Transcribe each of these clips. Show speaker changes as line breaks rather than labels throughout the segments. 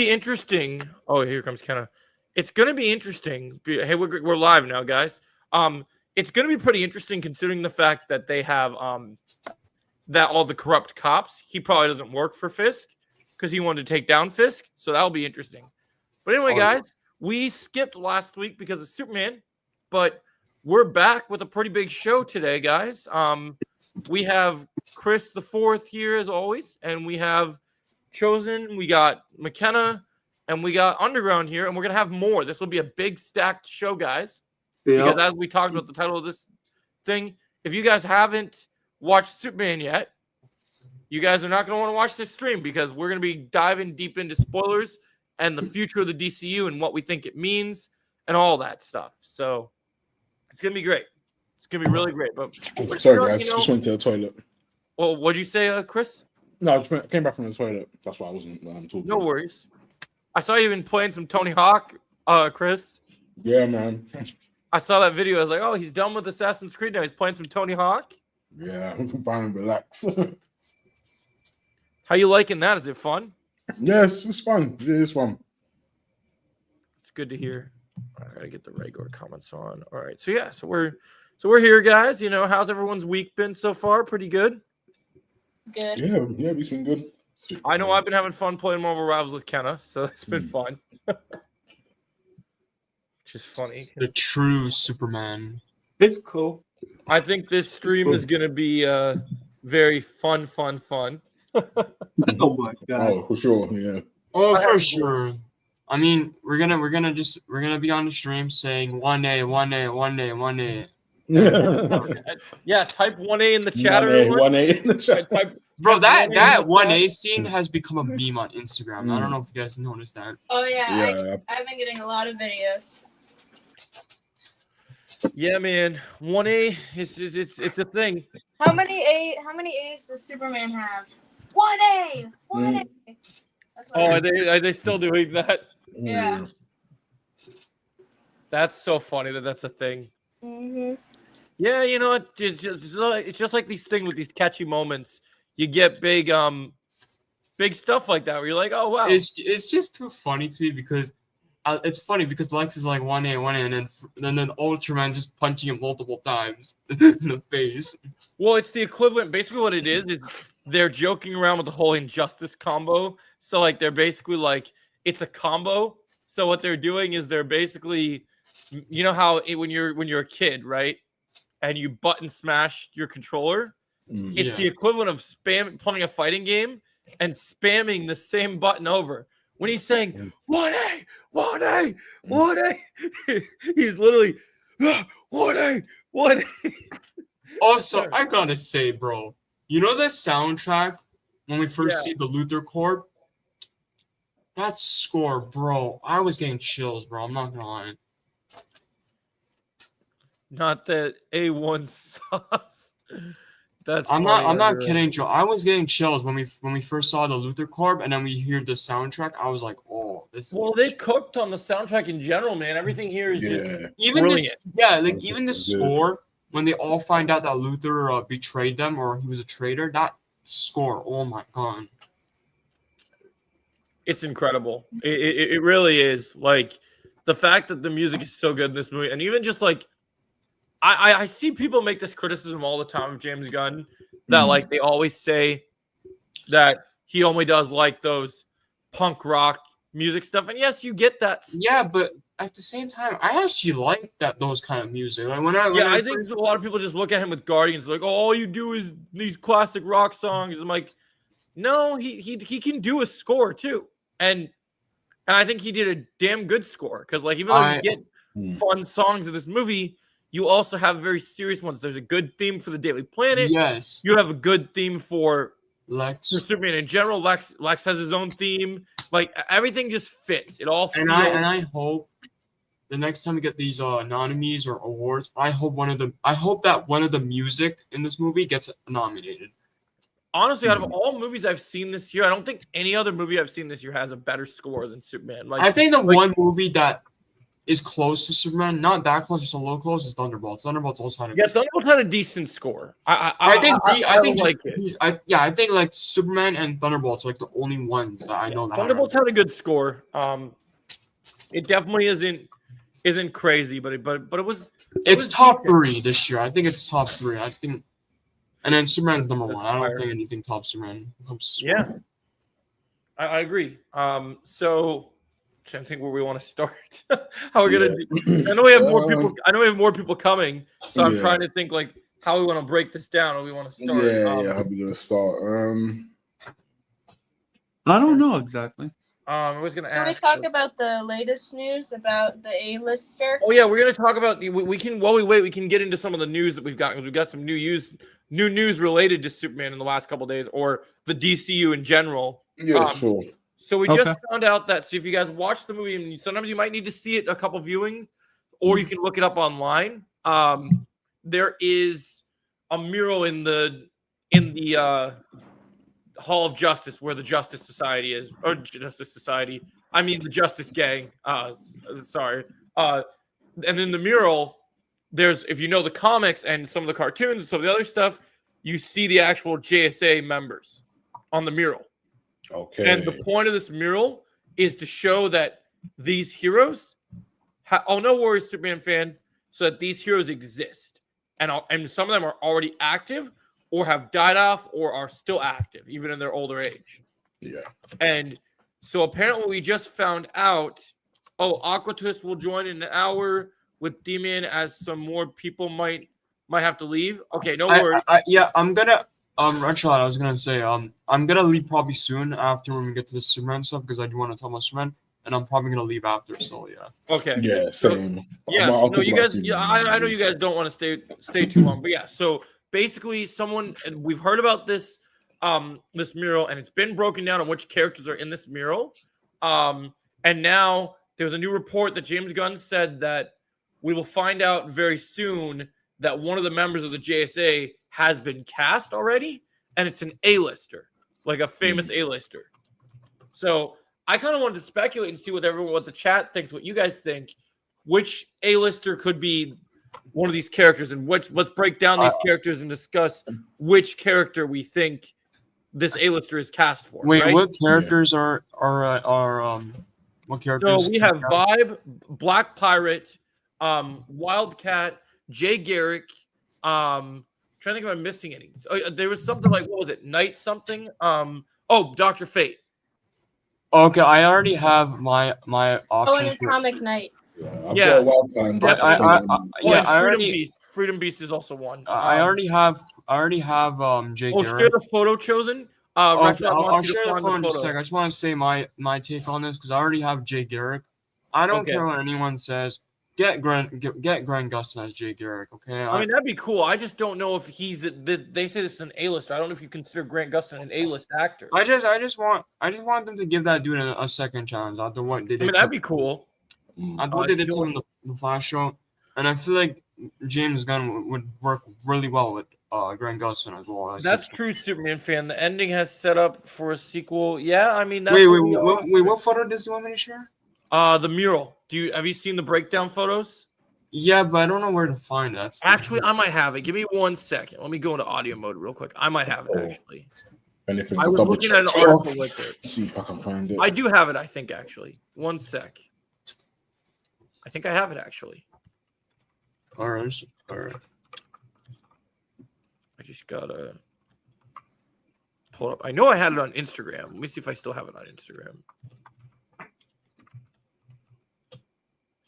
be interesting. Oh, here comes Kenna. It's going to be interesting. Hey, we're live now, guys. It's going to be pretty interesting considering the fact that they have that all the corrupt cops. He probably doesn't work for Fisk because he wanted to take down Fisk. So that'll be interesting. But anyway, guys, we skipped last week because of Superman, but we're back with a pretty big show today, guys. We have Chris the Fourth here as always, and we have Chosen, we got McKenna, and we got Underground here, and we're gonna have more. This will be a big stacked show, guys. Yep. Because as we talked about the title of this thing, if you guys haven't watched Superman yet, you guys are not gonna want to watch this stream because we're gonna be diving deep into spoilers and the future of the DCU and what we think it means and all that stuff. So it's gonna be great. It's gonna be really great. But
sorry, guys, just went to the toilet.
Well, what'd you say, Chris?
No, I just came back from the toilet. That's why I wasn't talking.
No worries. I saw you been playing some Tony Hawk, Chris.
Yeah, man.
I saw that video. I was like, oh, he's done with Assassin's Creed now. He's playing some Tony Hawk.
Yeah, I can finally relax.
How you liking that? Is it fun?
Yes, it's fun. It is fun.
It's good to hear. I gotta get the regular comments on. All right, so we're here, guys. You know, how's everyone's week been so far? Pretty good.
Good.
Yeah, it's been good.
I know I've been having fun playing Marvel Rivals with Kenna, so it's been fun. Just funny.
The true Superman.
It's cool.
I think this stream is gonna be very fun.
Oh my god.
Oh, for sure, yeah.
Oh, for sure. I mean, we're gonna be on the stream saying 1A.
Yeah, type 1A in the chat.
1A in the chat.
Bro, that 1A scene has become a meme on Instagram. I don't know if you guys noticed that.
Oh yeah. I've been getting a lot of videos.
Yeah, man. 1A it's a thing.
How many A's does Superman have? 1A. 1A.
Are they still doing that?
Yeah.
That's so funny that's a thing.
Mm-hmm.
Yeah, you know, it's just like these things with these catchy moments. You get big stuff like that where you're like, oh wow.
It's just too funny to me because it's funny because Lex is like 1A, and then Ultraman's just punching him multiple times in the face.
Well, it's the equivalent. Basically, what it is they're joking around with the whole Injustice combo. So like they're basically like it's a combo. So what they're doing is they're basically, you know how when you're a kid, right, and you button smash your controller. It's the equivalent of playing a fighting game and spamming the same button over. When he's saying 1A, he's literally 1A.
Also, I gotta say, bro, you know the soundtrack when we first see the Luthor Corp? That score, bro, I was getting chills, bro. I'm not gonna lie.
Not that A1 sauce.
I'm not kidding, Joe. I was getting chills when we first saw the Luthor Corp, and then we hear the soundtrack. I was like, "Oh, this."
Well, they cooked on the soundtrack in general, man. Everything here is just
even
brilliant.
Even the score when they all find out that Luthor betrayed them or he was a traitor. That score, oh my god,
it's incredible. It really is. Like the fact that the music is so good in this movie, and even just like. I see people make this criticism all the time of James Gunn that like they always say that he only does like those punk rock music stuff, and yes, you get that.
Yeah, but at the same time, I actually like those kind of music. Like
I think a lot of people just look at him with Guardians like, oh, all you do is these classic rock songs. I'm like, no, he can do a score too, and I think he did a damn good score because like even though you get fun songs in this movie. You also have very serious ones. There's a good theme for the Daily Planet.
Yes.
You have a good theme for
Lex.
For Superman in general. Lex has his own theme. Like everything just fits. It all feels.
And I hope the next time we get these nominations or awards, I hope that one of the music in this movie gets nominated.
Honestly, out of all movies I've seen this year, I don't think any other movie I've seen this year has a better score than Superman. Like
I think the one movie that is close to Superman, not that close, just a little close, is Thunderbolts. Thunderbolts also had a
Yeah,
decent-
Thunderbolts had a decent score.
I think
like it.
I think like Superman and Thunderbolts are like the only ones that I know that
Thunderbolts had a good score. It definitely isn't crazy, but it was.
It's
was
top
decent.
3 this year. I think it's top 3. I think, and then Superman's number
That's
1. I don't
fire.
think anything top Superman comes to
Yeah,
Superman.
I agree. So I'm trying to think where we want to start. How we're gonna do. I know we have more people. I know we have more people coming, so I'm
Yeah.
trying to think like how we want to break this down, or we want to start.
Yeah, how we gonna start?
I don't know exactly.
I was gonna
Can we
ask.
talk about the latest news about the A-lister?
Oh yeah, we're gonna talk about. We can while we wait. We can get into some of the news that we've got because we've got some new news related to Superman in the last couple days, or the DCU in general.
Yeah, sure.
So we
Okay.
just found out that so if you guys watch the movie, and sometimes you might need to see it a couple viewings, or you can look it up online. There is a mural in the Hall of Justice where the Justice Society is, or Justice Society. I mean the Justice Gang. Sorry. And in the mural, there's if you know the comics and some of the cartoons and some of the other stuff, you see the actual JSA members on the mural.
Okay.
And the point of this mural is to show that these heroes, no worries, Superman fan, so that these heroes exist, and some of them are already active, or have died off, or are still active, even in their older age.
Yeah.
And so apparently, we just found out. Oh, Aquatus will join in an hour with D-Man, as some more people might have to leave. Okay, no worries.
I'm gonna Rachel, I was gonna say I'm gonna leave probably soon after when we get to the Superman stuff because I do want to talk about Superman, and I'm probably gonna leave after. So yeah.
Okay.
Yeah, same.
Yeah,
I'll
no,
talk
you
about
guys.
Superman.
Yeah, I know you guys don't want to stay too long, but yeah. So basically, and we've heard about this this mural, and it's been broken down on which characters are in this mural. And now there's a new report that James Gunn said that we will find out very soon that one of the members of the JSA has been cast already, and it's an A-lister, like a famous A-lister. So I kind of wanted to speculate and see what the chat thinks, what you guys think. Which A-lister could be one of these characters, and let's break down these characters and discuss which character we think this A-lister is cast for.
Wait,
right?
what characters are what characters?
So we have Vibe, Black Pirate, Wildcat, Jay Garrick. Trying to think if I'm missing any. There was something like, what was it? Night something. Dr. Fate.
Okay, I already have my
Oh,
options.
and Atomic Knight.
I've
Yeah.
got a wild time.
Yeah,
I already
Beast. Freedom Beast is also one.
I already have Jay
Oh,
Garrick.
share the photo chosen.
Okay,
Rexon
I'll
wants you to
share the
find
phone in just a
photo.
sec. I just want to say my take on this because I already have Jay Garrick. I don't
Okay.
care what anyone says. Get Grant Gustin as Jay Garrick, okay?
I mean, that'd be cool. I just don't know if he's. They say this is an A-lister. I don't know if you consider Grant Gustin an A-list actor.
I just want them to give that dude a second chance after what they
I
did.
mean, that'd be cool.
After what they did
if
to
you
him in the Flash show, and I feel like James Gunn would work really well with Grant Gustin as well.
That's true, Superman fan. The ending has set up for a sequel. Yeah, I mean, that's
Wait,
what we are.
what photo does you want me to share?
The mural. Have you seen the breakdown photos?
Yeah, but I don't know where to find that.
Actually, I might have it. Give me 1 second. Let me go into audio mode real quick. I might have it actually.
Anything,
I was
double
looking at an
check.
article with it.
See if I can find it.
I do have it, I think, actually. 1 sec. I think I have it actually.
All right.
I just gotta pull it up. I know I had it on Instagram. Let me see if I still have it on Instagram.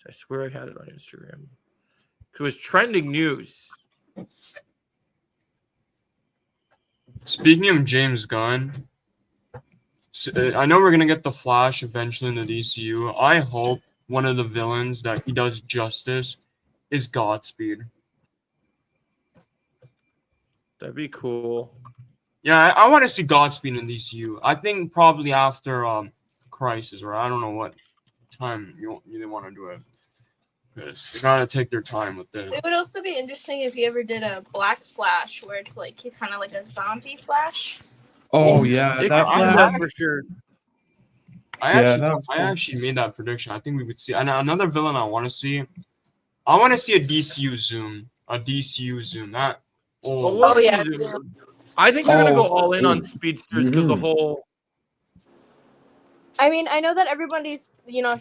I swear I had it on Instagram. It was trending news.
Speaking of James Gunn, I know we're gonna get the Flash eventually in the DCU. I hope one of the villains that he does justice is Godspeed.
That'd be cool.
Yeah, I want to see Godspeed in DCU. I think probably after Crisis, or I don't know what time you want to do it. Because they gotta take their time with it.
It would also be interesting if you ever did a Black Flash, where it's like he's kind of like a zombie Flash.
Oh yeah,
It
that
could be
Flash.
that for sure.
that-
actually made that prediction. I think we would see another villain I want to see. I want to see a DCU Zoom. A DCU Zoom. That.
Well,
Oh,
we'll
Oh,
see,
yeah.
Zoom. I think they're gonna go
Oh,
all in on
ooh.
speedsters because the whole.
I mean, I know that everybody's,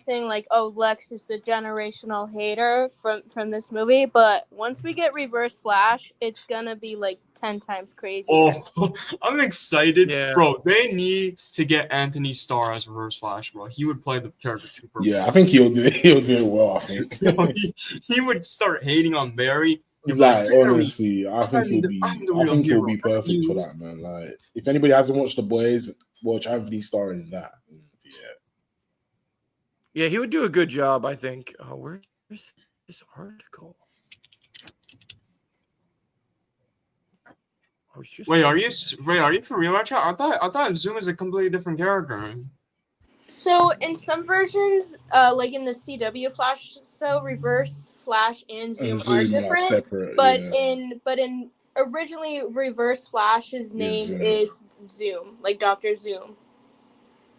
saying like, "Oh, Lex is the generational hater from this movie," but once we get Reverse Flash, it's gonna be like 10 times crazier.
oh, I'm excited,
Yeah.
bro. They need to get Anthony Starr as Reverse Flash, bro. He would play the character too perfect.
Yeah, I think he'll do it. He'll do it well. I think.
he would start hating on Barry. He'd be
Like
"Barry,
honestly, I think he'll be.
I'm the
I
real
think he'll
hero,
be
not
perfect for
you."
that, man. Like, if anybody hasn't watched The Boys, watch Anthony Starr in that. Yeah.
Yeah, he would do a good job, I think. Oh, where's this article? Oh, it's just-
Wait, are you for real, Archer? I thought Zoom is a completely different character.
So in some versions, like in the CW Flash, so Reverse Flash and Zoom,
And
are
Zoom are
different.
separate.
But
yeah.
in originally Reverse Flash's name
Zoom.
is Zoom, like Dr. Zoom,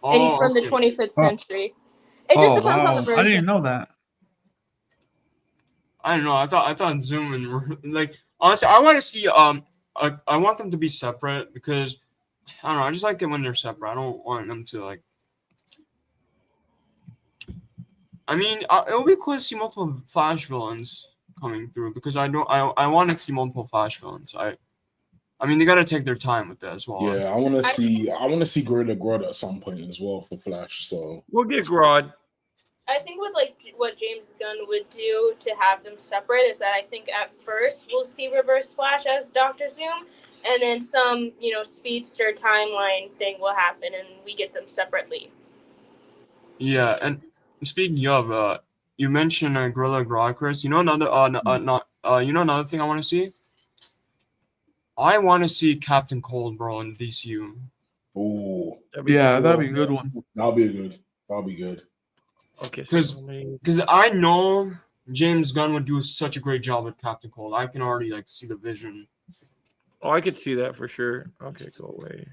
and he's
Oh,
from the
okay.
25th
Oh.
century. It just depends on the
wow.
version.
I didn't know that.
I don't know. I thought Zoom and like honestly, I want to see I want them to be separate because I don't know. I just like it when they're separate. I don't want them to like. I mean, it'll be cool to see multiple Flash villains coming through because I want to see multiple Flash villains. I mean, they got to take their time with that as well.
Yeah, I want to see Gorilla Grodd at some point as well for Flash. So
We'll get Grodd.
I think what James Gunn would do to have them separate is that I think at first we'll see Reverse Flash as Dr. Zoom, and then some speedster timeline thing will happen, and we get them separately.
Yeah, and speaking of, you mentioned Gorilla Grodd, Chris. You know another another thing I want to see. I want to see Captain Cold, bro, in DCU.
oh,
That'd be
Yeah,
cool.
that'd be a good one.
that'll be good. That'll be good.
Okay,
Because I know James Gunn would do such a great job with Captain Cold. I can already like see the vision.
Oh, I could see that for sure. Okay, go away.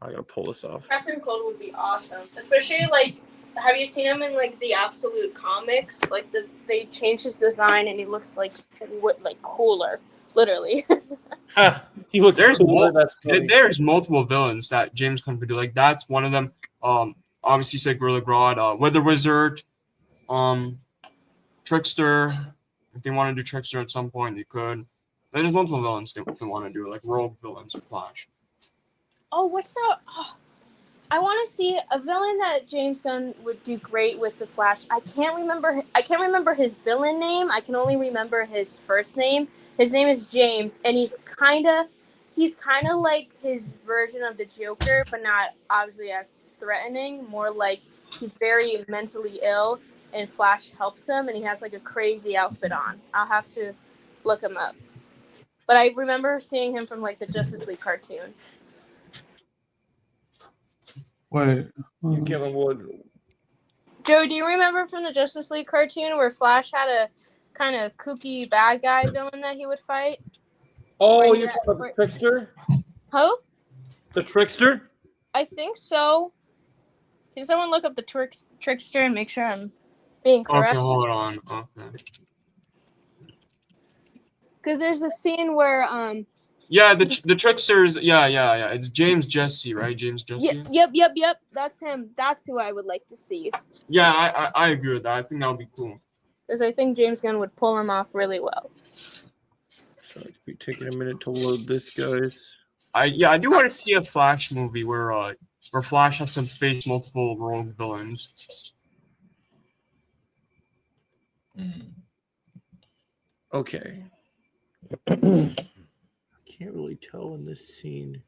I gotta pull this off.
Captain Cold would be awesome, especially like. Have you seen him in like the Absolute Comics? Like they changed his design and he looks like cooler, literally.
He looks
There's
cooler. That's funny.
There's multiple villains that James Gunn could do. Like that's one of them. Obviously, you said Gorilla Grodd, Weather Wizard, Trickster. If they want to do Trickster at some point, they could. There's multiple villains if they want to do like rogue villains for Flash.
Oh, what's that? Oh, I want to see a villain that James Gunn would do great with the Flash. I can't remember his villain name. I can only remember his first name. His name is James, and he's kind of like his version of the Joker, but not obviously as threatening. More like he's very mentally ill, and Flash helps him, and he has like a crazy outfit on. I'll have to look him up. But I remember seeing him from like the Justice League cartoon.
Wait.
You give him what?
Joe, do you remember from the Justice League cartoon where Flash had a kind of kooky bad guy villain that he would fight?
Oh,
Or
you're
yeah,
talking about
or-
the Trickster?
Huh?
The Trickster?
I think so. Can someone look up the Trickster and make sure I'm being correct?
Okay, hold on. Okay.
Because there's a scene where
Yeah, the Tricksters. Yeah. It's James Jesse, right? James Jesse.
Yep. That's him. That's who I would like to see.
Yeah, I agree with that. I think that would be cool.
Because I think James Gunn would pull him off really well.
Sorry, it's be taking a minute to load this, guys.
I do want to see a Flash movie where Flash has to face multiple rogue villains.
Okay. I can't really tell in this scene.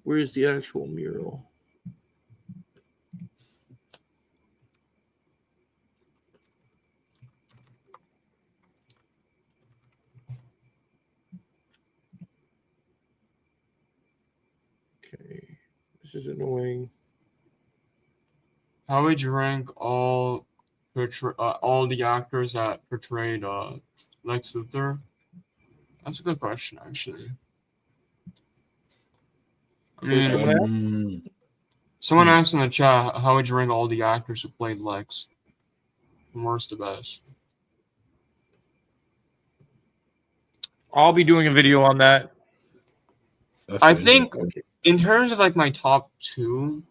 Where's the actual mural? Okay. This is annoying.
How would you rank all the actors that portrayed Lex Luthor? That's a good question, actually. I mean, Someone asked in the chat, how would you rank all the actors who played Lex? From worst to best.
I'll be doing a video on that.
That's
I
it.
think in terms of like my top two,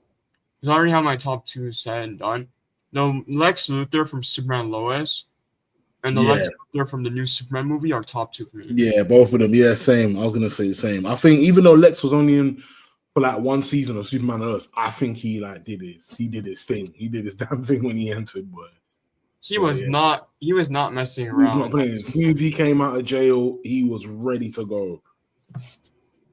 because I already have my top two set and done. The Lex Luthor from Superman Lois and the Lex Luthor from the new Superman movie are top two for me.
Yeah, both of them. Yeah, same. I was gonna say the same. I think even though Lex was only in for like one season of Superman Earth, I think he like did his thing. He did his damn thing when he entered, but
He was not messing
he was
around.
not playing. As soon as he came out of jail, he was ready to go.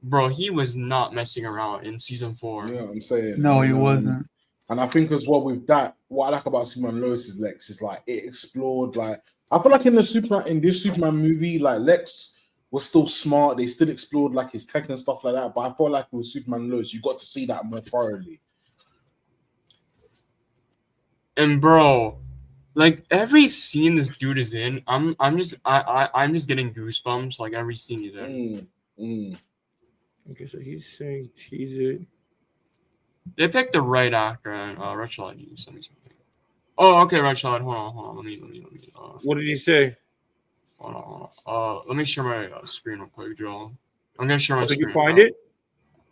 Bro, he was not messing around in season 4.
You know what I'm saying?
No, he wasn't.
And I think as well with that, what I like about Superman Lois's Lex is like it explored. Like I feel like in this Superman movie, like Lex was still smart. They still explored like his tech and stuff like that. But I feel like with Superman Lois, you got to see that more thoroughly.
And bro, like every scene this dude is in, I'm just getting goosebumps like every scene he's in.
Okay, so he's saying tease it.
They picked the right actor, and Red Shot, you sent me something. Oh, okay, Red Shot. Hold on. Let me.
What did he say?
Hold on. Let me share my screen real quick, Joel. I'm gonna share my
Did
screen.
you find it?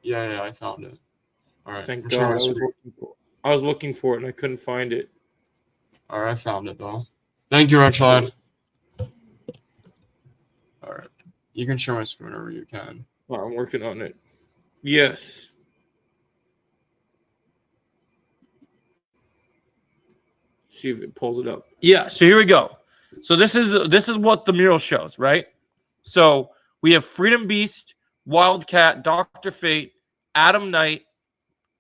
Yeah, I found it. All right.
Thank
I'm sharing
God.
my screen.
I was looking for it and I couldn't find it.
All right, I found it though. Thank you, Red Shot. All right, you can share my screen whenever you can.
Oh, I'm working on it. Yes. See if it pulls it up. Yeah, so here we go. So this is what the mural shows, right? So we have Freedom Beast, Wildcat, Dr. Fate, Atom Knight,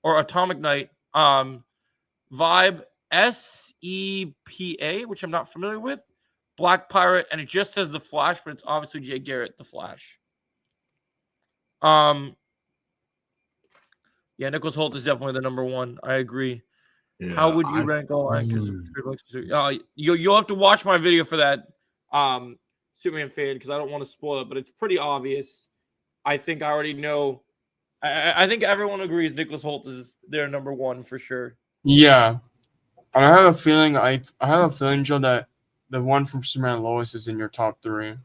or Atomic Knight, Vibe, SEPA, which I'm not familiar with, Black Pirate, and it just says The Flash, but it's obviously Jay Garrett, The Flash. Yeah, Nicholas Hoult is definitely the number one. I agree.
Yeah,
How would you rank all actors? You'll have to watch my video for that Superman fan because I don't want to spoil it, but it's pretty obvious. I think I already know. I think everyone agrees Nicholas Hoult is their number one for sure.
Yeah, and I have a feeling Joe, that the one from Superman Lois is in your top 3.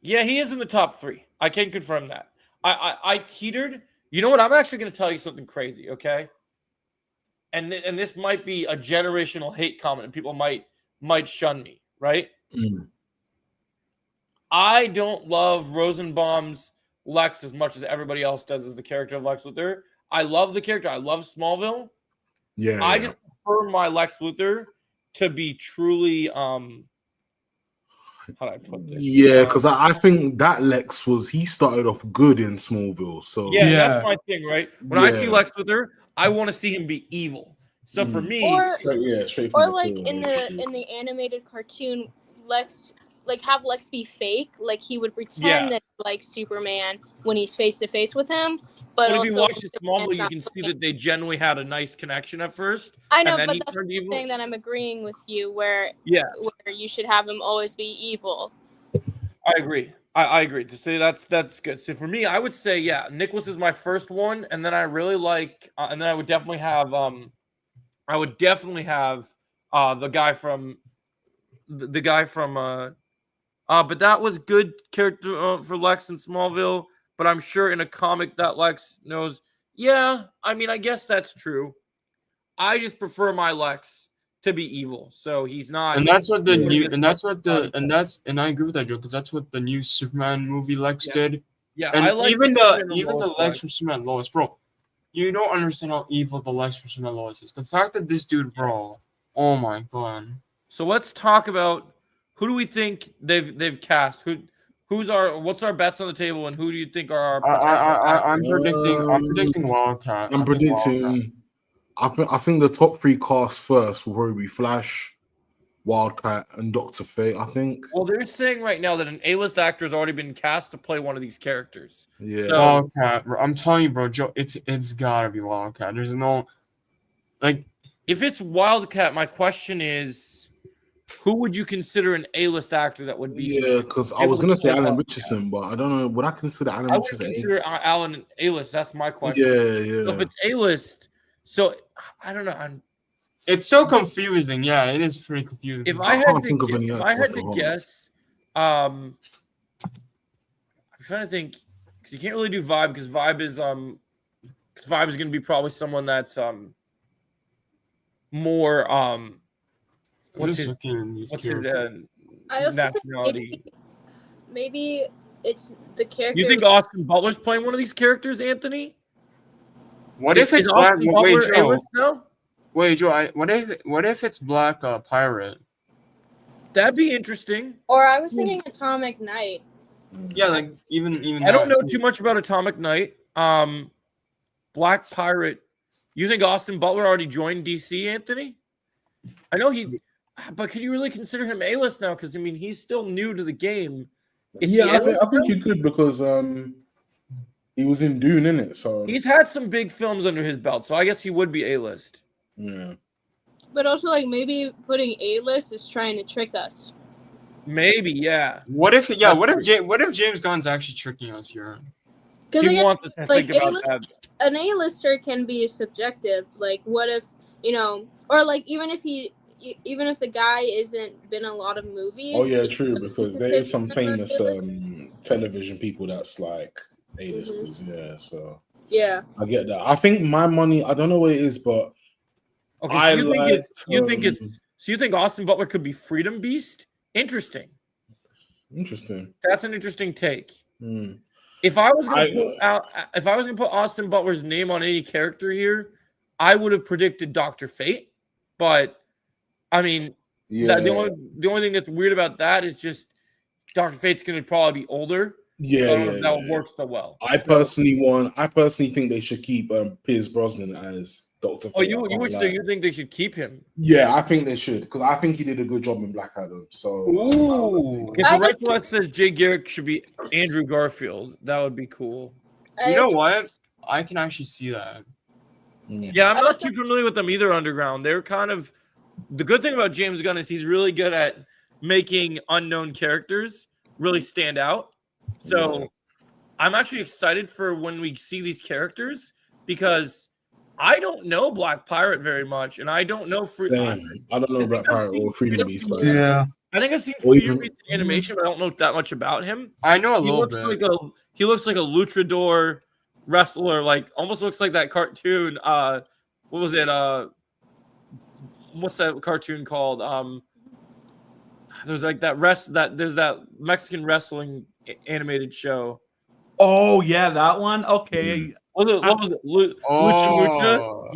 Yeah, he is in the top 3. I can confirm that. I teetered. You know what? I'm actually going to tell you something crazy, okay? And this might be a generational hate comment, and people might shun me, right? I don't love Rosenbaum's Lex as much as everybody else does as the character of Lex Luthor. I love the character. I love Smallville.
Yeah,
I just prefer my Lex Luthor to be truly how do I put this?
Yeah, because I think that Lex he started off good in Smallville. So
Yeah,
Yeah.
that's my thing, right? When I see Lex Luthor, I want to see him be evil. So for me,
straight
or
from
like
core,
in the animated cartoon, Lex have Lex be fake, like he would pretend that he's like Superman when he's face to face with him. But
if
also,
you watch the Smallville, you can see that they genuinely had a nice connection at first.
I know,
and then
but
he
that's
turned
the
evil.
thing that I'm agreeing with you, where you should have him always be evil.
I agree. I agree. To say that's good. So for me, I would say Nicholas is my first one, and then I really like, and then I would definitely have the guy from but that was good character for Lex in Smallville. But I'm sure in a comic that Lex knows. Yeah, I mean, I guess that's true. I just prefer my Lex to be evil, so he's not.
And that's what the new, and that's what the, and that's, and I agree with that, Joe, because that's what the new Superman movie Lex did.
Yeah,
and
I like
even
Superman
the Lex from Superman Lois, bro. You don't understand how evil the Lex from Superman Lois is. The fact that this dude, bro, oh my god.
So let's talk about who do we think they've cast? What's our bets on the table, and who do you think are our?
I'm predicting Wildcat.
I'm predicting. I think the top 3 casts first will probably be Flash, Wildcat, and Dr. Fate. I think.
Well, they're saying right now that an A-list actor has already been cast to play one of these characters.
Yeah.
So,
Wildcat, bro. I'm telling you, bro, Joe, it's gotta be Wildcat. There's no, like,
if it's Wildcat, my question is, who would you consider an A-list actor that would be?
Yeah, because I was gonna say Alan Richardson, but I don't know. Would I consider Alan
I would
Richardson?
consider Alan A-list. That's my question.
Yeah.
So if it's A-list, So I don't know.
It's so confusing. Yeah, it is pretty confusing.
If
I
I had
can't
to,
think of any
if
others
I
off
had
the
to
top.
guess, I'm trying to think because you can't really do Vibe because Vibe is going to be probably someone that's more
I'm
what's
just
his
looking at these
what's his
characters.
I also think
nationality?
maybe it's the character.
You think Austin Butler's playing one of these characters, Anthony?
What if it's
is
Black?
Austin
Wait,
Butler
Joe.
A-list now?
Wait, Joe. What if it's Black Pirate?
That'd be interesting.
Or I was thinking Atomic Knight.
Yeah, like even.
I don't
that,
know too much about Atomic Knight. Black Pirate. You think Austin Butler already joined DC, Anthony? I know he, but can you really consider him A-list now? Because I mean, he's still new to the game. Is he
Yeah, I
A-list
think
now?
you could because he was in Dune, innit? So
He's had some big films under his belt, so I guess he would be A-list.
yeah.
But also, like, maybe putting A-list is trying to trick us.
Maybe, yeah.
What if? Yeah. What if James Gunn's actually tricking us here?
Because
He wants us to
like,
think about
A-list-
that.
an A-lister can be subjective. Like, what if, or like even if the guy isn't been in a lot of movies.
Oh yeah, true. Because there is some famous
A-list.
television people that's like
Mm-hmm.
A-listers. Yeah, so
Yeah.
I get that. I think my money. I don't know what it is, but
Okay,
I
so you think Austin Butler could be Freedom Beast? Interesting.
interesting.
That's an interesting take.
Hmm.
If I was going to put Austin Butler's name on any character here, I would have predicted Dr. Fate. But I mean,
Yeah,
the only thing that's weird about that is just Dr. Fate's going to probably be older.
yeah,
So I don't know
yeah,
if that
yeah.
would work so well.
I personally think they should keep Pierce Brosnan as Dr. Fate.
Oh, you
I can't
would
lie.
say you think they should keep him?
Yeah, I think they should because I think he did a good job in Black Adam. So
Ooh.
Okay, so
I
Right
just-
to Left says Jay Garrick should be Andrew Garfield. That would be cool.
You know what? I can actually see that.
Yeah, I'm not too familiar with them either, Underground. They're kind of the good thing about James Gunn is he's really good at making unknown characters really stand out. So
Yeah.
I'm actually excited for when we see these characters because I don't know Black Pirate very much, and I don't know
Same. I don't know Black Pirate or Freedom Beast. Like,
Yeah.
I think I've seen
Or
Freedom
even-
Beast in animation, but I don't know that much about him.
I know a
He
little
looks
bit.
like a luchador wrestler, like almost looks like that cartoon. What was it? What's that cartoon called? There's like there's that Mexican wrestling animated show.
Oh yeah, that one. Okay.
What was it? Lucha Lucha?
Oh.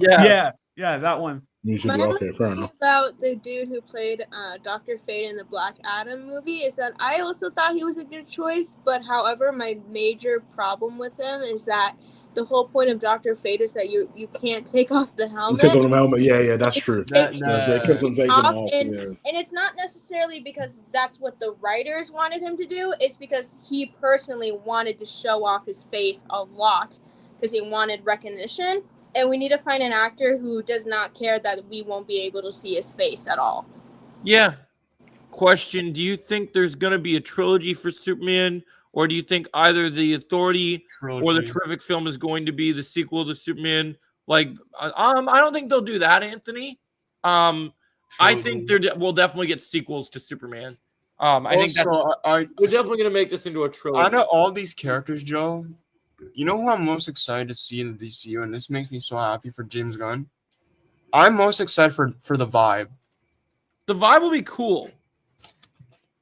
Yeah.
That one.
you should
My
be
only
okay. Fair
thing
enough.
about the dude who played Dr. Fate in the Black Adam movie is that I also thought he was a good choice, but however, my major problem with him is that the whole point of Dr. Fate is that you can't take off the
You
helmet.
take on the helmet. Yeah, that's true.
That-
Yeah, they kept on taking it
Off
off.
and-
Yeah.
And it's not necessarily because that's what the writers wanted him to do. It's because he personally wanted to show off his face a lot because he wanted recognition. And we need to find an actor who does not care that we won't be able to see his face at all.
Yeah. Question: do you think there's gonna be a trilogy for Superman, or do you think either the Authority or the
Trilogy.
Terrific film is going to be the sequel to Superman? Like, I don't think they'll do that, Anthony. I think we'll definitely get sequels to Superman. I think that's,
Also,
we're definitely gonna make this into a trilogy.
out of all these characters, Joe, you know who I'm most excited to see in the DCU, and this makes me so happy for James Gunn. I'm most excited for the Vibe.
The Vibe will be cool.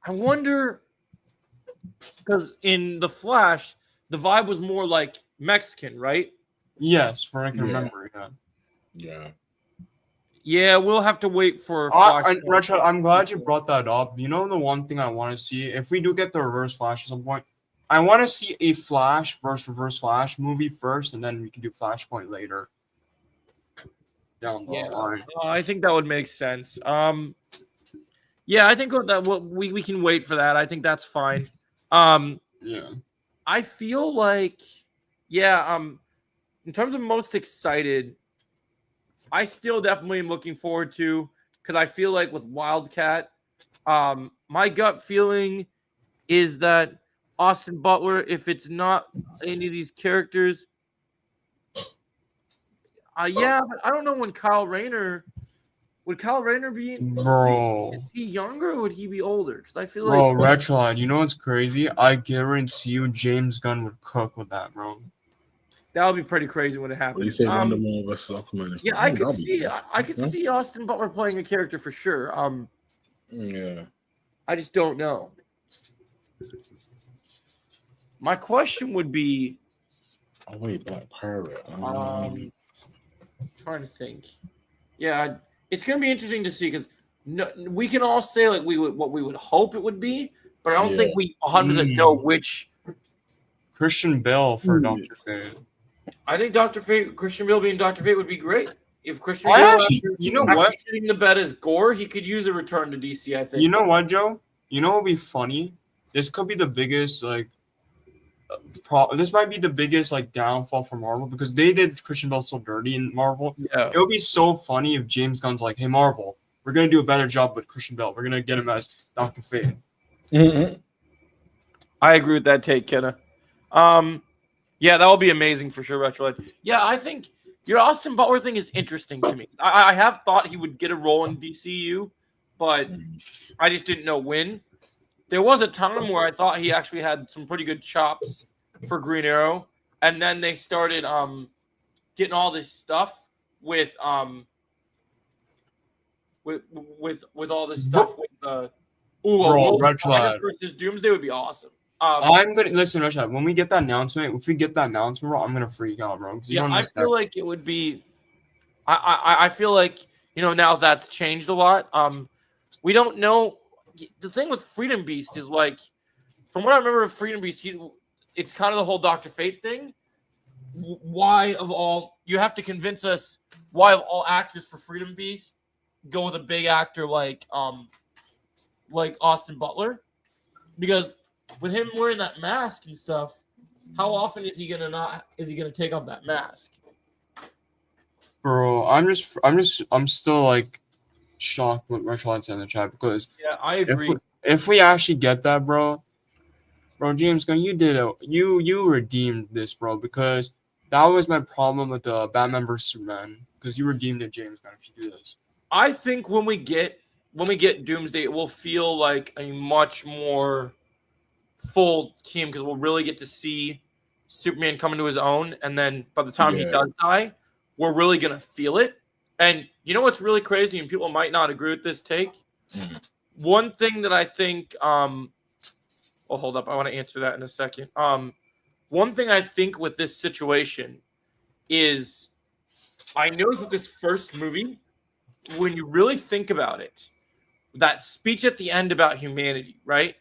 I wonder because in the Flash, the Vibe was more like Mexican, right?
Yes, for I can
Yeah.
remember. Yeah.
Yeah.
Yeah, we'll have to wait for Flash.
Rachel, I'm glad you brought that up. You know the one thing I want to see, if we do get the Reverse Flash at some point, I want to see a Flash versus Reverse Flash movie first, and then we can do Flashpoint later. Down the
Yeah.
line.
I think that would make sense. Yeah, I think that we can wait for that. I think that's fine.
Yeah.
I feel like, yeah. In terms of most excited, I still definitely am looking forward to because I feel like with Wildcat, my gut feeling is that Austin Butler, if it's not any of these characters, Yeah, but I don't know when Kyle Rayner. Would Kyle Rayner be?
Bro.
Is he younger or would he be older? Because I feel
Bro,
like
Retrolite, you know what's crazy? I guarantee you James Gunn would cook with that, bro.
that would be pretty crazy when it
What do you
happens.
say, Wonder Woman versus Aquaman?
Yeah, I could see. I could see Austin Butler playing a character for sure.
Yeah.
I just don't know. My question would be,
Oh wait, Black Pirate.
trying to think. Yeah, it's gonna be interesting to see because we can all say like what we would hope it would be, but I don't think we 100% know which.
Christian Bale for Dr. Fate.
I think Christian Bale being Dr. Fate would be great. If Christian
I
Bale,
actually, you know what?
shitting the bed as Gore, he could use a return to DC. I think.
You know what, Joe? You know what would be funny? This could be the biggest this might be the biggest downfall for Marvel because they did Christian Bale so dirty in Marvel.
Yeah.
It would be so funny if James Gunn's like, "Hey Marvel, we're gonna do a better job with Christian Bale. We're gonna get him as Dr. Fate."
I agree with that take, Kenna. Yeah, that would be amazing for sure, Retrolite. Yeah, I think your Austin Butler thing is interesting to me. I have thought he would get a role in DCU, but I just didn't know when. There was a time where I thought he actually had some pretty good chops for Green Arrow, and then they started getting all this stuff with all this stuff with
Retrolite
versus Doomsday would be awesome.
I'm gonna listen, Rashad. When we get that announcement, if we get that announcement, bro, I'm gonna freak out, bro.
Yeah, I feel like it would be. I feel like now that's changed a lot. We don't know. The thing with Freedom Beast is from what I remember of Freedom Beast, it's kind of the whole Dr. Fate thing. Why of all you have to convince us why of all actors for Freedom Beast go with a big actor like Austin Butler, because with him wearing that mask and stuff, how often is he gonna take off that mask?
Bro, I'm still shocked with Retrolite in the chat because
Yeah, I agree.
If we actually get that, bro, James Gunn, you redeemed this, bro, because that was my problem with the Batman vs Superman, because you redeemed it, James Gunn, if you do this.
I think when we get Doomsday, it will feel like a much more full team because we'll really get to see Superman come into his own, and then by the time he does die, we're really gonna feel it. And you know what's really crazy, and people might not agree with this take. One thing that I think, hold up, I want to answer that in a second. One thing I think with this situation is, I noticed with this first movie, when you really think about it, that speech at the end about humanity, right?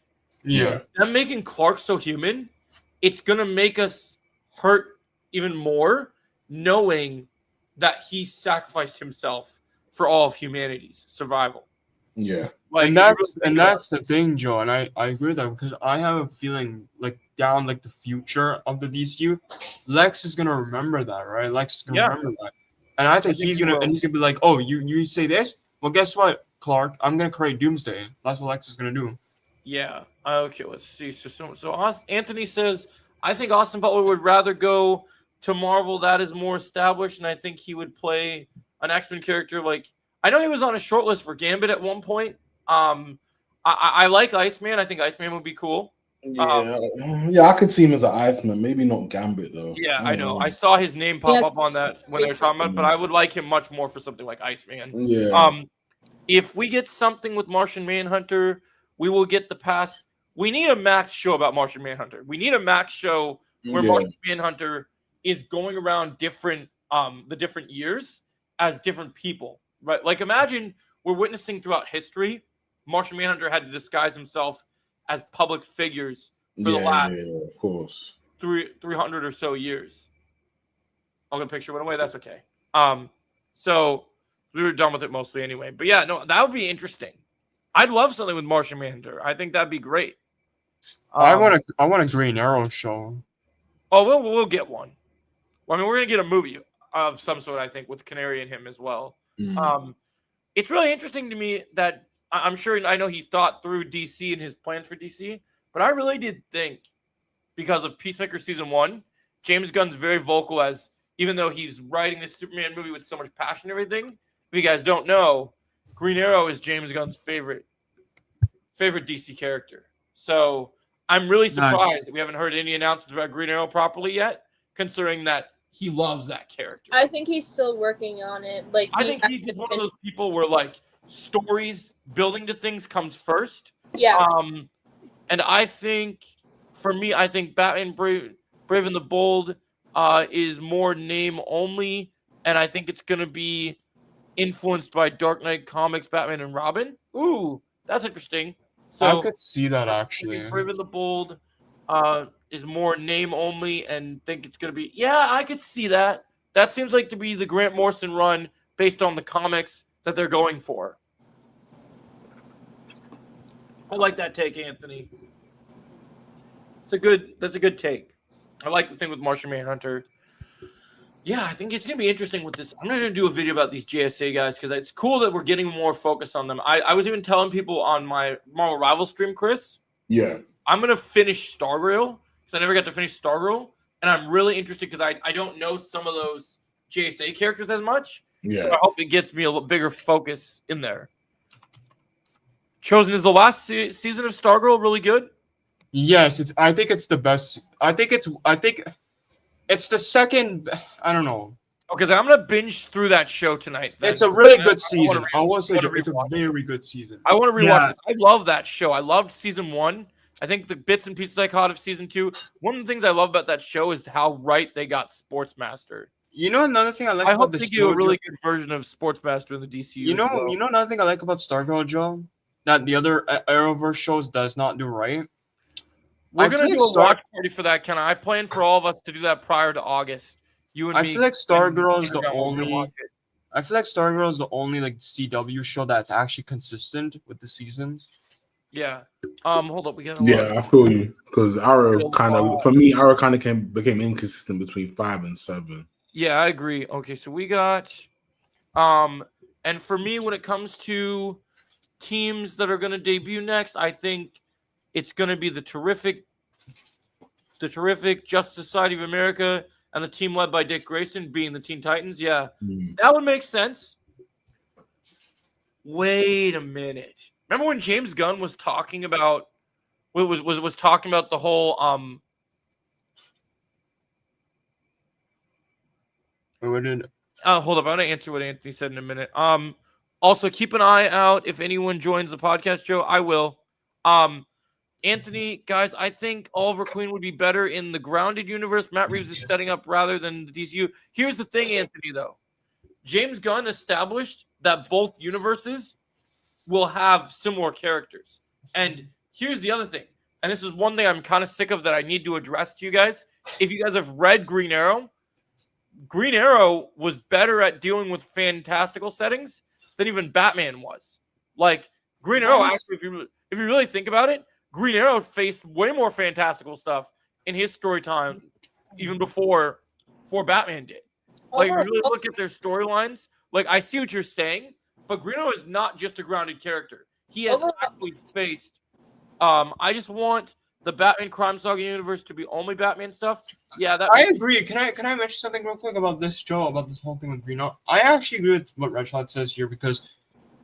Yeah.
Them making Clark so human, it's gonna make us hurt even more, knowing that he sacrificed himself for all of humanity's survival.
Yeah.
And that's the thing, Joe, and I agree with that because I have a feeling down the future of the DCU, Lex is gonna remember that, right? Lex is gonna remember that. And I think he's gonna be like, "Oh, you say this? Well, guess what, Clark? I'm gonna create Doomsday." That's what Lex is gonna do.
Yeah. Okay, let's see. So Anthony says, I think Austin Butler would rather go to Marvel. That is more established, and I think he would play an X-Men character. I know he was on a short list for Gambit at one point. I like Iceman. I think Iceman would be cool.
Yeah, I could see him as an Iceman. Maybe not Gambit though.
Yeah, I know. I saw his name pop up on that when they were talking about it, but I would like him much more for something like Iceman.
Yeah.
If we get something with Martian Manhunter, we will get the past. We need a Max show about Martian Manhunter. We need a Max show where Martian Manhunter is going around the different years as different people, right? Imagine we're witnessing throughout history, Martian Manhunter had to disguise himself as public figures for the last
of course
300 or so years. I'm gonna picture went away. That's okay. So we were done with it mostly anyway. But yeah, no, that would be interesting. I'd love something with Martian Manhunter. I think that'd be great.
I want a Green Arrow show.
Oh, we'll get one. Well, I mean, we're gonna get a movie of some sort, I think, with Canary and him as well. It's really interesting to me that I'm sure I know he thought through DC and his plans for DC, but I really did think because of Peacemaker season 1, James Gunn's very vocal as even though he's writing this Superman movie with so much passion and everything. If you guys don't know, Green Arrow is James Gunn's favorite DC character. So I'm really surprised that we haven't heard any announcements about Green Arrow properly yet, considering that he loves that character.
I think he's still working on it. Like
I think he's just one of those people where like stories building to things comes first.
Yeah.
And I think for me, I think Batman Brave and the Bold is more name only, and I think it's gonna be influenced by Dark Knight Comics, Batman and Robin. Ooh, that's interesting. So
I could see that actually.
Brave and the Bold is more name only, and think it's gonna be. Yeah, I could see that. That seems like to be the Grant Morrison run based on the comics that they're going for. I like that take, Anthony. That's a good take. I like the thing with Martian Manhunter. Yeah, I think it's gonna be interesting with this. I'm not gonna do a video about these JSA guys because it's cool that we're getting more focus on them. I was even telling people on my Marvel Rival stream, Chris.
Yeah.
I'm gonna finish Stargirl because I never got to finish Stargirl, and I'm really interested because I don't know some of those JSA characters as much.
Yeah.
So I hope it gets me a little bigger focus in there. Chosen, is the last season of Stargirl really good?
Yes, I think it's the best. I think it's the second. I don't know.
Okay, then I'm gonna binge through that show tonight. Then.
It's a really good
I
season. I will say
wanna
it's a
rewatch it.
very good season.
I want to rewatch
Yeah.
it. I love that show. I loved season 1. I think the bits and pieces I caught of season 2. One of the things I love about that show is how right they got Sportsmaster.
You know another thing I like
I
about
hope
the
they
show.
do a really good version of Sportsmaster in the DCU.
You know another thing I like about Stargirl, Joe, that the other Arrowverse shows does not do right.
We're
I
gonna
feel
do
like
a watch party for that, Ken. I plan for all of us to do that prior to August. You and
I
me.
feel like Stargirl is
figure
the
out when we're gonna
only.
watch it.
I feel like Stargirl is the only like CW show that's actually consistent with the seasons.
Yeah. Hold up. We got.
Yeah, I feel you. Because Arrow kind of, for me, Arrow kind of became inconsistent between 5 and 7.
Yeah, I agree. Okay, so we got, and for me, when it comes to teams that are going to debut next, I think it's going to be the terrific Justice Society of America and the team led by Dick Grayson being the Teen Titans. Yeah, that would make sense. Wait a minute. Remember when James Gunn was talking about was talking about the whole
What did?
hold up, I'm gonna answer what Anthony said in a minute. Also keep an eye out if anyone joins the podcast, Joe. I will. Anthony, guys, I think Oliver Queen would be better in the grounded universe Matt Reeves is setting up rather than the DCU. Here's the thing, Anthony, though. James Gunn established that both universes will have similar characters. And here's the other thing. And this is one thing I'm kind of sick of that I need to address to you guys. If you guys have read Green Arrow was better at dealing with fantastical settings than even Batman was. Like, Green Arrow, actually, if you really think about it, Green Arrow faced way more fantastical stuff in his story time, even before Batman did. Like, if you really look at their storylines, like, I see what you're saying, but Green Arrow is not just a grounded character. He has actually faced. I just want the Batman Crime Saga universe to be only Batman stuff. Yeah,
I agree. Can I mention something real quick about this, Joe? About this whole thing with Green Arrow? I actually agree with what Red Shot says here because,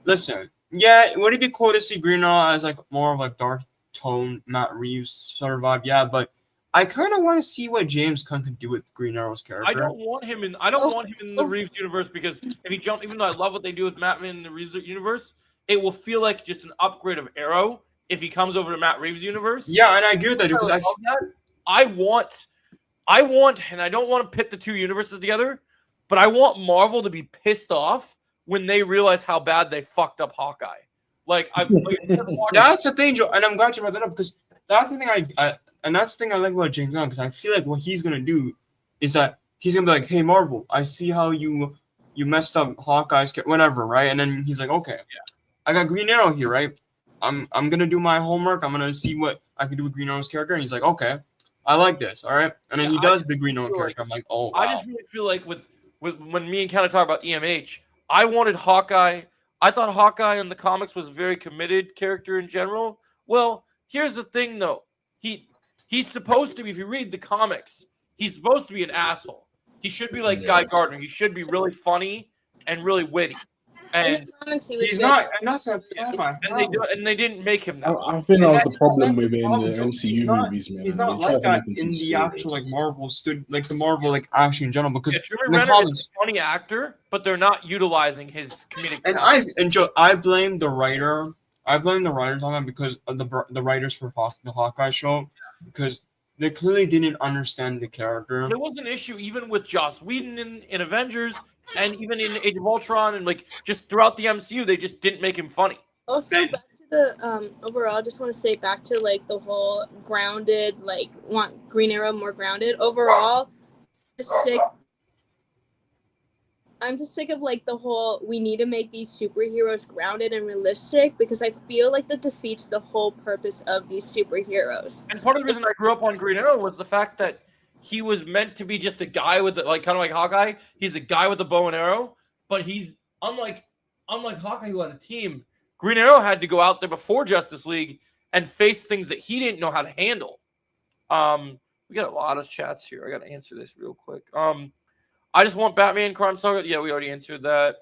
listen, yeah, would it be cool to see Green Arrow as like more of like dark tone Matt Reeves sort of vibe? Yeah, but I kind of want to see what James Gunn can do with Green Arrow's character.
I don't want him in the Reeves universe because if he jumps, even though I love what they do with Batman in the Reeves universe, it will feel like just an upgrade of Arrow if he comes over to Matt Reeves' universe.
Yeah, and I agree with that because
I want, and I don't want to pit the two universes together, but I want Marvel to be pissed off when they realize how bad they fucked up Hawkeye. Like,
that's the thing, Joe, and I'm glad you brought that up because that's the thing that's the thing I like about James Gunn because I feel like what he's gonna do is that he's gonna be like, "Hey, Marvel, I see how you messed up Hawkeye's whatever, right?" And then he's like, "Okay, I got Green Arrow here, right? I'm gonna do my homework. I'm gonna see what I can do with Green Arrow's character." And he's like, "Okay, I like this, all right." And then he does the Green Arrow character. I'm like, "Oh, wow."
I just really feel like with when me and Ken talk about EMH, I wanted Hawkeye. I thought Hawkeye in the comics was a very committed character in general. Well, here's the thing, though. He's supposed to be, if you read the comics, he's supposed to be an asshole. He should be like Guy Gardner. He should be really funny and really witty.
In
And
the comics, he was
He's
good.
not, and that's a problem.
and they didn't make him that.
I think that was the
that's
problem
the
within
problem,
the
Joe.
MCU
He's not-
movies, man.
He's
They
not
tried
like
to make
that
him
in
too
the
serious.
actual like Marvel like the Marvel like action in general because
Yeah, Jeremy
in the
Renner
comics.
is a funny actor, but they're not utilizing his comedic.
And
talent.
Joe, I blame the writer. I blame the writers on that because of the writers for the Hawkeye show because they clearly didn't understand the character.
There was an issue even with Joss Whedon in Avengers and even in Age of Ultron and like just throughout the MCU, they just didn't make him funny.
Also, back to the overall, I just want to say back to like the whole grounded, like want Green Arrow more grounded. Overall, I'm just sick of like the whole we need to make these superheroes grounded and realistic because I feel like that defeats the whole purpose of these superheroes.
And part of the reason I grew up on Green Arrow was the fact that he was meant to be just a guy with like kind of like Hawkeye. He's a guy with a bow and arrow, but he's unlike Hawkeye who had a team. Green Arrow had to go out there before Justice League and face things that he didn't know how to handle. We got a lot of chats here. I got to answer this real quick. I just want Batman Crime Saga. Yeah, we already answered that.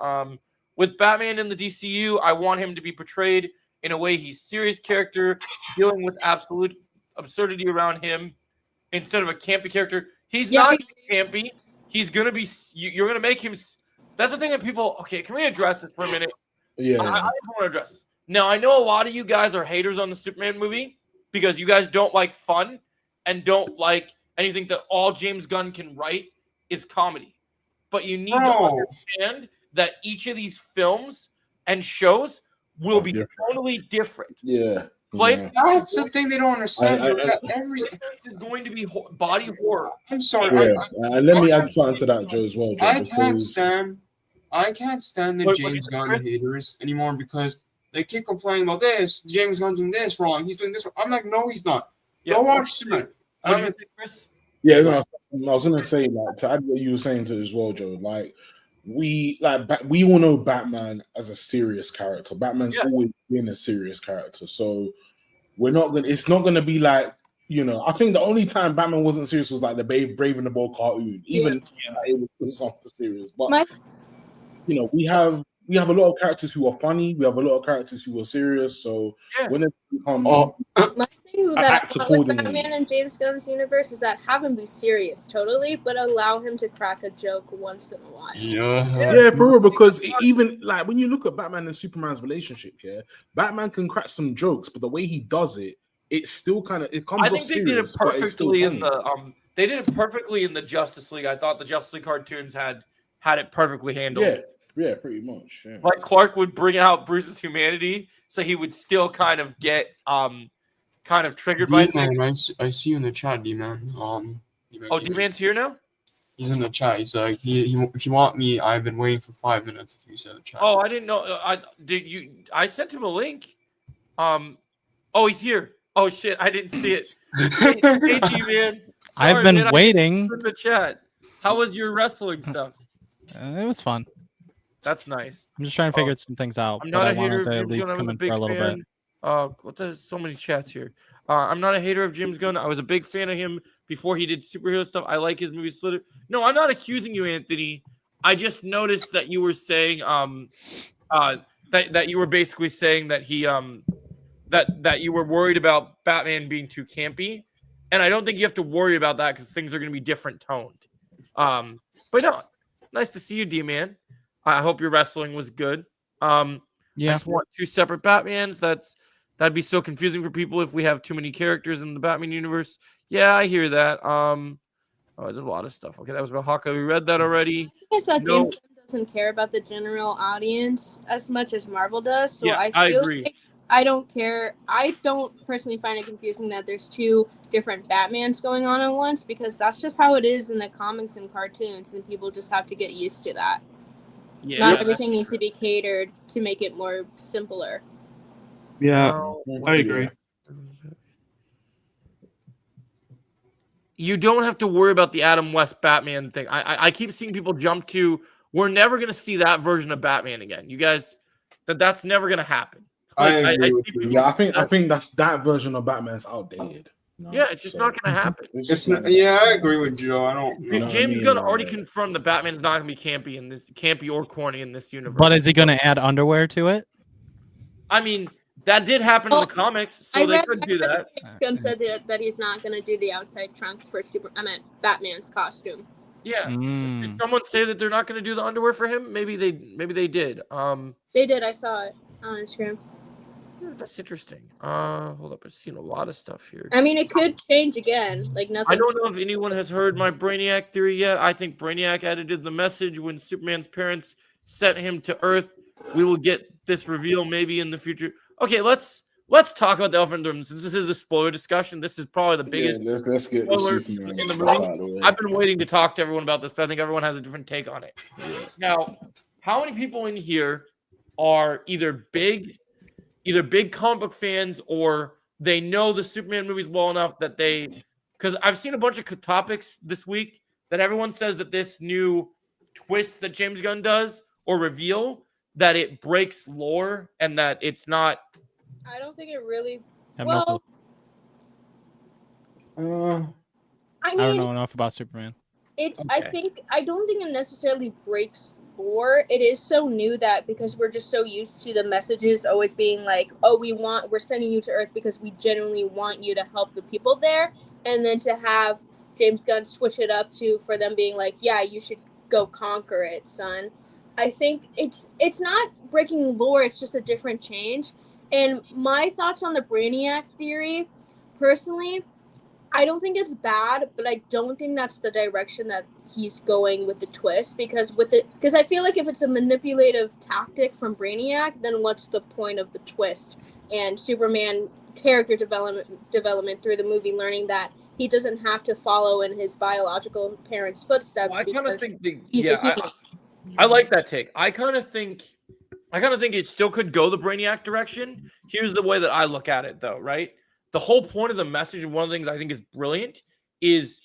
With Batman in the DCU, I want him to be portrayed in a way he's a serious character, dealing with absolute absurdity around him instead of a campy character. He's not campy. He's going to be – you're going to make him – that's the thing that people – okay, can we address this for a minute?
Yeah.
I just want to address this. Now, I know a lot of you guys are haters on the Superman movie because you guys don't like fun and don't like anything that all James Gunn can write is comedy. But you need to understand that each of these films and shows will be totally different.
Yeah.
That's the thing they don't understand. Joe, is that
This is going to be body horror.
I'm sorry.
Yeah. Let me add something to that, Joe, as well. Joe,
I can't stand the James Gunn haters anymore because they keep complaining about this. James Gunn's doing this wrong. He's doing this wrong. I'm like, no, he's not.
Yeah.
Go watch Superman.
What do you think, Chris?
Yeah, no, I was gonna say like to add what you were saying to it as well, Joe. Like we all know Batman as a serious character. Batman's always been a serious character, so we're not gonna. It's not gonna be like I think the only time Batman wasn't serious was like the Brave and the Bold cartoon. Even it was something serious, but we have a lot of characters who are funny. We have a lot of characters who are serious. So when it becomes
my thing that I want with Batman and James Gunn's universe is that have him be serious totally, but allow him to crack a joke once in a while.
Yeah, for real. Because even like when you look at Batman and Superman's relationship, Batman can crack some jokes, but the way he does it, it's still kind of it comes.
I think they did it perfectly in the They did it perfectly in the Justice League. I thought the Justice League cartoons had it perfectly handled.
Yeah, pretty much. Yeah.
Like Clark would bring out Bruce's humanity, so he would still kind of get kind of triggered by things.
I see you in the chat, D-Man.
D-Man's here now?
He's in the chat. He's like, if you want me, I've been waiting for 5 minutes. He said in the chat.
Oh, I didn't know. I sent him a link. Oh, he's here. Oh shit, I didn't see it. Hey, D-Man.
I've been waiting.
In the chat. How was your wrestling stuff?
It was fun.
That's nice.
I'm just trying to figure some things out.
I'm not a hater
of James Gunn. I'm a big
fan. There's so many chats here. I'm not a hater of James Gunn. I was a big fan of him before he did superhero stuff. I like his movie Slither. No, I'm not accusing you, Anthony. I just noticed that you were saying that you were basically saying that he that you were worried about Batman being too campy. And I don't think you have to worry about that because things are going to be different toned. But no, nice to see you, D-Man. I hope your wrestling was good. I just want two separate Batmans. That'd be so confusing for people if we have too many characters in the Batman universe. Yeah, I hear that. There's a lot of stuff. Okay, that was about Hawkeye. We read that already.
I guess that James Gunn doesn't care about the general audience as much as Marvel does. So I agree. Like I don't care. I don't personally find it confusing that there's two different Batmans going on at once because that's just how it is in the comics and cartoons, and people just have to get used to that. Yeah, not everything needs to be catered to make it more simpler.
Yeah, I agree.
You don't have to worry about the Adam West Batman thing. I keep seeing people jump to, we're never going to see that version of Batman again. You guys, that's never going to happen.
I think that version of Batman's outdated. No,
Yeah, it's just
so
not going to happen.
it's
It's
just not.
yeah, I agree with Joe. I don't
You know
know.
what I
James
mean?
Gunn already
Like-
confirmed that Batman's not going to be campy or corny in this universe.
But is he going to add underwear to it?
I mean, that did happen in
Oh,
the comics, so
I
they
read
could do that.
James Gunn said that he's not gonna do the outside trunks for Batman's costume.
Yeah. Did
Mm.
someone say that they're not going to do the underwear for him? Maybe they did.
They did. I saw it on Instagram.
That's interesting. Hold up. I've seen a lot of stuff here.
I mean, it could change again. Like nothing.
I don't know if anyone has heard my Brainiac theory yet. I think Brainiac edited the message when Superman's parents sent him to Earth. We will get this reveal maybe in the future. Okay, let's talk about the elephant in the room. Since this is a spoiler discussion, this is probably the biggest.
Yeah, let's get the
spoiler
Superman
in the
stuff
movie.
out of the way.
I've been waiting to talk to everyone about this, but I think everyone has a different take on it.
Yeah.
Now, how many people in here are either big comic book fans or they know the Superman movies well enough that because I've seen a bunch of topics this week that everyone says that this new twist that James Gunn does or reveal that it breaks lore and that it's not.
I don't think it really.
Have no clue.
Well, I
I don't
mean,
know enough about Superman.
it's.
Okay.
I don't think it necessarily breaks lore. It is so new that because we're just so used to the messages always being like, "Oh, we're sending you to Earth because we genuinely want you to help the people there," and then to have James Gunn switch it up for them being like, "Yeah, you should go conquer it, son." I think it's not breaking lore. It's just a different change. And my thoughts on the Brainiac theory, personally, I don't think it's bad, but I don't think that's the direction that he's going with the twist because I feel like if it's a manipulative tactic from Brainiac, then what's the point of the twist? And Superman character development through the movie, learning that he doesn't have to follow in his biological parents' footsteps.
Well, I kind of think
he's a human.
I like that take. I kind of think it still could go the Brainiac direction. Here's the way that I look at it, though, right? The whole point of the message, and one of the things I think is brilliant, is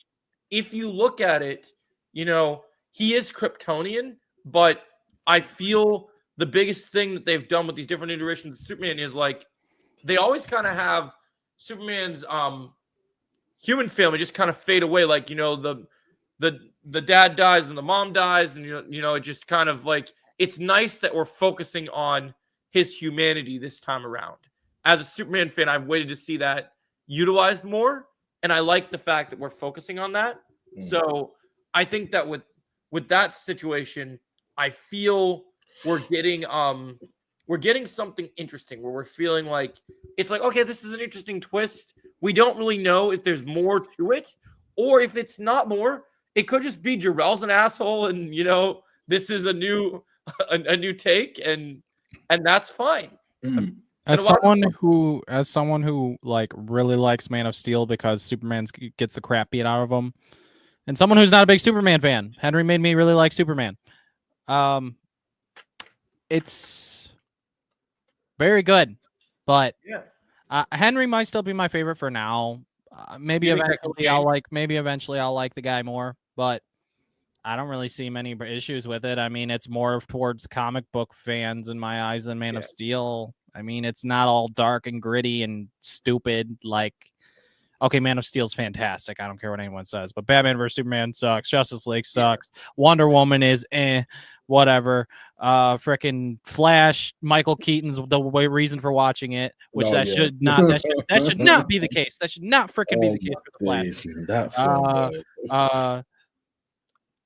if you look at it, he is Kryptonian, but I feel the biggest thing that they've done with these different iterations of Superman is like they always kind of have Superman's human family just kind of fade away, like the dad dies and the mom dies, and it just kind of like it's nice that we're focusing on his humanity this time around. As a Superman fan, I've waited to see that utilized more, and I like the fact that we're focusing on that. So I think that with that situation, I feel we're getting something interesting where we're feeling like it's like, okay, this is an interesting twist. We don't really know if there's more to it, or if it's not more. It could just be Jor-El's an asshole, and this is a new take, and that's fine.
As someone who like really likes Man of Steel because Superman gets the crap beat out of him, and someone who's not a big Superman fan, Henry made me really like Superman. It's very good, but
Yeah.
Henry might still be my favorite for now. Maybe
You think that could
eventually I'll like the guy more, but I don't really see many issues with it. I mean, it's more towards comic book fans in my eyes than Man of Steel. I mean, it's not all dark and gritty and stupid. Like, okay, Man of Steel's fantastic. I don't care what anyone says, but Batman vs Superman sucks. Justice League sucks. Wonder Woman is whatever. Frickin' Flash, Michael Keaton's the reason for watching it, which should not be the case. That should not frickin' be the case for the Flash.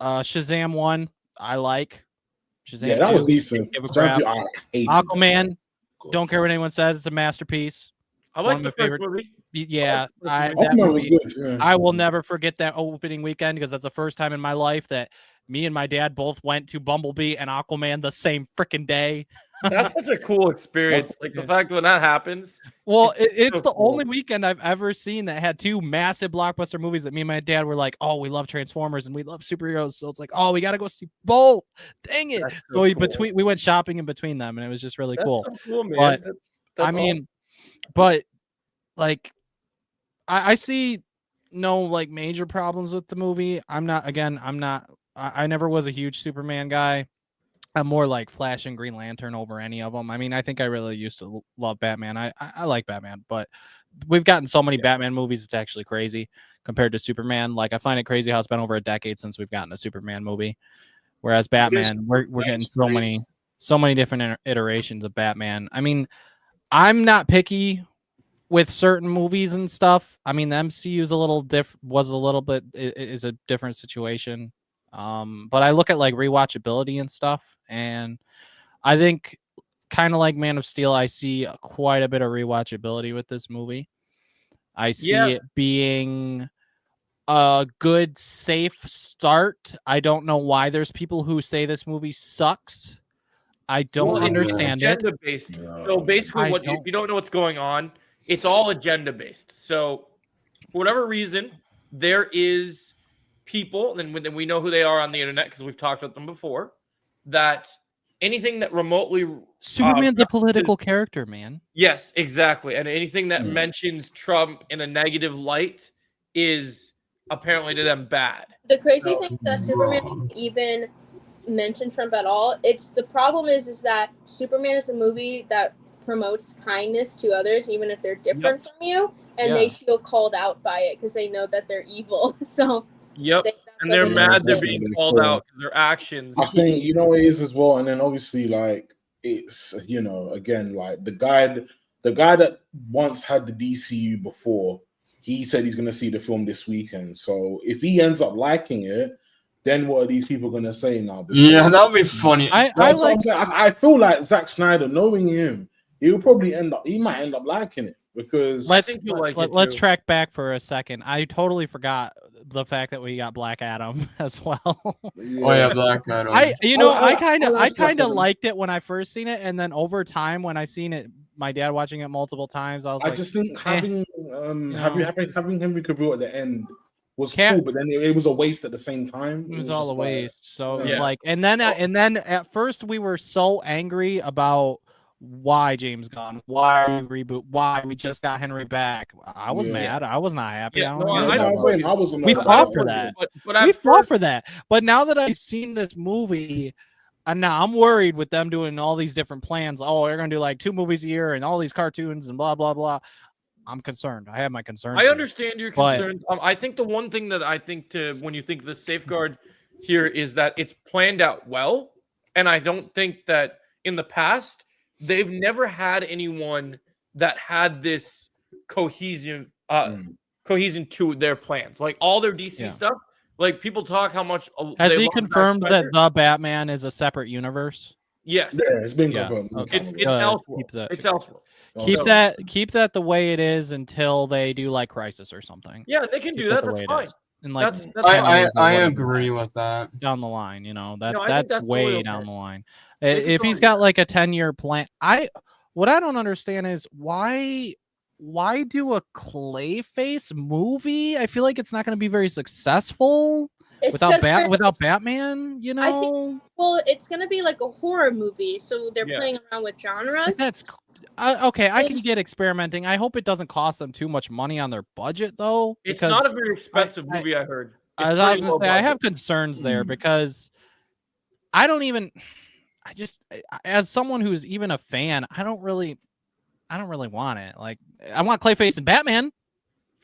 Shazam 1, I like. Shazam 2,
that was decent.
give a crap.
I hate
Aquaman, don't care what anyone says. It's a masterpiece.
I like
One
the
of my
first movie.
Yeah, that
Aquaman was
movie,
good. Yeah.
I will never forget that opening weekend because that's the first time in my life that me and my dad both went to Bumblebee and Aquaman the same freaking day.
That's such a cool experience. Like the fact when that happens.
Well, it's
so
the
cool.
only weekend I've ever seen that had two massive blockbuster movies that me and my dad were like, oh, we love Transformers and we love superheroes. So it's like, oh, we got to go see both. Dang it.
That's
So
cool.
we went shopping in between them and it was just really
That's
cool.
so cool, man.
But,
That's
I mean, but like, I see no like major problems with the movie. I never was a huge Superman guy. I'm more like Flash and Green Lantern over any of them. I mean, I think I really used to love Batman. I like Batman, but we've gotten so many Batman movies, it's actually crazy compared to Superman. Like, I find it crazy how it's been over a decade since we've gotten a Superman movie. Whereas Batman, we're getting so many different iterations of Batman. I mean, I'm not picky with certain movies and stuff. I mean, the MCU is a little is a different situation. But I look at like rewatchability and stuff, and I think kind of like Man of Steel, I see quite a bit of rewatchability with this movie. I see it being a good, safe start. I don't know why there's people who say this movie sucks. I don't understand it.
Agenda based. So basically, if you don't know what's going on, it's all agenda based. So for whatever reason, there is people, and we know who they are on the internet because we've talked about them before, that anything that remotely
Superman's a political character, man.
Yes, exactly. And anything that mentions Trump in a negative light is apparently to them bad.
The crazy thing is that Superman doesn't even mention Trump at all. The problem is that Superman is a movie that promotes kindness to others, even if they're different from you, and they feel called out by it because they know that they're evil. So
and they're mad they're being called out for their actions.
I think you know what it is as well, and then obviously like it's again like the guy that once had the DCU before, he said he's gonna see the film this weekend. So if he ends up liking it, then what are these people gonna say now?
Yeah, that would be funny.
I feel like Zack Snyder, knowing him, he might end up liking it. Because
let's track back for a second. I totally forgot the fact that we got Black Adam as well.
Black Adam.
I kind of liked it when I first seen it, and then over time when I seen it, my dad watching it multiple times, I
just think having Henry Cavill at the end was cool, but then it was a waste at the same time.
It was all a waste. So it was like, and then at first we were so angry about why James Gunn, why we reboot, why we just got Henry back. I was mad. I was not happy. We fought for that. We fought for that. But now that I've seen this movie, and now I'm worried with them doing all these different plans. Oh, they're gonna do like 2 movies a year and all these cartoons and blah blah blah. I'm concerned. I have my concerns.
I understand your concerns. I think the one thing that I think when you think the safeguard here is that it's planned out well, and I don't think that in the past they've never had anyone that had this cohesion to their plans. Like all their DC stuff, like people talk how much.
Has he confirmed that the Batman is a separate universe?
Yes.
Yeah, it's been confirmed.
Okay. It's Elseworlds. It's Elseworlds.
Keep that the way it is until they do like Crisis or something.
Yeah, they can do that. That's fine.
And like
I agree with that.
Down the line, that's way down the line. If he's got like a 10-year plan, what I don't understand is why do a Clayface movie? I feel like it's not going to be very successful without Batman.
I think, it's going to be like a horror movie, so they're playing around with genres.
That's okay. I can get experimenting. I hope it doesn't cost them too much money on their budget, though.
It's not a very expensive movie. I heard.
I was going to say I have concerns there because as someone who's even a fan, I don't really want it. Like I want Clayface and Batman,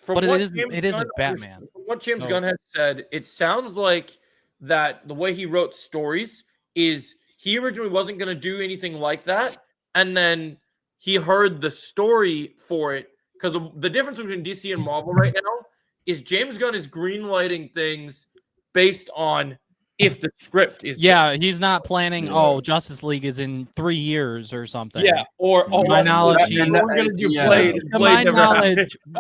but it isn't Batman.
From what James Gunn has said, it sounds like that the way he wrote stories is he originally wasn't going to do anything like that, and then he heard the story for it because the difference between DC and Marvel right now is James Gunn is greenlighting things based on if the script is
good. He's not planning Justice League is in 3 years or something.
My knowledge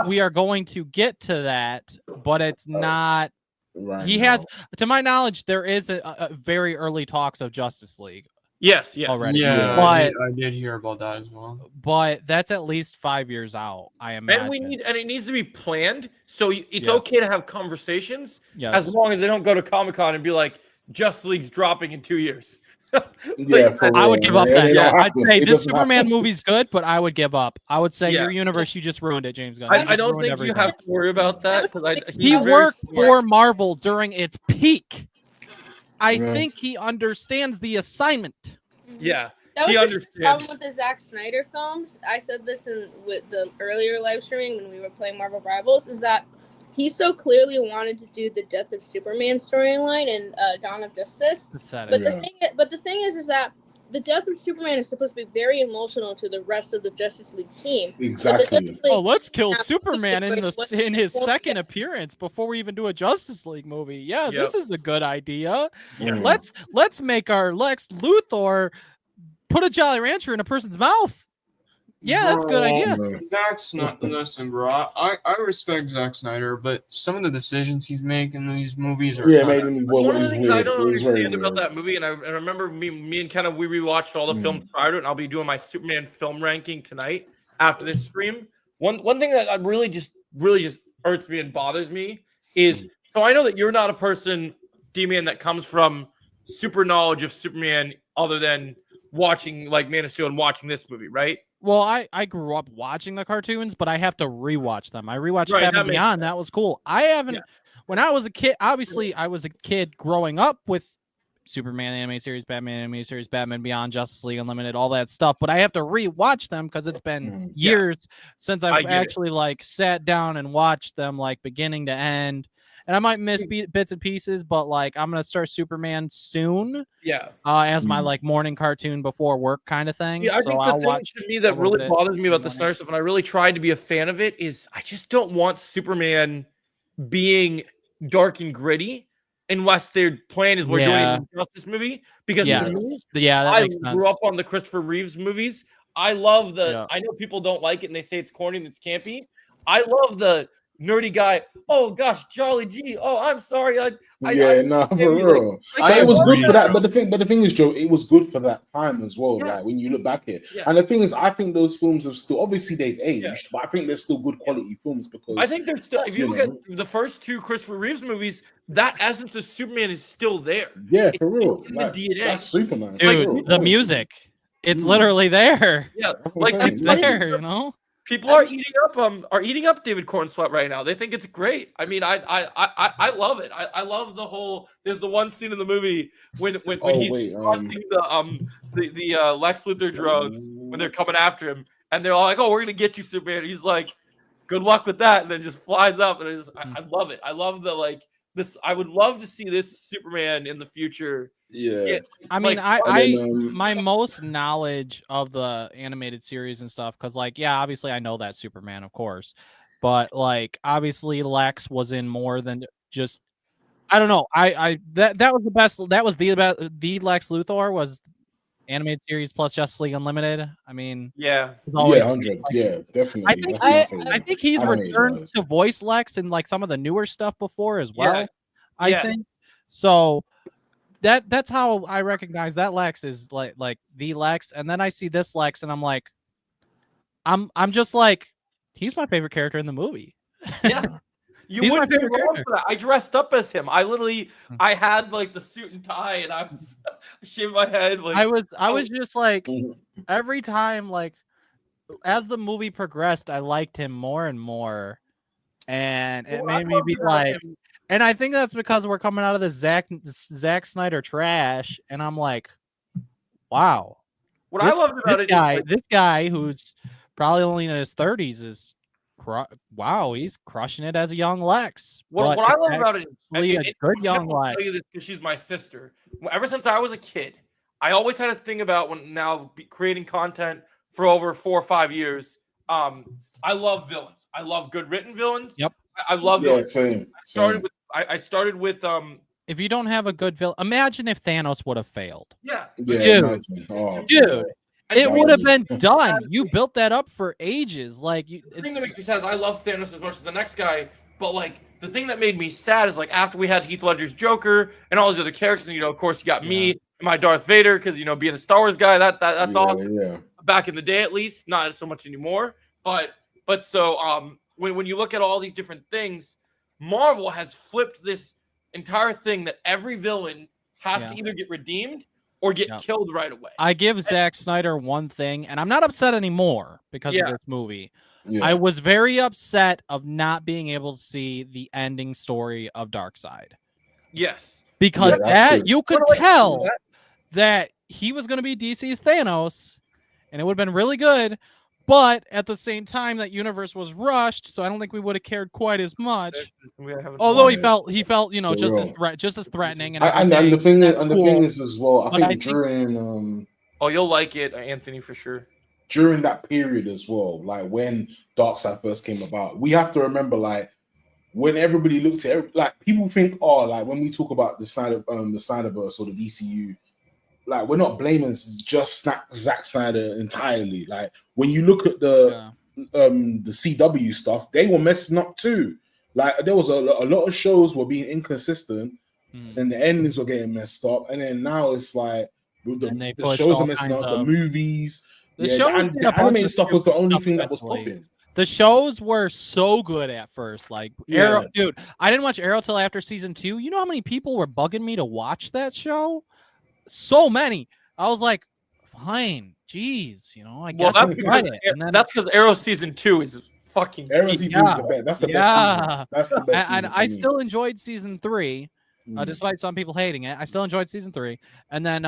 we are going to get to that, but it's not to my knowledge there is a very early talks of Justice League.
Yes.
Already.
Yeah, but I did hear about that as well.
But that's at least 5 years out, I imagine.
And it needs to be planned. So it's okay to have conversations as long as they don't go to Comic-Con and be like, Justice League's dropping in 2 years.
I would give up that. I'd say this Superman movie's good, but I would give up. I would say your universe, you just ruined it, James Gunn.
I don't think you have to worry about that.
He worked for Marvel during its peak. I
Yeah.
think he understands the assignment.
Yeah,
That
he
was the problem
understands.
with the Zack Snyder films. I said this with the earlier live streaming when we were playing Marvel Rivals, is that he so clearly wanted to do the Death of Superman storyline in Dawn of Justice.
Pathetic.
But
Yeah.
the thing is that the Death of Superman is supposed to be very emotional to the rest of the Justice League team. But the
Exactly.
Justice League
Oh, let's kill
team-
Superman in in his
Well,
second
yeah.
appearance before we even do a Justice League movie. Yeah, this
Yep.
is the good idea.
Mm.
Let's make our Lex Luthor put a Jolly Rancher in a person's mouth. Yeah, that's a good
Bro,
idea.
Yeah.
Zack's not. Listen, bro. I respect Zack Snyder, but some of the decisions he's making in these movies are.
Yeah,
kinda-
maybe
One of the
it's
things I
weird.
don't
It was very
understand about
weird.
that movie, and I remember me and Kenna, we rewatched all the films prior to it, and I'll be doing my Superman film ranking tonight after this stream. One thing that really just hurts me and bothers me is, so I know that you're not a person, D-Man, that comes from super knowledge of Superman other than watching like Man of Steel and watching this movie, right?
Well, I grew up watching the cartoons, but I have to rewatch them. I rewatched
Right, that
Batman
makes
Beyond. That was cool. I haven't.
Yeah.
When I was a kid, obviously, I was a kid growing up with Superman anime series, Batman anime series, Batman Beyond, Justice League Unlimited, all that stuff. But I have to rewatch them because it's been
Yeah.
years since
I
I've
get it.
actually like sat down and watched them like beginning to end. And I might miss bits and pieces, but like I'm gonna start Superman soon,
Yeah.
as my like morning cartoon before work kind of thing.
Yeah, I
so
think the
I'll
thing
watch.
to me
a
that
little
really
bit
bothers me
in the
about the
morning.
Snyder stuff, and I really tried to be a fan of it, is I just don't want Superman being dark and gritty unless their plan is we're doing
Yeah.
an Injustice movie. Because
Yeah.
to me,
Yeah, that
I
makes sense.
grew up on the Christopher Reeves movies. I love the.
Yeah.
I know people don't like it and they say it's corny and it's campy. I love the nerdy guy. Oh gosh, Jolly G. Oh, I'm sorry. I
Nah, for
maybe,
real.
like,
But it was good
agree,
for that.
bro.
But the thing is, Joe, it was good for that time as well.
Yeah.
Like when you look back at it.
Yeah.
And the thing is, I think those films have still obviously they've aged, but I think they're still good quality films because
I think there's still. If you
You
look
know.
at the first two Christopher Reeves movies, that essence of Superman is still there.
yeah, for real.
in the
Like,
DNA.
that's Superman. for
Dude,
real.
the music, it's
Mm.
literally there.
Yeah,
That's what
like
I'm saying,
It's
yeah.
there, you know.
people are eating up David Cornsweet right now. They think it's great. I mean, I love it. I love the whole. There's the one scene in the movie when
Oh,
he's
wait,
hunting the Lex Luthor drones when they're coming after him, and they're all like, "Oh, we're gonna get you, Superman." He's like, "Good luck with that," and then just flies up, and I love it. I love the like this. I would love to see this Superman in the future.
Yeah.
I mean,
like,
And then,
my most knowledge of the animated series and stuff, because like, yeah, obviously I know that Superman, of course, but like, obviously Lex was in more than just. I don't know. That was the best. That was the Lex Luthor was animated series plus Justice League Unlimited. I mean,
Yeah,
it's always-
100. Yeah, definitely.
I think
That's my
I
favorite.
think he's
I think
returned
it
to voice Lex in like some of the newer stuff before as well.
Yeah.
I
Yeah.
think so. That's how I recognize that Lex is like the Lex, and then I see this Lex, and I'm like, I'm just like, he's my favorite character in the movie.
yeah. You
He's my
wouldn't be
favorite
wrong
character.
for that. I dressed up as him. I literally,
Hmm.
I had like the suit and tie, and I was shaving my head. Like
I was just like
Mhm.
every time, like as the movie progressed, I liked him more and more, and it
Well, I
made me
love
be
about
like,
him-
and I think that's because we're coming out of the Zack Snyder trash, and I'm like, wow,
what I loved about it is, like,
this guy who's probably only in his 30s is wow, he's crushing it as a young Lex.
what
But
I
it's
love about it is,
actually a good
Ken
young
will tell
Lex.
you this because she's my sister. Ever since I was a kid, I always had a thing about creating content for over 4 or 5 years. I love villains. I love good written villains.
Yep.
I love
Yeah,
villains.
same.
I started with
If you don't have a good villain, imagine if Thanos would have failed.
yeah.
Yeah,
Dude.
imagine. Oh,
Dude,
And
it
that
would have
would
been done. You built that up for ages. Like you,
The thing that makes me sad is I love Thanos as much as the next guy, but like the thing that made me sad is like after we had Heath Ledger's Joker and all these other characters, and of course you got me and my Darth Vader because being a Star Wars guy, that's awesome.
Yeah.
Back in the day, at least, not so much anymore. But so when you look at all these different things, Marvel has flipped this entire thing that every villain has to either get redeemed or get killed right away.
I give Zack Snyder one thing, and I'm not upset anymore because of
Yeah.
this movie.
Yeah.
I was very upset of not being able to see the ending story of Darkseid.
Yes.
because
Yeah, that's true.
you could
What do I do with
tell
that?
that he was going to be DC's Thanos, and it would have been really good. But at the same time, that universe was rushed, so I don't think we would have cared quite as much.
We haven't
Although
watched
he felt,
For
just as threatening and
And
everything.
the thing is,
That's cool.
as well, I
But
think
I think-
during
Oh, you'll like it, Anthony, for sure.
during that period as well, like when Darkseid first came about, we have to remember, like, when everybody looked at like people think, oh, like when we talk about the Snyderverse or the DCU, like we're not blaming just Zack Snyder entirely. Like when you look at the CW stuff, they were messing up too. Like there was a lot of shows were being inconsistent, and the endings were getting messed up, and then now it's like
And they
the
pushed
shows
all
are messing
kinds
up, the
of-
movies.
The
Yeah,
shows
the
did a bunch
animated
of
stuff was the
stupid
only
stuff
thing that was
eventually.
popping.
The shows were so good at first. Like Arrow,
Yeah.
dude, I didn't watch Arrow till after season 2. You know how many people were bugging me to watch that show? So many. I was like, fine, jeez, I guess
Well,
I'll
that's
try
because,
it. And then
that's because Arrow season 2 is fucking
Arrow
peak.
season 2 is the best. That's the best season. That's the best
and
season.
I
for me.
still enjoyed season 3.
Mm.
Despite some people hating it, I still enjoyed season 3. And then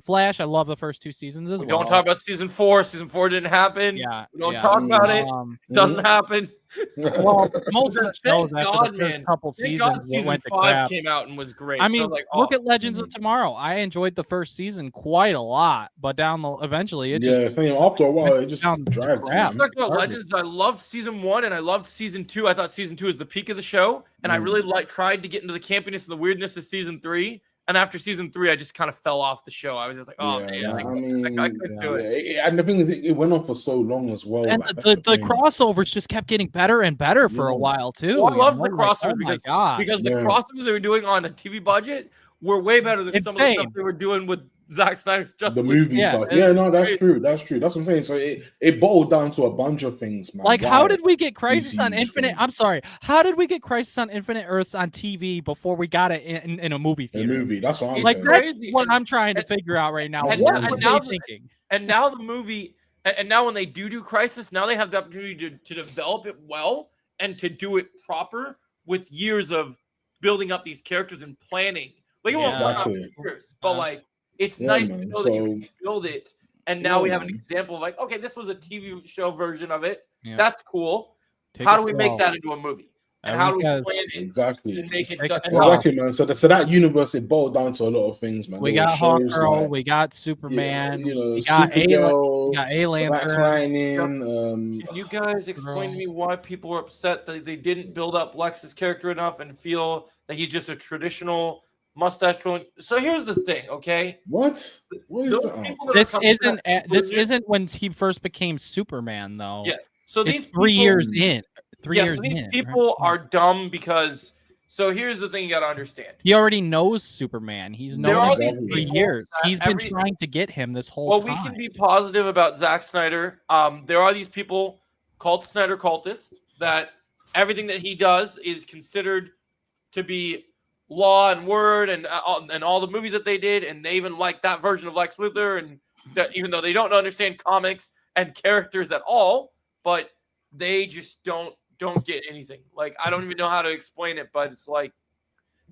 Flash, I love the first 2 seasons as
We
well.
don't talk about season 4. Season 4 didn't happen.
Yeah,
We don't
yeah.
talk about it.
Mm-hmm.
It doesn't happen.
Well, most of the
Thank
shows after
God,
the
man.
first couple
Thank
seasons
God
it
season
went to
5
crap.
came out and was great.
I
So
mean,
like,
look
oh,
at Legends of Tomorrow. I enjoyed the first season quite a lot, but eventually it
Yeah,
just
thing after a while it just
down to
dragged.
crap.
let's talk about
Garbage.
Legends. I loved season 1 and I loved season 2. I thought season 2 was the peak of the show, and I really tried to get into the campiness and the weirdness of season 3. And after season 3, I just kind of fell off the show. I was just like, oh man,
I
I
mean,
couldn't do it.
And the thing is, it went on for so long as well.
And
like,
the
that's thing.
crossovers just kept getting better and better for a
Yeah.
while too.
Well, I love the
Like,
crossovers
oh my
because
gosh.
the
Yeah.
crossovers they were doing on a TV budget were way better than some of the stuff
Insane.
they were doing with Zack Snyder's Justice
The
League.
movie
Yeah,
stuff.
it-
Yeah, no, that's
it-
true. That's true. That's what I'm saying. So it boiled down to a bunch of things, man.
Like,
Why?
how did we get Crisis on
DCU
Infinite?
thing.
I'm sorry. How did we get Crisis on Infinite Earths on TV before we got it in a movie
the
theater?
movie? That's what I'm
Like,
saying.
that's
Crazy.
what
And-
I'm trying to figure out right now.
and-
What
and
were
now
they
the-
thinking?
And now the movie, and now when they do Crisis, now they have the opportunity to develop it well and to do it proper with years of building up these characters and planning. Like it won't
Yeah.
start
Exactly.
years, but like it's
Yeah,
nice
man.
to know that you
So
can build it. And now
Yeah,
we have an
man.
example of like, okay, this was a TV show version of it.
Yeah.
That's cool.
Take
How
it
do we
slow.
make that into a movie? And how do we
Because
plan it
exactly.
and make it
Take it
done?
slow.
Exactly, man. So that universe it boiled down to a lot of things, man.
we
There
got
were shows
Hawkgirl,
like,
we got Superman,
you know,
we got
Supergirl,
we got A
Black
Lantern.
Lightning.
Can you guys explain to me why people are upset that they didn't build up Lex's character enough and feel that he's just a traditional mustache twirling? So here's the thing, okay?
What? What is
Those
that?
people that are
This
coming
isn't
back-
this isn't when he first became Superman though.
Yeah. So
It's
these
3
people-
years in. 3
Yeah,
years
so these
in.
people
right?
are dumb because. So here's the thing you got to understand.
He already knows Superman. He's
There
known
are
him
these
for 3
people
years.
that
He's been
every-
trying to get him this whole
Well,
time.
we can be positive about Zack Snyder. There are these people called Snyder cultists that everything that he does is considered to be law and word, and all the movies that they did, and they even like that version of Lex Luthor, and that even though they don't understand comics and characters at all, but they just don't get anything. Like I don't even know how to explain it, but it's like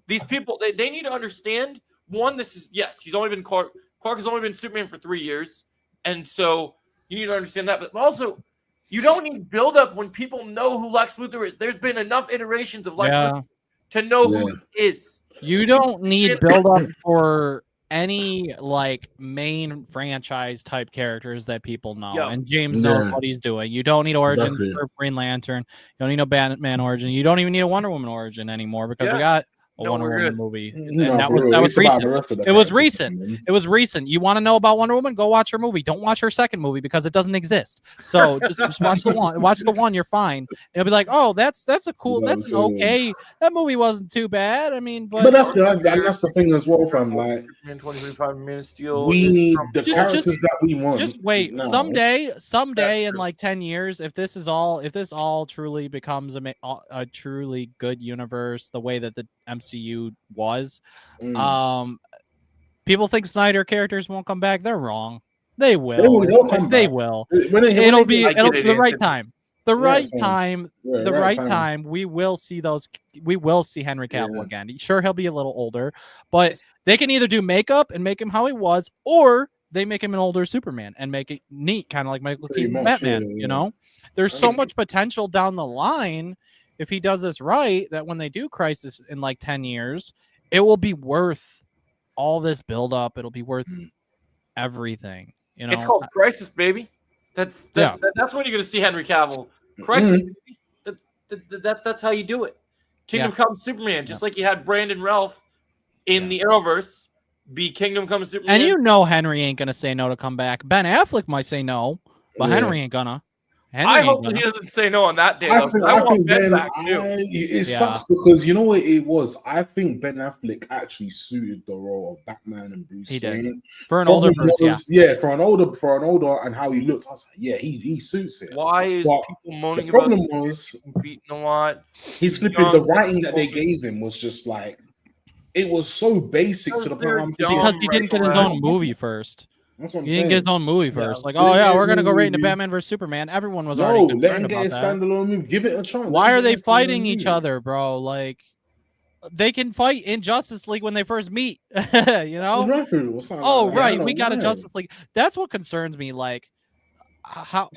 these people they need to understand. One, this is he's only been Clark has only been Superman for 3 years, and so you need to understand that. But also, you don't need build up when people know who Lex Luthor is. There's been enough iterations of Lex Luthor to know who he is.
You don't need build up for any like main franchise type characters that people know.
Yeah.
And James knows
Yeah.
what he's doing. You don't need origins
Exactly.
for Green Lantern. You don't need no Batman origin. You don't even need a Wonder Woman origin anymore because we got a
No,
Wonder
we're
Woman
good.
movie. And
No,
that
for
was
real.
that was
It's about
recent.
the rest of the
It was
characters,
recent.
man.
It was recent. You want to know about Wonder Woman? Go watch her movie. Don't watch her second movie because it doesn't exist. So just watch the one. Watch the one. You're fine. It'll be like, oh, that's a cool.
Yeah,
That's an
so-
okay. That movie wasn't too bad. I mean,
But that's the thing as well, fam. Like
Superman 2025, Man of Steel.
we need the
Just-
characters that we want.
just wait.
now.
Someday in
true.
like 10 years, if this all truly becomes a truly good universe, the way that the MCU was, people think Snyder characters won't come back. They're wrong. They will.
They'll come
They
back.
will.
When
It'll be
I get it,
the right
Anthony.
time. the
Right
right time,
Yeah,
the right time, we will see those. We will see Henry Cavill
Yeah.
again. Sure, he'll be a little older, but they can either do makeup and make him how he was, or they make him an older Superman and make it neat, kind of like Michael
Pretty
Keaton's
much,
Batman.
yeah,
You
yeah.
know, there's
I
so
mean-
much potential down the line if he does this right that when they do Crisis in like 10 years, it will be worth all this build up. It'll be worth
Mm.
everything. You know,
It's called Crisis, baby. That's that's when you're gonna see Henry Cavill. Crisis,
Mhm.
baby. That's how you do it. Kingdom
Yeah.
Come Superman, just like you had Brandon Ralph in the Arrowverse be Kingdom Come Superman.
and you know Henry ain't gonna say no to come back. Ben Affleck might say no, but
Yeah.
Henry ain't gonna. Henry
I
ain't
hope
gonna.
he doesn't say no on that day.
I
Though,
think,
'cause I want Ben
Ben,
back too.
Yeah.
it sucks because you know what it was. I think Ben Affleck actually suited the role of Batman and Bruce
He did.
Wayne.
For an older
Problem
Bruce, yeah.
for an older, and how he looked. I was like, yeah, he suits it.
Why is
But
people
The
moaning about
problem was
beating a lot?
his flipping
young,
the writing that they
people-
gave him was just like it was so basic to the point.
They're
I'm thinking,
Because
dumb
he didn't get his
right
own movie first.
That's what I'm
He
saying.
didn't get his own movie
Yeah.
first. Like,
He
oh
didn't
yeah,
get
we're
his
gonna
own
go right into
movie.
Batman vs Superman. Everyone was
No,
already
let
concerned
him get
about
his
that.
standalone movie. Give it a chance.
Why
Let
are
him
they
get his
fighting
standalone
each
movie.
other, bro? Like, they can fight in Justice League when they first meet. You know?
Rapper or something
Oh
like that. I
right,
don't
we
know
got a
why.
Justice League. That's what concerns me. Like, how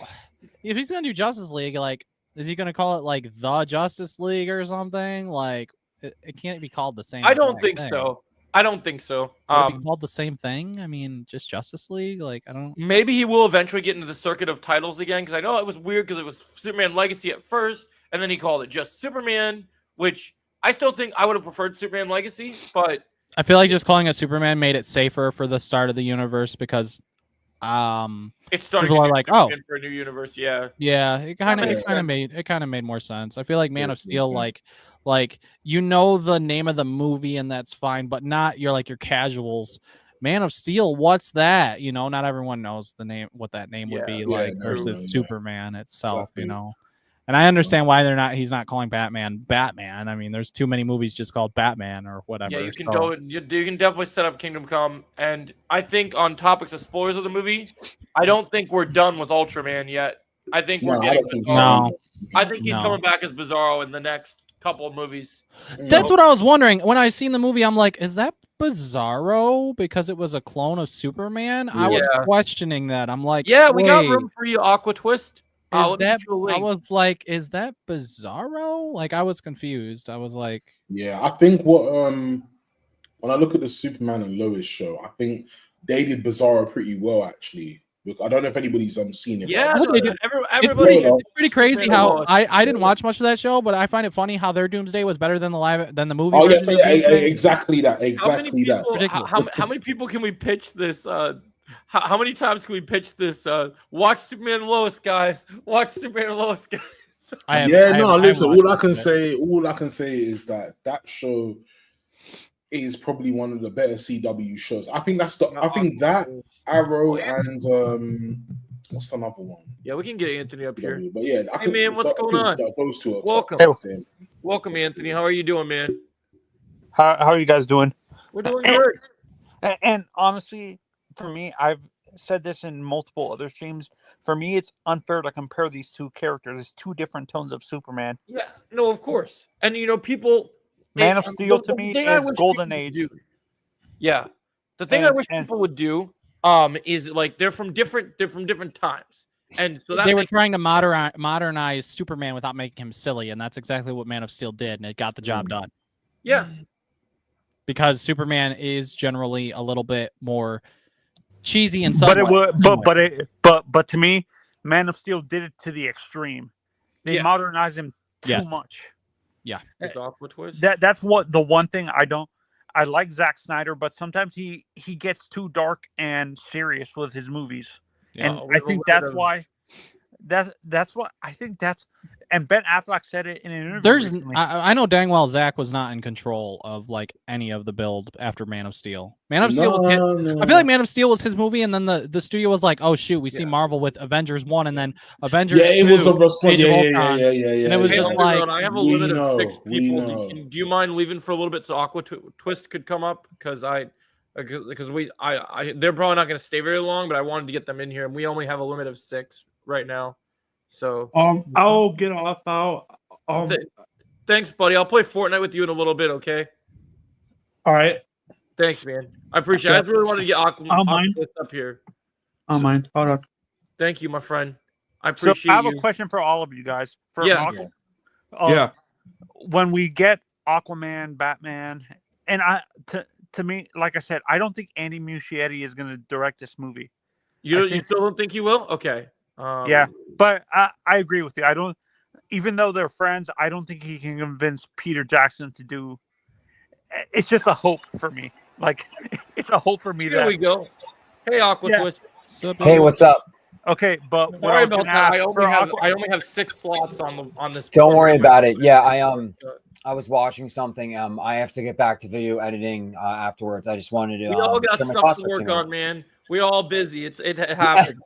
if he's gonna do Justice League, like, is he gonna call it like the Justice League or something? Like, it can't be called the same.
I don't
exact
think
thing.
so. I don't think so.
Would it be called the same thing? I mean, just Justice League? Like, I don't.
Maybe he will eventually get into the circuit of titles again, because I know it was weird because it was Superman Legacy at first, and then he called it just Superman, which I still think I would have preferred Superman Legacy, but
I feel like just calling it Superman made it safer for the start of the universe because,
it's starting
People
to
are
get
like,
Superman for a new universe. Yeah,
yeah, it kind of
makes sense.
made more sense. I feel like Man of
Yes,
Steel,
yes.
like you know the name of the movie and that's fine, but not your casuals. Man of Steel, what's that? You know, not everyone knows the name, what that name would
Yeah,
be
yeah,
like
no,
versus
no, no.
Superman itself. You
Exactly.
know, and I understand why he's not calling Batman. I mean, there's too many movies just called Batman or whatever.
yeah, you can
so-
you can definitely set up Kingdom Come, and I think on topics of spoilers of the movie, I don't think we're done with Ultraman yet. I think
No,
we're
I
getting
don't think so.
Bizarro.
No.
I think he's
No.
coming back as Bizarro in the next couple of movies.
That's what I was wondering when I seen the movie. I'm like, is that Bizarro because it was a clone of Superman? I was
Yeah.
questioning that. I'm like,
Yeah, we got
wait,
room for you, Aqua Twist.
Is
Let me
that?
get you a
I
link.
was like, is that Bizarro? Like, I was confused. I was like,
Yeah, I think when I look at the Superman and Lois show, I think they did Bizarro pretty well actually. Look, I don't know if anybody's seen it. but
Yeah,
I've
What
so
they do-
everybody.
pretty-
it's pretty crazy
Superman
how
Lois.
I didn't watch much of that show, but I find it funny how their Doomsday was better than the movie.
Oh yeah,
version of
yeah,
Doomsday.
exactly that,
How many
exactly that.
people?
Ridiculous.
How many people can we pitch this? How many times can we pitch this? Watch Superman and Lois, guys. Watch Superman and Lois, guys.
Listen.
watched
All I can
it.
say is that show is probably one of the better CW shows. I think that Arrow and what's the other one?
Yeah, we can get Anthony up here.
But yeah,
Hey, man, what's going on?
Those two are
Welcome.
top.
Welcome, Anthony. How are you doing, man?
How are you guys doing?
We're doing good.
And honestly, for me, I've said this in multiple other streams. For me, it's unfair to compare these two characters. It's two different tones of Superman.
Yeah, no, of course. And people.
Man of Steel to me
thing I
is
wish
Golden
people would
Age.
do- Yeah, the thing I
And-
wish
and-
people would do, is like they're from different times, and so that
They were
makes
trying to modernize Superman without making him silly, and that's exactly what Man of Steel did, and it got the job done.
yeah.
Because Superman is generally a little bit more cheesy and
But it
somewhat-
would, but to me, Man of Steel did it to the extreme. They
Yeah.
modernized him too
Yes.
much.
With Aqua Twist.
That's what the one thing I like Zack Snyder, but sometimes he gets too dark and serious with his movies.
Yeah.
And
with
I
a
think
little
that's
bit of-
why that's what I think that's and Ben Affleck said it in an interview.
There's
recently.
I know dang well Zach was not in control of like any of the build after Man of Steel. Man of Steel was I feel like Man of Steel was his movie, and then the studio was like, "Oh shoot, we see
Yeah.
Marvel with Avengers 1 and then Avengers
Yeah, it
2."
was a response.
Age of
Yeah,
Ultron.
yeah.
And it was
Hey,
just
Underground,
like,
I have a
we
limit of 6
know, we
people.
know.
Do you mind leaving for a little bit so Aqua Twist could come up? Because they're probably not going to stay very long, but I wanted to get them in here, and we only have a limit of 6 right now. So
I'll get off out.
th- thanks, buddy. I'll play Fortnite with you in a little bit. Okay.
All right.
Thanks, man. I appreciate it. I just really wanted to get
mind.
Aqua up here.
I don't mind. Hold on.
Thank you, my friend. I
So
appreciate
I have
you.
a question for all of you guys. For
Yeah.
Yeah.
When we get Aquaman, Batman, and to me, like I said, I don't think Andy Muschietti is going to direct this movie.
You
think-
still don't think he will? Okay.
Yeah, but I agree with you. I don't, even though they're friends, I don't think he can convince Peter Jackson to do. It's just a hope for me. Like, it's a hope for me.
Here we go. Hey, Aqua
Yeah.
Twist.
Hey, what's up?
Okay, but what
Sorry
I was
about
gonna
that.
ask
I only have 6 slots on this.
Don't worry about it. Yeah, I was watching something. I have to get back to video editing afterwards. I just wanted to.
We all got
share my
stuff
thoughts
to
with
work
you
on,
guys.
man. We all busy. It happens.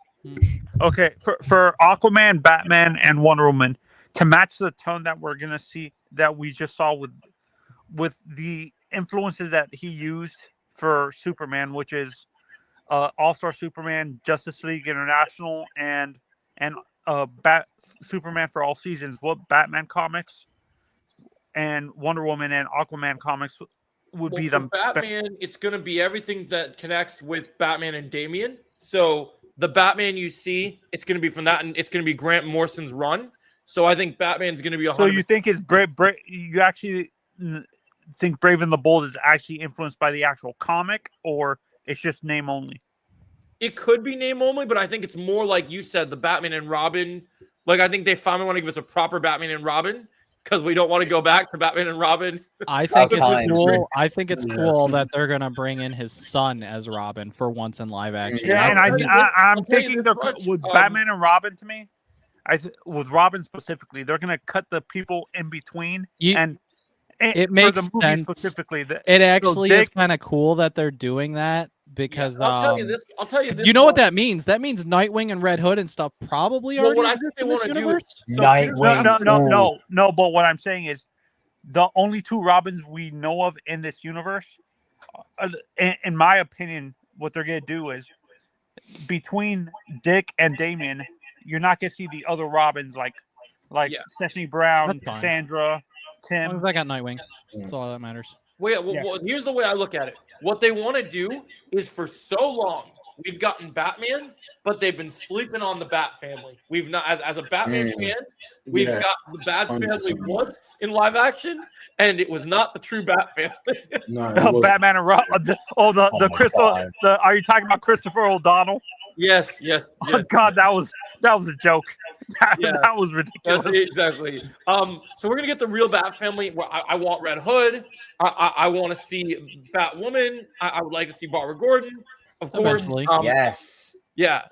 Okay, for Aquaman, Batman, and Wonder Woman to match the tone that we're gonna see that we just saw with the influences that he used for Superman, which is All-Star Superman, Justice League International, and Superman for all seasons. What Batman comics and Wonder Woman and Aquaman comics would be
For
the
Batman, it's going to be everything that connects with Batman and Damian. So the Batman you see, it's going to be from that, and it's going to be Grant Morrison's run. So I think Batman's going to be 100%.
So you think it's you actually think Brave and the Bold is actually influenced by the actual comic, or it's just name only?
It could be name only, but I think it's more like you said, the Batman and Robin. Like, I think they finally want to give us a proper Batman and Robin because we don't want to go back to Batman and Robin.
I think it's
fine.
cool. I think it's cool that they're gonna bring in his son as Robin for once in live action.
Yeah, and
I'll tell you this-
I'm
I'll tell you
thinking
this
they're
much,
with Batman and Robin. To me, with Robin specifically, they're gonna cut the people in between, and
it
for
makes
the movie
sense.
specifically.
It actually is
Dick-
kind of cool that they're doing that because
I'll tell you this. I'll tell you this.
you know what
though.
that means? That means Nightwing and Red Hood and stuff probably
Well,
already
what I
exist
think they
in this
want to do
universe.
is
Nightwing.
No. But what I'm saying is, the only two Robins we know of in this universe, in my opinion, what they're gonna do is between Dick and Damian, you're not gonna see the other Robins like Stephanie Brown,
That's fine.
Sandra,
As long
Tim.
as I got Nightwing, that's all that matters.
Well, here's the way I look at it. What they want to do is, for so long, we've gotten Batman, but they've been sleeping on the Bat family. We've not, as a Batman fan, we've
Yeah.
got the Bat family
100%.
once in live action, and it was not the true Bat family.
No, it wasn't.
Batman and the
my
Crystal.
God.
Are you talking about Christopher O'Donnell?
yes.
Oh God, that was a joke.
Yeah.
That was ridiculous.
Exactly. So we're gonna get the real Bat family. I want Red Hood. I want to see Batwoman. I would like to see Barbara Gordon, of course.
Eventually.
Yes.
Yeah.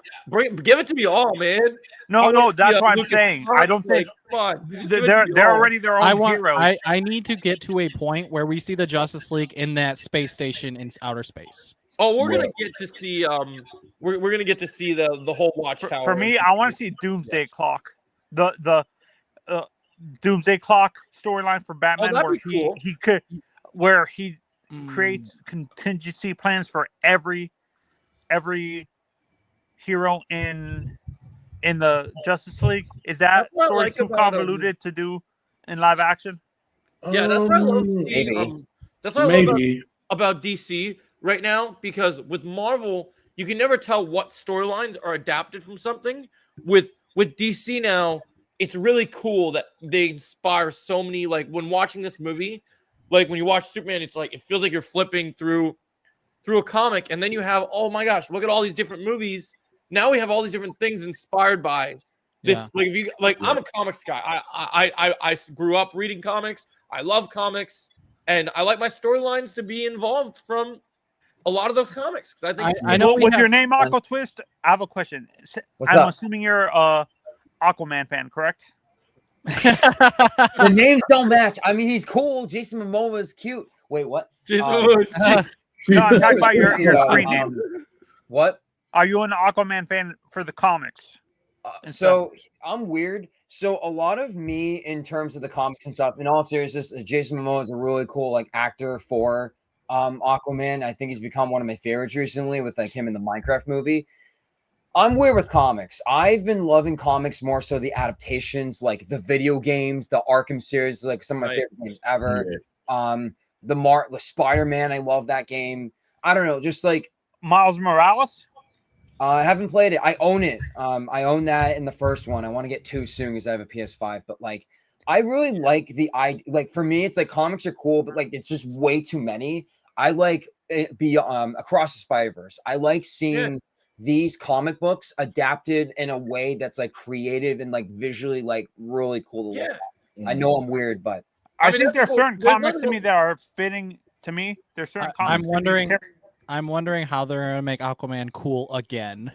Give it to me all, man. I
No,
wanna see,
that's what I'm
Lucas
saying.
Fox,
I don't think
come on. Give it to
they're
me all.
already their own
I want.
heroes.
I need to get to a point where we see the Justice League in that space station in outer space.
Oh, we're gonna get to see. We're gonna get to see the whole watchtower.
For me, I want to see Doomsday Clock. The Doomsday Clock storyline for Batman,
that'd
where
be cool.
he could, where he
Mm.
creates contingency plans for every hero in the Justice League. Is that
That's what I
story
like
too
about,
convoluted to do in live action?
Yeah, that's what I love.
Maybe.
Seeing, that's what I love
Maybe.
about DC right now, because with Marvel, you can never tell what storylines are adapted from something. With DC now, it's really cool that they inspire so many. Like when watching this movie, like when you watch Superman, it's like it feels like you're flipping through a comic, and then you have, oh my gosh, look at all these different movies. Now we have all these different things inspired by this.
Yeah.
Like if you like, I'm a comics guy. I grew up reading comics. I love comics, and I like my storylines to be involved from a lot of those comics. 'Cause I think
I know
Well,
we
with
have-
your name, Aqua Twist, I have a question.
What's
I'm
up?
assuming you're a Aquaman fan, correct?
The names don't match. I mean, he's cool. Jason Momoa is cute. Wait, what?
Jason
Um,
Momoa.
No, I'm talking about your
Yeah,
screen name.
What?
Are you an Aquaman fan for the comics?
So I'm weird. So a lot of me, in terms of the comics and stuff, in all seriousness, Jason Momoa is a really cool like actor for Aquaman. I think he's become one of my favorites recently with like him in the Minecraft movie. I'm weird with comics. I've been loving comics more so the adaptations, like the video games, the Arkham series, like some of my
Right.
favorite games ever. The Spider-Man, I love that game. I don't know, just like
Miles Morales.
I haven't played it. I own it. I own that in the first one. I want to get 2 soon because I have a PS5. But like, I really like the idea. Like for me, it's like comics are cool, but like it's just way too many. I like it be Across the Spider-Verse. I like seeing these comic books adapted in a way that's like creative and like visually like really cool to look at. I know I'm weird, but
I
mean,
think
that's
there's
cool.
certain
There's
comics to
nothing
me that are fitting to me. There's certain comics.
I'm wondering how they're gonna make Aquaman cool again.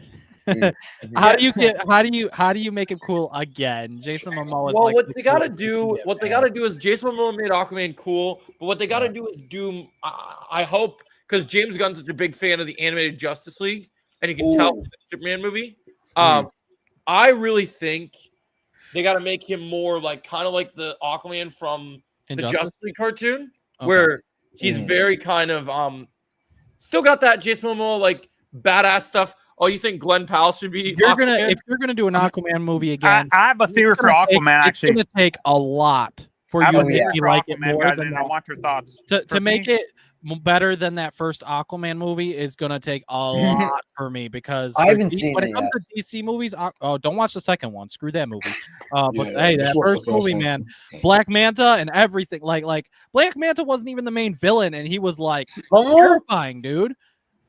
Mm.
How do you make him cool again? Jason Momoa.
Well,
like
what
the
they gotta
coolest
do,
thing
what they
yet,
gotta do is Jason Momoa made Aquaman cool, but what they gotta do is do. I hope because James Gunn's such a big fan of the animated Justice League, and you can tell with the Superman movie. I really think they gotta make him more like kind of like the Aquaman from the
Injustice?
Justice League cartoon,
Okay.
where he's very kind of still got that Jason Momoa like badass stuff. Oh, you think Glenn Powell should be?
if you're gonna do an Aquaman movie again,
I have a theory for Aquaman. Actually,
it's gonna take a lot for
I have
you
a
to
theory
make me
for
like it
Aquaman,
more
guys,
than
and I
that.
want your thoughts.
To make it better than that first Aquaman movie is gonna take a lot for me because
I haven't seen
when
it
it comes
yet.
to DC movies, don't watch the second one. Screw that movie. But
Yeah,
hey,
just
that
watch the
first
first
movie,
one.
man, Black Manta and everything. Like Black Manta wasn't even the main villain, and he was like terrifying, dude.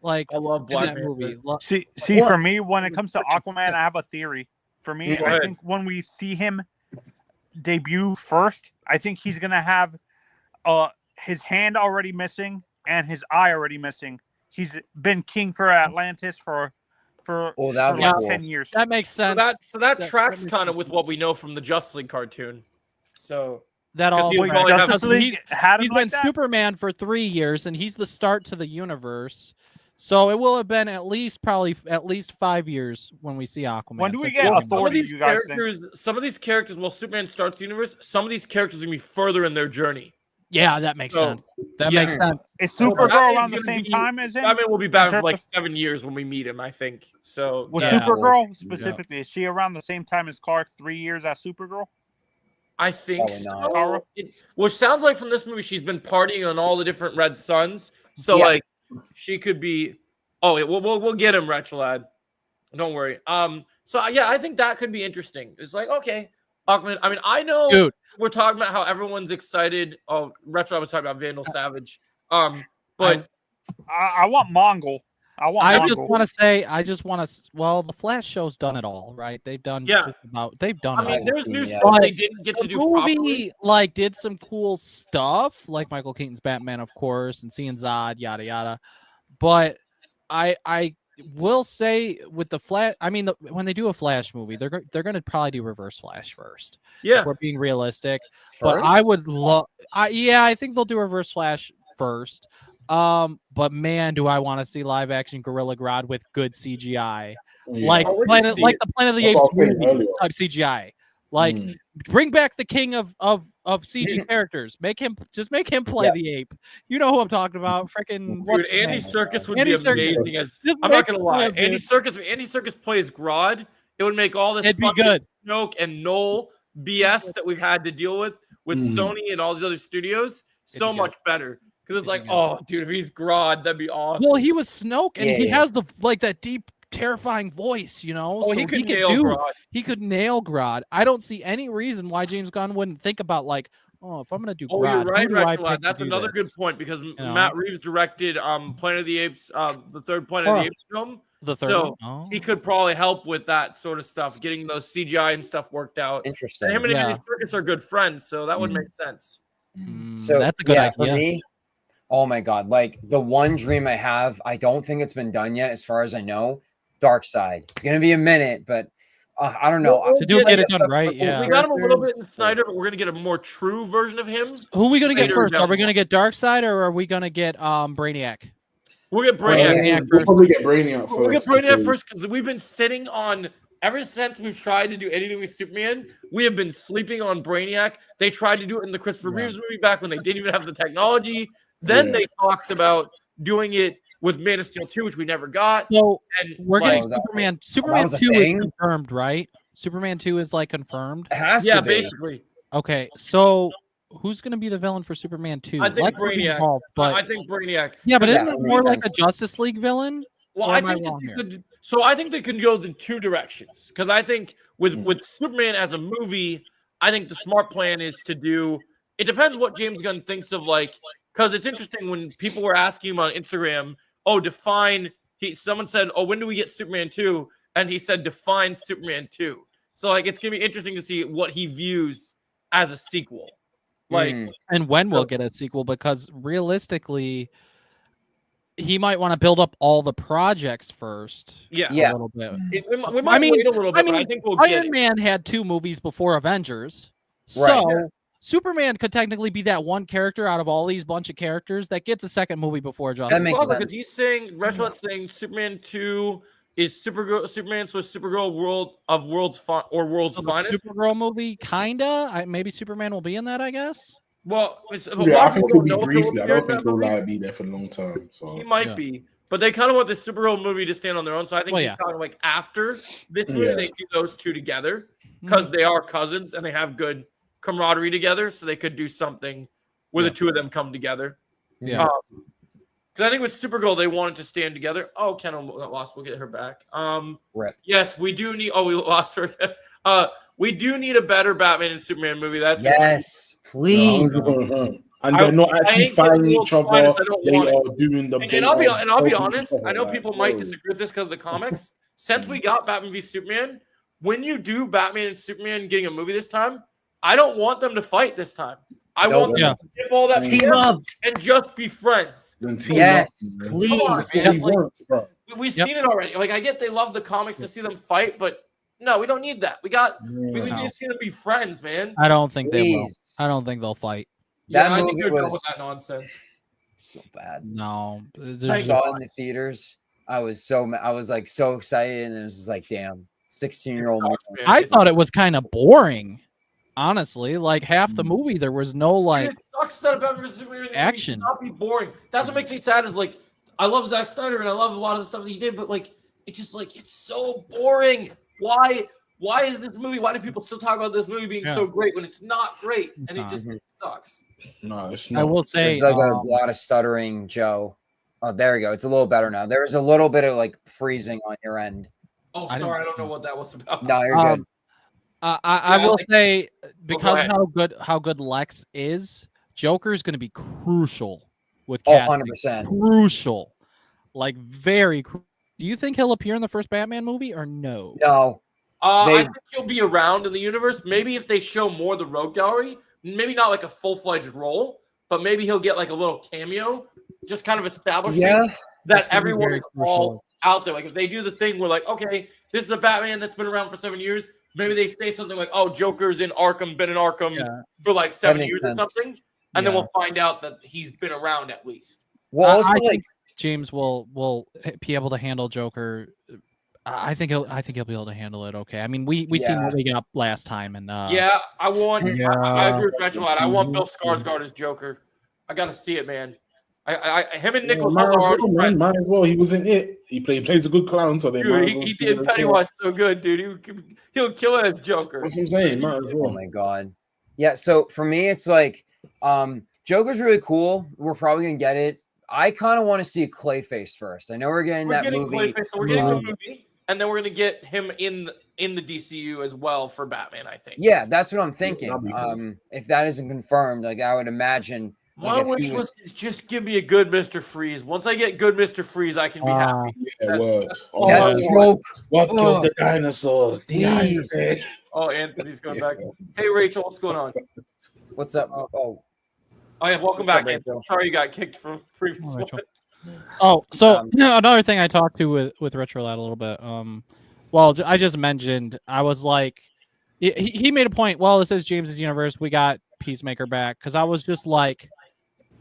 Like
I love
in
Black
that movie.
See, for me, when it comes to Aquaman, I have a theory. For me,
Go
I
ahead.
think when we see him debut first, I think he's gonna have his hand already missing and his eye already missing. He's been king for Atlantis for
that'd be
like
cool.
10 years.
That makes
So
sense.
that
That
tracks
makes
kind of
sense.
with what we know from the Justice League cartoon. So
That all
he's
Wait,
probably have-
Justice
because
League had him
he's
like
been
that?
Superman for 3 years, and he's the start to the universe. So it will have been probably at least 5 years when we see Aquaman.
When do we
So
get
yeah,
some of
authority?
these
You guys think?
characters, some of these characters, while Superman starts the universe, some of these characters are gonna be further in their journey.
Yeah, that makes
So,
sense. That
yeah.
makes sense.
Is
So
Supergirl
Batman's
around the
gonna
same
be-
time as him?
Batman will be back for
terms
like
of-
7 years when we meet him, I think. So
Was
Yeah.
Supergirl specifically? Is she around the same time as Clark? 3 years as Supergirl?
I think
Probably
so.
not.
Kara?
Well, it sounds like from this movie she's been partying on all the different Red Suns. So
Yeah.
like she could be. Oh, yeah, we'll get him, Retch lad. Don't worry. So yeah, I think that could be interesting. It's like okay, Aquaman. I mean, I know
Dude.
we're talking about how everyone's excited. Oh, Retro was talking about Vandal Savage. But
I want Mongol.
I just
Mongol.
want to say, well, the Flash show's done it all, right? They've done they've done
I
it
mean,
all.
there's
seen
new
it yet.
stuff they didn't get to
The
do properly.
movie like did some cool stuff, like Michael Keaton's Batman, of course, and seeing Zod, yada yada. But I will say with the Flash, I mean, when they do a Flash movie, they're going to probably do Reverse Flash first.
Yeah.
If we're being realistic. But
First?
I would love, I think they'll do Reverse Flash first. But man, do I want to see live action Gorilla Grodd with good CGI, like
Oh, we can
Planet,
see
like
it.
the Planet of the
That's
Apes
what I was saying
movie
earlier.
type CGI. Like bring back the king of CG characters. Make him play
Yeah.
the ape. You know who I'm talking about? Freaking
Dude, Andy Serkis would
Andy
be
Serkis.
amazing as.
Just
I'm
make
not gonna
him
lie.
play,
Andy
dude.
Serkis plays Grodd. It would make all this
It'd be
fucking
good.
Snoke and Noel BS that we've had to deal with Sony and all these other studios so
It'd be good.
much better. Because it's like,
It'd be good.
oh, dude, if he's Grodd, that'd be awesome.
Well, he was Snoke, and he
Yeah.
has the like that deep, terrifying voice. You know,
oh,
so
he could nail Grodd.
He could nail Grodd. I don't see any reason why James Gunn wouldn't think about like, oh, if I'm gonna do
Oh,
Grodd,
you're
who
right,
do I
Rachel.
pick to
That's
do
another
this?
good point because
know?
Matt Reeves directed Planet of the Apes, the third Planet of
Huh.
the Apes film.
The third
So
one? Oh.
he could probably help with that sort of stuff, getting those CGI and stuff worked out.
Interesting.
And him and
Yeah.
Andy Serkis are good friends, so that would make sense.
So
that's a good
yeah,
idea.
for me, oh my god, like the one dream I have, I don't think it's been done yet, as far as I know. Dark Side. It's gonna be a minute, but I don't know.
Well,
To get it done
Like,
right, yeah.
We got him a little bit in
characters,
Snyder, but we're gonna get a more true version of him.
Who are we gonna get
later
first?
down
Are we
the
gonna
line.
get Darkseid or are we gonna get Brainiac?
We'll get Brainiac.
Brainiac
We'll
first.
probably get Brainiac first.
We'll get Brainiac
because-
first because we've been sitting on ever since we've tried to do anything with Superman. We have been sleeping on Brainiac. They tried to do it in the Christopher Reeves movie back when they didn't even have the technology. Then
Yeah.
they talked about doing it with Man of Steel 2, which we never got.
So
And
we're
like,
getting Superman
was a
2 is
thing?
confirmed, right? Superman 2 is like confirmed.
It has
yeah,
to be.
basically.
Okay, so who's gonna be the villain for Superman 2?
I think
Lex will be
Brainiac.
involved, but
I think Brainiac.
yeah, but
Yeah,
isn't
that
it
makes
more like a
sense.
Justice League villain?
Well,
Or
I
am I
think that
wrong
they
here?
could. So I think they can go in two directions because I think with
Hmm.
with Superman as a movie, I think the smart plan is to do. It depends what James Gunn thinks of because it's interesting when people were asking him on Instagram, "Oh, define." Someone said, "Oh, when do we get Superman 2?" And he said, "Define Superman 2." So it's gonna be interesting to see what he views as a sequel.
Mm.
And when we'll
So-
get a sequel, because realistically, he might want to build up all the projects first.
Yeah,
Yeah.
A little bit.
we might
mean-
wait a little bit, but I
mean,
think we'll get
Iron
it.
Man had 2 movies before Avengers.
Right.
So Superman could technically be that one character out of all these bunch of characters that gets a second movie before Justice.
That makes
League.
Because
sense.
he's saying Retron's saying Superman 2 is Superman's with Supergirl World's
So the
Finest.
Supergirl movie, kinda. Maybe Superman will be in that, I guess.
Well, a
Yeah,
lot
I
of
think
people
he'll be
don't know if
briefly. I
appear
don't
in
think
that
he'll
movie.
be there for long term. So
He might
Yeah.
be, but they kind of want the Supergirl movie to stand on their own. So I think
Well,
he's
yeah.
kind of after this movie,
Yeah.
they do those two together
Hmm.
because they are cousins and they have good camaraderie together. So they could do something where the two of them come together.
Yeah.
Because I think with Supergirl, they wanted to stand together. Oh, Kendall got lost. We'll get her back.
Rip.
Yes, we do need. Oh, we lost her. We do need a better Batman and Superman movie. That's
Yes, please.
And they're not
I
actually
ain't getting
fighting
World's
each other.
Finest, I don't
They
want it.
are doing the.
And I'll be
helping
honest.
each other,
I know
like,
people might
bro.
disagree with this because of the comics. Since we got Batman v Superman, when you do Batman and Superman getting a movie this time, I don't want them to fight this time. I
No,
want them
yeah.
to skip all that
Team
shit
up.
and just be friends.
Then team
Yes,
up, man.
please.
Come on,
That's what
man.
he
Like,
wants, bro.
we've
Yep.
seen it already. I get they love the comics to see them fight, but no, we don't need that. We
Yeah.
need to see them be friends, man.
I don't think they will.
Please.
I don't think they'll fight.
Yeah,
That
I think
movie
they're done
was-
with that nonsense.
So bad.
No.
I
There's
saw it in the theaters. I was so excited, and it was just like, damn, 16-year-old.
Sucks, man.
I
It's-
thought it was kind of boring. Honestly, like half the movie, there was no
Dude,
like.
it sucks that Batman vs Superman movie
action.
should not be boring. That's what makes me sad. Is I love Zack Snyder and I love a lot of the stuff that he did, but it's just it's so boring. Why is this movie? Why do people still talk about this movie being
Yeah.
so great when it's not great
It's
and
not.
it just sucks?
No, it's
I
not.
will say,
There's like a lot of stuttering, Joe. Oh, there we go. It's a little better now. There was a little bit of freezing on your end.
Oh,
I didn't
sorry, I
see
don't know what that was about.
No, you're good.
I
Yeah,
will say because
ahead.
how good Lex is, Joker is going to be crucial with
Oh,
casting.
100%.
Crucial, like very. Do you think he'll appear in the first Batman movie or no?
No.
I
They-
think he'll be around in the universe. Maybe if they show more of the Rogue Gallery, maybe not like a full-fledged role, but maybe he'll get a little cameo, just kind of establishing
Yeah.
That's
that
gonna be
everyone
very
is all
crucial.
out there. If they do the thing where okay, this is a Batman that's been around for 7 years, maybe they say something like, "Oh, Joker's in Arkham, been in Arkham
Yeah.
for 7
makes
years
sense.
or something," and then
Yeah.
we'll find out that he's been around at least.
Well, also,
I think James will be able to handle Joker. I think he'll be able to handle it. Okay. I mean, we seen
Yeah.
what we got last time, and
Yeah, I want.
Yeah.
I agree with Mitchell. I want Bill Skarsgård as Joker. I got to see it, man. Him and
Yeah,
Nicholas
might,
Hoult
as
are already
well, man,
friends.
might as well. He was in it. He plays a good clown, so they might
Dude,
as
he
well
did
give it a shot.
Pennywise so good, dude. He'll kill it as Joker.
That's what I'm saying. Might as
oh
well.
my god. Yeah, so for me, it's Joker's really cool. We're probably gonna get it. I kind of want to see Clayface first. I know we're getting
We're
that
getting
movie.
Clayface, so we're getting the
Um,
movie, and then we're gonna get him in the DCU as well for Batman. I think.
Yeah, that's what I'm thinking.
that'd be cool.
If that isn't confirmed, I would imagine.
My
if he
wish
was-
was to just give me a good Mr. Freeze. Once I get good Mr. Freeze, I can be happy.
Yeah, word.
all
Oh,
I
what
Deathstroke.
what
Oh.
killed the dinosaurs? The
Please.
Ice Age.
Oh, Anthony's going back. Hey, Rachel, what's going on?
What's up? Oh,
Oh yeah, welcome
What's up,
back, Anthony.
Rachel?
Sorry you got kicked from previous
Oh,
one.
Rachel. Oh, so
Um,
another thing I talked to with Retrolad a little bit. Well, I just mentioned I was like, he made a point. Well, this is James's universe. We got Peacemaker back because I was just like,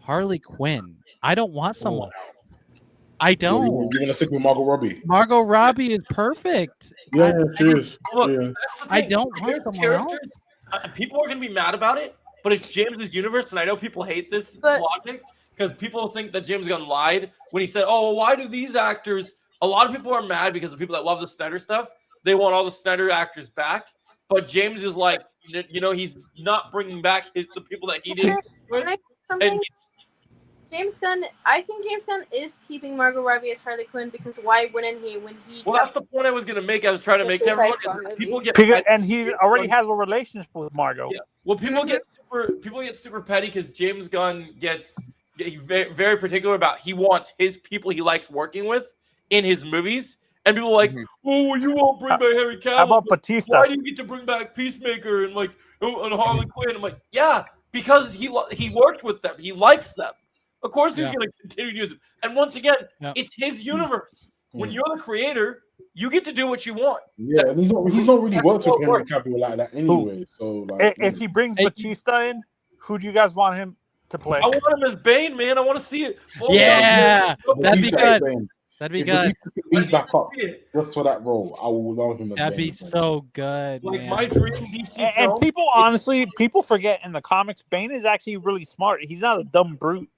Harley Quinn. I don't want someone else. I don't.
You're gonna stick with Margot Robbie.
Margot Robbie is perfect.
Yeah, she is.
Look,
Yeah.
that's the
I
thing.
don't want
There's
someone else.
People are going to be mad about it, but it's James's universe, and I know people hate this
But-
logic because people think that James Gunn lied when he said, "Oh, well, why do these actors?" A lot of people are mad because the people that love the Snyder stuff, they want all the Snyder actors back. But James is like, he's not bringing back the people that he did.
Can I say something? I think James Gunn is keeping Margot Robbie as Harley Quinn because why wouldn't he?
Well, that's the point I was going to make. I was trying to make to everyone. People get
and he already has a relationship with Margot.
Yeah. Well, people get super petty because James Gunn gets very, very particular about he wants his people he likes working with in his movies, and people are like, "Oh, you won't bring back Henry Cavill.
How about Batista?
Why do you get to bring back Peacemaker and and Harley Quinn?" I'm like, "Yeah, because he worked with them. He likes them. Of course, he's going to continue to use them. And once again, it's his universe. When you're the creator, you get to do what you want.
Yeah, and he's not really worked with Henry Cavill like that anyway. So, like,
if he brings Batista in, who do you guys want him to play?
I want him as Bane, man. I want to see it.
That'd be good. That'd be good.
If back up just for that role, I will love him as
That'd
Bane.
be so good.
Like
man.
my dream DC
And people forget in the comics, Bane is actually really smart. He's not a dumb brute.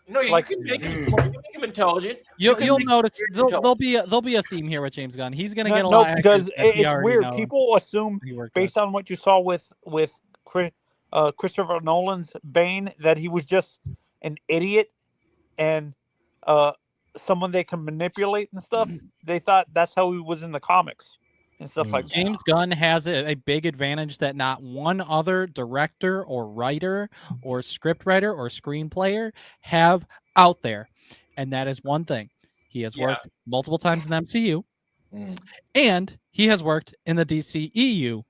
No, you can make him smart. You can make him intelligent.
You'll notice there'll be a theme here with James Gunn. He's gonna get a
no,
lot
because it's weird.
Know.
People assume based on what you saw with Christopher Nolan's Bane that he was just an idiot and someone they can manipulate and stuff. They thought that's how he was in the comics and stuff like that.
James Gunn has a big advantage that not one other director or writer or script writer or screenplayer have out there. And that is one thing. He has worked multiple times in the MCU and he has worked in the DCEU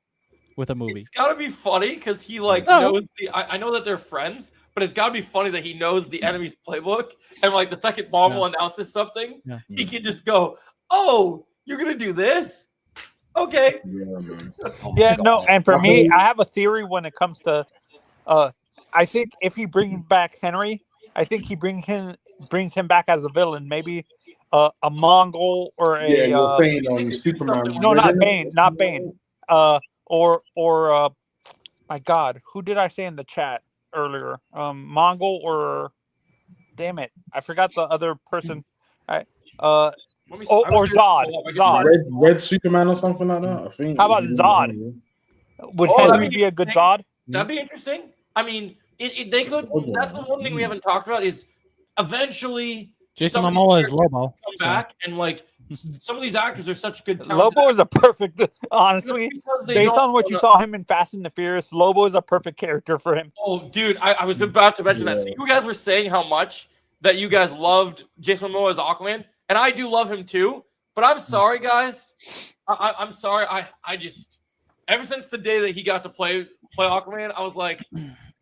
with a movie.
It's got to be funny because he knows I know that they're friends, but it's got to be funny that he knows the enemy's playbook. And like the second Marvel announces something, he can just go, "Oh, you're going to do this? Okay."
And for me, I have a theory when it comes to I think if he brings back Henry, I think he brings him back as a villain, maybe a Mongol or a
you're saying on Superman.
No, not Bane. Or my God, who did I say in the chat earlier? Mongol or damn it, I forgot the other person. Or Zod.
Red Superman or something like that. I think.
How about Zod? Would Henry be a good Zod?
That'd be interesting. I mean, they could. That's the one thing we haven't talked about is eventually
Jason Momoa is Lobo.
Come back and like some of these actors are such good.
Lobo is a perfect, honestly, based on what you saw him in Fast and the Furious. Lobo is a perfect character for him.
Oh, dude, I was about to mention that. So you guys were saying how much that you guys loved Jason Momoa as Aquaman. And I do love him too, but I'm sorry, guys. I'm sorry. I just ever since the day that he got to play Aquaman, I was like,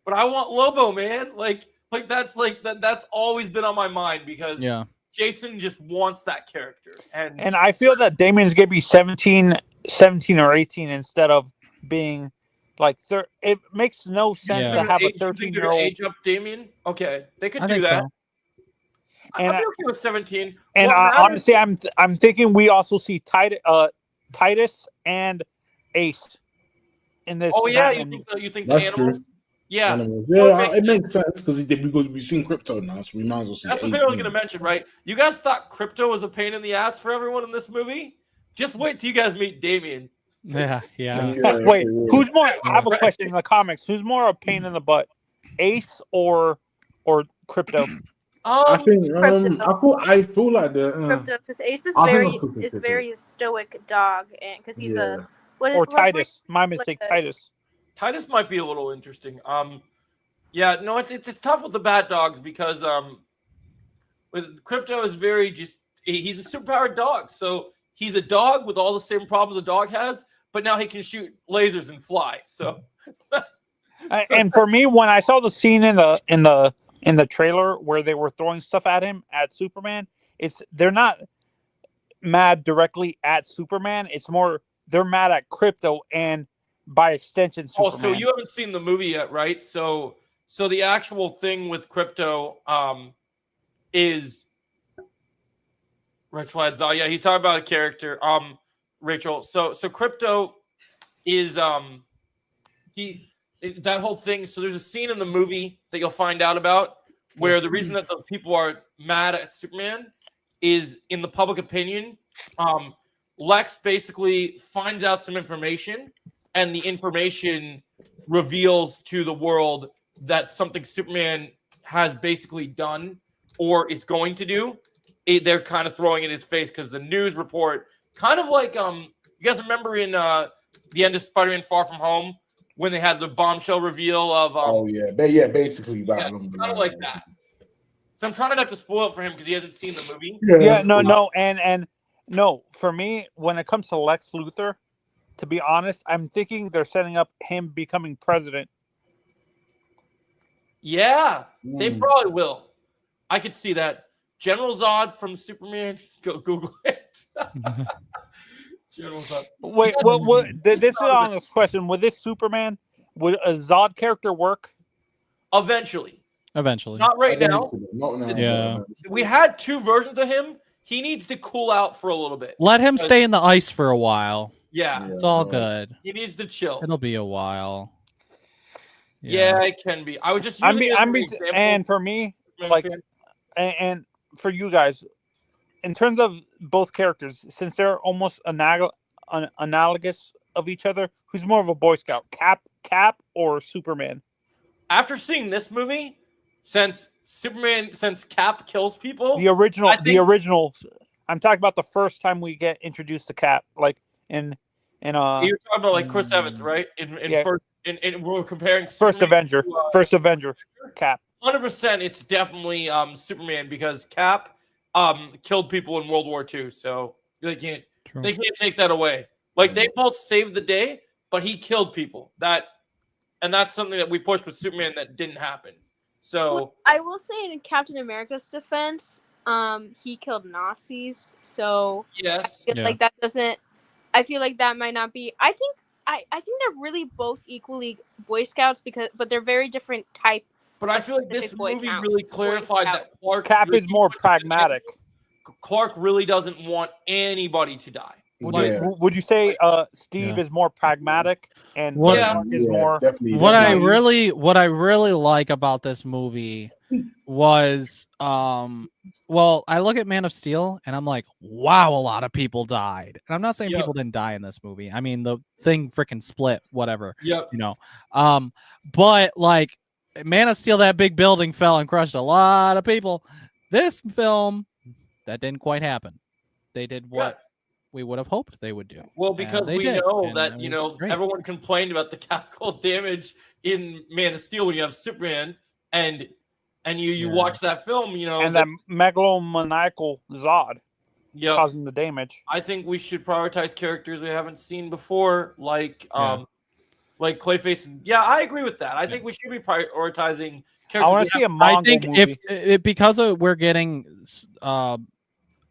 but I want Lobo, man. Like that's always been on my mind because Jason just wants that character. And
I feel that Damien's gonna be 17 or 18 instead of being like it makes no sense to have a 13-year-old
age up Damien. Okay, they could do that.
So.
And I'd be okay with 17.
And honestly, I'm thinking we also see Titus and Ace in this.
Oh yeah, you think the animals?
True.
Yeah,
animals. Yeah, it makes sense because we've seen Crypto now, so we might as well see.
That's the thing I was going to mention, right? You guys thought Crypto was a pain in the ass for everyone in this movie. Just wait till you guys meet Damien.
Yeah.
Wait, who's more? I have a question in the comics. Who's more a pain in the butt, Ace or Crypto?
I think I feel like the
Crypto, because Ace is very stoic dog, and because he's
Titus. My mistake, Titus.
Titus might be a little interesting. It's tough with the Bat Dogs because with Crypto is he's a superpowered dog, so he's a dog with all the same problems a dog has, but now he can shoot lasers and fly. So,
and for me, when I saw the scene in the trailer where they were throwing stuff at Superman, they're not mad directly at Superman. It's more they're mad at Crypto and by extension Superman.
Oh, so you haven't seen the movie yet, right? So the actual thing with Crypto is Rachel Adzal. Yeah, he's talking about a character. Rachel. So Crypto is that whole thing. So there's a scene in the movie that you'll find out about where the reason that those people are mad at Superman is, in the public opinion, Lex basically finds out some information, and the information reveals to the world that something Superman has basically done or is going to do. They're kind of throwing it in his face because the news report, kind of like you guys remember in the end of Spider-Man: Far From Home when they had the bombshell reveal of
basically that.
kind of like that. So I'm trying not to spoil it for him because he hasn't seen the movie.
Yeah, no. For me, when it comes to Lex Luthor, to be honest, I'm thinking they're setting up him becoming president.
Yeah, they probably will. I could see that. General Zod from Superman. Go Google it. General Zod.
Wait, what? This is on this question. Would this Superman, would a Zod character work?
Eventually.
Eventually.
Not right now.
Not now.
Yeah.
We had 2 versions of him. He needs to cool out for a little bit.
Let him stay in the ice for a while.
Yeah.
It's all good.
He needs to chill.
It'll be a while.
Yeah, it can be. I was just using it as an example.
And for me,
Superman
like,
fan.
and for you guys, in terms of both characters, since they're almost analogous of each other, who's more of a Boy Scout, Cap or Superman?
After seeing this movie, since Cap kills people,
The original. I'm talking about the first time we get introduced to Cap, like in
you're talking about like Chris Evans, right? We're comparing
First
Superman
Avenger, Cap.
100%, it's definitely Superman because Cap killed people in World War II, so they can't take that away. Like they both saved the day, but he killed people. And that's something that we pushed with Superman that didn't happen. So
I will say, in Captain America's defense, he killed Nazis. So
yes,
I feel like that doesn't. I feel like that might not be. I think they're really both equally Boy Scouts but they're very different type.
But I feel like this
Boy
movie
Scout.
really clarified that Clark.
Cap
really
is more pragmatic.
Clark really doesn't want anybody to die.
Would you say Steve is more pragmatic and
What-
Clark is more?
Definitely.
What I really like about this movie was well, I look at Man of Steel and I'm like, wow, a lot of people died. And I'm not saying people didn't die in this movie. I mean, the thing freaking split, whatever.
Yep.
You know. But like Man of Steel, that big building fell and crushed a lot of people. This film, that didn't quite happen. They did what we would have hoped they would do.
Well, because
they
we
did,
know
and
that,
it
you
was
know,
great.
everyone complained about the capital damage in Man of Steel when you have Superman and you watch that film, you know.
And that megalomaniacal Zod causing the damage.
I think we should prioritize characters we haven't seen before, like Clayface. Yeah, I agree with that. I think we should be prioritizing characters.
I want to see a Mongol
I think
movie.
if because we're getting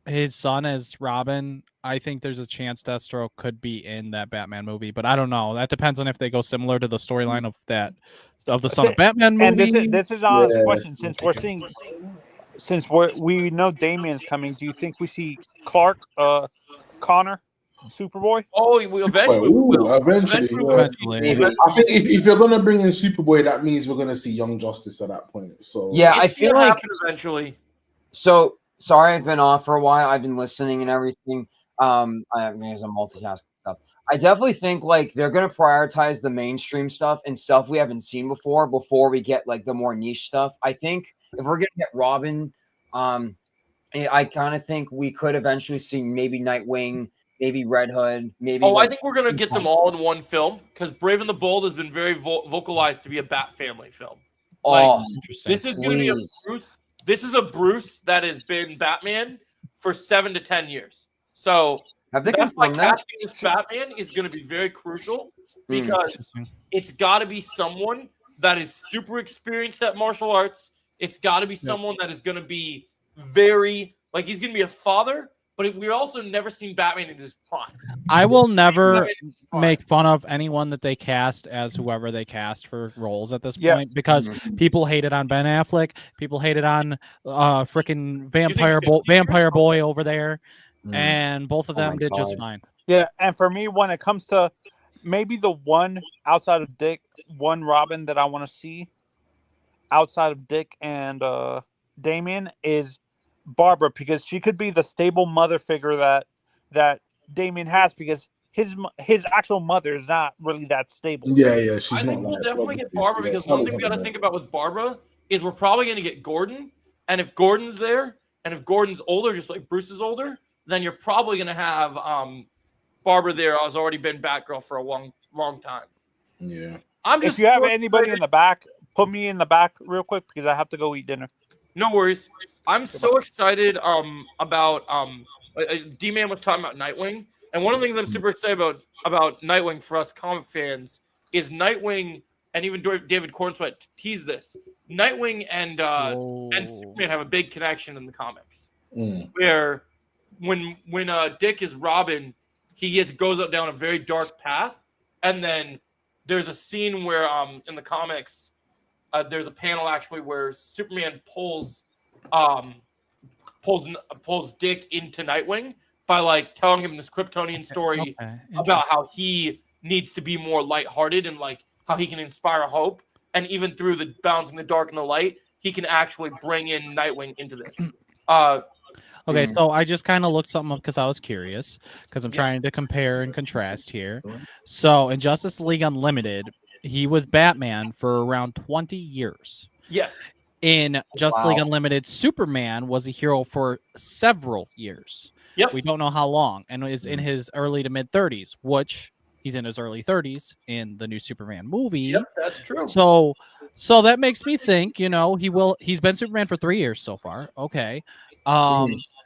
his son as Robin, I think there's a chance Deathstroke could be in that Batman movie, but I don't know. That depends on if they go similar to the storyline of the Son of Batman movie.
And this is on a question, since we know Damian's coming. Do you think we see Clark, Connor, Superboy?
Oh,
Eventually. I think if you're gonna bring in Superboy, that means we're gonna see Young Justice at that point. So
yeah, I feel like
eventually.
So sorry, I've been off for a while. I've been listening and everything. I mean, I'm multitasking stuff. I definitely think like they're gonna prioritize the mainstream stuff and stuff we haven't seen before we get like the more niche stuff. I think if we're gonna get Robin, I kind of think we could eventually see maybe Nightwing, maybe Red Hood, maybe.
I think we're gonna get them all in one film because Brave and the Bold has been very vocalized to be a Bat family film.
Interesting.
This is gonna be a Bruce. This is a Bruce that has been Batman for 7 to 10 years. So that's why casting this Batman is going to be very crucial because it's got to be someone that is super experienced at martial arts. It's got to be someone that is going to be very he's going to be a father, but we've also never seen Batman in his prime.
I will never make fun of anyone that they cast as whoever they cast for roles at this point because people hated on Ben Affleck, people hated on freaking Vampire Boy over there, and both of them did just fine.
Yeah, and for me, when it comes to maybe the one outside of Dick, one Robin that I want to see, outside of Dick and Damien is Barbara, because she could be the stable mother figure that Damien has, because his actual mother is not really that stable.
Yeah, she's
I
not.
think we'll
like,
definitely get
obviously,
Barbara
yeah,
because
that
one
was
thing we got to
something
think about with Barbara is we're probably going to get Gordon, and if Gordon's there, and if Gordon's older, just like Bruce is older, then you're probably going to have Barbara there. Has already been Batgirl for a long time.
Yeah.
I'm just.
If you have
so
anybody
excited.
in the back, put me in the back real quick because I have to go eat dinner.
No worries. I'm so excited about D-Man was talking about Nightwing, and one of the things I'm super excited about Nightwing for us comic fans is Nightwing, and even David Cornsweet teased this. Nightwing and Superman have a big connection in the comics, where when Dick is Robin, he goes up down a very dark path, and then there's a scene where in the comics. There's a panel actually where Superman pulls Dick into Nightwing by like telling him this Kryptonian story about how he needs to be more lighthearted and like how he can inspire hope, and even through the balancing the dark and the light, he can actually bring in Nightwing into this.
Okay, so I just kind of looked something up because I was curious, because I'm trying to compare and contrast here. So in Justice League Unlimited, he was Batman for around 20 years.
Yes.
In Justice League Unlimited, Superman was a hero for several years.
Yep.
We don't know how long, and is in his early to mid 30s, which he's in his early 30s in the new Superman movie.
Yep, that's true.
So that makes me think, he's been Superman for 3 years so far. Okay.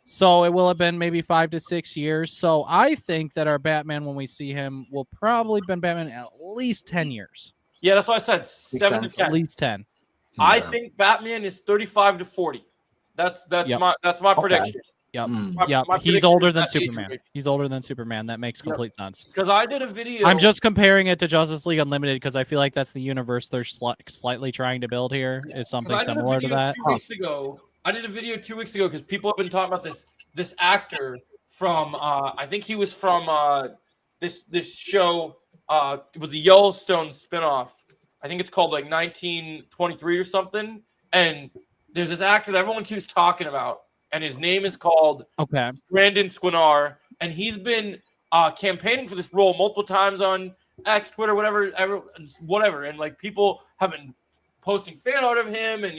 So it will have been maybe 5 to 6 years. So I think that our Batman, when we see him, will probably been Batman at least 10 years.
Yeah, that's what I said. 7 to 10.
At least 10.
I think Batman is 35 to 40. That's my prediction.
Yep.
My
He's
prediction
older
is
than
that age
Superman.
range.
He's older than Superman. That makes complete sense.
Because I did a video.
I'm just comparing it to Justice League Unlimited because I feel like that's the universe they're slightly trying to build here. Is something similar to that.
2 weeks ago. I did a video 2 weeks ago because people have been talking about this actor from I think he was from this show. It was a Yellowstone spinoff. I think it's called like 1923 or something. And there's this actor that everyone keeps talking about, and his name is called Brandon Squinar, and he's been campaigning for this role multiple times on X, Twitter, whatever, and like people have been posting fan art of him and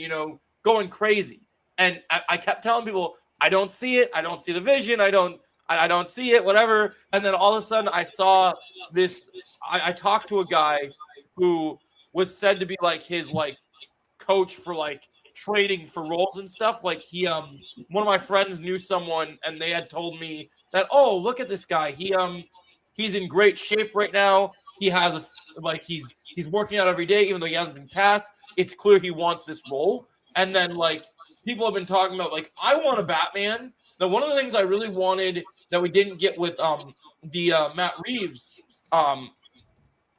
going crazy. And I kept telling people, I don't see it. I don't see the vision. I don't see it, whatever. And then all of a sudden I saw this. I talked to a guy who was said to be like his like coach for like trading for roles and stuff. Like he, one of my friends knew someone and they had told me that, oh, look at this guy. He's in great shape right now. He has he's working out every day, even though he hasn't been cast. It's clear he wants this role. And then like, people have been talking about like, I want a Batman. Now, one of the things I really wanted that we didn't get with the Matt Reeves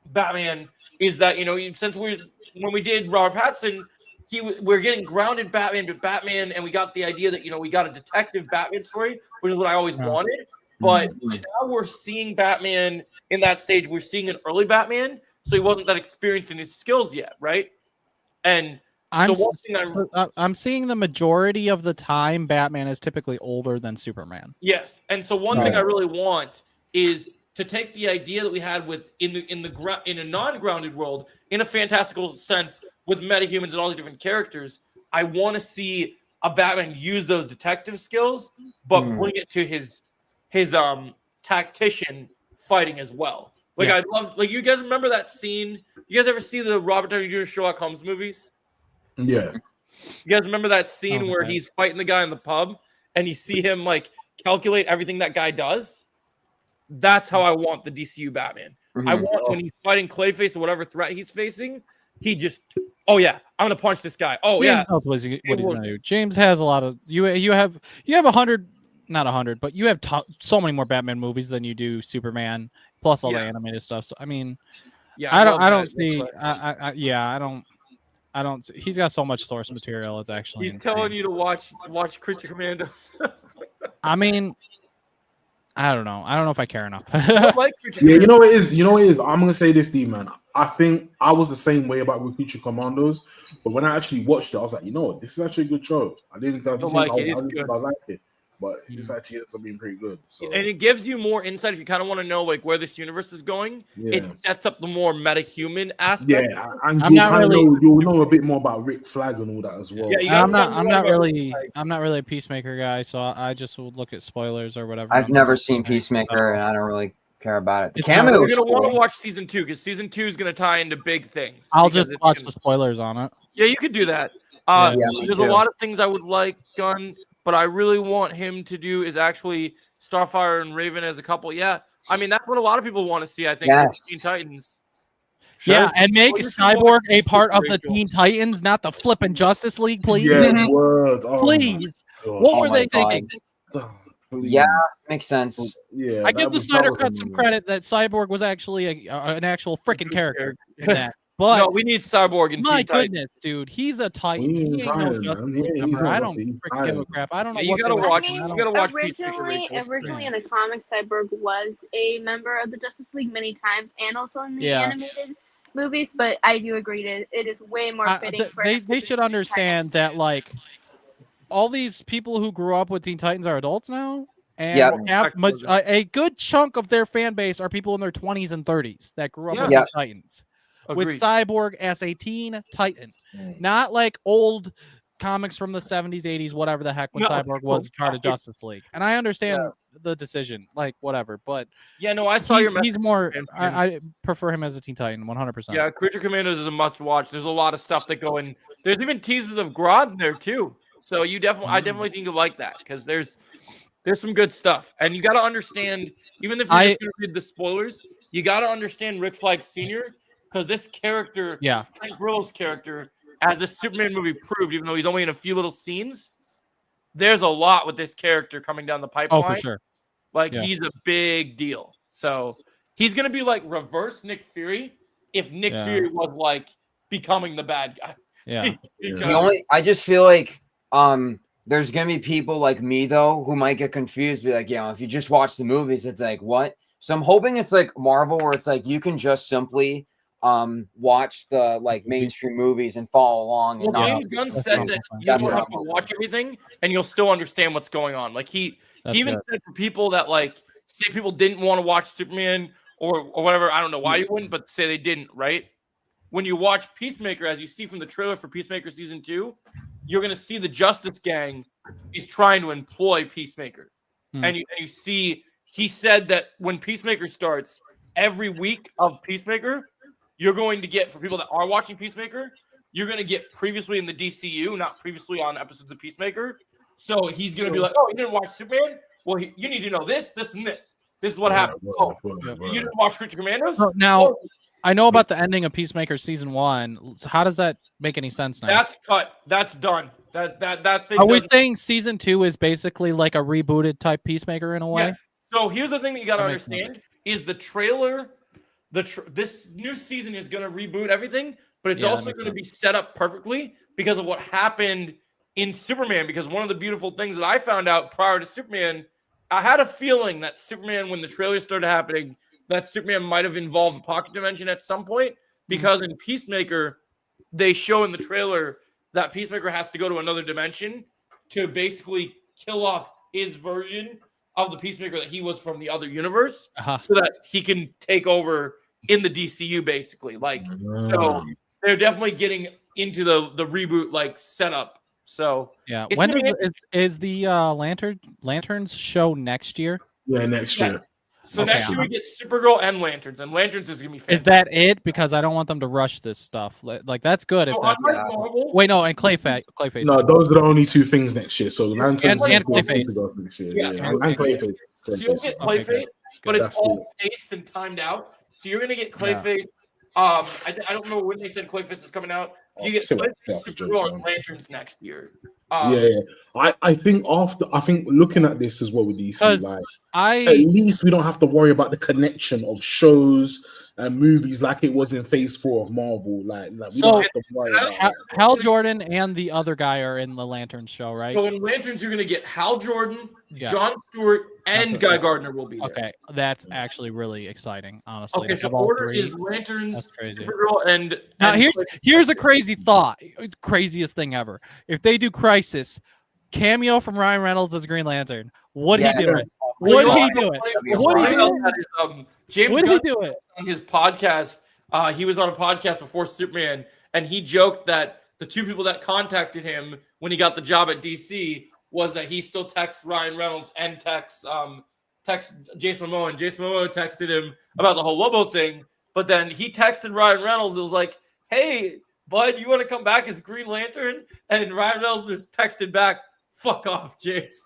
Batman is that since when we did Robert Pattinson, we're getting grounded Batman to Batman, and we got the idea that we got a detective Batman story, which is what I always wanted. But now we're seeing Batman in that stage. We're seeing an early Batman, so he wasn't that experienced in his skills yet, right? And
I'm seeing the majority of the time Batman is typically older than Superman.
Yes, and so one thing I really want is to take the idea that we had with in a non-grounded world, in a fantastical sense, with metahumans and all these different characters. I want to see a Batman use those detective skills, but bring it to his tactician fighting as well. Like I love, like you guys remember that scene? You guys ever see the Robert Downey Jr. Sherlock Holmes movies?
Yeah.
You guys remember that scene where he's fighting the guy in the pub and you see him like calculate everything that guy does? That's how I want the DCU Batman. I want when he's fighting Clayface or whatever threat he's facing, he just, I'm gonna punch this guy.
James knows what he's gonna do. James has a lot of you have 100, not 100, but you have so many more Batman movies than you do Superman, plus all the animated stuff. So I mean, I don't see. He's got so much source material. It's actually
he's telling you to watch Creature Commandos.
I mean, I don't know. I don't know if I care enough.
I like Creature
Yeah,
Commandos.
you know what it is. You know what it is. I'm gonna say this, D man. I think I was the same way about Creature Commandos, but when I actually watched it, I was like, you know what, this is actually a good show. I didn't think
like it. It's
I didn't think
good.
I like it, but it's actually ends up being pretty good. So
And it gives you more insight if you kind of want to know like where this universe is going.
yeah,
It sets up the more meta-human aspect.
yeah, and
I'm not really-
you'll know a bit more about Rick Flag and all that as well.
Yeah, you
And
gotta
I'm not.
find
I'm
out
not
about,
really.
like-
I'm not really a Peacemaker guy, so I just would look at spoilers or whatever.
I've
I'm
never
not-
seen Peacemaker, and I don't really care about it. The
It's not-
cameo
You're
was
gonna want to
cool.
watch season 2 because season 2 is gonna tie into big things.
I'll
because
just
it's
watch
gonna-
the spoilers on it.
Yeah, you could do that.
Yeah,
me
There's
too.
a lot of things I would like Gunn, but I really want him to do is actually Starfire and Raven as a couple. Yeah, I mean that's what a lot of people want to see. I think with
Yes.
Teen Titans.
Yeah, and make
Well, you should watch
Cyborg a
Peacemaker,
part of the
Rachel.
Teen Titans, not the flipping Justice League, please.
Yeah, word. Oh my
Please.
God.
What
Oh
were
my
they
God.
thinking?
Please.
Yeah, makes sense.
Yeah.
I
that
give the
was- that
Snyder
was
Cut some
amazing.
credit that Cyborg was actually an actual freaking
good
character in
character.
that. But
No, we need Cyborg and
my
Teen Titans.
goodness, dude, he's a Titan.
We
He
ain't
ain't no
Titan,
Justice
man.
League
Yeah, he's
member.
not
I don't
Justice, he's
freaking give a
Titan.
crap. I don't know
Yeah, you
what
gotta
they
watch
want.
it.
I
You
don't-
gotta watch Peacemaker,
Originally,
Rachel.
in the comics, Cyborg was a member of the Justice League many times, and also in the
Yeah.
animated movies. But I do agree that it is way more fitting. For him to
they
be
should
Teen
understand
Titans.
that like all these people who grew up with Teen Titans are adults now, and
Yep.
a good chunk of their fan base are people in their 20s and 30s that grew up with
Yeah.
Teen Titans. With
Agreed.
Cyborg as a Teen Titan, not like old comics from the 70s, 80s, whatever the heck when
No,
Cyborg was part of
right.
Justice League. And I understand the decision, like whatever, but
Yeah, no, I saw your
he's
message.
more.
and-
I prefer him as a Teen Titan, 100%.
Yeah, Creature Commandos is a must-watch. There's a lot of stuff that go in. There's even teases of Grodd in there too. So you definitely, I definitely think you'll like that because there's some good stuff, and you got to understand. Even if you're just going to read the spoilers, you got to understand Rick Flag Sr. because this character,
Yeah.
Frank Grillo's character, as the Superman movie proved, even though he's only in a few little scenes, there's a lot with this character coming down the pipeline.
Oh, for sure.
Like
Yeah.
he's a big deal. So he's gonna be like reverse Nick Fury if Nick
Yeah.
Fury was like becoming the bad guy.
Yeah.
Because-
I just feel like there's gonna be people like me though who might get confused, be like, if you just watch the movies, it's like what? So I'm hoping it's like Marvel where it's like you can just simply watch the like mainstream movies and follow along. And
Well,
not
James
have to-
Gunn
that's
said
what
that
I'm
you
saying.
don't have to watch everything and you'll still understand what's going on. Like he
That's
even
it.
said for people that like say people didn't want to watch Superman or whatever, I don't know why you wouldn't, but say they didn't, right? When you watch Peacemaker, as you see from the trailer for Peacemaker season 2, you're gonna see the Justice Gang is trying to employ Peacemaker.
Hmm.
And you see he said that when Peacemaker starts, every week of Peacemaker, you're going to get, for people that are watching Peacemaker, you're going to get previously in the DCU, not previously on episodes of Peacemaker. So he's going to be like, oh, you didn't watch Superman? Well, you need to know this, this, and this. This is what happened. Oh, you didn't watch Creature Commandos?
So now
Oh,
I know about the ending of Peacemaker season 1. So how does that make any sense now?
that's cut. That's done. That thing
Are we
doesn't-
saying season 2 is basically like a rebooted type Peacemaker in a way?
Yeah. So here's the thing that you got to
That makes sense.
understand is the trailer. This new season is going to reboot everything, but it's
Yeah, that
also
makes
going to be set up perfectly because of what happened in Superman. Because one of the beautiful things that I found out prior to Superman, I had a feeling that Superman, when the trailer started happening, that Superman might have involved the pocket dimension at some point. Because in Peacemaker, they show in the trailer that Peacemaker has to go to another dimension to basically kill off his version of the Peacemaker that he was from the other universe,
Uh-huh.
so that he can take over in the DCU, basically. Like, so they're definitely getting into the reboot like setup. So
Yeah.
It's
When
gonna
is the Lanterns show next year?
Yeah, next
yeah.
year.
So
Okay.
next year we get Supergirl and Lanterns is gonna be fantastic.
Is that it? Because I don't want them to rush this stuff. Like that's good if
So
that's
unlike Marvel,
Wait, no, and Clayface.
No, those are the only two things next year. So Lanterns
and
and
Clayface.
next year.
Yeah.
Yeah, and Clayface.
so you'll get
Okay,
Clayface,
good.
but it's
That's
all spaced and timed out. So you're gonna get Clayface. I don't know when they said Clayface is coming out. You get
Say what-
Clayface,
say what the
Supergirl,
jokes
and
are.
Lanterns next year.
Yeah. I think looking at this as well with DC,
'Cause
like at
I
least we don't have to worry about the connection of shows and movies like it was in Phase 4 of Marvel. Like we
So,
don't have to worry about that.
Hal Jordan and the other guy are in the Lantern show, right?
So in Lanterns, you're gonna get Hal Jordan,
Yeah.
John Stewart, and
That's
Guy
right.
Gardner will be there.
Okay, that's actually really exciting, honestly.
Okay,
to
so
have all
order
three.
is Lanterns,
That's crazy.
Supergirl, and
Now
and
here's a crazy thought, craziest thing ever. If they do Crisis, cameo from Ryan Reynolds as Green Lantern, would
Yeah.
he do it?
Well,
Would
you know
he
what
do
I'm
it?
funny-
be
what's
Would he
funny
do
about
it?
that is James
Would he
Gunn
do it?
on his podcast. He was on a podcast before Superman, and he joked that the two people that contacted him when he got the job at DC was that he still texts Ryan Reynolds and texts Jason Momoa, and Jason Momoa texted him about the whole Lobo thing. But then he texted Ryan Reynolds. It was like, "Hey, bud, you want to come back as Green Lantern?" And Ryan Reynolds was texted back, "Fuck off, James."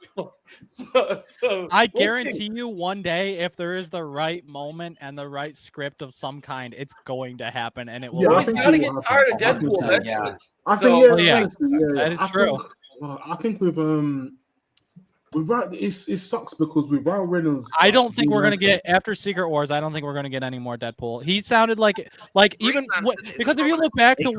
so
I
we'll see.
guarantee you one day, if there is the right moment and the right script of some kind, it's going to happen and it will
Yeah,
Well,
I
he's
think
got to
it
get
will
tired of
happen.
Deadpool
100%,
eventually.
yeah.
I
So-
think yeah,
Oh, yeah.
eventually, yeah.
That is
I
true.
I think with it sucks because with Ryan Reynolds,
I don't think
Green
we're gonna
Lantern-
get after Secret Wars. I don't think we're gonna get any more Deadpool. He sounded like even
Lantern is
because if you look back to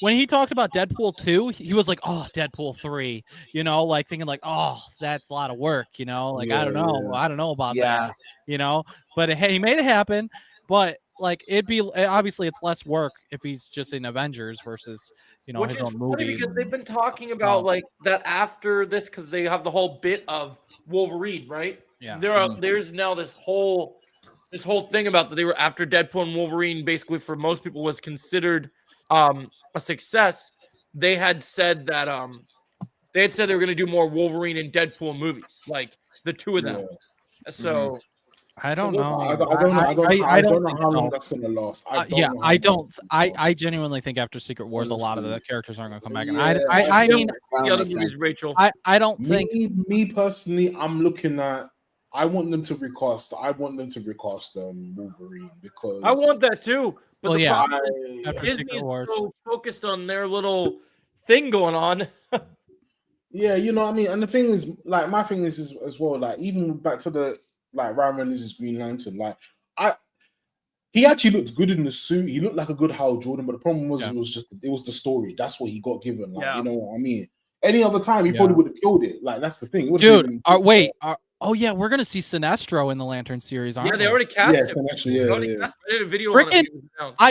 when he talked about Deadpool 2, he was like, "Oh, Deadpool 3," you know, like thinking like, "Oh, that's a lot of work," you know, like I don't know, I don't know about that, you know. But hey, he made it happen. But like it'd be obviously it's less work if he's just in Avengers versus
Which
his
is
own
funny
movie.
because they've been talking about
Oh.
like that after this because they have the whole bit of Wolverine, right?
Yeah.
There's now this whole thing about that they were after Deadpool and Wolverine basically for most people was considered a success. They had said that they were going to do more Wolverine and Deadpool movies, like the two of them. So
I don't know.
I don't know. I don't know how long
so.
that's gonna last.
I genuinely think after Secret Wars, a lot of the
Honestly.
characters aren't going to come back. And
Yeah,
I mean,
the other movies, Rachel.
I don't think.
Me personally, I'm looking at. I want them to recast. Wolverine because
I want that too. But
Well,
the
yeah.
problem is
After
Disney
Secret
is
Wars.
so focused on their little thing going on.
Yeah, you know what I mean. And the thing is, like, my thing is as well. Like, even back to the Ryan Reynolds' Green Lantern. Like, he actually looked good in the suit. He looked like a good Hal Jordan. But the problem was,
Yeah.
it was the story. That's what he got given. Like,
Yeah.
you know what I mean. Any other time, he
Yeah.
probably would have killed it. Like, that's the thing. It would've
Dude,
been-
oh yeah, we're gonna see Sinestro in the Lantern series, aren't
Yeah,
we?
they already cast
Yeah,
him.
actually,
They
yeah,
already
yeah.
cast him. I did a video on it.
Frickin'
It was announced.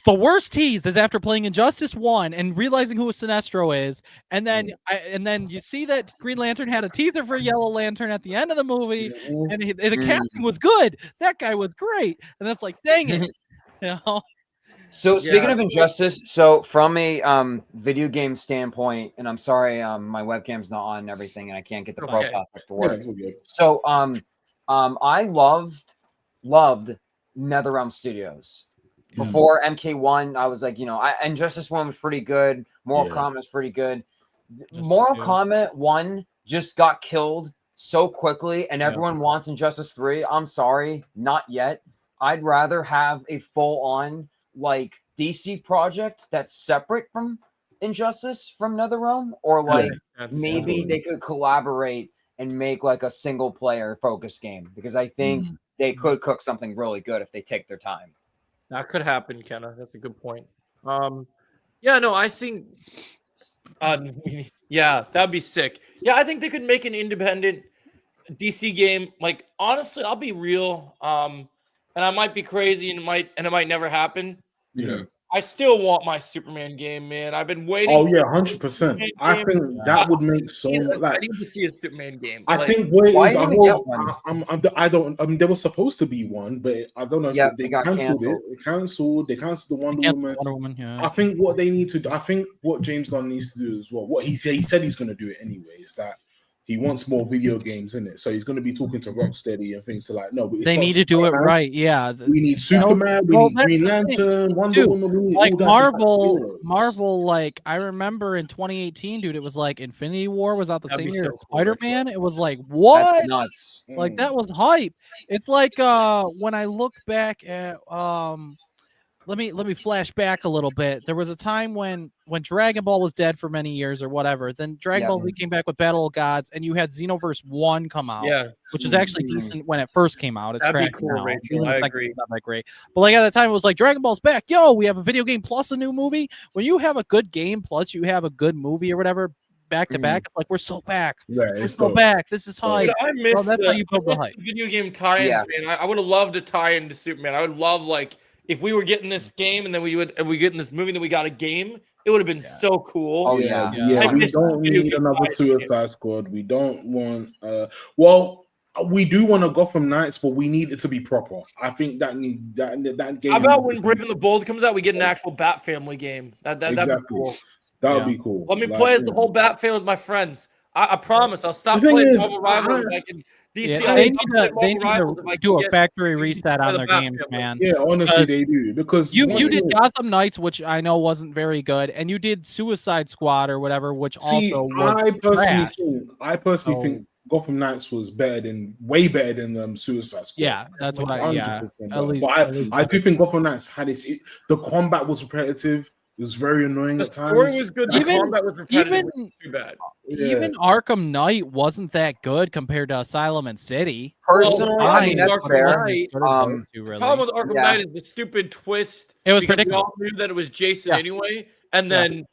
The worst tease is after playing Injustice 1 and realizing who a Sinestro is, and then you see that Green Lantern had a teaser for Yellow Lantern at the end of the movie,
Mhm.
and the casting was good. That guy was great, and that's like, dang it, you know.
So speaking
Yeah.
of Injustice, so from a video game standpoint, and I'm sorry, my webcam's not on and everything, and I can't get the
Okay.
profile pic to
Yeah,
work.
it's all good.
So I loved NetherRealm Studios. Before MK1, I was like, Injustice 1 was pretty good. Mortal
Yeah.
Kombat was pretty good.
Justice
Mortal
2.
Kombat 1 just got killed so quickly, and everyone wants Injustice 3. I'm sorry, not yet. I'd rather have a full-on like DC project that's separate from Injustice from NetherRealm, or like maybe they could collaborate and make like a single-player focus game, because I think they could cook something really good if they take their time.
That could happen, Kenna. That's a good point. Yeah, no, I think. Yeah, that'd be sick. Yeah, I think they could make an independent DC game. Like, honestly, I'll be real. And I might be crazy, and it might never happen.
Yeah.
I still want my Superman game, man. I've been waiting.
Oh
for
yeah,
a
100%. I
game.
think that would make so
I
like.
need to see a Superman game.
I
Like,
think what it
Why
is,
didn't
I
we get one?
I don't. I mean, there was supposed to be one, but I don't know if
Yeah,
they
it got
cancelled
canceled.
it. They canceled the Wonder
Yes,
Woman.
Wonder Woman, yeah.
I think what they need to. I think what James Gunn needs to do as well. What he said he's going to do it anyway. Is that he wants more video games in it, so he's going to be talking to Rocksteady and things to like. No, but it's
They
not
need to do it
Spider-Man.
right. Yeah.
We need Superman. We
well,
need
that's
Green
the thing,
Lantern, Wonder
dude.
Woman. We need
Like
all that.
Marvel, like I remember in 2018, dude, it was like Infinity War was out the
That'd
same
be
year
so
as
cool,
Spider-Man. It was like, what?
That's nuts.
Like that was hype. It's like when I look back at let me flash back a little bit. There was a time when Dragon Ball was dead for many years or whatever. Then Dragon
Yeah.
Ball Z came back with Battle of Gods, and you had Xenoverse 1 come out,
Yeah,
which was actually
Mhm.
decent when it first came out. It's
That'd be
trash
cool,
now.
Rachel,
Even
I
the second
agree.
one's not that great. But like at the time, it was like Dragon Ball's back. Yo, we have a video game plus a new movie. When you have a good game plus you have a good movie or whatever back to back, it's like we're so back.
Yeah,
We're
it's
so
dope.
back. This is hype.
Dude, I miss
that's
the,
how you build
I
the
miss
hype.
the video game tie-ins,
Yeah.
man. I would have loved a tie-in to Superman. I would love like if we were getting this game and then we getting this movie and then we got a game. It would have been so cool.
Oh,
yeah,
yeah.
I
we
miss
don't
video
need
game
another
tie-ins.
Suicide Squad. We don't want. Well, we do want a Gotham Knights, but we need it to be proper. I think that game.
How about
needs
when
to
Brave
be-
and the Bold comes out, we get an actual Bat Family game? That'd be
Exactly.
cool.
That would
Yeah.
be cool.
Let me
Like,
play as the
yeah.
whole Bat Family with my friends. I promise I'll stop
The thing
playing
is,
Marvel Rivals
I-
if I can. DC,
Yeah,
I'll
they
stop
need
playing
to
Marvel Rivals if I
do
can
a
get
factory
DC
reset
by
on
the
their
Bat
games,
Family.
man.
Yeah, honestly, they do because
You
what
you
it
did
is-
Gotham Knights, which I know wasn't very good, and you did Suicide Squad or whatever, which
See,
also was trash.
I personally
So-
think Gotham Knights was way better than Suicide Squad.
Yeah, that's what I. Yeah,
100%
at
better.
least.
But
at least-
I do think Gotham Knights had the combat was repetitive. It was very annoying
The
at times.
story was good. The
Even-
combat was repetitive.
even-
Which was too bad.
Yeah.
Even Arkham Knight wasn't that good compared to Asylum and City.
Personally,
Well,
I mean
Arkham
that's fair.
Knight,
Really.
problem with Arkham
Yeah.
Knight is the stupid twist.
It was
because
predictable.
We all knew that it was Jason
Yeah.
anyway, and then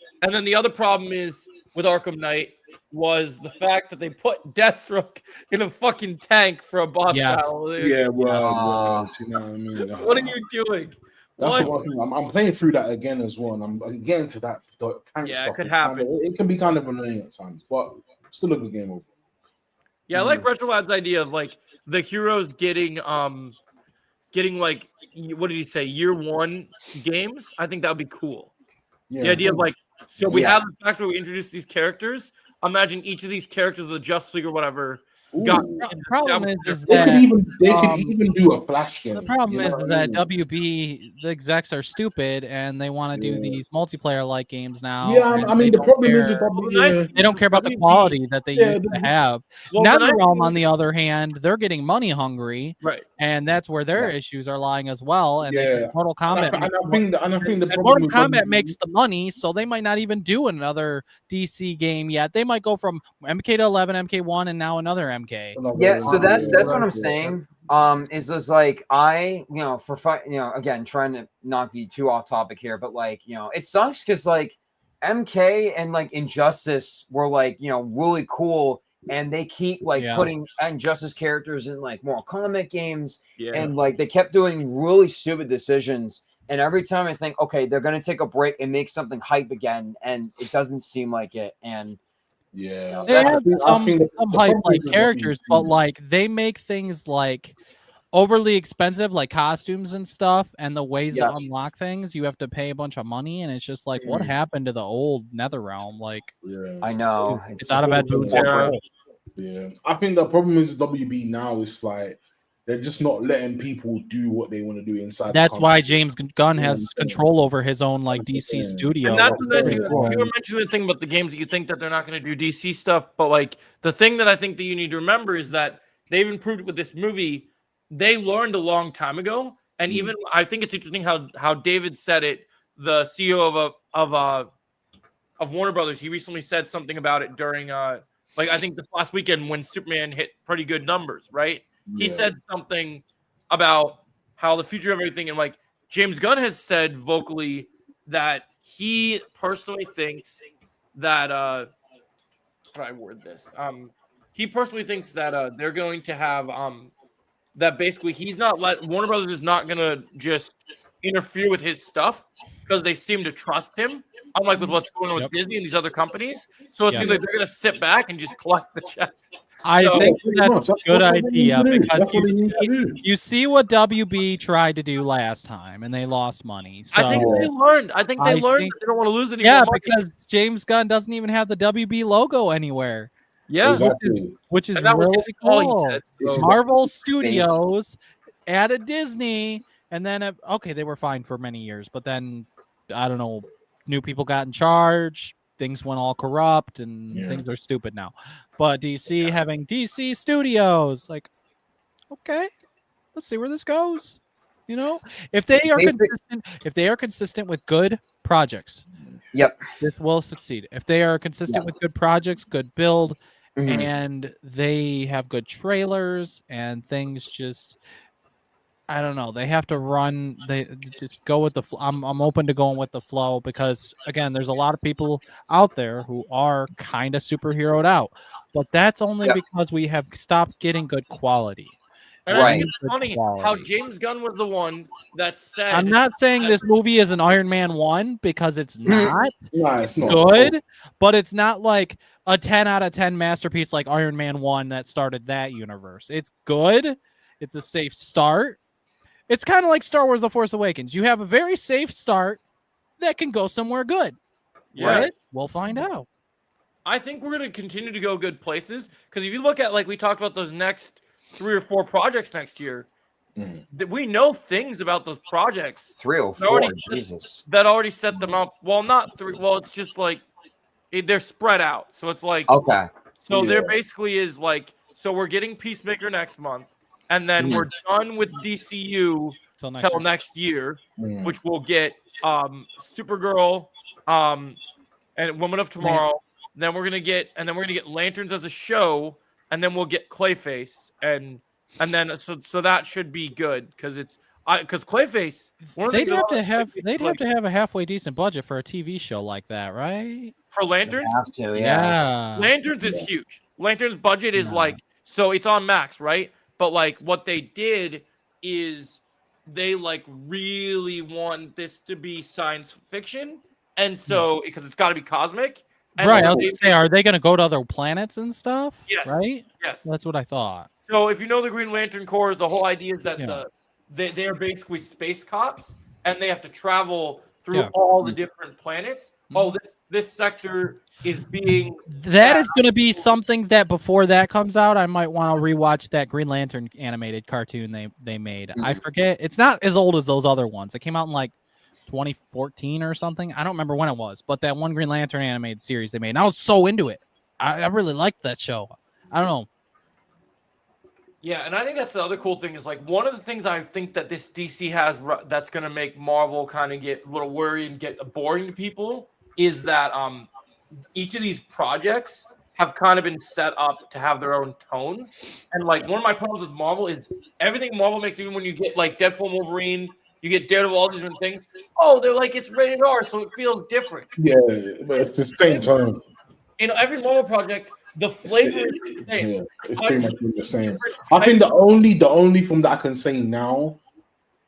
the other problem is with Arkham Knight was the fact that they put Deathstroke in a fucking tank for a boss
Yes.
battle.
Yeah, well,
Ah.
you know what I mean.
What are you doing?
That's
What?
the one thing. I'm playing through that again as well, and I'm getting to that the tank
Yeah, it
stuff.
could
It's kind of-
happen.
it can be kind of annoying at times, but still a good game over.
Yeah, I like Retrolad's idea of like the heroes getting like what did he say, year one games. I think that would be cool.
Yeah.
The idea of like, so we
Yeah.
have the fact where we introduce these characters. Imagine each of these characters of the Justice League or whatever got.
Ooh.
The problem is
They
that
could
um,
even do a flash game.
the problem
you know
is
what I
that
mean?
WB the execs are stupid and they want to do
Yeah.
these multiplayer like games now.
Yeah,
and
I mean
they
the
don't
problem is
care-
with
Well, the
WB,
nice-
they don't care about the
WB
quality that they
Yeah,
used to
the-
have.
Well, the nice
NetherRealm,
thing
on
is-
the other hand, they're getting money hungry,
right.
and that's where their issues are lying as well. And
Yeah.
Mortal Kombat,
and I think the
and
problem
Mortal
with
Kombat
WB
makes the money, so they might not even do another DC game yet. They might go from MK to 11, MK1, and now another MK.
Yeah, so that's what I'm saying. Is just like for again, trying to not be too off topic here, but like it sucks because like MK and like Injustice were like really cool, and they keep like
Yeah.
putting Injustice characters in like Mortal Kombat games,
Yeah.
and like they kept doing really stupid decisions. And every time I think, okay, they're gonna take a break and make something hype again, and it doesn't seem like it. And
Yeah,
They
That's-
have
I think the
some
problem
hype like
is with
characters,
WB.
but like they make things like overly expensive, like costumes and stuff, and the ways
Yeah.
to unlock things, you have to pay a bunch of money, and it's just like, what
Mhm.
happened to the old NetherRealm? Like,
Yeah.
I know
it's out of bed boots.
Yeah.
Yeah, I think the problem is with WB now is like they're just not letting people do what they want to do inside. the
That's why
company.
James Gunn
Yeah,
has
I'm saying.
control over his own like DC
Yeah.
studio.
And that's the nice
very
thing.
cool.
You were mentioning the thing about the games that you think that they're not going to do DC stuff, but like the thing that I think that you need to remember is that they've improved with this movie. They learned a long time ago, and
Mhm.
even I think it's interesting how David said it. The CEO of Warner Brothers, he recently said something about it during like I think this last weekend when Superman hit pretty good numbers, right? He
Yeah.
said something about how the future of everything, and like James Gunn has said vocally that he personally thinks that how do I word this? He personally thinks that they're going to have that basically he's not Warner Brothers is not gonna just interfere with his stuff because they seem to trust him, unlike with what's going on with
Yep.
Disney and these other companies. So it
Yeah.
seems like they're gonna sit back and just collect the checks.
I
So-
think
Pretty
that's
much.
a good
what they need
idea
to do.
because
That's what they need to do.
you see what WB tried to do last time, and they lost money. So
I think they learned. I think they
I
learned
think-
that they don't want to lose any
yeah,
more money.
because James Gunn doesn't even have the WB logo anywhere,
Yeah.
Exactly.
which is
And that was
really
his call, he
cool.
said.
It's-
So-
Marvel Studios added Disney, and then okay, they were fine for many years, but then I don't know, new people got in charge, things went all corrupt, and
Yeah.
things are stupid now. But DC having DC Studios, like, okay, let's see where this goes. You know, if they are
Basic-
consistent with good projects,
Yep.
this will succeed. If they are consistent with good projects, good build,
Mhm.
and they have good trailers and things just I don't know. They have to run. They just go with the. I'm open to going with the flow because again, there's a lot of people out there who are kind of superheroed out, but that's only
Yeah.
because we have stopped getting good quality.
And
Right.
I think it's
Good
funny how
quality.
James Gunn was the one that said,
I'm not saying this movie is an Iron Man 1 because it's not
Nah, it's not
good, but it's not like a 10 out of 10 masterpiece like Iron Man 1 that started that universe. It's good. It's a safe start. It's kind of like Star Wars The Force Awakens. You have a very safe start that can go somewhere good.
Yeah.
Right? We'll find out.
I think we're going to continue to go good places because if you look at, like we talked about, those next 3 or 4 projects next year,
Mhm.
that we know things about those projects
3 or
They already
4.
said-
Jesus.
that already set them up. Well, not 3. Well, it's just like they're spread out. So it's like,
Okay.
so there
Yeah.
basically is like, so we're getting Peacemaker next month, and then
Mhm.
we're done with DCU
Till next
till
year.
next year,
Mm.
which will get Supergirl, and Woman of Tomorrow. Then we're gonna get Lanterns as a show, and then we'll get Clayface, and then so that should be good because Clayface. One of the
They'd
things
have
about
to have
Clayface is,
they'd have to have a halfway decent budget for a TV show like that, right?
for Lanterns.
Have to, yeah.
Lanterns is
Yeah.
huge. Lanterns budget is
Yeah.
like, so it's on Max, right? But like what they did is they like really want this to be science fiction, and so because it's got to be cosmic. And
Right.
so
I was
they-
gonna say, are they gonna go to other planets and stuff?
Yes.
Right?
yes.
That's what I thought.
So if you know the Green Lantern Corps, the whole idea is that
Yeah.
they're basically space cops, and they have to travel through
Yeah.
all the different planets.
Mhm.
Oh, this sector is being
That is going to be something that before that comes out, I might want to rewatch that Green Lantern animated cartoon they made. I forget. It's not as old as those other ones. It came out in like 2014 or something. I don't remember when it was, but that one Green Lantern animated series they made, and I was so into it. I really liked that show. I don't know.
Yeah, and I think that's the other cool thing is like one of the things I think that this DC has that's going to make Marvel kind of get a little worried and get boring to people is that each of these projects have kind of been set up to have their own tones. And like one of my problems with Marvel is everything Marvel makes, even when you get like Deadpool, Wolverine, you get Daredevil, all these different things. Oh, they're like it's rated R, so it feels different.
Yeah, but it's the same tone.
You know, every Marvel project, the flavor is the same.
Yeah, it's pretty much the same. I think the only film that I can say now,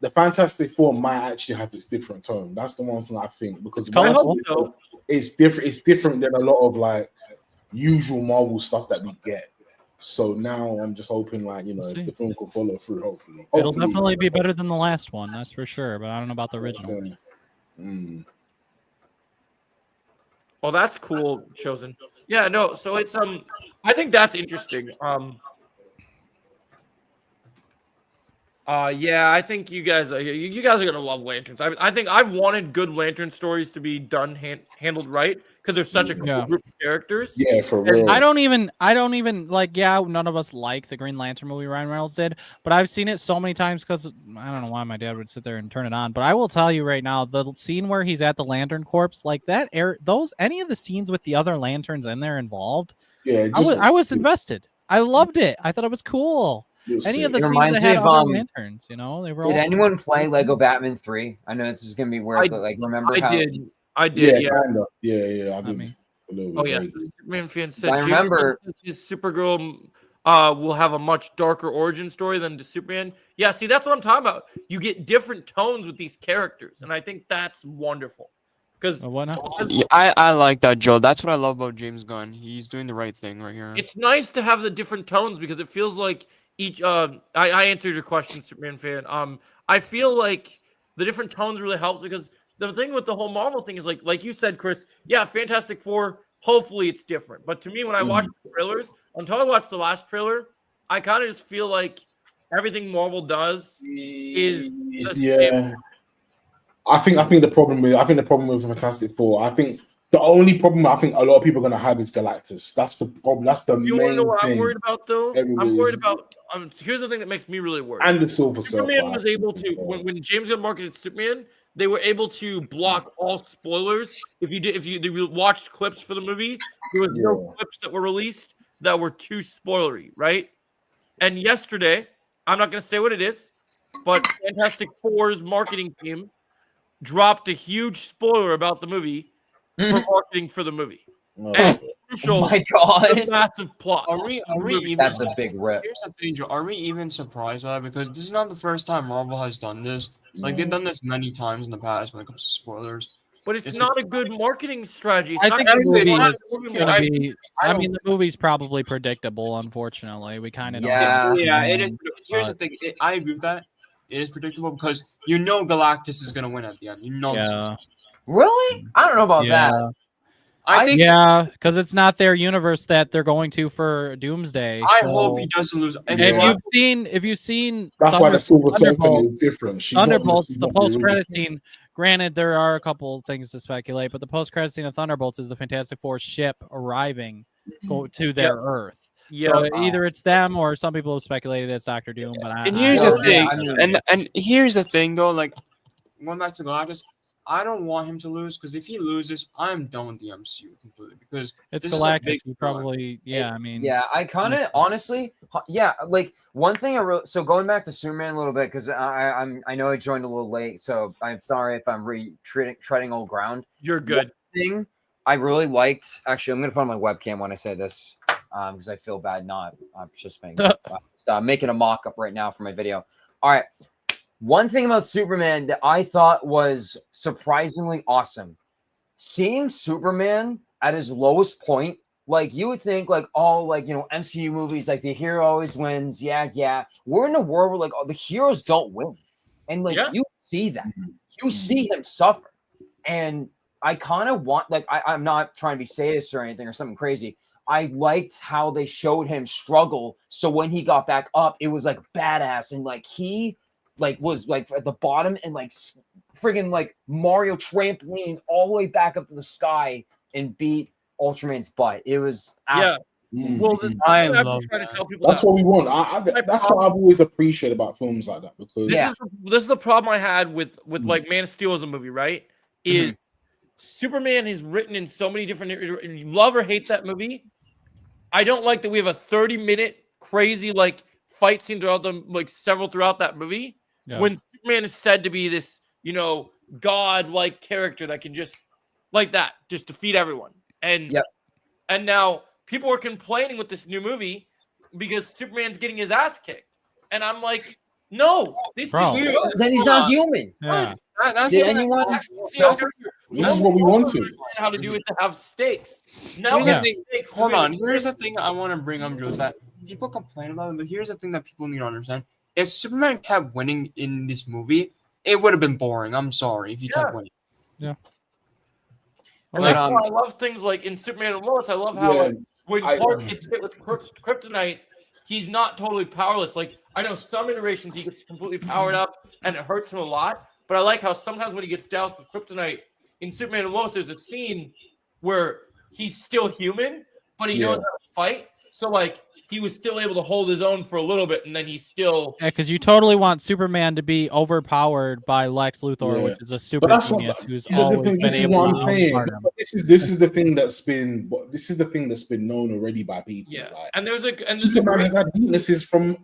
the Fantastic Four might actually have its different tone. That's the one thing I think because
I hope
Fantastic
so.
Four, it's different. It's different than a lot of like usual Marvel stuff that we get. So now I'm just hoping like
We'll see.
the film can follow through. Hopefully,
It'll definitely be better than the last one, that's for sure. But I don't know about the original.
Mm.
Well, that's cool, Chosen. Yeah, no, so it's I think that's interesting. Yeah, I think you guys are gonna love Lanterns. I think I've wanted good Lantern stories to be done handled right because there's such a cool
Yeah.
group of characters.
Yeah, for real.
I don't even like, yeah, none of us like the Green Lantern movie Ryan Reynolds did, but I've seen it so many times because I don't know why my dad would sit there and turn it on. But I will tell you right now, the scene where he's at the Lantern Corps, like that any of the scenes with the other lanterns in there involved,
Yeah,
I was invested. I loved it. I thought it was cool. Any of the
It
scenes
reminds
that
me
had
of,
other lanterns, you know, they were.
Did
all
anyone play Lego Batman 3? I know this is gonna be weird, but like remember how
I
Yeah,
did. Yeah.
kind of. Yeah, I did.
mean-
A little
Oh
bit,
yeah.
yeah.
Superman fan said
I remember-
his Supergirl will have a much darker origin story than the Superman. Yeah, see, that's what I'm talking about. You get different tones with these characters, and I think that's wonderful. Because
What now?
Yeah, I like that, Joe. That's what I love about James Gunn. He's doing the right thing right here.
it's nice to have the different tones because it feels like each I answered your question, Superman fan. I feel like the different tones really help because the thing with the whole Marvel thing is like you said, Chris, yeah, Fantastic Four, hopefully it's different. But to me, when I watch the trailers, until I watched the last trailer, I kind of just feel like everything Marvel does is the same.
Yeah. I think the problem with Fantastic Four, I think The only problem I think a lot of people are gonna have is Galactus. That's the problem. That's the
You want to know
main
what I'm
thing.
worried about, though?
Everybody
I'm worried
is-
about. Here's the thing that makes me really worried.
And the Silver Surfer.
Superman was able to when James Gunn marketed Superman, they were able to block all spoilers. If you watched clips for the movie, there was no clips that were released that were too spoilery, right? And yesterday, I'm not going to say what it is, but Fantastic Four's marketing team dropped a huge spoiler about the movie for marketing for the movie. And it's crucial.
Oh my God.
to the massive plot.
Are we even?
That's a big rip.
Here's the thing, Joe. Are we even surprised by that? Because this is not the first time Marvel has done this. Like they've done this many times in the past when it comes to spoilers.
But it's
It's
not a good marketing strategy. It's
I
not
think
good-
the movie
it's not
is
moving
gonna
well.
be. I mean, the movie's probably predictable. Unfortunately, we kind of
Yeah.
Yeah, it is. Here's the
but-
thing. I agree with that. It is predictable because you know Galactus is gonna win at the end. You know. this is-
Yeah,
Really? I don't know about that.
yeah,
I think.
yeah. Because it's not their universe that they're going to for Doomsday.
I
so-
hope he doesn't lose.
If
Yeah.
you've seen,
That's why the Silver Surfer
Thunderbolts-
is different. She's not-
Thunderbolts,
she's
the
not
post credit
original.
scene. Granted, there are a couple things to speculate, but the post credit scene of Thunderbolts is the Fantastic Four ship arriving to their Earth.
Yeah,
So either it's them or some people have speculated it's Doctor Doom. But
And here's the
Yeah,
thing.
I mean-
And here's the thing though. Like going back to Galactus, I don't want him to lose because if he loses, I'm done with the MCU completely. Because
it's
this is a
Galactus.
big
You
villain.
probably, yeah. I mean,
Yeah, I kind of honestly, yeah, like one thing I really. So going back to Superman a little bit because I know I joined a little late, so I'm sorry if I'm treading old ground.
you're good.
Thing I really liked. Actually, I'm gonna put on my webcam when I say this because I feel bad not participating. I'm making a mock up right now for my video. All right. One thing about Superman that I thought was surprisingly awesome, seeing Superman at his lowest point. Like you would think, like all like MCU movies, like the hero always wins. Yeah. We're in a world where like the heroes don't win, and like
Yeah.
you see that, you see him suffer, and I kind of want like I'm not trying to be sadist or anything or something crazy. I liked how they showed him struggle, so when he got back up, it was like badass, and like he like was like at the bottom and like friggin' like Mario trampoline all the way back up to the sky and beat Ultraman's butt. It was
Yeah.
Mm.
Well, the
I
thing I've been
love
trying
that.
to tell people
That's
that
what we want. That's what I've always appreciated about films like that because
Yeah.
this is the problem I had with like Man of Steel as a movie, right? Is Superman is written in so many different. You love or hate that movie. I don't like that we have a 30-minute crazy like fight scene throughout several throughout that movie.
Yeah.
When Superman is said to be this, god-like character that can just like that, just defeat everyone. And
Yep.
and now people are complaining with this new movie because Superman's getting his ass kicked. And I'm like, no, this
Bro.
is good.
then he's not human.
yeah.
That's
Did
the thing.
anyone?
See how
this is what we wanted.
how to do it to have stakes. Now
Here's
we
the
have
thing.
stakes.
Hold on. Here's the thing I want to bring up, Joe. Is that people complain about it, but here's the thing that people need to understand: if Superman kept winning in this movie, it would have been boring. I'm sorry if he
Yeah.
kept winning.
And
But,
that's why I love things like in Superman and Lois. I love how
Yeah,
when
I-
Clark gets hit with kryptonite, he's not totally powerless. Like I know some iterations he gets completely powered up and it hurts him a lot. But I like how sometimes when he gets doused with kryptonite in Superman and Lois, there's a scene where he's still human, but he knows how to fight. So like he was still able to hold his own for a little bit, and then he's still
Yeah, because you totally want Superman to be overpowered by Lex Luthor,
Yeah.
which is a super
But that's what
genius who's
the
always
thing.
been
This is
able
what
to
I'm saying.
outsmart him.
But this is the thing that's been known already by people.
yeah.
Like,
And there's a
Superman
great
has had weaknesses from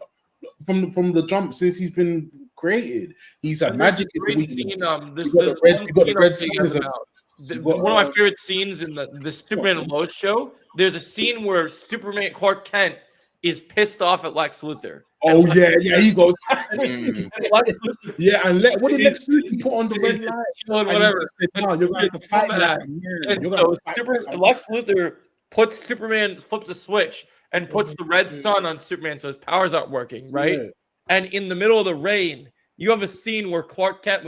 the jump since he's been created. He's had
And there's
magic.
a great
weakness.
scene.
You
This
got the
this
red-
one
you got the
scene
red
I'll tell you
sun
guys
is a-
about.
you got,
One of my favorite scenes in the Superman and Lois show. There's a scene where Superman Clark Kent is pissed off at Lex Luthor.
Oh yeah, he goes.
Mm.
And Lex Luthor
Yeah, and what did Lex do? He put on the red light.
and
And he
whatever.
just said, no, you're going to have to fight
And
like a man.
And
You're
so
gonna fight like a
Lex Luthor puts Superman, flips a switch and puts the red sun on Superman so his powers aren't working, right?
Yeah.
And in the middle of the rain, you have a scene where Clark Kent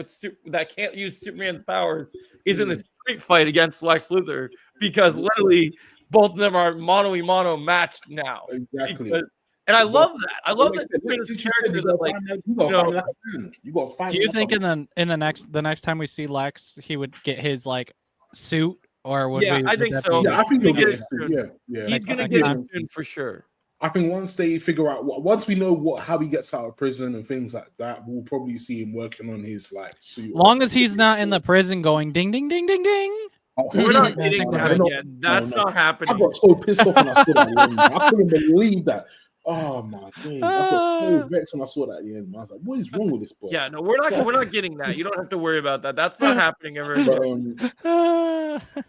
that can't use Superman's powers is in a street fight against Lex Luthor because literally both of them are mono matched now.
Exactly.
Because- and I love that. I love that Superman is a
Since you said
character
you
that
gotta
like
fight like- you gotta
you know-
fight like a man. You got to fight.
Do you
like
think
a-
in the next time we see Lex, he would get his like suit Or would
Yeah,
we?
I
would
think
that
so.
be-
Yeah, I think
We
he'll
get
get
it
it soon.
soon.
Yeah.
He's gonna
Next
get
time.
it soon for sure.
I think once they figure out once we know how he gets out of prison and things like that, we'll probably see him working on his like suit.
Long as he's not in the prison going ding ding ding ding ding.
We're not
I think
getting
we're
that
good.
yet. That's
no.
not
I
happening.
got so pissed off when I saw that at the end. I couldn't believe that. Oh my days! I got so vexed when I saw that at the end. I was like, "What is wrong with this boy?"
Yeah, no, we're not getting that. You don't have to worry about that. That's not happening ever again.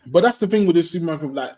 But that's the thing with this Superman film. Like,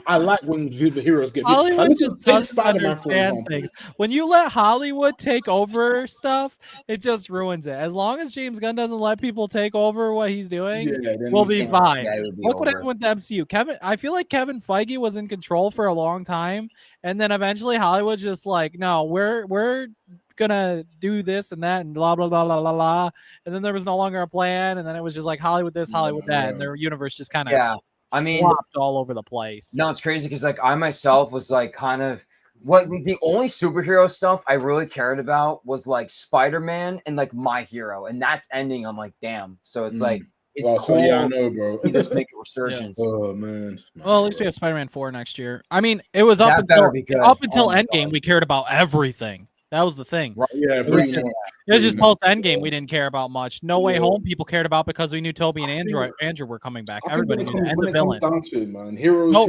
I like when the heroes get.
Hollywood
Like,
just
take
doesn't
Spider-Man, for
understand
example.
things. When you let Hollywood take over stuff, it just ruins it. As long as James Gunn doesn't let people take over what he's doing,
Yeah, then
we'll
he's
be
fine.
fine.
Yeah, it would be
Look what
over.
happened with the MCU. I feel like Kevin Feige was in control for a long time, and then eventually Hollywood's just like, no, we're gonna do this and that and blah blah blah blah blah blah. And then there was no longer a plan, and then it was just like Hollywood this, Hollywood that, and their universe just kind of
Yeah, I mean,
flopped all over the place.
no, it's crazy because like I myself was like kind of what the only superhero stuff I really cared about was like Spider-Man and like My Hero, and that's ending. I'm like, damn. So it's like it's
Well,
cool
so yeah, I know, bro.
to see this make a resurgence.
Oh man.
Well, at least we have Spider-Man 4 next year. I mean, it was up
That better
until
be good. Oh my
Endgame.
God.
We cared about everything. That was the thing.
Right.
Yeah,
It was
pretty
just,
much.
it was just
Pretty much.
post Endgame. We didn't care about much. No Way
Yeah.
Home. People cared about because we knew Toby and
I think-
Andrew were coming back.
I think
Everybody
when
knew that. And
when
the
it comes
villain.
down to it, man, heroes
No.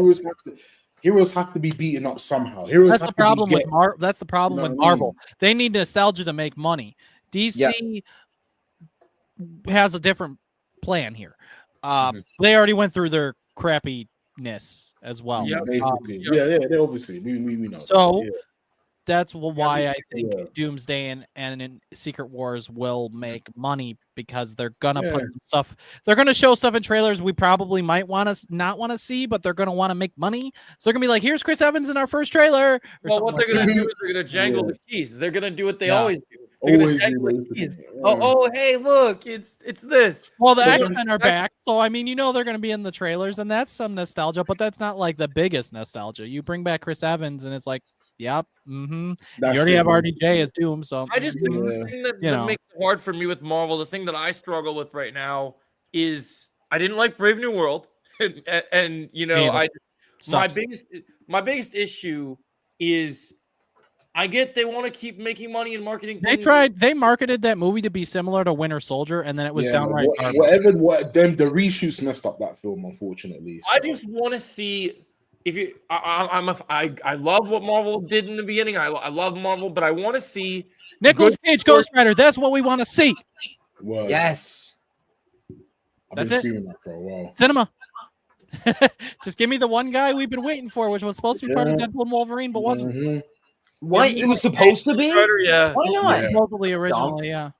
heroes have to be beaten up somehow. Heroes
That's
have
the
to be
problem with
get-
That's the problem
You know
with
what I
Marvel. They need nostalgia to make money. DC has a different plan here. They already went through their crappiness as well.
Yeah.
basically. Yeah, they obviously we know.
So
Yeah.
that's why I think
Yeah.
Doomsday and in Secret Wars will make money because they're gonna put
Yeah.
some stuff. They're gonna show stuff in trailers we probably might want to not want to see, but they're gonna want to make money. So they're gonna be like, "Here's Chris Evans in our first trailer." Or
Well, what
something
they're
like
gonna
that.
do is they're gonna jangle
Yeah.
the keys. They're gonna do what they
Yeah.
always do. They're gonna
Always
jangle the
be
keys.
yeah.
Oh, hey, look, it's this.
Well, the
But-
X-Men are back, so I mean, they're gonna be in the trailers, and that's some nostalgia, but that's not like the biggest nostalgia. You bring back Chris Evans, and it's like, yep, You already have RDJ as Doom, so
I just think
Yeah.
the thing that,
You know.
makes it hard for me with Marvel, the thing that I struggle with right now is I didn't like Brave New World, and you know,
Me
my
sucks.
biggest issue is I get they want to keep making money and marketing.
They
things.
tried. They marketed that movie to be similar to Winter Soldier, and then it was
Yeah,
downright garbage.
the reshoots messed up that film, unfortunately.
I
so.
just want to see if you. I love what Marvel did in the beginning. I love Marvel, but I want to see
Nicolas
good
Cage, Ghost Rider. That's what we want to see.
Word.
Yes.
I've been
That's it.
screaming that for a while.
Cinema. Just give me the one guy we've been waiting for, which was supposed to be part of
Yeah.
Deadpool and Wolverine, but wasn't.
Mhm.
What it was supposed to be?
Rider, yeah.
Why not?
Yeah.
Supposedly
That's
originally, yeah.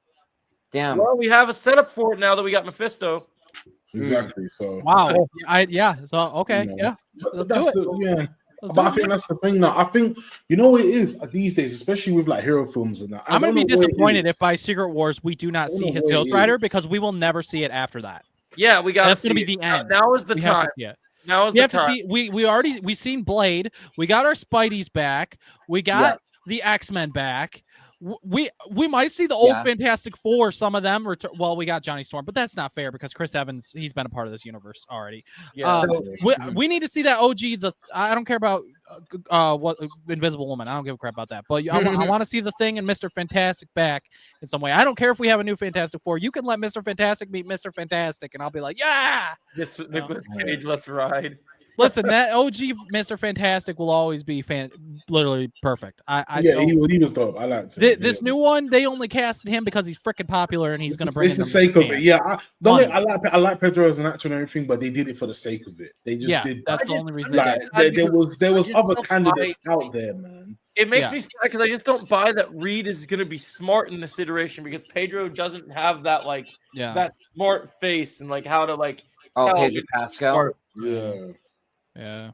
Damn.
Well, we have a setup for it now that we got Mephisto.
Exactly. So
Wow. So okay,
No.
yeah.
But
Let's
that's
do it.
the yeah.
Let's
But
do
I
it.
think that's the thing now. I think you know what it is these days, especially with like hero films and that. I
I'm gonna
don't
be
know what it
disappointed
is.
if by Secret Wars we do not
I don't
see
know
his
what it
Ghost Rider
is.
because we will never see it after that.
Yeah, we got.
That's gonna be the end.
Now is the
We have
time.
to see it.
Now is
We
the
have to
time.
see. We seen Blade. We got our Spideys back. We got the X-Men back. We might see the old
Yeah.
Fantastic Four. Some of them. Well, we got Johnny Storm, but that's not fair because Chris Evans, he's been a part of this universe already.
Yeah.
We need to see that OG. I don't care about what Invisible Woman. I don't give a crap about that. But I want to see the Thing and Mr. Fantastic back in some way. I don't care if we have a new Fantastic Four. You can let Mr. Fantastic meet Mr. Fantastic, and I'll be like, yeah.
Nicholas Cage, let's ride.
Listen, that OG Mr. Fantastic will always be literally perfect. I
Yeah,
don't-
he was dope. I liked it.
this new one, they only casted him because he's freaking popular and he's going to bring.
It's the
in
sake of it.
fans.
Yeah,
Money.
I like Pedro as an actor and everything, but they did it for the sake of it. They just
Yeah,
did.
that's
that.
the only reason. they
Like
did it.
there was
just
other
don't
candidates out there, man.
It makes
Yeah.
me sad because I just don't buy that Reed is going to be smart in this iteration because Pedro doesn't have that
Yeah,
that smart face and how to
Oh,
tell
Pedro
it-
Pascal.
Yeah.
yeah.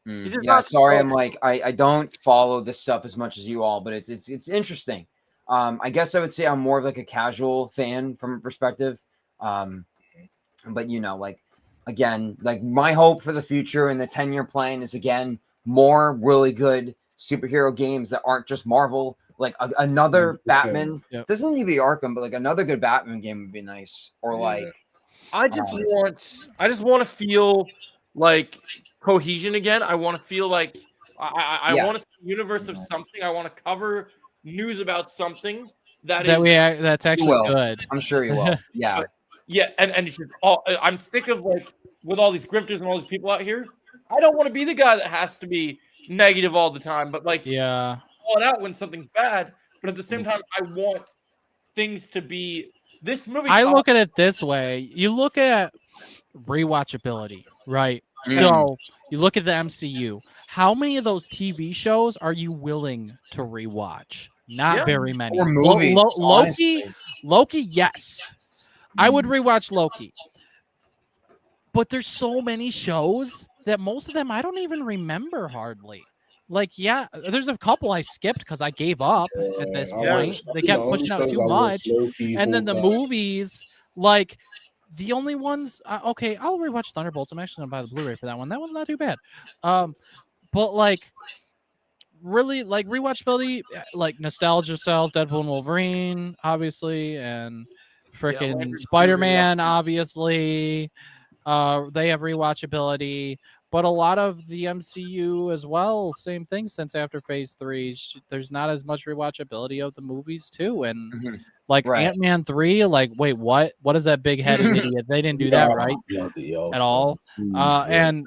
He's just
Yeah,
not
sorry,
smart.
I don't follow this stuff as much as you all, but it's interesting. I guess I would say I'm more of like a casual fan from a perspective. But again, my hope for the future and the 10-year plan is again more really good superhero games that aren't just Marvel. Like another
100%.
Batman.
Yep.
Doesn't need to be Arkham, but like another good Batman game would be nice. Or
Yeah.
like
I just want to feel like cohesion again. I want to feel like I
Yeah.
want to see a universe of something. I want to cover news about something
That
is
that's actually
will.
good.
I'm sure you will. Yeah.
yeah, and it's just all. I'm sick of like with all these grifters and all these people out here. I don't want to be the guy that has to be negative all the time, but like
Yeah.
call it out when something's bad. But at the same time, I want things to be this movie.
I look at it this way. You look at rewatchability, right? So you look at the MCU. How many of those TV shows are you willing to rewatch? Not
Yeah.
very many.
Or movies.
Loki,
honestly.
Loki, yes. I would rewatch Loki. But there's so many shows that most of them I don't even remember hardly. Like, yeah, there's a couple I skipped because I gave up at this
I
point.
watched,
They
you
kept
know,
pushing out
shows
too
I watched,
much.
Loki,
And then the
Hawkeye.
movies, like the only ones, okay, I'll rewatch Thunderbolts. I'm actually gonna buy the Blu-ray for that one. That one's not too bad. But like, really, like rewatchability, like nostalgia sells. Deadpool and Wolverine, obviously, and freaking
Landry
Spider-Man, obviously. They have rewatchability, but a lot of the MCU as well, same thing since after Phase 3. There's not as much rewatchability of the movies too, and
Mhm.
like
Right.
Ant-Man 3, like wait, what is that big-headed idiot? They didn't do that right at all. And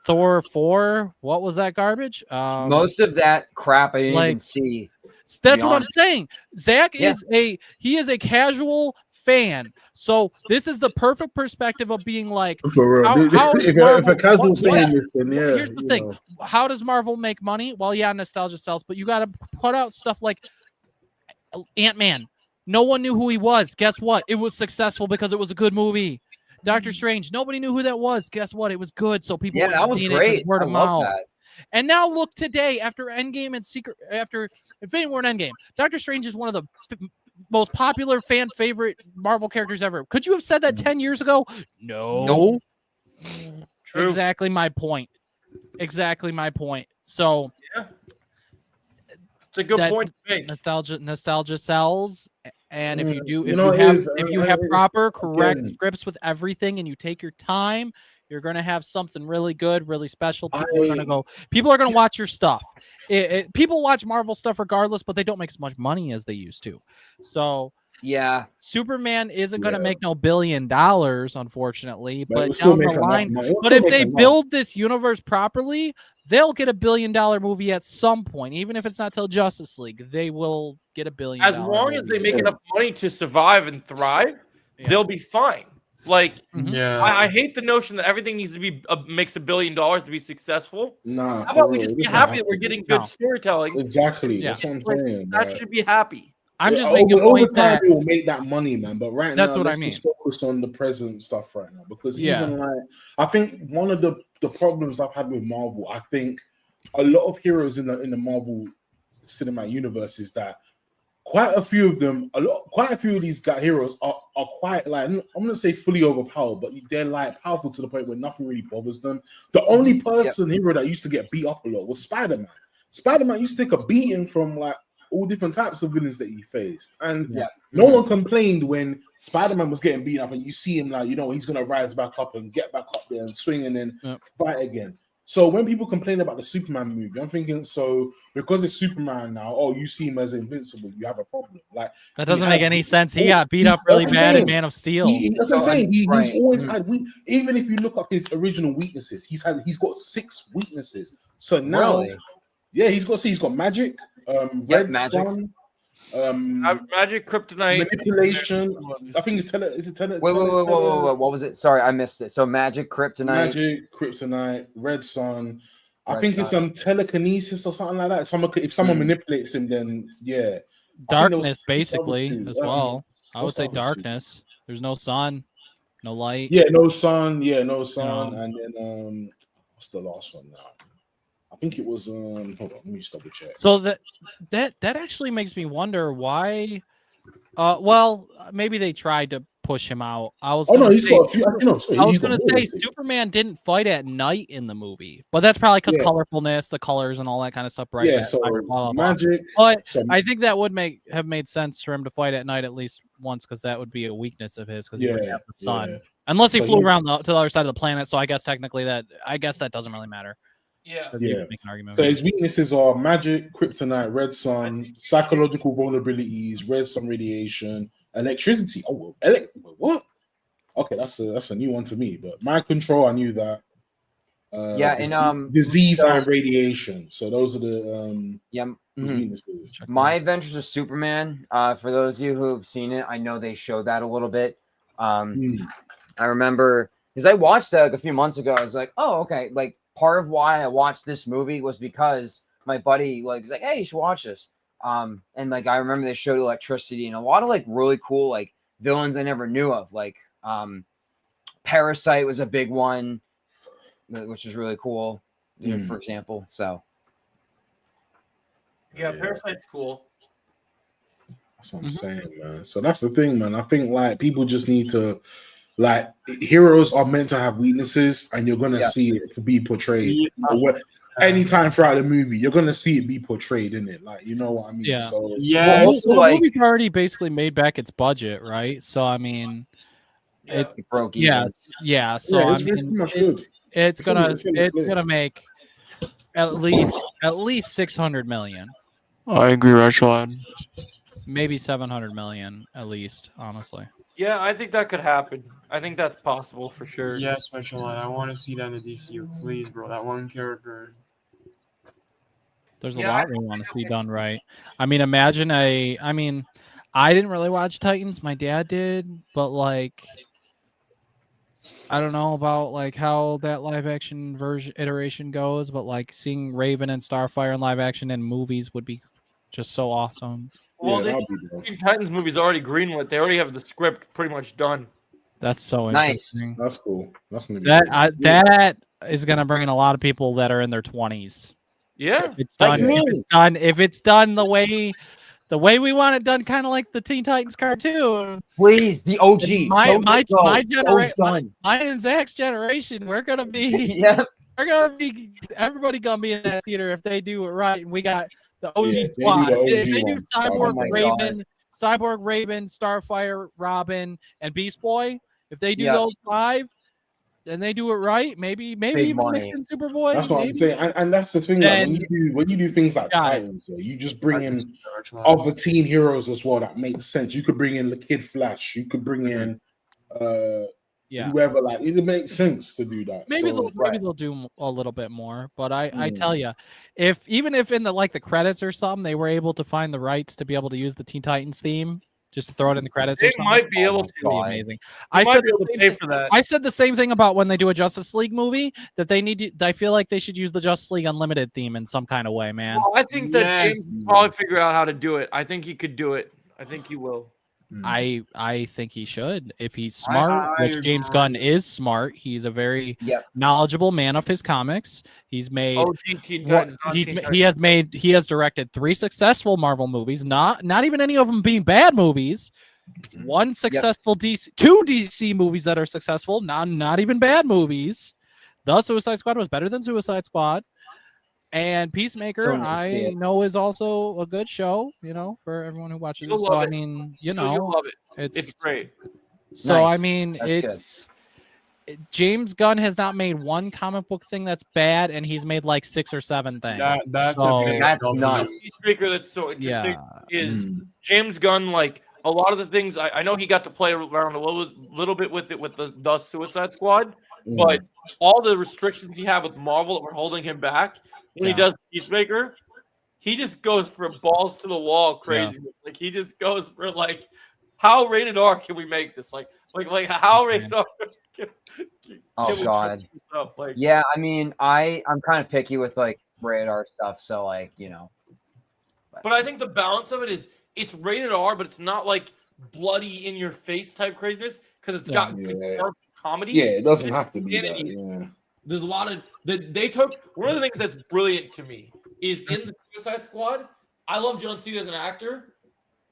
Thor 4, what was that garbage?
Most of that crap I didn't even
like-
see.
That's
be
what I'm
honest.
saying. Zach
Yeah.
is a casual fan, so this is the perfect perspective of being like,
For real.
how is
if
Marvel-
a casual
what-
saying this, then yeah.
here's the thing. How does Marvel make money? Well, yeah, nostalgia sells, but you got to put out stuff like Ant-Man. No one knew who he was. Guess what? It was successful because it was a good movie. Doctor Strange. Nobody knew who that was. Guess what? It was good, so people
Yeah,
went
that
and
was
seen it 'cause
great.
word
I
of
love
mouth.
that.
And now look today, after Endgame and after Infinity War and Endgame, Doctor Strange is one of the most popular fan favorite Marvel characters ever. Could you have said that 10 years ago? No.
Nope.
True.
Exactly my point. Exactly my point. So
It's a good
that-
point to make.
nostalgia sells, and if you do,
You know, it is,
if you
I-
have
I-
proper, correct
again-
scripts with everything, and you take your time, you're gonna have something really good, really special. People are gonna watch your stuff. People watch Marvel stuff regardless, but they don't make as much money as they used to. So
Yeah.
Superman isn't gonna
Yeah.
make no $1 billion, unfortunately.
But
But
it'll still
down the
make enough
line,
money. It'll
but
still
if
make
they
enough.
build this universe properly, they'll get $1 billion movie at some point, even if it's not till Justice League. They will get $1 billion.
As long as they
movie.
make enough money to survive and thrive,
Yeah.
they'll be fine. Like
Mhm.
Yeah.
I hate the notion that everything needs to be makes $1 billion to be successful.
Nah,
How about
for
we
real,
just
it
be
doesn't
happy
have
that we're
to be.
getting good
No.
storytelling?
Exactly.
Yeah.
That's what I'm
Like,
saying.
that
like,
should be happy.
I'm just
over,
making a
over
point
time
that
it will make that money, man. But right
That's
now,
what I
let's just
mean.
focus on the present stuff right now. Because
Yeah.
even like I think one of the problems I've had with Marvel, I think a lot of heroes in the Marvel cinematic universe is that quite a few of them, quite a few of these heroes are quite like, I'm gonna say fully overpowered, but they're like powerful to the point where nothing really bothers them. The only hero that used to get beat up a lot was Spider-Man. Spider-Man used to take a beating from like all different types of villains that he faced, and
Yeah.
no one complained when Spider-Man was getting beat up, and you see him like, he's gonna rise back up and get back up there and swing and then fight again. So when people complain about the Superman movie, I'm thinking, so because it's Superman now, you see him as invincible, you have a problem. Like
that doesn't
he
make
has-
any sense. He got beat up really
that's what I'm
bad in
saying.
Man of Steel.
That's what I'm saying. He's
Right.
always had even if you look up his original weaknesses, he's got 6 weaknesses. So now,
Really?
yeah, he's got magic, red
magic.
sun,
Magic, kryptonite,
manipulation. I think it's
Wait. What was it? Sorry, I missed it. So magic, kryptonite.
magic, kryptonite, red sun. I
Red
think it's
sun.
telekinesis or something like that. If someone manipulates him, then yeah. I think there was
Darkness,
2 other
basically,
things.
as well. I would
what's the
say
other two?
darkness. There's no sun, no light.
Yeah, no sun. Yeah, no sun.
know.
And then what's the last one now? I think it was hold on, let me just double check.
So that actually makes me wonder why. Well, maybe they tried to push him out. I was.
Oh no,
gonna
he's
say-
got a few.
I was going to say Superman didn't fight at night in the movie, but that's probably because
Yeah.
colorfulness, the colors, and all that kind of stuff. Right?
Yeah, so
blah, blah, blah.
magic.
But
So,
I think that would have made sense for him to fight at night at least once, because that would be a weakness of his, because he would
Yeah,
have the sun.
yeah.
Unless he
So
flew
he-
around to the other side of the planet, so I guess technically that doesn't really matter.
Yeah.
But you
Yeah.
can make an argument.
So his weaknesses are magic, kryptonite, red sun, psychological vulnerabilities, red sun radiation, electricity. Oh, what? Okay, that's a new one to me. But mind control, I knew that.
Yeah, and
disease
so-
and radiation. So those are the
yeah.
his
mhm.
weaknesses.
Check
My
that.
Adventures of Superman. For those of you who've seen it, I know they showed that a little bit.
Mm.
I remember because I watched that like a few months ago. I was like, oh, okay. Like part of why I watched this movie was because my buddy was like, hey, you should watch this. And like I remember they showed electricity and a lot of like really cool like villains I never knew of. Like Parasite was a big one, which was really cool, you know, for example. So
Yeah, Parasite's cool.
That's what I'm saying, man. So that's the thing, man. I think like people just need to like heroes are meant to have weaknesses, and you're gonna see it be portrayed. Anytime throughout the movie, you're gonna see it be portrayed in it. Like, you know what I mean?
Yeah.
So
Yeah.
also,
the
like-
movie's already basically made back its budget, right? So I mean,
Yeah.
it broke even.
yeah. So
yeah,
I
it's pretty
mean,
much good.
it's gonna
It's clear.
make at least 600 million,
I agree, Rachel.
maybe 700 million at least. Honestly,
Yeah, I think that could happen. I think that's possible for sure.
Yes, Rachel. I want to see that in the DCU, please, bro. That one character.
there's a
Yeah,
lot we want to see done right. I mean, imagine I mean, I didn't really watch Titans. My dad did, but like, I don't know about like how that live action version iteration goes, but like seeing Raven and Starfire in live action in movies would be just so awesome.
Well,
Yeah,
the
that'll be dope.
Teen Titans movie's already greenlit. They already have the script pretty much done.
That's so
Nice.
interesting.
That's cool. That's gonna be
That
good.
that is gonna bring in a lot of people that are in their 20s.
Yeah.
If it's
Like
done,
me.
if it's done the way we want it done, kind of like the Teen Titans cartoon.
Please, the OG.
My
Don't
my
go.
my
Go's
generation,
done.
mine and Zach's generation, we're gonna be
Yeah.
everybody gonna be in that theater if they do it right. And we got the OG
Yeah, they do
squad.
the
If
OG
they do
ones.
Cyborg
Oh my
Raven, Starfire, Robin, and Beast Boy. If they do
Yeah.
those 5, and they do it right, maybe
Big
even
money.
mix in Superboy.
That's what I'm
maybe.
saying, and that's the thing. Like,
Then-
when you do things like
Got it.
Titans, you just bring in
Rachel.
other teen heroes as well. That makes sense. You could bring in the Kid Flash. You could bring in
Yeah.
whoever. Like it makes sense to do that.
Maybe
So,
they'll do a little bit more, but I tell
Mm.
you, even if in the the credits or something they were able to find the rights to be able to use the Teen Titans theme, just to throw it in the credits.
They
or something,
might be able
that'd
to.
be
God.
amazing.
I
I
might
said
be able
the
to
same
pay
thing-
for that.
I said the same thing about when they do a Justice League movie that they need to. I feel like they should use the Justice League Unlimited theme in some kind of way, man.
Well, I think that
Yes.
James will probably figure out how to do it. I think he could do it. I think he will.
I think he should if he's smart,
I
which James Gunn
agree.
is smart. He's a very
Yep.
knowledgeable man of his comics. He's made
OG Teen
what
Titans, not
he's
Teen
he
Titans.
has directed 3 successful Marvel movies, not even any of them being bad movies. One successful DC, 2 DC movies that are successful, not even bad movies. The Suicide Squad was better than Suicide Squad. And Peacemaker,
Still need to see
I
it.
know is also a good show, for everyone who watches
You'll
it. So
love
I
it.
mean,
You'll
know,
love it.
it's
It's great.
so I
Nice.
mean,
That's
James Gunn has not made one comic book thing that's bad, and he's made like 6 or 7 things.
That's
So-
a big
That's
W.
nuts.
Peacemaker that's so interesting
Yeah,
is James Gunn. Like a lot of the things, I know he got to play around a little bit with it with the Suicide Squad, but all the restrictions he had with Marvel that were holding him back when he
Yeah.
does Peacemaker, he just goes for balls to the wall crazy. Like he just goes for like, how rated R can we make this? Like how rated R?
Oh,
can we
God.
put this up? Like,
Yeah, I mean, I'm kind of picky with like radar stuff, so like
but I think the balance of it is it's rated R, but it's not like bloody in your face type craziness because it's got good
Yeah.
dark comedy.
Yeah, it doesn't have to be that.
Insanity.
Yeah.
There's a lot of they took one of the things that's brilliant to me is in the Suicide Squad. I love John Cena as an actor.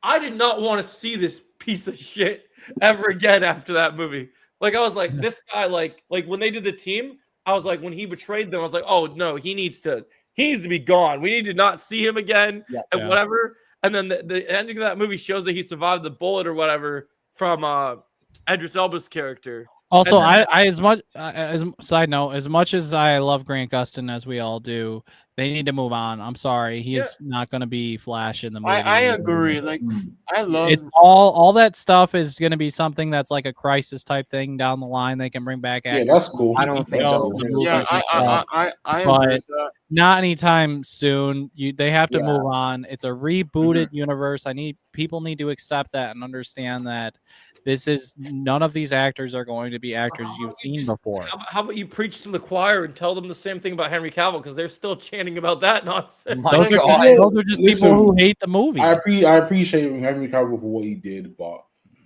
I did not want to see this piece of shit ever again after that movie. Like I was like, this guy, like when they did the team, I was like, when he betrayed them, I was like, oh no, he needs to be gone. We need to not see him again and
Yeah.
whatever. And then the ending of that movie shows that he survived the bullet or whatever from Idris Elba's character.
Also,
And
I as much as side note, as much as I love Grant Gustin, as we all do, they need to move on. I'm sorry, he is not going to be Flash in the movie.
I agree. Like, I love.
It's all that stuff is going to be something that's like a crisis type thing down the line. They can bring back.
Yeah, that's cool.
I don't think so.
Yeah, I agree
But
with that.
not anytime soon. They have to
Yeah.
move on. It's a rebooted universe. People need to accept that and understand that this is none of these actors are going to be actors you've seen before.
How about you preach to the choir and tell them the same thing about Henry Cavill, because they're still chanting about that nonsense.
My
Those
God.
are just
Listen,
people who hate the movie.
I appreciate Henry Cavill for what he did, but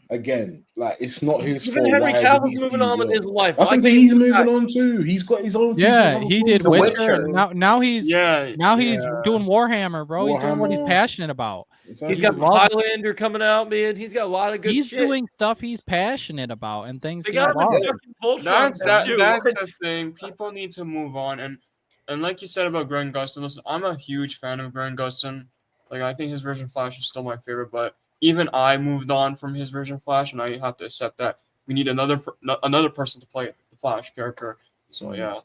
again, like it's not his
Even
fault.
Henry
why
Cavill's
DC
moving on with
work.
his life.
That's what I'm saying. He's moving on too. He's got his own.
Yeah, he did
The
Witcher.
Witcher.
And now he's he's doing Warhammer, bro. He's doing what he's
Warhammer.
passionate about.
He's got
loves-
Highlander coming out, man. He's got a lot of good
He's
shit.
doing stuff he's passionate about and things
They
he
got him
loves.
in fucking Voltron
That's
too.
the thing. People need to move on, and like you said about Grant Gustin, listen, I'm a huge fan of Grant Gustin. Like, I think his version of Flash is still my favorite, but even I moved on from his version of Flash, and I have to accept that we need another person to play the Flash character. So yeah,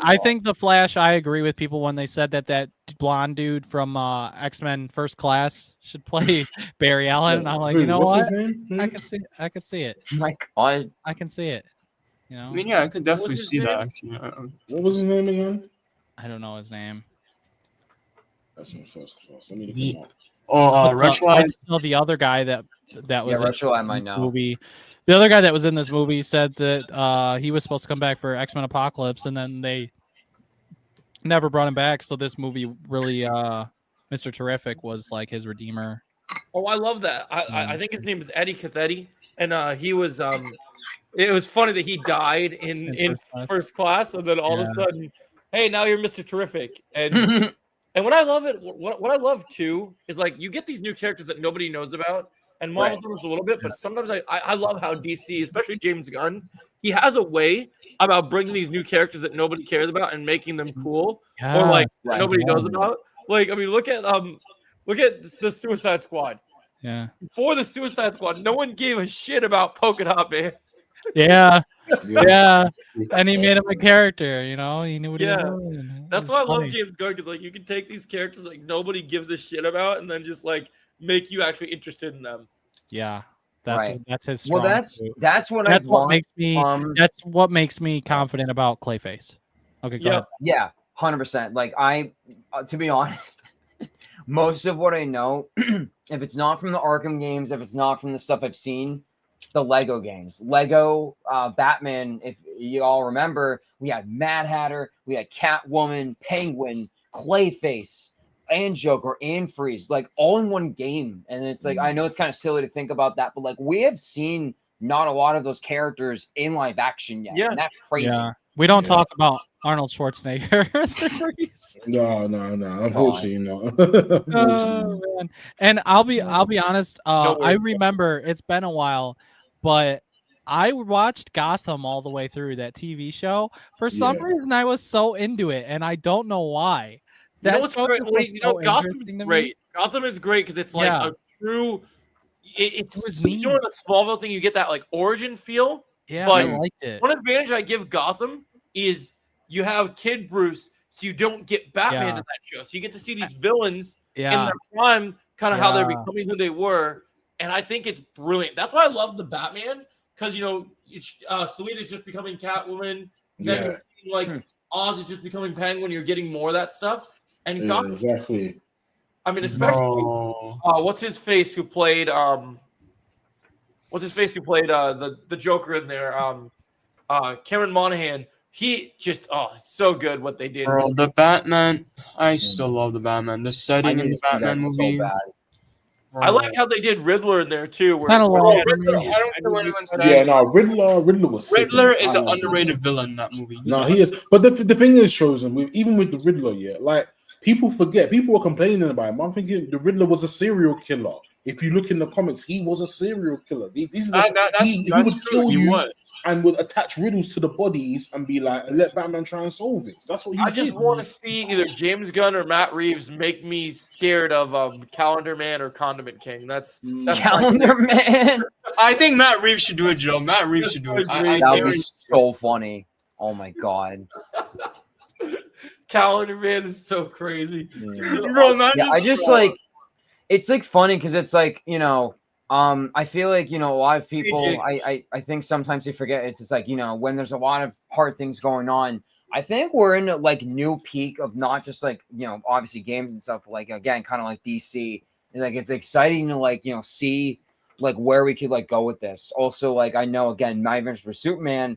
I think the Flash. I agree with people when they said that blonde dude from X-Men First Class should play Barry Allen. And I'm like, you know
What's
what?
his name?
I can see it.
My God.
I can see it. You know,
I mean, yeah, I could definitely
his
see that.
name?
Actually,
What was his name again?
I don't know his name.
That's my first class. Let me look
The-
him up.
I
Rushline.
just know the other guy that was
Yeah,
in
Rushline I
this
might know.
movie. The other guy that was in this movie said that he was supposed to come back for X-Men Apocalypse, and then they never brought him back. So this movie really, Mr. Terrific was like his redeemer.
Oh, I love that. I think his name is Eddie Cathetti, and he was It was funny that he died in first class, and then all of a sudden, hey, now you're Mr. Terrific, and and what I love what I love too is like you get these new characters that nobody knows about. And Marvel's doing this a little bit, but sometimes I love how DC, especially James Gunn, he has a way about bringing these new characters that nobody cares about and making them cool, or like
Right.
nobody knows about. Like, I mean, look at the Suicide Squad.
Yeah.
Before the Suicide Squad, no one gave a shit about Polka Dot Man.
Yeah. Yeah. And he made him a character, you know? He knew what he was doing.
That's
It
why I
was
love
funny.
James Gunn, because like you can take these characters like nobody gives a shit about, and then just like make you actually interested in them.
Yeah. That's
Right.
that's his
Well,
strong
that's
suit.
that's what
That's
I
what
want.
makes me that's what makes me confident about Clayface. Okay, go ahead.
Yeah, 100%. Like to be honest, most of what I know, if it's not from the Arkham games, if it's not from the stuff I've seen, the Lego games, Lego Batman. If you all remember, we had Mad Hatter, we had Catwoman, Penguin, Clayface, and Joker and Freeze, like all in one game. And it's like I know it's kind of silly to think about that, but like we have seen not a lot of those characters in live action yet.
Yeah.
And that's crazy.
Yeah. We don't
Yeah.
talk about Arnold Schwarzenegger as a Freeze.
No. Unfortunately, no.
Oh, man. And I'll be honest.
No
I
worries.
remember it's been a while, but I watched Gotham all the way through that TV show. For some
Yeah.
reason, I was so into it, and I don't know why.
You know
That
what's
show
great?
just
Well,
was
you know,
so
Gotham is
interesting to me.
great. Gotham is great because it's like
Yeah.
a true. It's
It was
you know,
neat.
in the Smallville thing, you get that like origin feel.
Yeah,
But
I liked it.
One advantage I give Gotham is you have Kid Bruce, so you don't get Batman
Yeah.
in that show. So you get to see these villains in
Yeah,
their prime, kind of how they're
Yeah.
becoming who they were. And I think it's brilliant. That's why I love the Batman, because you know, Selina's just becoming Catwoman. Then
Yeah.
like Oz is just becoming Penguin. You're getting more of that stuff. And
Yeah,
Gotham,
exactly.
I mean, especially
No.
what's his face who played the Joker in there, Cameron Monaghan. He just it's so good what they did.
Bro, the Batman. I still love the Batman. The
I
setting in
need
the
to see
Batman
that
movie.
so bad.
I like how they did Riddler in there too.
It's kinda long.
I don't care what anyone says.
Yeah, no, Riddler was sick.
Riddler is
I
an
like him.
underrated villain in that movie. He's
No, he is. But the thing is, chosen even with the Riddler, yeah, like people forget. People are complaining about him. I'm thinking the Riddler was a serial killer. If you look in the comments, he was a serial killer. These are he would
that's true.
kill
He
you
was.
and would attach riddles to the bodies and be like, let Batman try and solve it. That's what he
I
did.
just want to see either James Gunn or Matt Reeves make me scared of Calendar Man or Condiment King. That's
Calendar Man.
I think Matt Reeves should do it, Joe. Matt Reeves should do it. I
That
dare
would
you.
be so funny. Oh my god.
Calendar Man is so crazy.
Bro, imagine,
Yeah, I just like it's like funny because it's like, you know, I feel like, you know, a lot of people I think sometimes they forget it's just like, you know, when there's a lot of hard things going on. I think we're in a like new peak of not just like, you know, obviously games and stuff, but like again, kind of like DC. And like it's exciting to like, you know, see like where we could like go with this. Also, like I know again, My Adventures for Superman,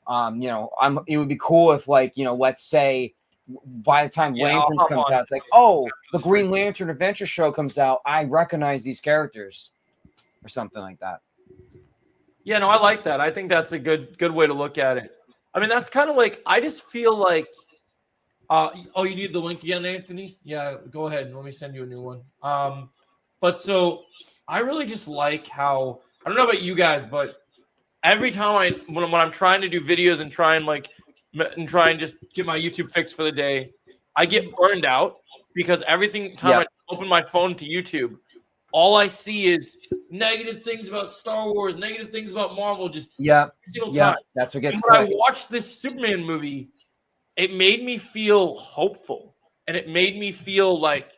you know, it would be cool if like, you know, let's say by the time
Yeah,
Lanterns
I'll
comes
hop on
out, it's like, oh, the Green Lantern Adventure show comes out. I recognize these characters, or something like that.
Yeah, no, I like that. I think that's a good way to look at it. I mean, that's kind of like I just feel like. Oh, you need the link again, Anthony? Yeah, go ahead. Let me send you a new one. But so I really just like how I don't know about you guys, but every time when I'm trying to do videos and try and just get my YouTube fix for the day, I get burned out because every time I open my phone to YouTube, all I see is negative things about Star Wars, negative things about Marvel, just every single time.
That's what gets
And when I
clicked.
watched this Superman movie, it made me feel hopeful, and it made me feel like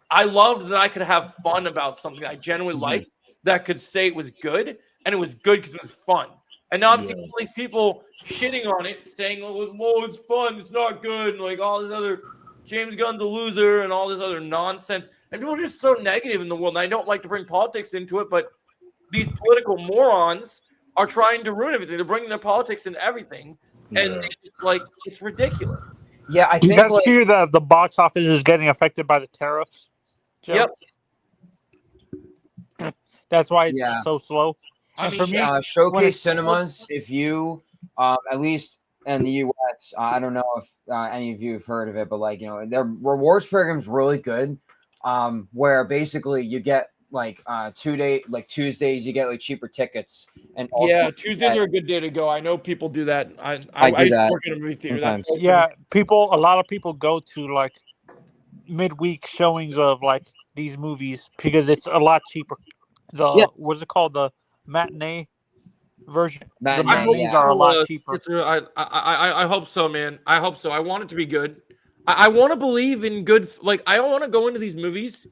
I loved that I could have fun about something I genuinely liked, that could say it was good, and it was good because it was fun. And now I'm seeing all these people shitting on it, saying, "Oh, it's fun, it's not good," and like all this other James Gunn's a loser and all this other nonsense. And people are just so negative in the world. And I don't like to bring politics into it, but these political morons are trying to ruin everything. They're bringing their politics into everything, and it's ridiculous.
Yeah, I
Do you
think
guys
like,
fear that the box office is getting affected by the tariffs? Joe?
Yep.
That's why it's so slow.
I
And for
mean,
me,
Showcase Cinemas, if you, at least in the U.S., I don't know if any of you have heard of it, but like, you know, their rewards program is really good, where basically you get like Tuesdays you get like cheaper tickets, and also
Tuesdays are a good day to go. I know people do that. I
do
used to
that
work in a movie theater.
sometimes.
That's open.
yeah, a lot of people go to like midweek showings of like these movies because it's a lot cheaper. What's it called? The matinee version. The matinees are a lot cheaper.
I hope so, man. I hope so. I want it to be good. I want to believe in good. Like I want to go into these movies.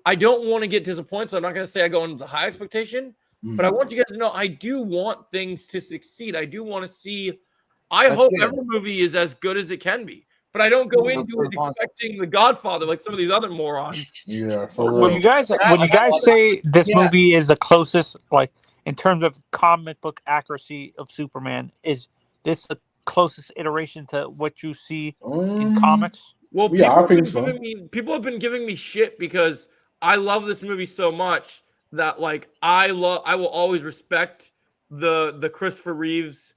I don't want to get disappointed. So I'm not going to say I go into the high expectation, but I want you guys to know I do want things to succeed. I do want to see. I hope every movie is as good as it can be. But I don't go into it expecting The Godfather like some of these other morons.
Yeah.
When you guys say this movie is the closest, like in terms of comic book accuracy of Superman, is this the closest iteration to what you see in comics?
Well,
I think so.
People have been giving me shit because I love this movie so much that like I will always respect the Christopher Reeves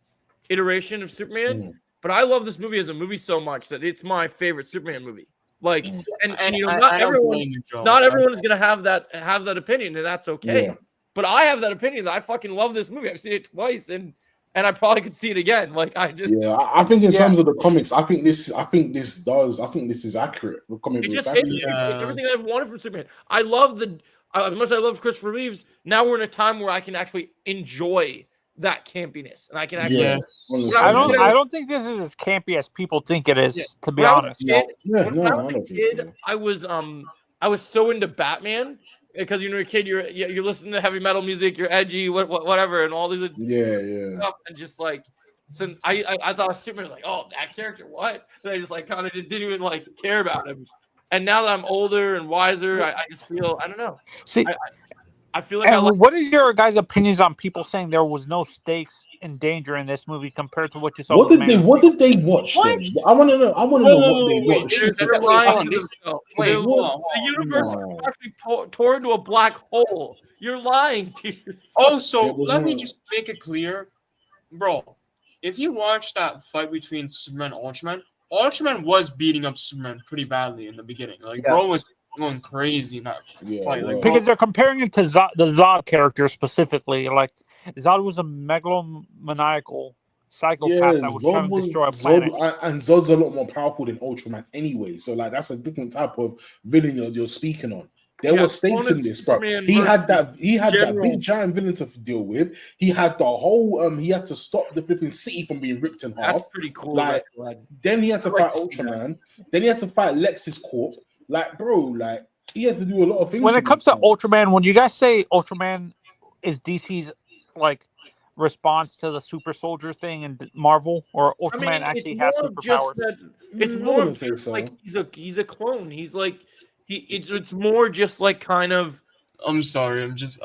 iteration of Superman. But I love this movie as a movie so much that it's my favorite Superman movie. Like, and you know, not everyone is gonna have that opinion, and that's okay.
Yeah.
But I have that opinion that I fucking love this movie. I've seen it twice, and I probably could see it again. Like I just
I think in terms of the comics, I think this is accurate. The comic
it just
book
hits me. It's everything I've wanted from Superman. I love as much as I love Christopher Reeves. Now we're in a time where I can actually enjoy that campiness, and I can actually.
I don't think this is as campy as people think it is. To be honest,
when I was a kid, I was so into Batman because you're a kid, you're listening to heavy metal music, you're edgy, whatever, and all these stuff, and just like. So I thought Superman was like, oh, that character, what? And I just like kind of didn't even like care about him. And now that I'm older and wiser, I just feel I don't know.
See,
I feel like.
What is your guys' opinions on people saying there was no stakes and danger in this movie compared to what you saw?
What did they watch? Then? I want to know. What they watched.
They're lying to themselves. The universe actually tore into a black hole. You're lying to yourself.
Oh, so let me just make it clear, bro. If you watch that fight between Superman and Ultraman was beating up Superman pretty badly in the beginning. Like, bro was going crazy in that fight. Like,
because they're comparing it to the Zod character specifically. Like, Zod was a megalomaniacal psychopath that was trying to destroy a planet.
And Zod's a lot more powerful than Ultraman anyway. So, like, that's a different type of villain you're speaking on. There
Yeah,
were stakes
Conan
in this, bro.
Superman
He had
versus
that
General.
big giant villain to deal with. He had the whole he had to stop the flipping city from being ripped in
That's
half.
pretty cool.
Like,
Red Flag.
then he had to
I like
fight
to see that.
Ultraman. Then he had to fight Lex's Corp. Like, bro, like he had to do a lot of things.
When
in
it comes
this
to
film.
Ultraman, when you guys say Ultraman is DC's like response to the super soldier thing in Marvel, or Ultraman actually has
more of just
superpowers?
that. It's
I
more
wouldn't
of
say
just
so.
like he's a clone. He's like it's more just like kind of.
I'm sorry. I'm just.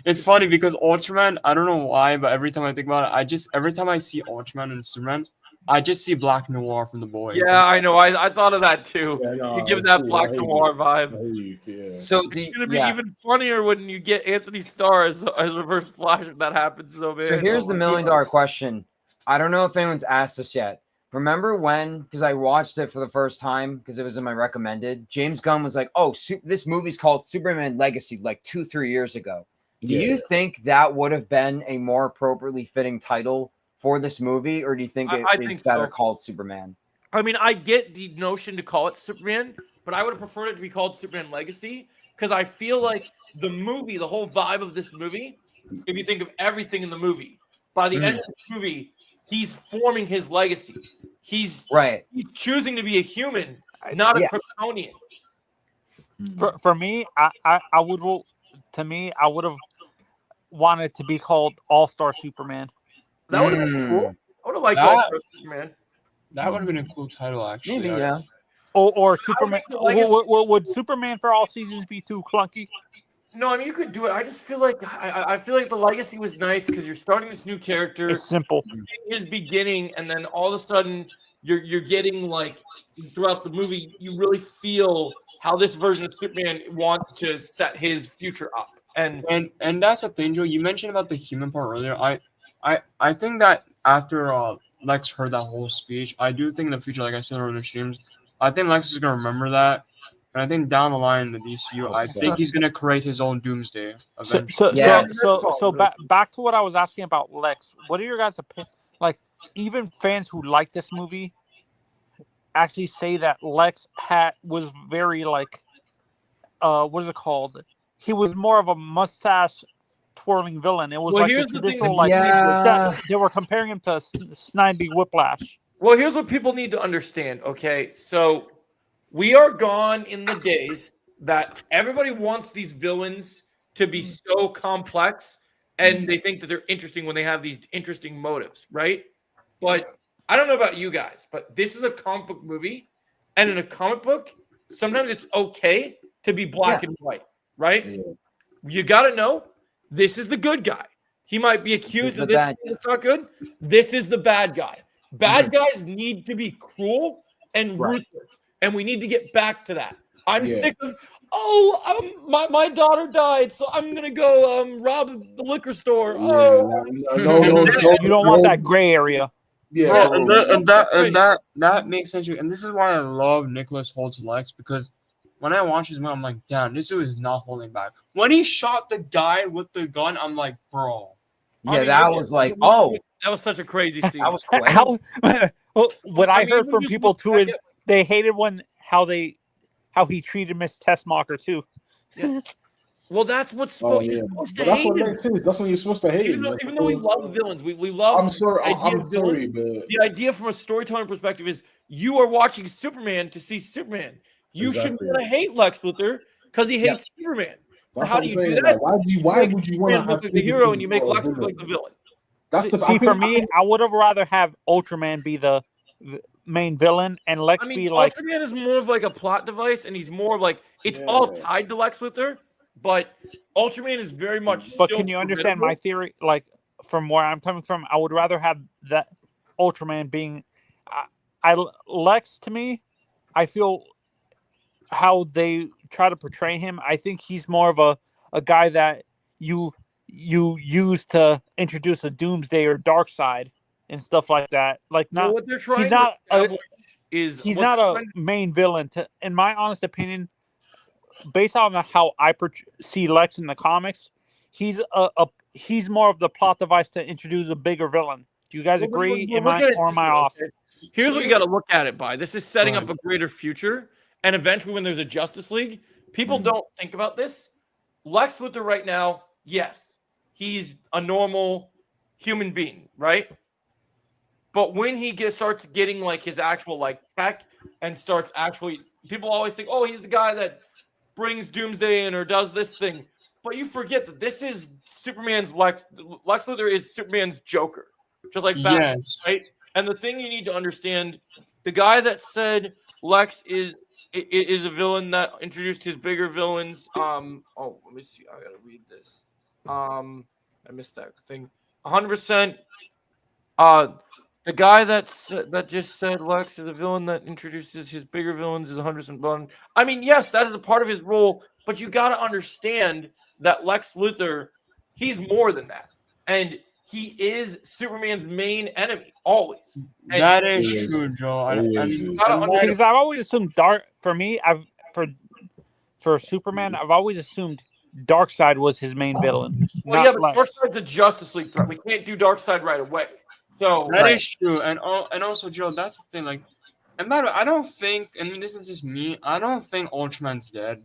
It's funny because Ultraman. I don't know why, but every time I think about it, every time I see Ultraman and Superman, I just see Black Noir from The Boys.
Yeah, I know. I thought of that too.
Yeah, no,
You give
it's
that
cool.
Black
I hear you.
Noir vibe.
I hear you, yeah.
So
It's gonna be even funnier when you get Anthony Starr as Reverse Flash if that happens. So man.
So here's
Oh
the
my
$1 million
God.
question. I don't know if anyone's asked this yet. Remember when, because I watched it for the first time because it was in my recommended, James Gunn was like, oh, this movie's called Superman Legacy like 2-3 years ago. Do you think that would have been a more appropriately fitting title for this movie, or do you think it
I
is
think
better
so.
called Superman?
I mean, I get the notion to call it Superman, but I would have preferred it to be called Superman Legacy because I feel like the movie, the whole vibe of this movie, if you think of everything in the movie, by the end of the movie, he's forming his legacy. He's choosing to be a human, not a Kryptonian.
For me, I would have wanted it to be called All-Star Superman.
That would have been cool. I would have liked All-Star Superman.
That would have been a cool title, actually.
Maybe, yeah.
Or Superman.
the legacy-
Would Superman for all seasons be too clunky?
No, I mean you could do it. I just feel like I feel like the legacy was nice because you're starting this new character.
It's simple.
His beginning, and then all of a sudden you're getting like throughout the movie, you really feel how this version of Superman wants to set his future up. And
that's the thing, Joe. You mentioned about the human part earlier. I think that after Lex heard that whole speech, I do think in the future, like I said on the streams, I think Lex is gonna remember that. And I think down the line in the DCU, I think he's gonna create his own Doomsday eventually.
So back to what I was asking about Lex. What are your guys' opinion? Like, even fans who like this movie actually say that Lex was very like, what is it called? He was more of a mustache twirling villain. It was
Well,
like
here's
the
the thing
traditional,
that
like they were comparing him to Snidely Whiplash.
well, here's what people need to understand. Okay, so we are gone in the days that everybody wants these villains to be so complex and they think that they're interesting when they have these interesting motives, right? But I don't know about you guys, but this is a comic book movie, and in a comic book, sometimes it's okay to be black and white, right?
Yeah.
You got to know this is the good guy. He might be accused of this. It's not good. This is the bad guy. Bad guys need to be cruel and ruthless, and we need to get back to that. I'm sick of. My daughter died, so I'm gonna go rob the liquor store.
No,
You don't want that gray area.
Yeah,
and that makes sense. And this is why I love Nicholas Holt's Lex, because when I watch his movie, I'm like, damn, this dude is not holding back. When he shot the guy with the gun, I'm like, bro.
Yeah, that was like, oh,
that was such a crazy scene.
that was quick.
What I heard
even
from
just
people
look
too
back
is they hated how he treated Miss Tessmacher too.
Well, that's what's
Oh,
you're
yeah.
supposed
But
to
that's
hate
what
him.
makes sense. That's when you're supposed to hate him.
Even though we love villains, we love.
I'm sorry.
the idea
I'm
of
sorry,
villains.
but
The idea from a storytelling perspective is you are watching Superman to see Superman. You shouldn't
Exactly.
want to hate Lex Luthor because he hates Superman. So
that's
how
what
do
I'm
you do
saying.
that?
Like, why would you want to
Superman
have
look like the hero and you make Lex look like the villain?
That's the
See, for me, I would have rather have Ultraman be the main villain and Lex
I mean,
be like.
Ultraman is more of like a plot device, and he's more like it's all tied to Lex Luthor. But Ultraman is very much.
But
still
can you understand
formidable.
my theory? Like, from where I'm coming from, I would rather have that Ultraman being. Lex, to me, I feel how they try to portray him. I think he's more of a guy that you use to introduce a Doomsday or Dark Side and stuff like that. Like, not
What they're trying
he's not
to
a,
establish is
he's
what
not
they're
a
trying to-
main villain. In my honest opinion, based on how I see Lex in the comics, he's he's more of the plot device to introduce a bigger villain. Do you guys
Well,
agree?
we'll
Am
look
I
at it
or
this
am I
way,
off?
okay? Here's what you got to look at it by. This is setting
Go
up a greater future, and eventually, when there's a Justice League, People don't think about this. Lex Luthor right now, yes, he's a normal human being, right? But when he starts getting like his actual like tech and starts actually, people always think, oh, he's the guy that brings Doomsday in or does this thing. But you forget that this is Superman's Lex Luthor is Superman's Joker, just like Batman,
Yes.
right? And the thing you need to understand, the guy that said Lex is a villain that introduced his bigger villains. Let me see. I gotta read this. I missed that thing. 100%. The guy that just said Lex is a villain that introduces his bigger villains is 100% villain. I mean, yes, that is a part of his role, but you got to understand that Lex Luthor, he's more than that, and he is Superman's main enemy always. And
That is true, Joe. I mean,
you gotta understand-
Because I've always assumed for Superman, I've always assumed Darkseid was his main villain.
well,
not
yeah, but
Lex.
Darkseid's a Justice League threat. We can't do Darkseid right away. So
that is true, and also, Joe, that's the thing. Like, and by the way, I don't think. I mean, this is just me. I don't think Ultraman's dead.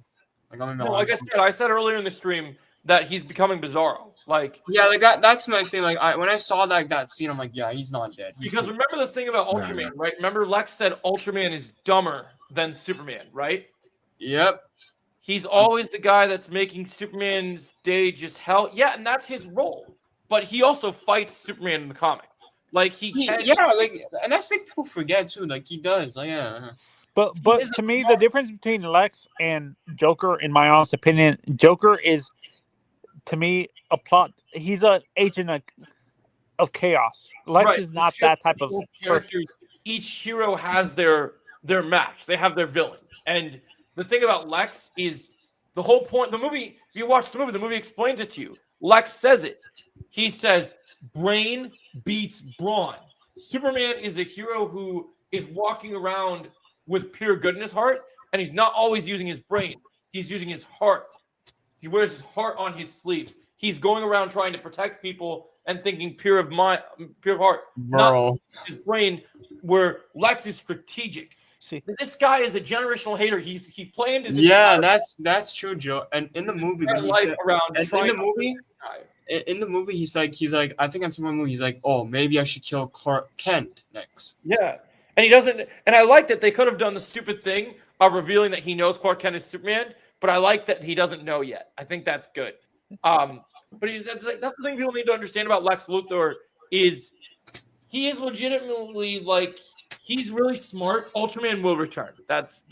Like, I'm
no, like I said earlier in the stream that he's becoming Bizarro. Like,
yeah, like that's my thing. Like, when I saw that scene, I'm like, yeah, he's not dead.
because remember the thing about Ultraman, right? Remember Lex said Ultraman is dumber than Superman, right?
Yep.
He's always the guy that's making Superman's day just hell. Yeah, and that's his role. But he also fights Superman in the comics. Like he can.
Yeah, like, and that's like people forget too. Like he does. Like, yeah.
But
is
to
a
me, the
smart-
difference between Lex and Joker, in my honest opinion, Joker is, to me, a plot. He's an agent of chaos. Lex
Right.
is not
It's
that
just
type of
both
person.
characters. Each hero has their match. They have their villain. And the thing about Lex is the whole point. The movie. If you watch the movie explains it to you. Lex says it. He says, "Brain beats brawn." Superman is a hero who is walking around with pure good in his heart, and he's not always using his brain. He's using his heart. He wears his heart on his sleeves. He's going around trying to protect people and thinking pure of heart, not
Bro.
his brain. Where Lex is strategic.
See,
This guy is a generational hater. He planned his
Yeah,
entire
that's true, Joe. And in the movie, when he
life
said,
around
and
trying
in the
to
movie,
this guy.
in the movie, he's like, I think I'm seeing one movie. He's like, oh, maybe I should kill Clark Kent next.
Yeah. And he doesn't. And I like that they could have done the stupid thing of revealing that he knows Clark Kent is Superman, but I like that he doesn't know yet. I think that's good. But that's the thing people need to understand about Lex Luthor is he is legitimately like he's really smart. Ultraman will return. There's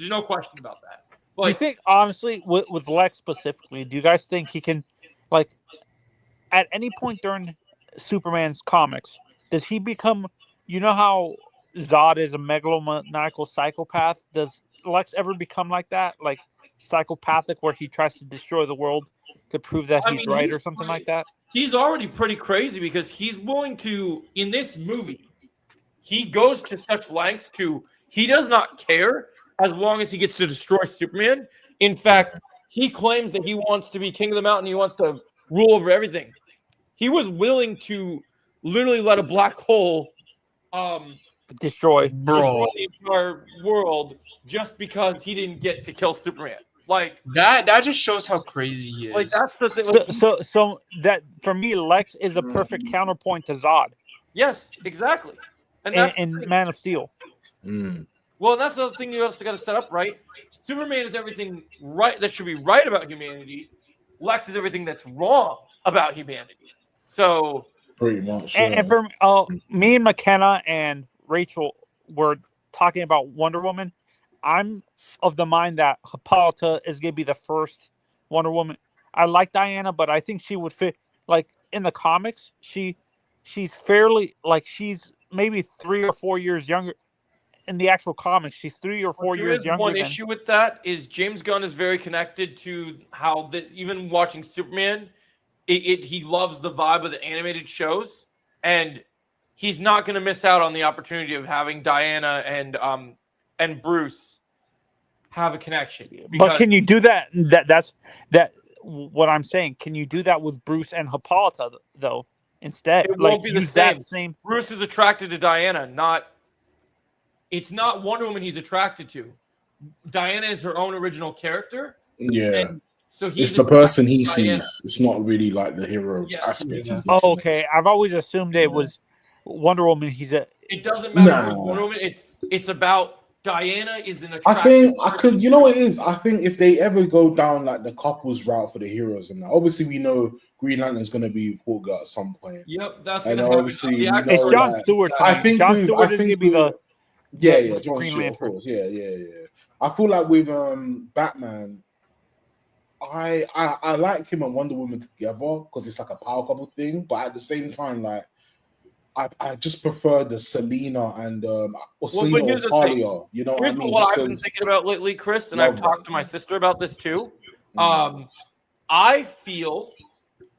no question about that.
do you
Like,
think, honestly, with Lex specifically, do you guys think he can, like, at any point during Superman's comics, does he become, you know how Zod is a megalomaniacal psychopath? Does Lex ever become like that? Like, psychopathic where he tries to destroy the world to prove that
I
he's
mean,
right
he's
or something
pretty-
like that?
he's already pretty crazy because he's willing to, in this movie, he goes to such lengths to, he does not care as long as he gets to destroy Superman. In fact, he claims that he wants to be king of the mountain. He wants to rule over everything. He was willing to literally let a black hole
Destroy.
destroy the entire world just because he didn't get to kill Superman. Like
That just shows how crazy he is.
that's the thing. Like,
So that, for me, Lex is a perfect counterpoint to Zod
yes, exactly. And that's the
in
thing.
Man of Steel.
Well, and that's the other thing you also got to set up, right? Superman is everything right that should be right about humanity. Lex is everything that's wrong about humanity. So,
Pretty much.
And for me and McKenna and Rachel were talking about Wonder Woman. I'm of the mind that Hippolyta is going to be the first Wonder Woman. I like Diana, but I think she would fit. Like in the comics, she's fairly like she's maybe 3 or 4 years younger. In the actual comics, she's 3 or 4
there
years
is
younger.
one
than,
issue with that is James Gunn is very connected to how that even watching Superman, he loves the vibe of the animated shows, and he's not going to miss out on the opportunity of having Diana and Bruce have a connection.
But can you do that? That's what I'm saying. Can you do that with Bruce and Hippolyta though? Instead,
It won't be the
use that
same. Bruce is attracted to Diana, not. It's not Wonder Woman he's attracted to. Diana is her own original character.
Yeah.
And so he's
It's the person he
Diana.
sees. It's not really like the hero
Yeah.
aspect. he's
Oh,
looking
okay. I've always assumed it was Wonder Woman.
It doesn't matter if it's
Nah.
Wonder Woman. It's about Diana is an
I
attractive
think I
person.
could, you know what it is? I think if they ever go down like the couples route for the heroes and that, obviously we know Green Lantern's gonna be Paul Rudd at some point.
Yep, that's
And
gonna happen.
obviously,
The
you
actor-
It's
know,
John
like,
Stewart. to
I
me.
think
John
with-
Stewart
I
is going
think
to be the
Yeah, John
Green
Stewart, of
Lantern.
course. Yeah. I feel like with Batman, I like him and Wonder Woman together because it's like a power couple thing, but at the same time, like I just prefer the Selena and or Selena or
here's the thing.
Talia. You know what I
Here's
mean?
what
Just
I've been
'cause-
thinking about lately, Chris, and
Love
I've talked
that.
to my sister about this too.
Mm.
I feel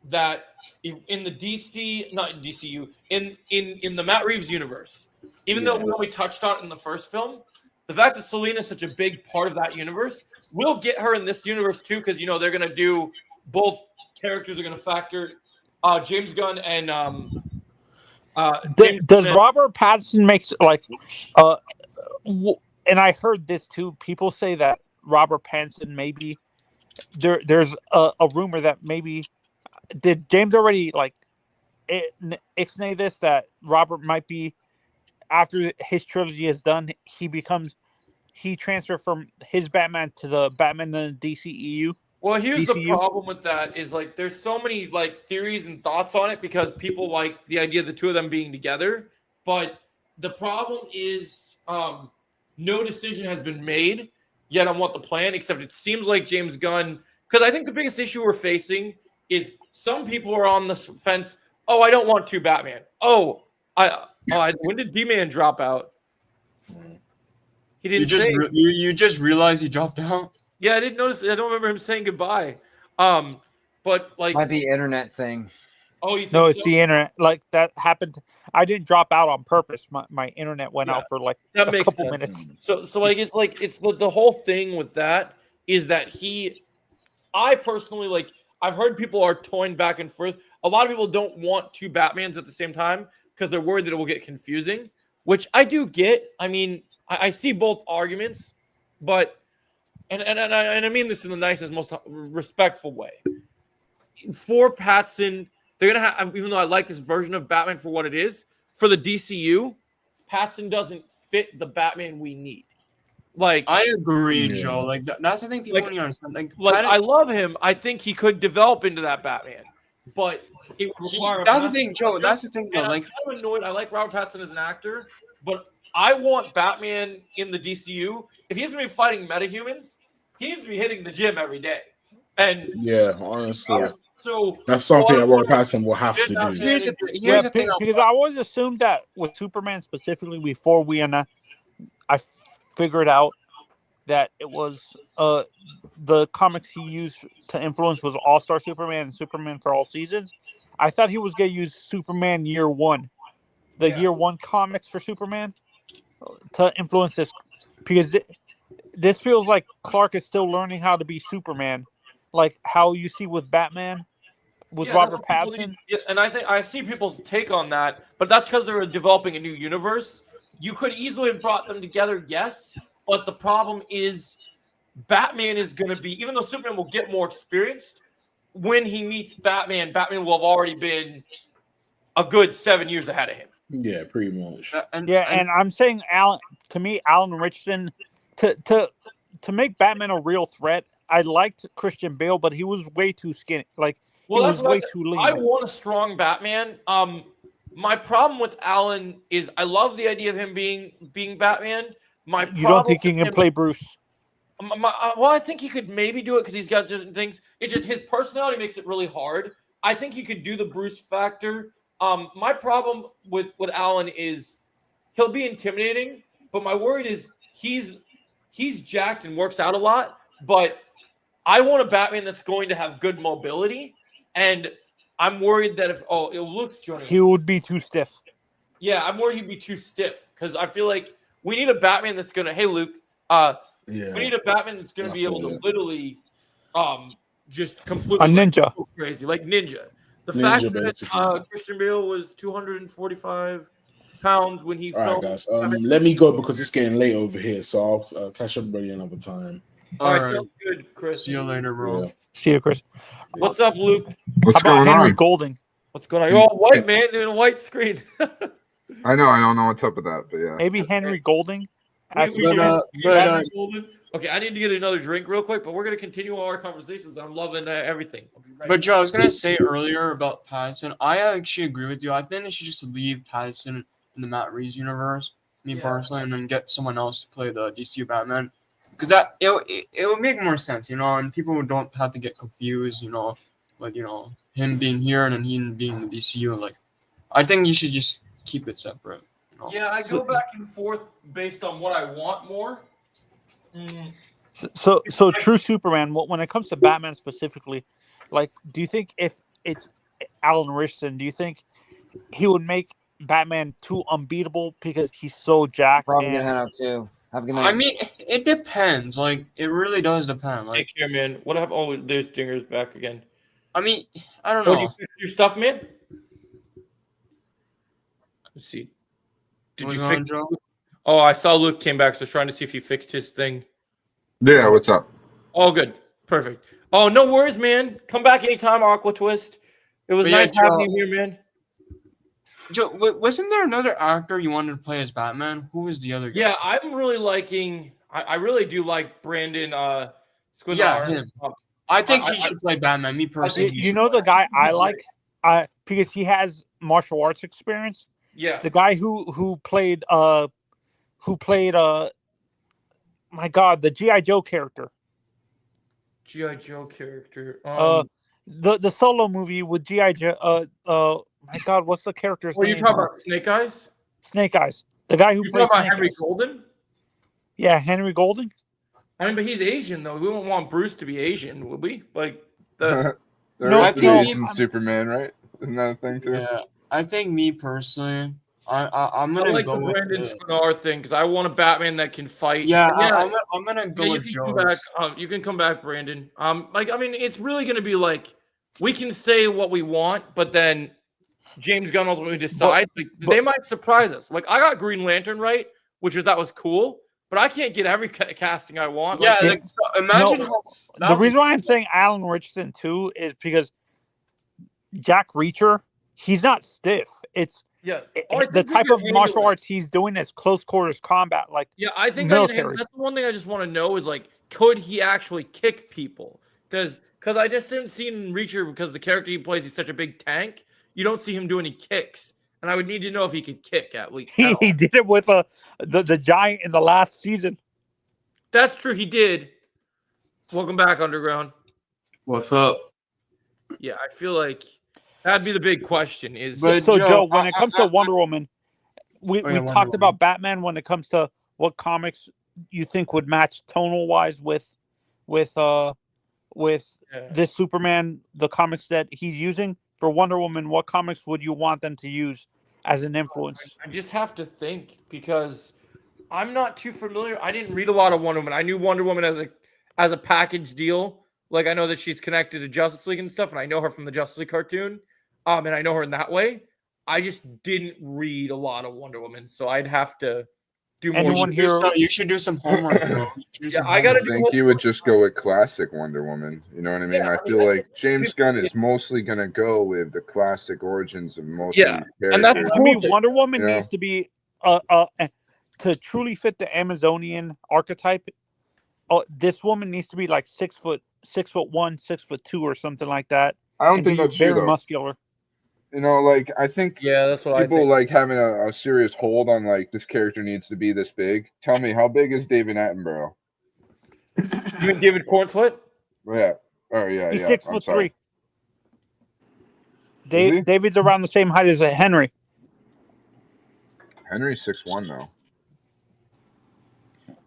that in the DC, not in DCU, in the Matt Reeves universe, even though
Yeah.
we only touched on it in the first film, the fact that Selena is such a big part of that universe, we'll get her in this universe too, because they're gonna do both characters are gonna factor James Gunn and James
Does
Gunn-
Robert Pattinson makes like and I heard this too. People say that Robert Pattinson maybe there's a rumor that maybe did James already like ixnay this that Robert might be after his trilogy is done he transferred from his Batman to the Batman in the DCEU.
Well, here's the
DCU?
problem with that is like there's so many like theories and thoughts on it because people like the idea of the two of them being together, but the problem is no decision has been made yet on what the plan, except it seems like James Gunn, because I think the biggest issue we're facing is some people are on the fence. Oh, I don't want two Batman. When did D-Man drop out? He
You
didn't
just
say.
you just realized he dropped out.
Yeah, I didn't notice. I don't remember him saying goodbye. But like,
Might be internet thing.
oh, you think
No, it's
so?
the internet. Like that happened. I didn't drop out on purpose. My internet went
Yeah,
out for like
that
a
makes
couple
sense.
minutes.
So it's the whole thing with that is that I personally like. I've heard people are toying back and forth. A lot of people don't want two Batmans at the same time because they're worried that it will get confusing, which I do get. I mean, I see both arguments, but and I mean this in the nicest, most respectful way. For Pattinson, they're gonna have, even though I like this version of Batman for what it is, for the DCU, Pattinson doesn't fit the Batman we need. Like
I agree,
Yeah.
Joe. Like that's the thing people
Like-
don't understand. Like
I love him. I think he could develop into that Batman, but it would require.
that's the thing, Joe. That's the thing.
And
Though.
I'm
Like
kind of annoyed. I like Robert Pattinson as an actor, but I want Batman in the DCU. If he's gonna be fighting metahumans, he needs to be hitting the gym every day. And
Yeah, honestly,
so
that's something
I
that Robert
wanna-
Pattinson will have to do.
here's the
Yeah,
thing.
because I always assumed that with Superman specifically before I figured out that it was the comics he used to influence was All Star Superman and Superman for All Seasons. I thought he was gonna use Superman Year One, the
Yeah.
Year One comics for Superman to influence this because this feels like Clark is still learning how to be Superman, like how you see with Batman. With
yeah,
Robert
that's what people
Pattinson,
need- yeah, and I think I see people's take on that, but that's because they're developing a new universe. You could easily have brought them together, yes, but the problem is Batman is going to be, even though Superman will get more experienced, when he meets Batman, Batman will have already been a good 7 years ahead of him.
Yeah, pretty much.
and I'm saying Alan Richardson to make Batman a real threat. I liked Christian Bale, but he was way too skinny. Like
Well,
he
that's
was
what I
way
said.
too lean.
I want a strong Batman. My problem with Alan is I love the idea of him being Batman. My
You don't think he
with
can
him-
play Bruce?
Well, I think he could maybe do it because he's got different things. It's just his personality makes it really hard. I think he could do the Bruce factor. My problem with Alan is he'll be intimidating, but my worry is he's jacked and works out a lot. But I want a Batman that's going to have good mobility, and I'm worried that it looks Johnny.
He would be too stiff.
Yeah, I'm worried he'd be too stiff because I feel like we need a Batman that's gonna. Hey, Luke.
Yeah,
We need a Batman that's going to be able to literally just
A
completely
ninja.
go crazy, like Ninja. The
Ninja,
fact that
basically.
Christian Bale was 245 pounds when he
All right,
filmed.
guys. Let me go because it's getting late over here. So I'll catch everybody another time.
All right,
Alright.
sounds good, Chris.
See you later, bro.
Yeah.
See you, Chris.
What's up, Luke?
What's
How about
going
Henry
on?
Golding?
What's going on? You're all white, man. They're in a white screen.
I know. I don't know what's up with that, but yeah.
Maybe Henry Golding. As
We-
Superman?
Okay, I need to get another drink real quick, but we're gonna continue all our conversations. I'm loving everything. I'll be right
But
back.
Joe, I was gonna say earlier about Pattinson. I actually agree with you. I think they should just leave Pattinson in the Matt Reeves universe, me
Yeah.
personally, and then get someone else to play the DCU Batman. Because that it would make more sense, and people don't have to get confused, like him being here and then him being in the DCU. Like, I think you should just keep it separate.
Yeah, I go back and forth based on what I want more.
So true Superman. When it comes to Batman specifically, like, do you think if it's Alan Richardson, do you think he would make Batman too unbeatable because he's so jacked?
Probably gonna
And
head out too. Have a good night.
I mean, it depends. Like, it really does depend. Like,
Take care, man. What happened? Oh, there's Jinger's back again.
I mean, I don't
Oh,
know.
you fix your stuff, man? Let's see. Did
What's
you
going on,
fix?
Joe?
Oh, I saw Luke came back, so I was trying to see if he fixed his thing.
Yeah, what's up?
All good. Perfect. Oh, no worries, man. Come back anytime, Aqua Twist. It was
But yeah,
nice having
Joe-
you here, man.
Joe, wasn't there another actor you wanted to play as Batman? Who was the other guy?
Yeah, I'm really liking. I really do like Brandon. Squizar.
Yeah, him. I think
I-
he should play Batman. Me personally, he
you
should
know the
play.
guy I like, because he has martial arts experience.
Yeah.
The guy who played my God, the G.I. Joe character.
G.I. Joe character.
The solo movie with G.I. Joe. My God, what's the character's
What are you
name?
talking about? Snake Eyes?
Snake Eyes. The guy who
You
plays
talking about
Snake
Henry
Eyes.
Golden?
Yeah, Henry Golding.
I mean, but he's Asian though. We wouldn't want Bruce to be Asian, would we? Like the
There
No,
is
I
an
think
Asian Superman, right? Isn't that a thing too?
Yeah, I think me personally, I'm
I
gonna
like
go
the
with
Brandon
it.
Squidar thing because I want a Batman that can fight.
Yeah,
yeah.
I'm gonna go
Yeah, you
with
can come
Joe's.
back. You can come back, Brandon. Like I mean, it's really gonna be like we can say what we want, but then James Gunn ultimately decides. They might surprise us. Like I got Green Lantern right, which was that was cool, but I can't get every casting I want.
Yeah,
Like,
like, so imagine
No,
how
The reason why I'm saying Alan Richardson too is because Jack Reacher, he's not stiff. It's
yeah. Oh, I
the
think they
type
can
of
handle
martial
it.
arts he's doing is close quarters combat. Like,
Yeah, I think I can handle,
military.
that's the one thing I just want to know is like, could he actually kick people? Because I just didn't see in Reacher because the character he plays he's such a big tank. You don't see him do any kicks, and I would need to know if he could kick at least.
he did it with the giant in the last season.
That's true. He did. Welcome back, Underground.
What's up?
Yeah, I feel like that'd be the big question. Is
But
So
Joe,
Joe, when it
I-
comes to Wonder Woman, we
Wonder
talked
Woman.
about Batman. When it comes to what comics you think would match tonal wise with
Yeah.
this Superman, the comics that he's using for Wonder Woman, what comics would you want them to use as an influence?
I just have to think because I'm not too familiar. I didn't read a lot of Wonder Woman. I knew Wonder Woman as a package deal. Like I know that she's connected to Justice League and stuff, and I know her from the Justice League cartoon. And I know her in that way. I just didn't read a lot of Wonder Woman, so I'd have to do more.
Anyone here?
You should do some homework, bro. You should do
Yeah,
some
I gotta
I
do
think you would just go with classic Wonder Woman. You know what I mean?
Yeah,
I
I mean,
feel
that's
like
what
James
people-
Gunn is mostly gonna go with the classic origins of most
Yeah,
of these
and that's
characters.
To me,
Cool.
Wonder Woman
Yeah.
needs to be to truly fit the Amazonian archetype. This woman needs to be like 6'1", 6'2", or something like that.
I don't
and
think
be
that's true
very
though.
muscular.
You know, like I think
Yeah, that's what
people
I think.
like having a serious hold on like this character needs to be this big. Tell me, how big is David Attenborough?
You mean David Cornfoot?
Yeah. Oh yeah,
He's
yeah.
6'3".
Is he?
David's around the same height as Henry.
Henry's 6'1" though.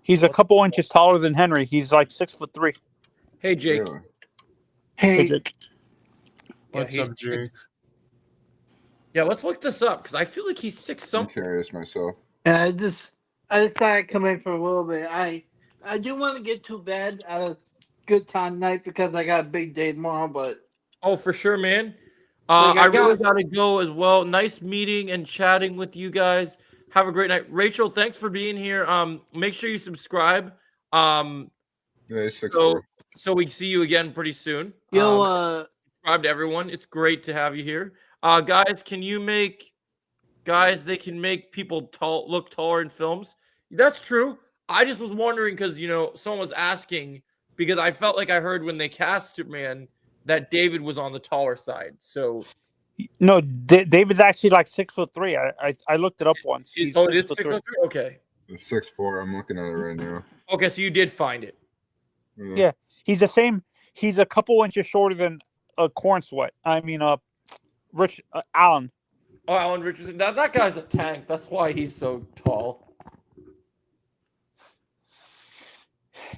He's a couple inches taller than Henry. He's like 6'3".
Hey, Jake.
Really?
Hey, Jake.
What's
he's-
up, Jake?
Yeah, let's look this up because I feel like he's six
I'm
something.
curious myself.
I just thought I'd come in for a little bit. I didn't want to get too bad out of good time night because I got a big day tomorrow, but
Oh, for sure, man. I really gotta go as well. Nice meeting and chatting with you guys. Have a great night. Rachel, thanks for being here. Make sure you subscribe.
Yeah, he's 6'4".
So we see you again pretty soon.
Yo,
Subscribe to everyone. It's great to have you here. Guys, they can make people look taller in films. That's true. I just was wondering because someone was asking because I felt like I heard when they cast Superman that David was on the taller side. So
No, David's actually like 6'3". I looked it up once. He's
it is
6'3".
6'3"? Okay.
It's 6'4". I'm looking at it right now.
Okay, so you did find it.
Yeah, he's the same. He's a couple inches shorter than Corn Sweat. I mean, Rich Allen.
Oh, Alan Richardson. That guy's a tank. That's why he's so tall.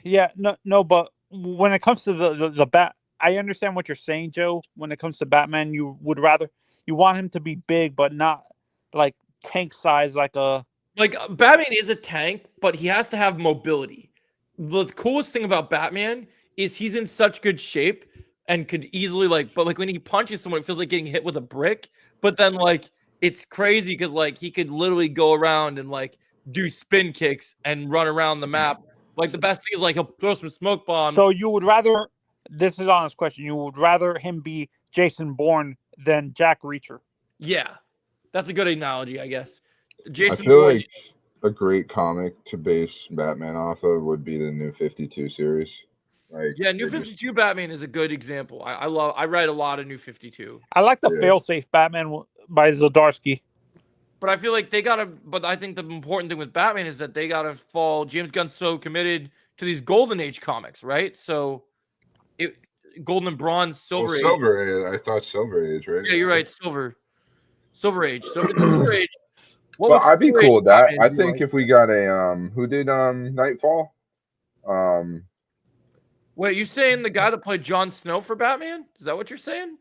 Yeah, no, but when it comes to the bat, I understand what you're saying, Joe. When it comes to Batman, you want him to be big, but not like tank size, like
Batman is a tank, but he has to have mobility. The coolest thing about Batman is he's in such good shape and could easily but when he punches someone, it feels like getting hit with a brick. But then it's crazy because he could literally go around and do spin kicks and run around the map. The best thing is he'll throw some smoke bombs.
So you would rather? This is an honest question. You would rather him be Jason Bourne than Jack Reacher?
Yeah, that's a good analogy, I guess. Jason
I feel
Bourne,
like a great comic to base Batman off of would be the New 52 series.
New 52 Batman is a good example. I write a lot of New 52.
I like the failsafe Batman by Zdarsky.
But I feel like but I think the important thing with Batman is that they gotta James Gunn's so committed to these Golden Age comics, right? So Golden and Bronze, Silver Age.
Silver Age. I thought Silver Age, right?
Yeah, you're right. Silver Age. So if it's Silver Age,
well, I'd be cool with that. I think
like?
if we got a who did Nightfall?
Wait, you saying the guy that played Jon Snow for Batman? Is that what you're saying?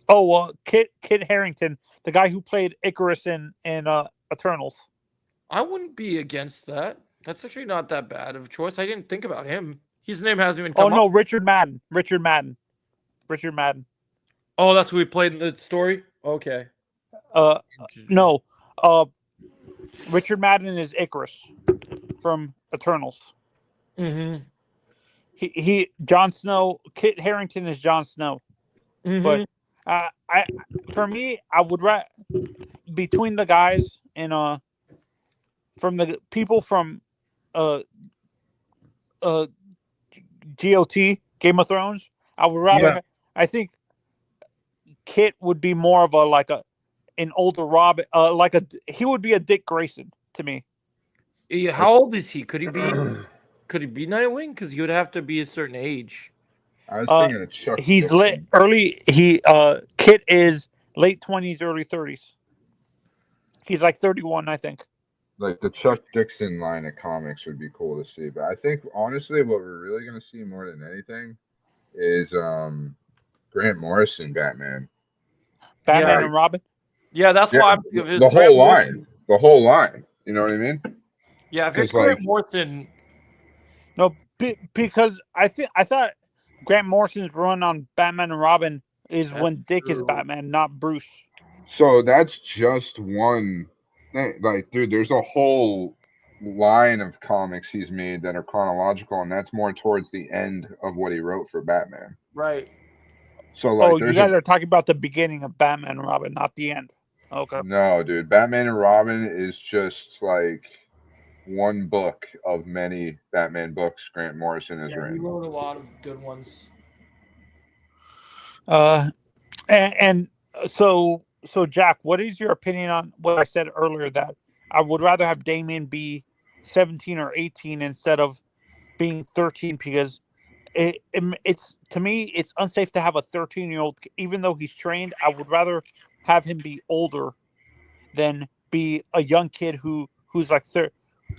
Oh, Kit Harington, the guy who played Icarus in Eternals.
I wouldn't be against that. That's actually not that bad of a choice. I didn't think about him. His name hasn't even come up.
Richard Madden.
Oh, that's who he played in the story? Okay.
No. Richard Madden is Icarus from Eternals.
Mm-hmm.
He Jon Snow. Kit Harington is Jon Snow.
Mm-hmm.
But for me, I would between the guys and from the people from GOT, Game of Thrones, I would rather.
Yeah.
I think Kit would be more of an older Robin. He would be a Dick Grayson to me.
Yeah, how old is he? Could he be Nightwing? Because he would have to be a certain age.
I was thinking of Chuck.
He's
Dixon.
Kit is late 20s, early 30s. He's like 31, I think.
Like the Chuck Dixon line of comics would be cool to see. But I think honestly what we're really gonna see more than anything is Grant Morrison Batman.
Batman and Robin?
Yeah, that's why I'm
the whole line. The whole line. You know what I mean?
Yeah, if it's Grant Morrison.
No, because I thought Grant Morrison's run on Batman and Robin is when Dick is Batman, not Bruce.
So that's just one thing. Dude, there's a whole line of comics he's made that are chronological, and that's more towards the end of what he wrote for Batman.
Right.
So
you guys are talking about the beginning of Batman and Robin, not the end. Okay.
No, dude, Batman and Robin is just one book of many Batman books Grant Morrison has written.
He wrote a lot of good ones.
So Jack, what is your opinion on what I said earlier that I would rather have Damian be 17 or 18 instead of being 13 because it's to me it's unsafe to have a 13-year-old even though he's trained. I would rather have him be older than be a young kid who's like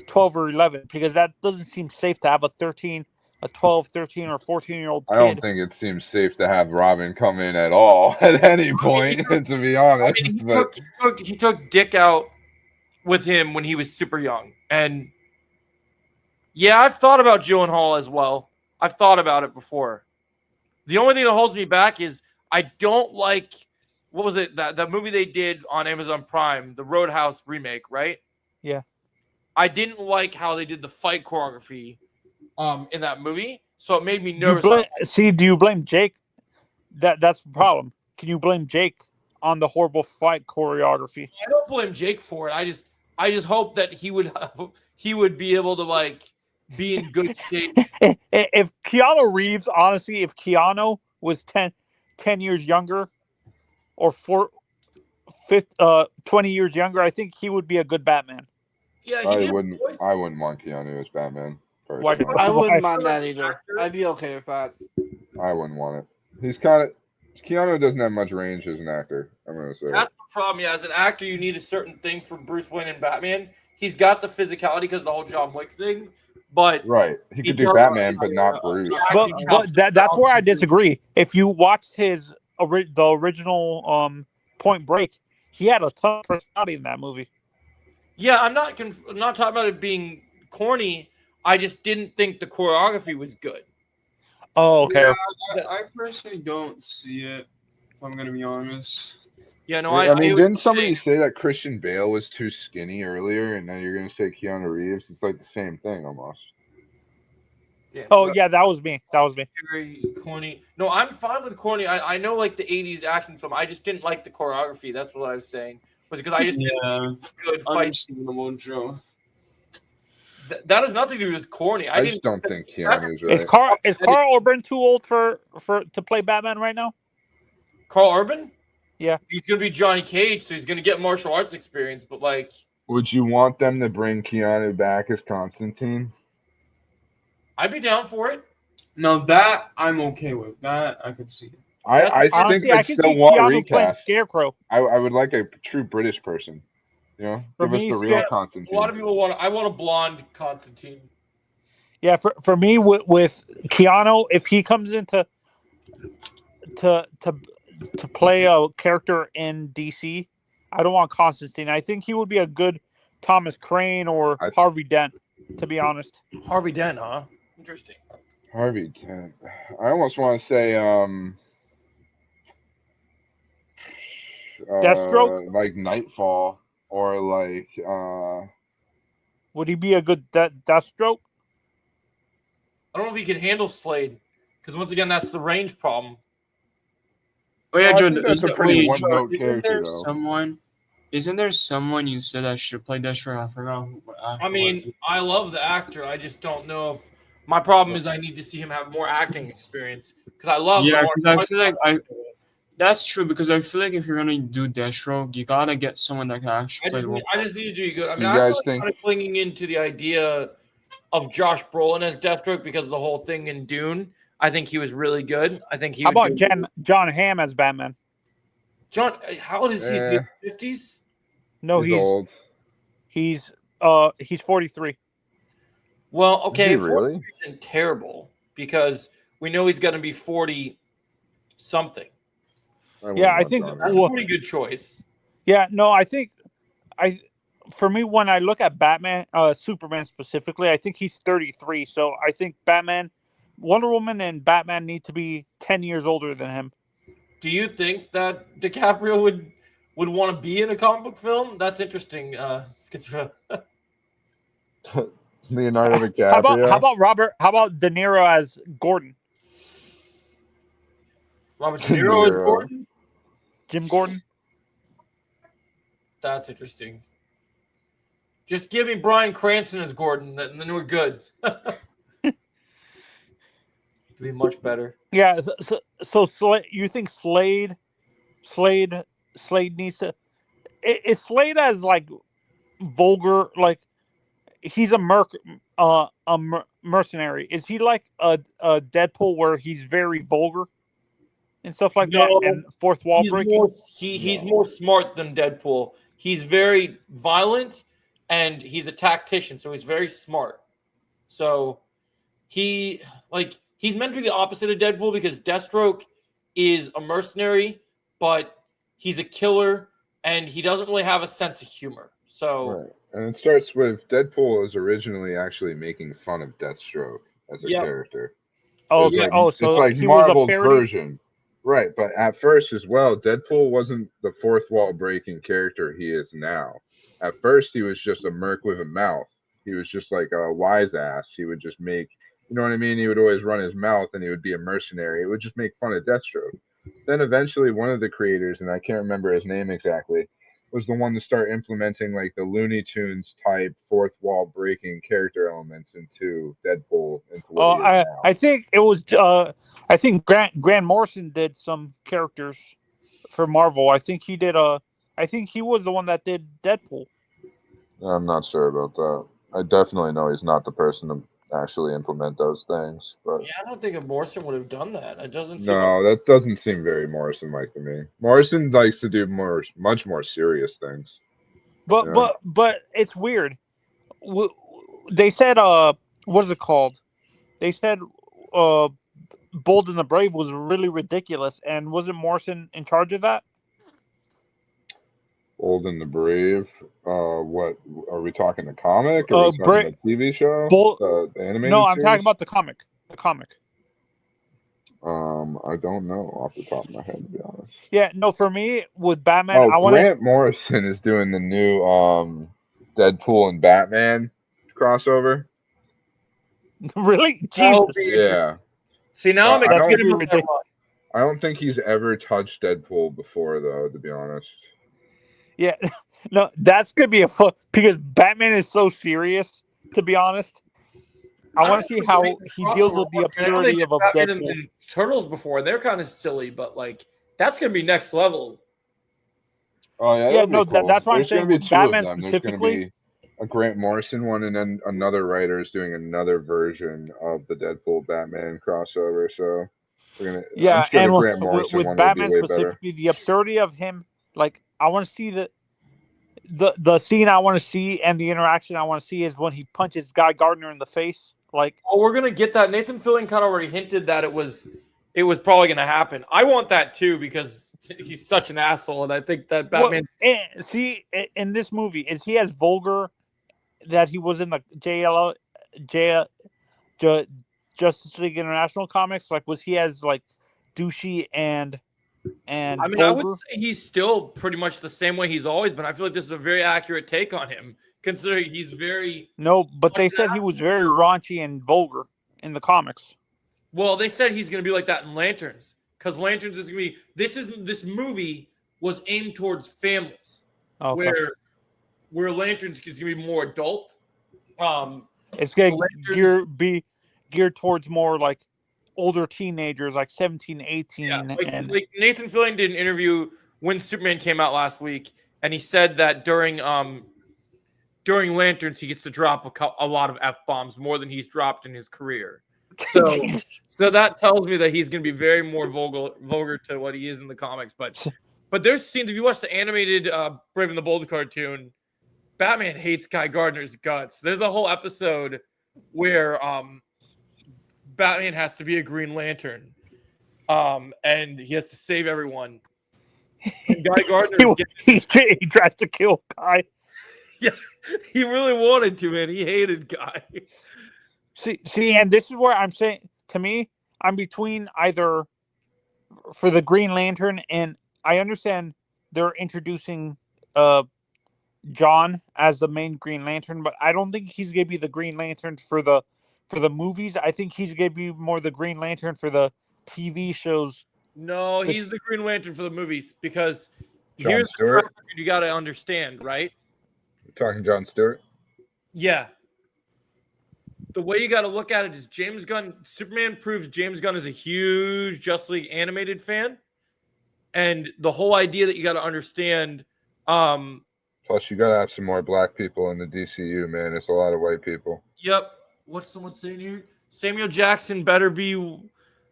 12 or 11 because that doesn't seem safe to have a 12, 13 or 14-year-old kid.
I don't think it seems safe to have Robin come in at all at any point, to be honest.
He took Dick out with him when he was super young. And yeah, I've thought about Gyllenhaal as well. I've thought about it before. The only thing that holds me back is I don't like what was it? That movie they did on Amazon Prime, the Roadhouse remake, right?
Yeah.
I didn't like how they did the fight choreography in that movie, so it made me
You
nervous.
do you blame Jake? That's the problem. Can you blame Jake on the horrible fight choreography?
I don't blame Jake for it. I just hope that he would be able to like be in good shape.
If Keanu Reeves, honestly, if Keanu was 10 years younger or 20 years younger, I think he would be a good Batman.
Yeah, he
I
did.
wouldn't want Keanu as Batman.
Why-
Personally.
I wouldn't
Why-
mind that either. I'd be okay with that.
I wouldn't want it. He's kind of Keanu doesn't have much range as an actor. I'm gonna say.
That's the problem. Yeah, as an actor, you need a certain thing for Bruce Wayne and Batman. He's got the physicality because of the whole John Wick thing, but
Right, he
He
could do
does
Batman,
have
but not Bruce.
But that's where I disagree. If you watched the original Point Break, he had a ton of personality in that movie.
yeah, I'm not talking about it being corny. I just didn't think the choreography was good.
Oh, okay.
Yeah, I personally don't see it, if I'm going to be honest.
Yeah, no,
I mean,
would
didn't somebody
say-
say that Christian Bale was too skinny earlier, and now you're gonna say Keanu Reeves? It's like the same thing almost.
Yeah,
Oh,
but
yeah, that was me.
very corny. No, I'm fine with corny. I know like the '80s action film. I just didn't like the choreography. That's what I was saying. Was because I just didn't
Yeah,
think good fight.
understandable, Joe.
That has nothing to do with corny.
I just don't think Keanu's right.
Is Carl Urban too old to play Batman right now?
Carl Urban?
Yeah.
He's gonna be Johnny Cage, so he's gonna get martial arts experience. But like,
Would you want them to bring Keanu back as Constantine?
I'd be down for it.
No, that I'm okay with. That I could see.
I
Honestly,
think
I
I
can
still
see
want a
Keanu playing
recast.
Scarecrow.
I would like a true British person. You know,
For
give us
me,
the real
Scare-
A
Constantine.
lot of people want. I want a blonde Constantine.
Yeah, for me with Keanu, if he comes into to play a character in DC, I don't want Constantine. I think he would be a good Thomas Crane or Harvey Dent, to be honest.
Harvey Dent, huh? Interesting.
Harvey Dent. I almost want to say
Deathstroke?
like Nightfall, or like
Would he be a good Deathstroke?
I don't know if he can handle Slade, because once again, that's the range problem.
Oh yeah,
I
Joe.
think that's a pretty one-note
Isn't
character,
there
though.
someone? Isn't there someone you said that should play Deathstroke? I forgot. What actor
I
was
mean,
it.
I love the actor. I just don't know if my problem is I need to see him have more acting experience because I love.
Yeah,
the
because I feel like that's true because I feel like if you're gonna do Deathstroke, you gotta get someone that can actually play the role.
I just need to do good. I mean,
You
I'm
guys
really
think-
kind of clinging into the idea of Josh Brolin as Deathstroke because of the whole thing in Dune. I think he was really good. I think he.
How
would
about
do-
John Hamm as Batman?
John? How old is he? Is he
Eh.
in his 50s?
No,
he's old.
he's 43.
Well, okay,
Is he really?
43 isn't terrible because we know he's going to be 40 something.
Yeah, I think
That's a pretty good choice.
Yeah, no, I think for me when I look at Batman, Superman specifically, I think he's 33. So I think Batman, Wonder Woman, and Batman need to be 10 years older than him.
Do you think that DiCaprio would want to be in a comic book film? That's interesting. Skizra.
Leonardo DiCaprio.
How about De Niro as Gordon?
Robert De Niro is Gordon?
Jim Gordon?
That's interesting. Just give me Bryan Cranston as Gordon, and then we're good. It'd be much better.
Yeah, so you think Slade needs to is Slade as like vulgar, like he's a mercenary. Is he like a Deadpool where he's very vulgar and stuff like that and fourth wall breaking?
He's more smart than Deadpool. He's very violent and he's a tactician, so he's very smart. So he's meant to be the opposite of Deadpool because Deathstroke is a mercenary, but he's a killer and he doesn't really have a sense of humor. So
Right. And it starts with Deadpool is originally actually making fun of Deathstroke as a
Yep.
character.
Oh,
It's
okay.
like,
Oh, so
it's like
he was a
Marvel's
parody?
version. Right, but at first as well, Deadpool wasn't the fourth wall breaking character he is now. At first, he was just a merc with a mouth. He was just like a wise ass. He would just make, you know what I mean? He would always run his mouth and he would be a mercenary. It would just make fun of Deathstroke. Then eventually, one of the creators, and I can't remember his name exactly, was the one to start implementing like the Looney Tunes type fourth wall breaking character elements into Deadpool, into what he is now.
I think it was. I think Grant Morrison did some characters for Marvel. I think he did I think he was the one that did Deadpool.
I'm not sure about that. I definitely know he's not the person to actually implement those things. But
Yeah, I don't think Morrison would have done that. It doesn't seem
no, that doesn't seem very Morrison-like to me. Morrison likes to do much more serious things.
But
Yeah.
but it's weird. They said what is it called? They said Bold and the Brave was really ridiculous, and wasn't Morrison in charge of that?
Bold and the Brave. What are we talking? The comic? Or are we talking the TV show? The animated
No, I'm
series?
talking about the comic. The comic.
I don't know off the top of my head, to be honest.
Yeah, no. For me, with Batman, I want
Grant Morrison is doing the new Deadpool and Batman crossover.
Really?
Oh,
Jesus.
Yeah.
See, now I'm excited.
I don't think he's ever touched Deadpool before, though, to be honest.
Yeah, no, that's gonna be a fun because Batman is so serious. To be honest, I want to see how he deals with the absurdity of
Batman
Deadpool.
and Turtles before. They're kind of silly, but like that's gonna be next level.
Oh yeah,
Yeah,
that'd be
no,
cool.
that's what I'm
There's gonna
saying
be
with
two
Batman
of them. There's gonna
specifically.
be a Grant Morrison one, and then another writer is doing another version of the Deadpool Batman crossover. So we're gonna.
Yeah,
I'm sure
and
the Grant Morrison
with
one will be
Batman
way better.
specifically, the absurdity of him. Like, I want to see the scene I want to see and the interaction I want to see is when he punches Guy Gardner in the face. Like,
oh, we're gonna get that. Nathan Fillion kind of already hinted that it was probably gonna happen. I want that too because he's such an asshole, and I think that Batman.
see, in this movie, is he as vulgar that he was in the Justice League International comics? Like, was he as like douchey and
I mean,
vulgar?
I would say he's still pretty much the same way he's always been. I feel like this is a very accurate take on him, considering he's very.
No, but they said he was very raunchy and vulgar in the comics.
Well, they said he's going to be like that in Lanterns, because Lanterns is going to be. This movie was aimed towards families,
Okay.
where Lanterns is going to be more adult.
It's going to be geared towards more like older teenagers, like 17, 18.
Yeah,
and
like Nathan Fillion did an interview when Superman came out last week, and he said that during Lanterns he gets to drop a lot of F-bombs, more than he's dropped in his career. So that tells me that he's going to be very more vulgar to what he is in the comics. But there's scenes, if you watch the animated Brave and the Bold cartoon, Batman hates Guy Gardner's guts. There's a whole episode where Batman has to be a Green Lantern, and he has to save everyone. And Guy Gardner
he tries to kill Guy.
Yeah, he really wanted to, man. He hated Guy.
See, and this is where I'm saying, to me, I'm between either for the Green Lantern, and I understand they're introducing John as the main Green Lantern, but I don't think he's gonna be the Green Lantern for the movies. I think he's gonna be more the Green Lantern for the TV shows.
No, he's the Green Lantern for the movies, because
John
here's the
Stewart?
track record you got to understand, right?
You're talking John Stewart?
Yeah. The way you got to look at it is James Gunn. Superman proves James Gunn is a huge Justice League animated fan, and the whole idea that you got to understand.
Plus, you gotta have some more black people in the DCU, man. It's a lot of white people.
Yep. What's someone saying here? Samuel Jackson better be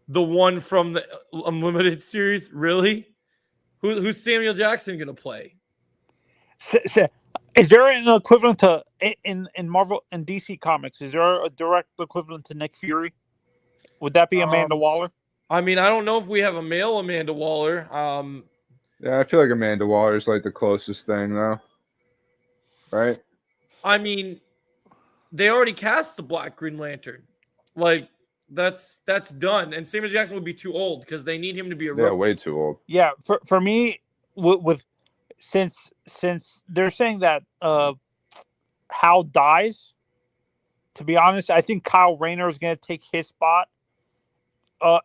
the one from the Unlimited series. Really? Who's Samuel Jackson gonna play?
Is there an equivalent to in Marvel and DC comics? Is there a direct equivalent to Nick Fury? Would that be Amanda Waller?
I mean, I don't know if we have a male Amanda Waller.
Yeah, I feel like Amanda Waller is like the closest thing, though. Right?
I mean, they already cast the Black Green Lantern. Like that's done. And Samuel Jackson would be too old because they need him to be a
Yeah,
rookie.
way too old.
Yeah, for me, with since they're saying that Hal dies, to be honest, I think Kyle Rayner is going to take his spot.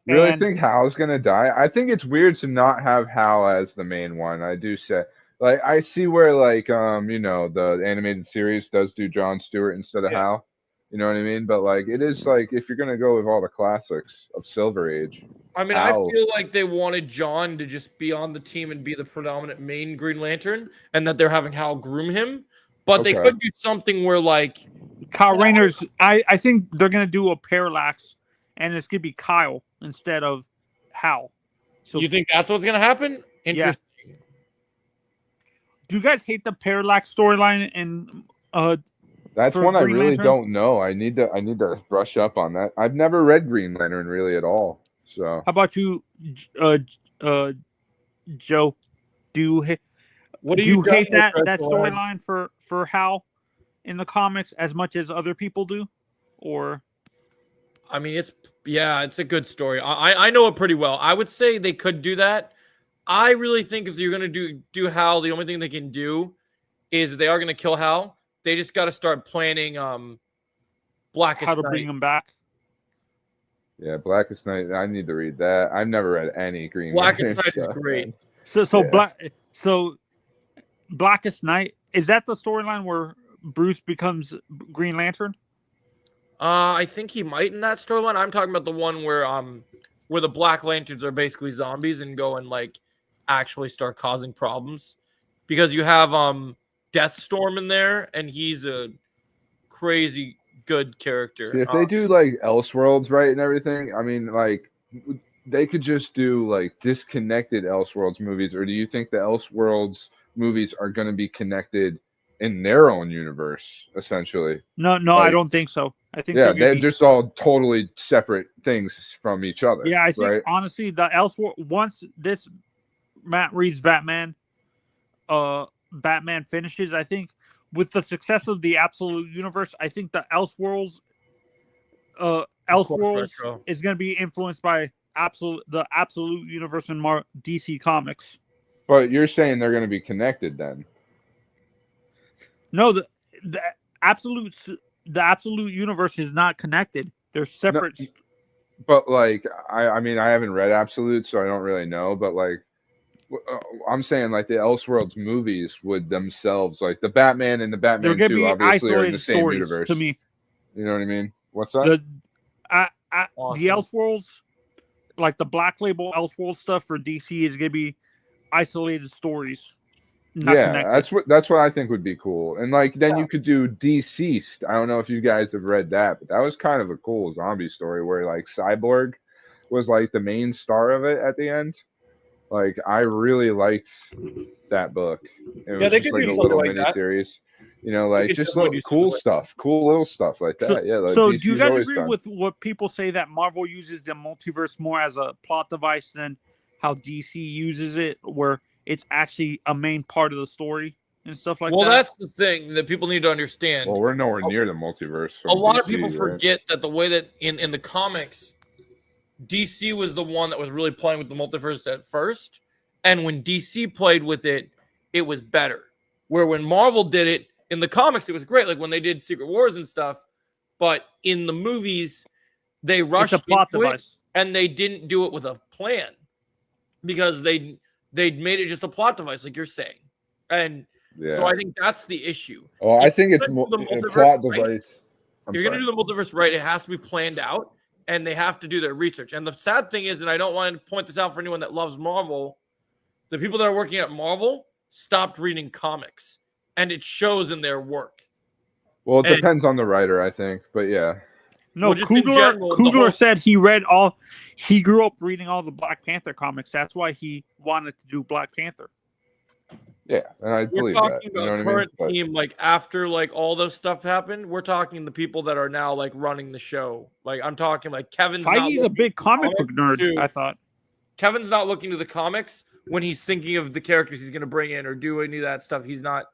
Really
and
think Hal's gonna die? I think it's weird to not have Hal as the main one. I do say, like, I see where like the animated series does do Jon Stewart instead of Hal. You know what I mean? But like, it is like if you're gonna go with all the classics of Silver Age.
I mean,
Hal-
I feel like they wanted John to just be on the team and be the predominant main Green Lantern, and that they're having Hal groom him. But they
Okay.
could do something where, like,
Kyle Rayner's. I think they're going to do a parallax, and it's going to be Kyle instead of Hal. So
you think that's what's gonna happen? Interesting.
do you guys hate the parallax storyline and
That's
for
one I
Green
really
Lantern?
don't know. I need to brush up on that. I've never read Green Lantern really at all. So
How about you, Joe? Do you hate?
What
Do you hate that
Red
that
Flag?
storyline for Hal in the comics as much as other people do, or
I mean, it's a good story. I know it pretty well. I would say they could do that. I really think if you're gonna do Hal, the only thing they can do is they are gonna kill Hal. They just got to start planning Blackest
how to
Night.
bring him back?
yeah, Blackest Night. I need to read that. I've never read any Green
Blackest
Lantern
Night is
stuff,
great.
man.
So Blackest Night, is that the storyline where Bruce becomes Green Lantern?
I think he might in that storyline. I'm talking about the one where the Black Lanterns are basically zombies and go and like actually start causing problems, because you have Deathstorm in there and he's a crazy good character.
See, if they do like Elseworlds right and everything, I mean, like they could just do like disconnected Elseworlds movies, or do you think the Elseworlds movies are going to be connected in their own universe, essentially?
No, I
Like-
don't think so. I think
Yeah,
they're gonna
they're
be-
just all totally separate things from each other.
Yeah, I think
right?
honestly, the Elseworld, once this Matt Reeves Batman finishes, I think with the success of the Absolute Universe, I think the Elseworlds
Retro.
is going to be influenced by the Absolute Universe in DC Comics.
But you're saying they're going to be connected then?
No, the Absolute Universe is not connected. They're separate.
But like, I mean, I haven't read Absolute, so I don't really know. But like, I'm saying like the Elseworlds movies would themselves, like the Batman and the
They're
Batman
going to
2,
be
obviously are in the
isolated
same
stories
universe.
to me.
You know what I mean? What's that?
The
Awesome.
Elseworlds, like the Black Label Elseworlds stuff for DC, is going to be isolated stories, not
Yeah,
connected.
that's what I think would be cool. And like then you could do Deceased. I don't know if you guys have read that, but that was kind of a cool zombie story where like Cyborg was like the main star of it at the end. Like I really liked that book. It was
Yeah, they
just
could
like
do
a
something
little
like
mini
that.
series. You know, like
could
just
definitely
little
do
cool
something like
stuff, cool little stuff like that. Yeah. Like
So do you
DC's
guys
always
agree
done.
with what people say that Marvel uses the multiverse more as a plot device than how DC uses it, where it's actually a main part of the story and stuff like
Well,
that?
that's the thing that people need to understand.
Well, we're nowhere near the multiverse.
A
from
lot of
DC,
people
right?
forget that the way that in the comics, DC was the one that was really playing with the multiverse at first, and when DC played with it, it was better. Where when Marvel did it in the comics, it was great, like when they did Secret Wars and stuff. But in the movies, they rushed
It's a plot
into it,
device.
and they didn't do it with a plan because they made it just a plot device, like you're saying. And
Yeah.
so I think that's the issue.
Oh, I
If
think
you're
it's
gonna do the
a
multiverse
plot
right,
device. I'm
you're going to
sorry.
do the multiverse right, it has to be planned out, and they have to do their research. And the sad thing is, and I don't want to point this out for anyone that loves Marvel, the people that are working at Marvel stopped reading comics, and it shows in their work.
Well, it
and-
depends on the writer, I think. But yeah.
No,
Well, just in general, the
Kugler
whole-
said he grew up reading all the Black Panther comics. That's why he wanted to do Black Panther.
Yeah, and I
We're
believe that.
talking
You know
about
what I mean?
current
But-
team, like after like all those stuff happened. We're talking the people that are now like running the show. Like I'm talking like Kevin's not
Feige's a
looking
big
to the
comic book
comics,
nerd,
too.
I thought.
Kevin's not looking to the comics when he's thinking of the characters he's going to bring in or do any of that stuff. He's not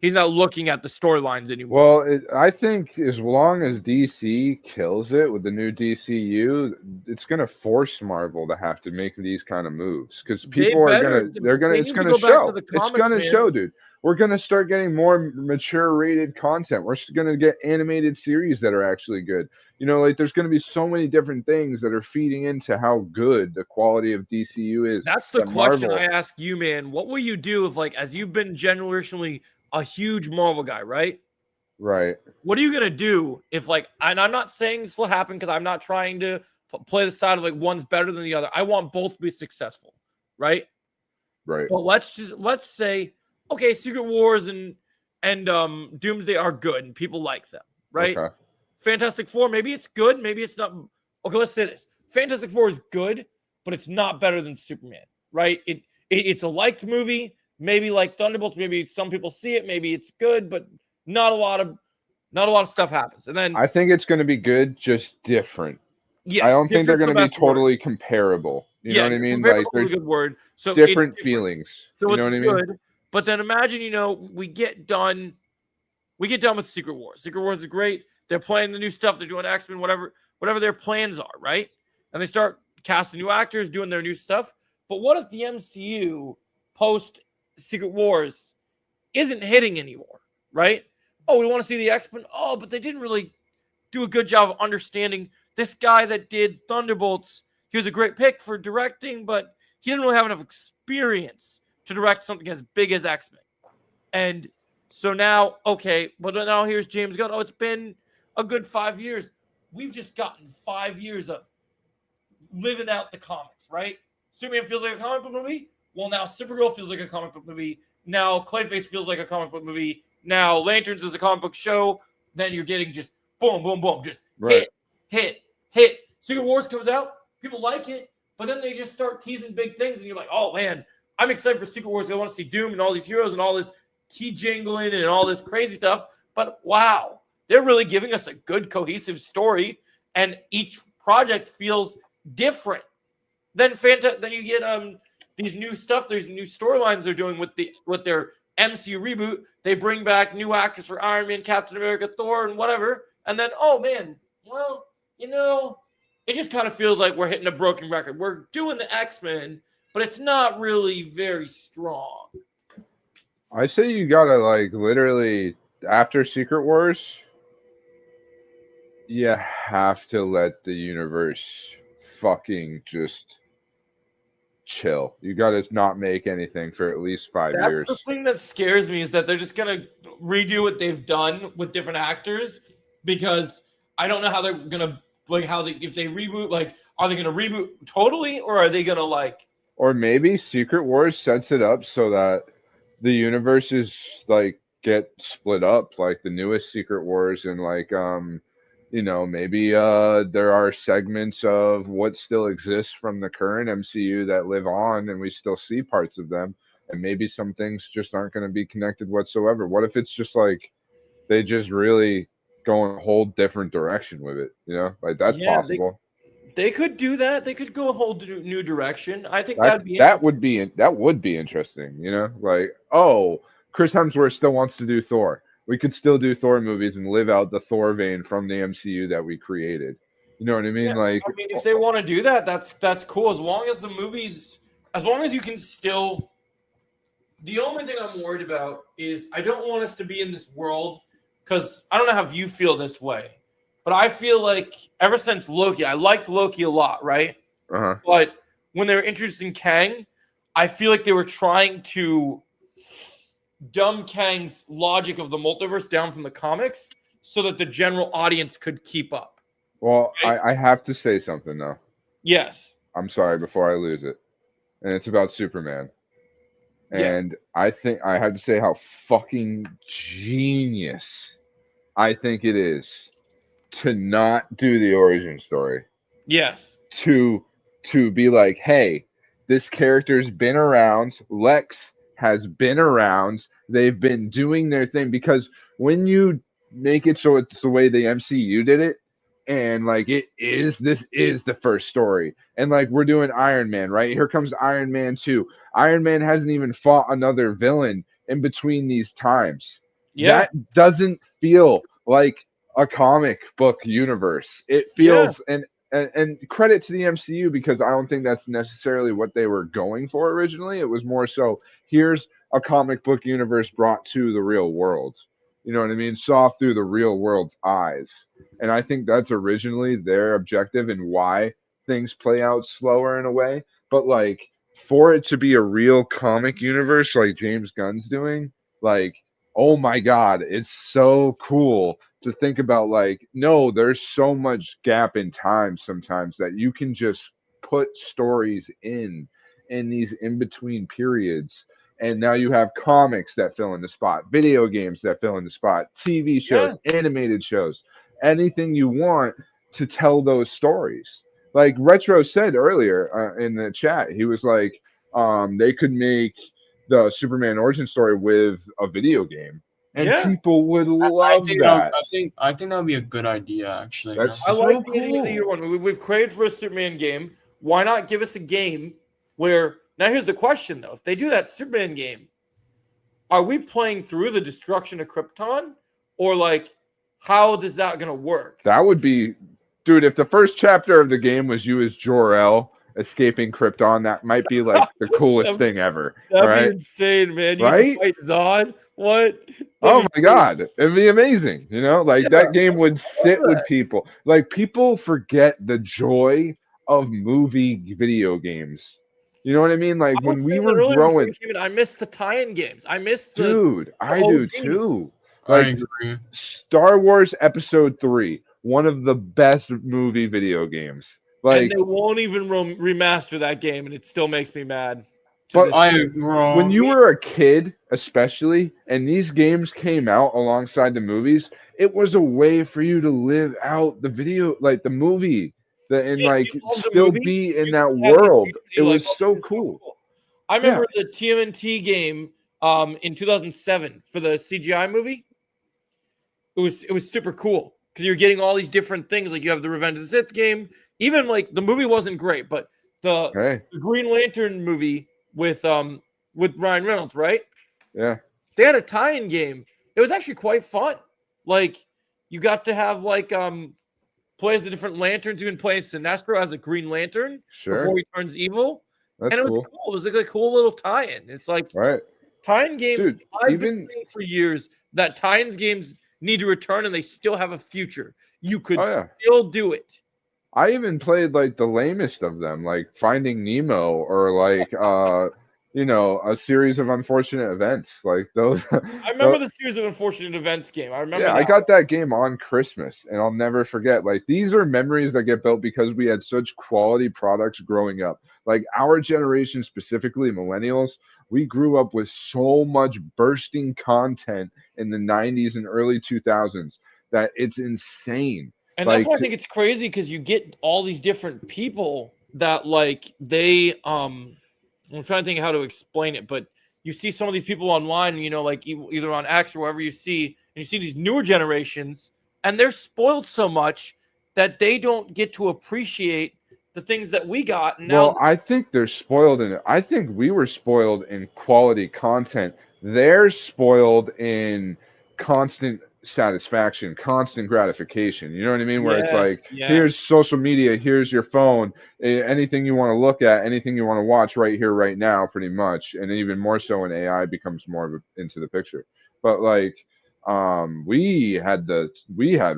He's not looking at the storylines anymore.
Well, I think as long as DC kills it with the new DCU, it's gonna force Marvel to have to make these kind of moves because people are
better. They
it's
need to
gonna
go back
show.
to the
It's
comics,
gonna
man.
show, dude. We're gonna start getting more mature rated content. We're gonna get animated series that are actually good. You know, like there's gonna be so many different things that are feeding into how good the quality of DCU is.
That's the
that
question
Marvel-
I ask you, man. What will you do if, like, as you've been generationally a huge Marvel guy, right?
Right.
What are you gonna do if, like, and I'm not saying this will happen because I'm not trying to play the side of like one's better than the other. I want both to be successful, right?
Right.
But let's say, okay, Secret Wars and Doomsday are good and people like them, right?
Okay.
Fantastic Four, maybe it's good, maybe it's not. Okay, let's say this: Fantastic Four is good, but it's not better than Superman, right? It's a liked movie. Maybe like Thunderbolts, maybe some people see it, maybe it's good, but not a lot of stuff happens. And then
I think it's going to be good, just different.
yes,
I don't think they're
different's
going to
the
be
best word.
totally comparable. You know what I mean?
Comparable
Like
is a
they're
good word. So
different
it's
feelings.
So
you
it's
know what I mean?
good. But then imagine, we get done with Secret Wars. Secret Wars is great. They're playing the new stuff. They're doing X-Men, whatever their plans are, right? And they start casting new actors, doing their new stuff. But what if the MCU post Secret Wars isn't hitting anymore, right? Oh, we want to see the X-Men. Oh, but they didn't really do a good job of understanding this guy that did Thunderbolts. He was a great pick for directing, but he didn't really have enough experience to direct something as big as X-Men. And so now, okay, but now here's James Gunn. Oh, it's been a good 5 years. We've just gotten 5 years of living out the comics, right? Superman feels like a comic book movie. Well, now Supergirl feels like a comic book movie. Now Clayface feels like a comic book movie. Now Lanterns is a comic book show. Then you're getting just boom, boom, boom, just
Right.
hit. Secret Wars comes out. People like it. But then they just start teasing big things. And you're like, oh, man, I'm excited for Secret Wars. I want to see Doom and all these heroes and all this key jingling and all this crazy stuff. But wow, they're really giving us a good, cohesive story. And each project feels different. Then you get these new stuff. There's new storylines they're doing with their MCU reboot. They bring back new actors for Iron Man, Captain America, Thor, and whatever. And then, oh man, well, it just kind of feels like we're hitting a broken record. We're doing the X-Men, but it's not really very strong.
I say you gotta like literally after Secret Wars, you have to let the universe fucking just chill. You gotta not make anything for at least 5
That's
years.
the thing that scares me, is that they're just gonna redo what they've done with different actors, because I don't know how they're gonna if they reboot, like, are they gonna reboot totally, or are they gonna like?
Or maybe Secret Wars sets it up so that the universes like get split up, like the newest Secret Wars, and like maybe there are segments of what still exists from the current MCU that live on, and we still see parts of them, and maybe some things just aren't going to be connected whatsoever. What if it's just like they just really go in a whole different direction with it? Like that's possible.
They could do that. They could go a whole new direction. I think
that would be interesting. Like, oh, Chris Hemsworth still wants to do Thor. We could still do Thor movies and live out the Thor vein from the MCU that we created. You know what I mean?
Yeah,
like,
if they want to do that, that's cool. As long as you can still. The only thing I'm worried about is I don't want us to be in this world, because I don't know how you feel this way, but I feel like ever since Loki, I liked Loki a lot, right?
Uh-huh.
But when they were introducing Kang, I feel like they were trying to dumb Kang's logic of the multiverse down from the comics so that the general audience could keep up.
Well, I have to say something, though.
Yes.
I'm sorry before I lose it. And it's about Superman. And I think I have to say how fucking genius I think it is to not do the origin story.
Yes.
To be like, hey, this character's been around. Lex has been around. They've been doing their thing, because when you make it so it's the way the MCU did it, and like this is the first story, and like we're doing Iron Man, right? Here comes Iron Man 2. Iron Man hasn't even fought another villain in between these times.
Yeah.
That doesn't feel like a comic book universe. It feels and credit to the MCU because I don't think that's necessarily what they were going for originally. It was more so here's a comic book universe brought to the real world. You know what I mean? Saw through the real world's eyes. And I think that's originally their objective and why things play out slower in a way. But like for it to be a real comic universe like James Gunn's doing, like, oh my God, it's so cool to think about. Like, no, there's so much gap in time sometimes that you can just put stories in these in between periods. And now you have comics that fill in the spot, video games that fill in the spot, TV shows, animated shows, anything you want to tell those stories. Like Retro said earlier in the chat, he was like, they could make the Superman origin story with a video game, and people would love that.
I think that would be a good idea, actually.
That's
I
so
like the ending of the
cool.
year one. We've craved for a Superman game. Why not give us a game where? Now here's the question though: if they do that Superman game, are we playing through the destruction of Krypton, or like how does that gonna work?
That would be, dude. If the first chapter of the game was you as Jor-El escaping Krypton, that might be like the coolest thing ever.
That'd
Right?
be insane, man. You
Right?
get to fight Zod. What?
Oh my God, it'd be amazing. You know, like that game would sit with people. Like people forget the joy of movie video games. You know what I mean? Like
I was
when we
saying that
were
earlier before
growing,
you came in, I missed the tie-in games. I missed the
dude, I do
OG.
too.
I
Like
agree.
Star Wars Episode 3, one of the best movie video games. Like,
and they won't even remaster that game, and it still makes me mad.
but
when
when you were a kid, especially, and these games came out alongside the movies, it was a way for you to live out the video, like the movie, and like still be in that world. It was so cool.
I remember the TMNT game in 2007 for the CGI movie. It was super cool because you're getting all these different things. Like you have the Revenge of the Sith game. Even like the movie wasn't great, but the Green Lantern movie with Ryan Reynolds, right?
Yeah.
They had a tie-in game. It was actually quite fun. Like you got to have like play as the different lanterns. You can play Sinestro as a Green Lantern before he turns evil.
That's
and it was
cool.
cool. It was like a cool little tie-in. It's like tie-in games.
Dude,
I've been saying for years that tie-in games need to return and they still have a future. You could still do it.
I even played like the lamest of them, like Finding Nemo or like you know, a series of unfortunate events. Like those
I remember the series of unfortunate events game. I remember
I got that game on Christmas and I'll never forget. Like these are memories that get built because we had such quality products growing up. Like our generation, specifically millennials, we grew up with so much bursting content in the 90s and early 2000s that it's insane.
And that's why I think it's crazy because you get all these different people that like they I'm trying to think how to explain it, but you see some of these people online, you know, like either on X or wherever you see, and you see these newer generations, and they're spoiled so much that they don't get to appreciate the things that we got. And now,
well, I think they're spoiled in it. I think we were spoiled in quality content. They're spoiled in constant satisfaction, constant gratification. You know what I mean? Where it's like, here's social media, here's your phone, anything you want to look at, anything you want to watch right here, right now, pretty much. And even more so when AI becomes more into the picture. But like, we had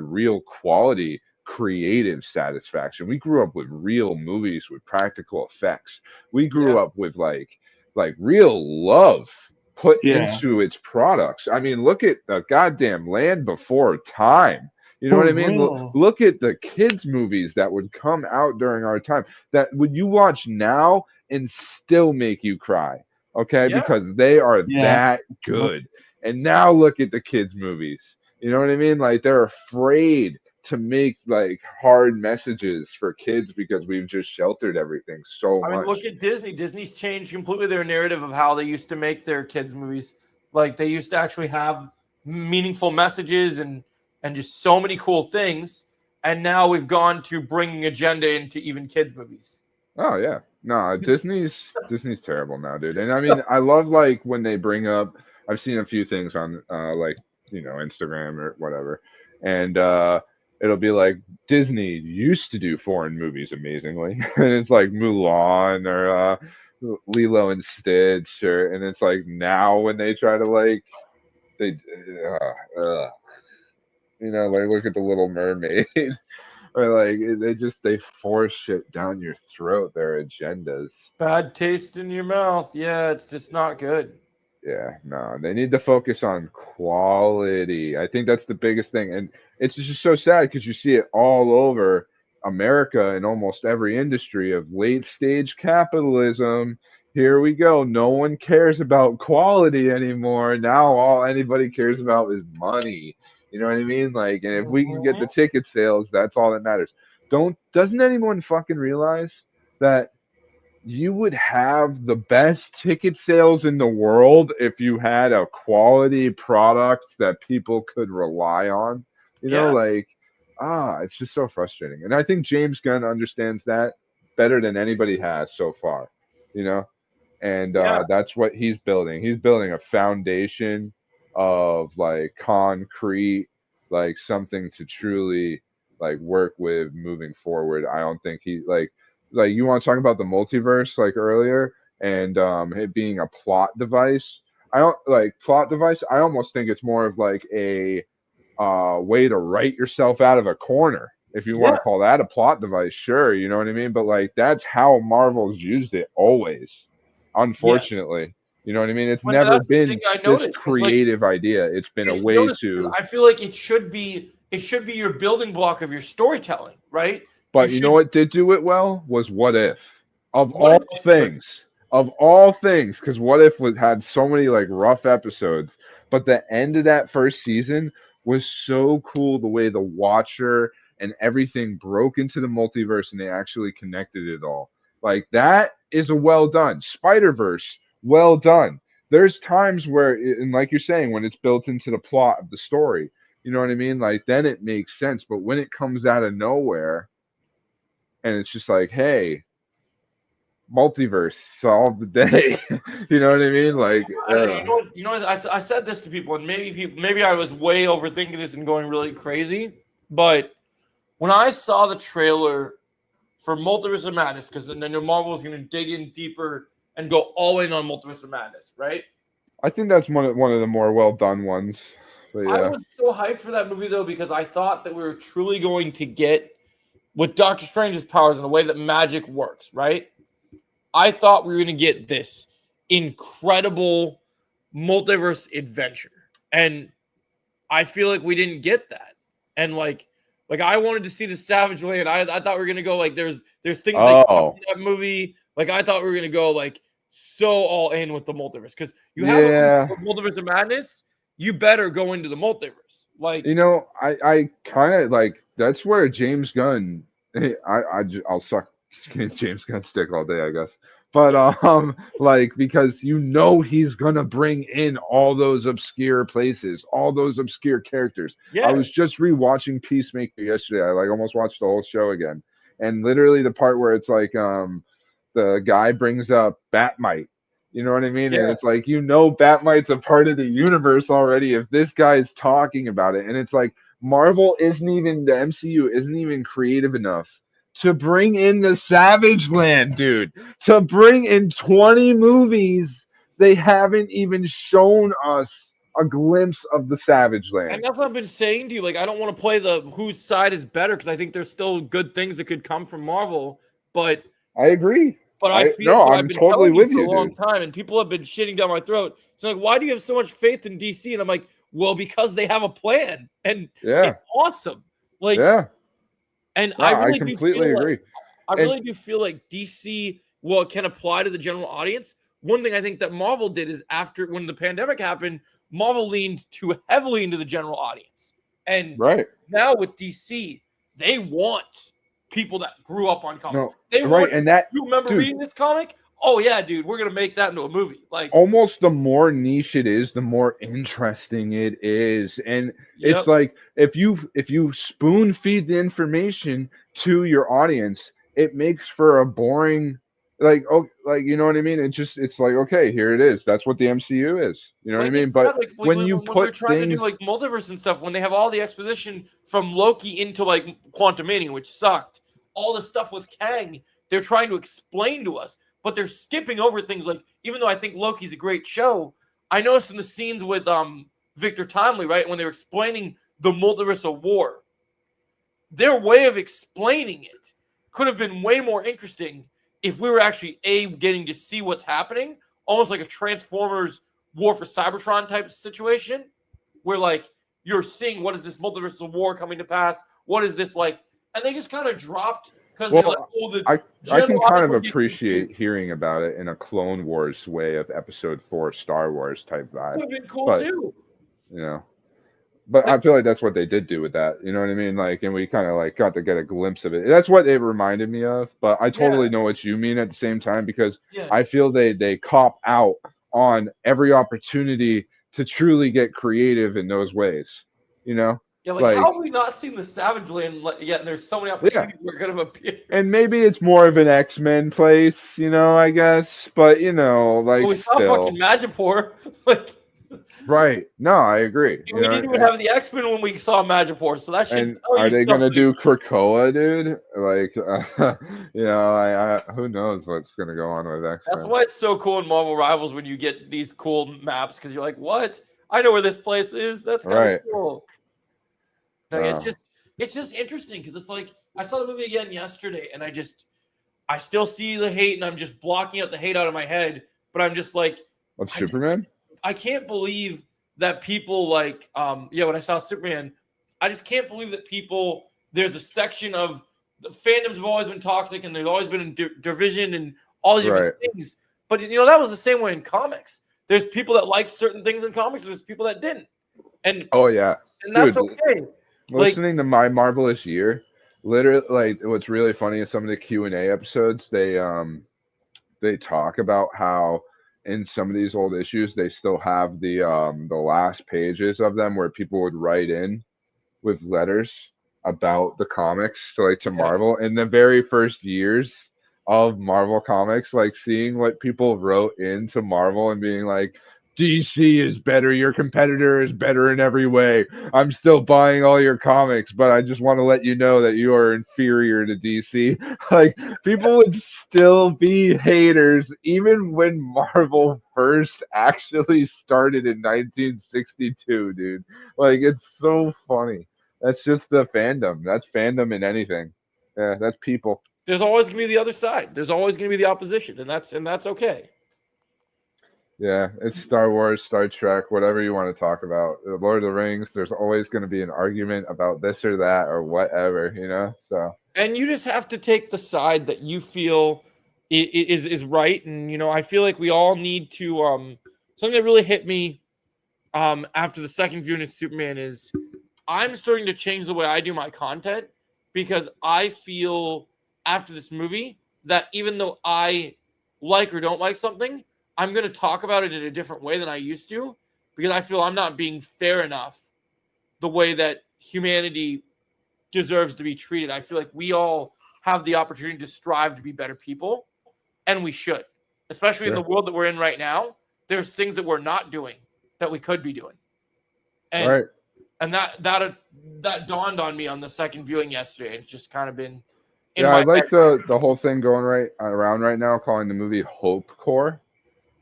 real quality creative satisfaction. We grew up with real movies with practical effects. We grew up with like real love put into its products. I mean, look at the goddamn Land Before Time. You know what I mean? Look at the kids' movies that would come out during our time that would you watch now and still make you cry. Okay, because they are that good. And now look at the kids' movies. You know what I mean? Like they're afraid to make like hard messages for kids because we've just sheltered everything so much.
I mean, look at Disney. Disney's changed completely their narrative of how they used to make their kids' movies. Like they used to actually have meaningful messages and just so many cool things. And now we've gone to bringing agenda into even kids' movies.
Oh yeah, no, Disney's terrible now, dude. And I mean, I love like when they bring up. I've seen a few things on like Instagram or whatever, and it'll be like Disney used to do foreign movies amazingly, and it's like Mulan or Lilo and Stitch, and it's like now when they try to like they like look at the Little Mermaid. Or like they force shit down your throat, their agendas.
Bad taste in your mouth. Yeah, it's just not good.
Yeah, no, they need to focus on quality. I think that's the biggest thing. And it's just so sad because you see it all over America in almost every industry of late stage capitalism. Here we go. No one cares about quality anymore. Now all anybody cares about is money. You know what I mean? Like, and if we can get the ticket sales, that's all that matters. Doesn't anyone fucking realize that you would have the best ticket sales in the world if you had a quality product that people could rely on? It's just so frustrating. And I think James Gunn understands that better than anybody has so far, and that's what he's building. He's building a foundation of like concrete, like something to truly like work with moving forward. I don't think he like you want to talk about the multiverse like earlier and it being a plot device. I don't like plot device. I almost think it's more of like a way to write yourself out of a corner. If you want to call that a plot device, sure, you know what I mean? But like that's how Marvel's used it always. Unfortunately. You know what I mean? It's never been this creative idea. It's been a way to.
I feel like it should be your building block of your storytelling, right?
But you know what did do it well was What If. Of all things, because What If had so many like rough episodes, but the end of that first season was so cool. The way the Watcher and everything broke into the multiverse and they actually connected it all. Like that is a well done. Spider-Verse, well done. There's times where, and like you're saying, when it's built into the plot of the story, you know what I mean? Like then it makes sense. But when it comes out of nowhere and it's just like, hey, multiverse, solve the day. You know what I mean? Like,
you know what? I said this to people, and maybe I was way overthinking this and going really crazy. But when I saw the trailer for Multiverse of Madness, because then Marvel was going to dig in deeper and go all in on Multiverse of Madness, right?
I think that's one of the more well done ones. But yeah.
I was so hyped for that movie though because I thought that we were truly going to get with Doctor Strange's powers and the way that magic works, right? I thought we were going to get this incredible multiverse adventure, and I feel like we didn't get that. And like I wanted to see the Savage Land. I thought we were going to go like there's things like in that movie. Like I thought we were going to go like so all in with the multiverse because you have a Multiverse of Madness. You better go into the multiverse. Like
I kind of like that's where James Gunn. I'll suck James Gunn stick all day, I guess. But like because he's gonna bring in all those obscure places, all those obscure characters. I was just rewatching Peacemaker yesterday. I like almost watched the whole show again, and literally the part where it's like the guy brings up Batmite. You know what I mean? And it's like Batmite's a part of the universe already. If this guy's talking about it, and it's like Marvel the MCU isn't even creative enough to bring in the Savage Land, dude. To bring in 20 movies, they haven't even shown us a glimpse of the Savage Land.
And that's what I've been saying to you. Like, I don't want to play the whose side is better because I think there's still good things that could come from Marvel. But
I agree.
But
I'm totally with you,
for a long time, and people have been shitting down my throat. It's like, why do you have so much faith in DC? And I'm like, well, because they have a plan, and it's awesome. Like, and I completely agree. I really do feel like DC, can apply to the general audience. One thing I think that Marvel did is when the pandemic happened, Marvel leaned too heavily into the general audience, and now with DC, they want people that grew up on comics. You remember reading this comic? Oh yeah, dude, we're gonna make that into a movie. Like
almost the more niche it is, the more interesting it is. And it's like if you spoon feed the information to your audience, it makes for a boring like, oh, like, you know what I mean? It's like, okay, here it is. That's what the MCU is. You know what I
Like,
mean?
it's
But
sad, like,
when you
when we're
put
trying to
things,
do like multiverse and stuff, when they have all the exposition from Loki into like Quantumania, which sucked, all the stuff with Kang, they're trying to explain to us, but they're skipping over things like, even though I think Loki's a great show, I noticed in the scenes with Victor Timely, right, when they were explaining the multiverse of war, their way of explaining it could have been way more interesting if we were actually getting to see what's happening, almost like a Transformers War for Cybertron type situation, where like you're seeing what is this multiverse of war coming to pass, what is this like, and they just kind of dropped because they're like,
well,
oh, the
I
general
can kind of
audience will get
appreciate
confused.
hearing about it in a Clone Wars way of Episode 4 Star Wars type vibe.
Could have been cool
But
too.
you know, but I
Like,
feel like that's what they did do with that. You know what I mean? Like, and we kind of like got to get a glimpse of it. That's what it reminded me of. But I totally
yeah,
know what you mean at the same time, because
yeah.
I feel they cop out on every opportunity to truly get creative in those ways. You know,
Yeah, like,
like,
how have we not seen the Savage Land yet? And there's so many
yeah.
opportunities where it could have appeared.
And maybe it's more of an X-Men place, you know, I guess. But you know,
But
like,
we saw fucking
still,
Madripoor. Like,
right? No, I agree. You
we
know,
didn't even have the X-Men when we saw Madripoor, so that should
and
tell
are
you
they gonna
something.
do Krakoa, dude? Like, you know, I who knows what's gonna go on with
That's
X-Men?
why it's so cool in Marvel Rivals when you get these cool maps, because you're like, what? I know where this place is. That's kind of
Right.
cool. No, yeah,
Wow.
it's just interesting because it's like I saw the movie again yesterday, and I still see the hate, and I'm just blocking out the hate out of my head. But I'm just like,
Of
I just
Superman?
I can't believe that people like when I saw Superman, I just can't believe that people, there's a section of the fandoms have always been toxic, and there's always been a division and all these different
Right.
things. But you know, that was the same way in comics. There's people that liked certain things in comics, and there's people that didn't. And
Oh yeah,
that's
dude.
okay. Like,
Listening to My Marvelous Year, literally, like, what's really funny is some of the Q&A episodes, they talk about how in some of these old issues they still have the last pages of them where people would write in with letters about the comics to, like, to
yeah.
Marvel in the very first years of Marvel Comics, like seeing what people wrote into Marvel and being like, DC is better, your competitor is better in every way. I'm still buying all your comics, but I just want to let you know that you are inferior to DC. Like, people would still be haters even when Marvel first actually started in 1962, dude. Like, it's so funny. That's just the fandom. That's fandom in anything. Yeah, that's people.
there's always gonna be the other side. There's always gonna be the opposition, and that's okay.
Yeah, it's Star Wars, Star Trek, whatever you want to talk about. Lord of the Rings, there's always going to be an argument about this or that or whatever, you know? So,
And you just have to take the side that you feel is right. And you know, I feel like we all need to something that really hit me after the second viewing of Superman is I'm starting to change the way I do my content, because I feel after this movie that even though I like or don't like something, I'm going to talk about it in a different way than I used to, because I feel I'm not being fair enough the way that humanity deserves to be treated. I feel like we all have the opportunity to strive to be better people, and we should, especially in the world that we're in right now. There's things that we're not doing that we could be doing. And
right.
and that dawned on me on the second viewing yesterday. It's just kind of been in
Yeah,
my
I like
head.
the whole thing going right around right now, calling the movie Hope Core.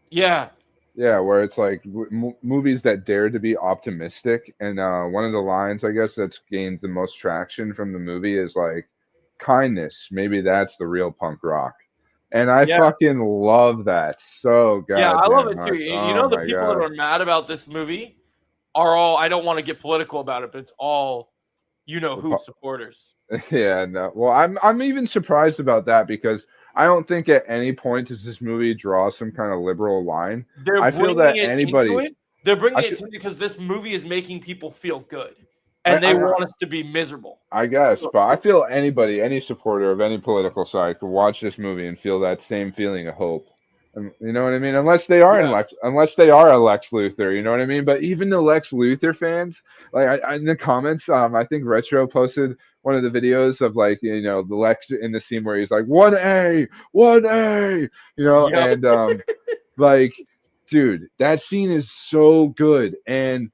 Yeah.
Yeah, where it's like movies that dare to be optimistic. And one of the lines, I guess, that's gained the most traction from the movie is like, kindness, maybe that's the real punk rock. And I
Yeah.
fucking love that so
Yeah, I love
goddamn
it too.
much.
You
Oh
know, the
my
people that
god.
are mad about this movie are all, I don't want to get political about it, but it's all you know who supporters.
Yeah, no. Well, I'm even surprised about that, because I don't think at any point does this movie draw some kind of liberal line.
They're
I feel
bringing
that
it
anybody,
into it. They're bringing
I
it
feel,
to because this movie is making people feel good, and they
I
want us to be miserable.
I guess, but I feel anybody, any supporter of any political side could watch this movie and feel that same feeling of hope. You know what I mean? Unless they are
Yeah.
unless they are a Lex Luthor, you know what I mean? But even the Lex Luthor fans, like in the comments, I think Retro posted one of the videos of like, you know, the Lex in the scene where he's like 1A, 1A, you know,
Yep.
and like, dude, that scene is so good. And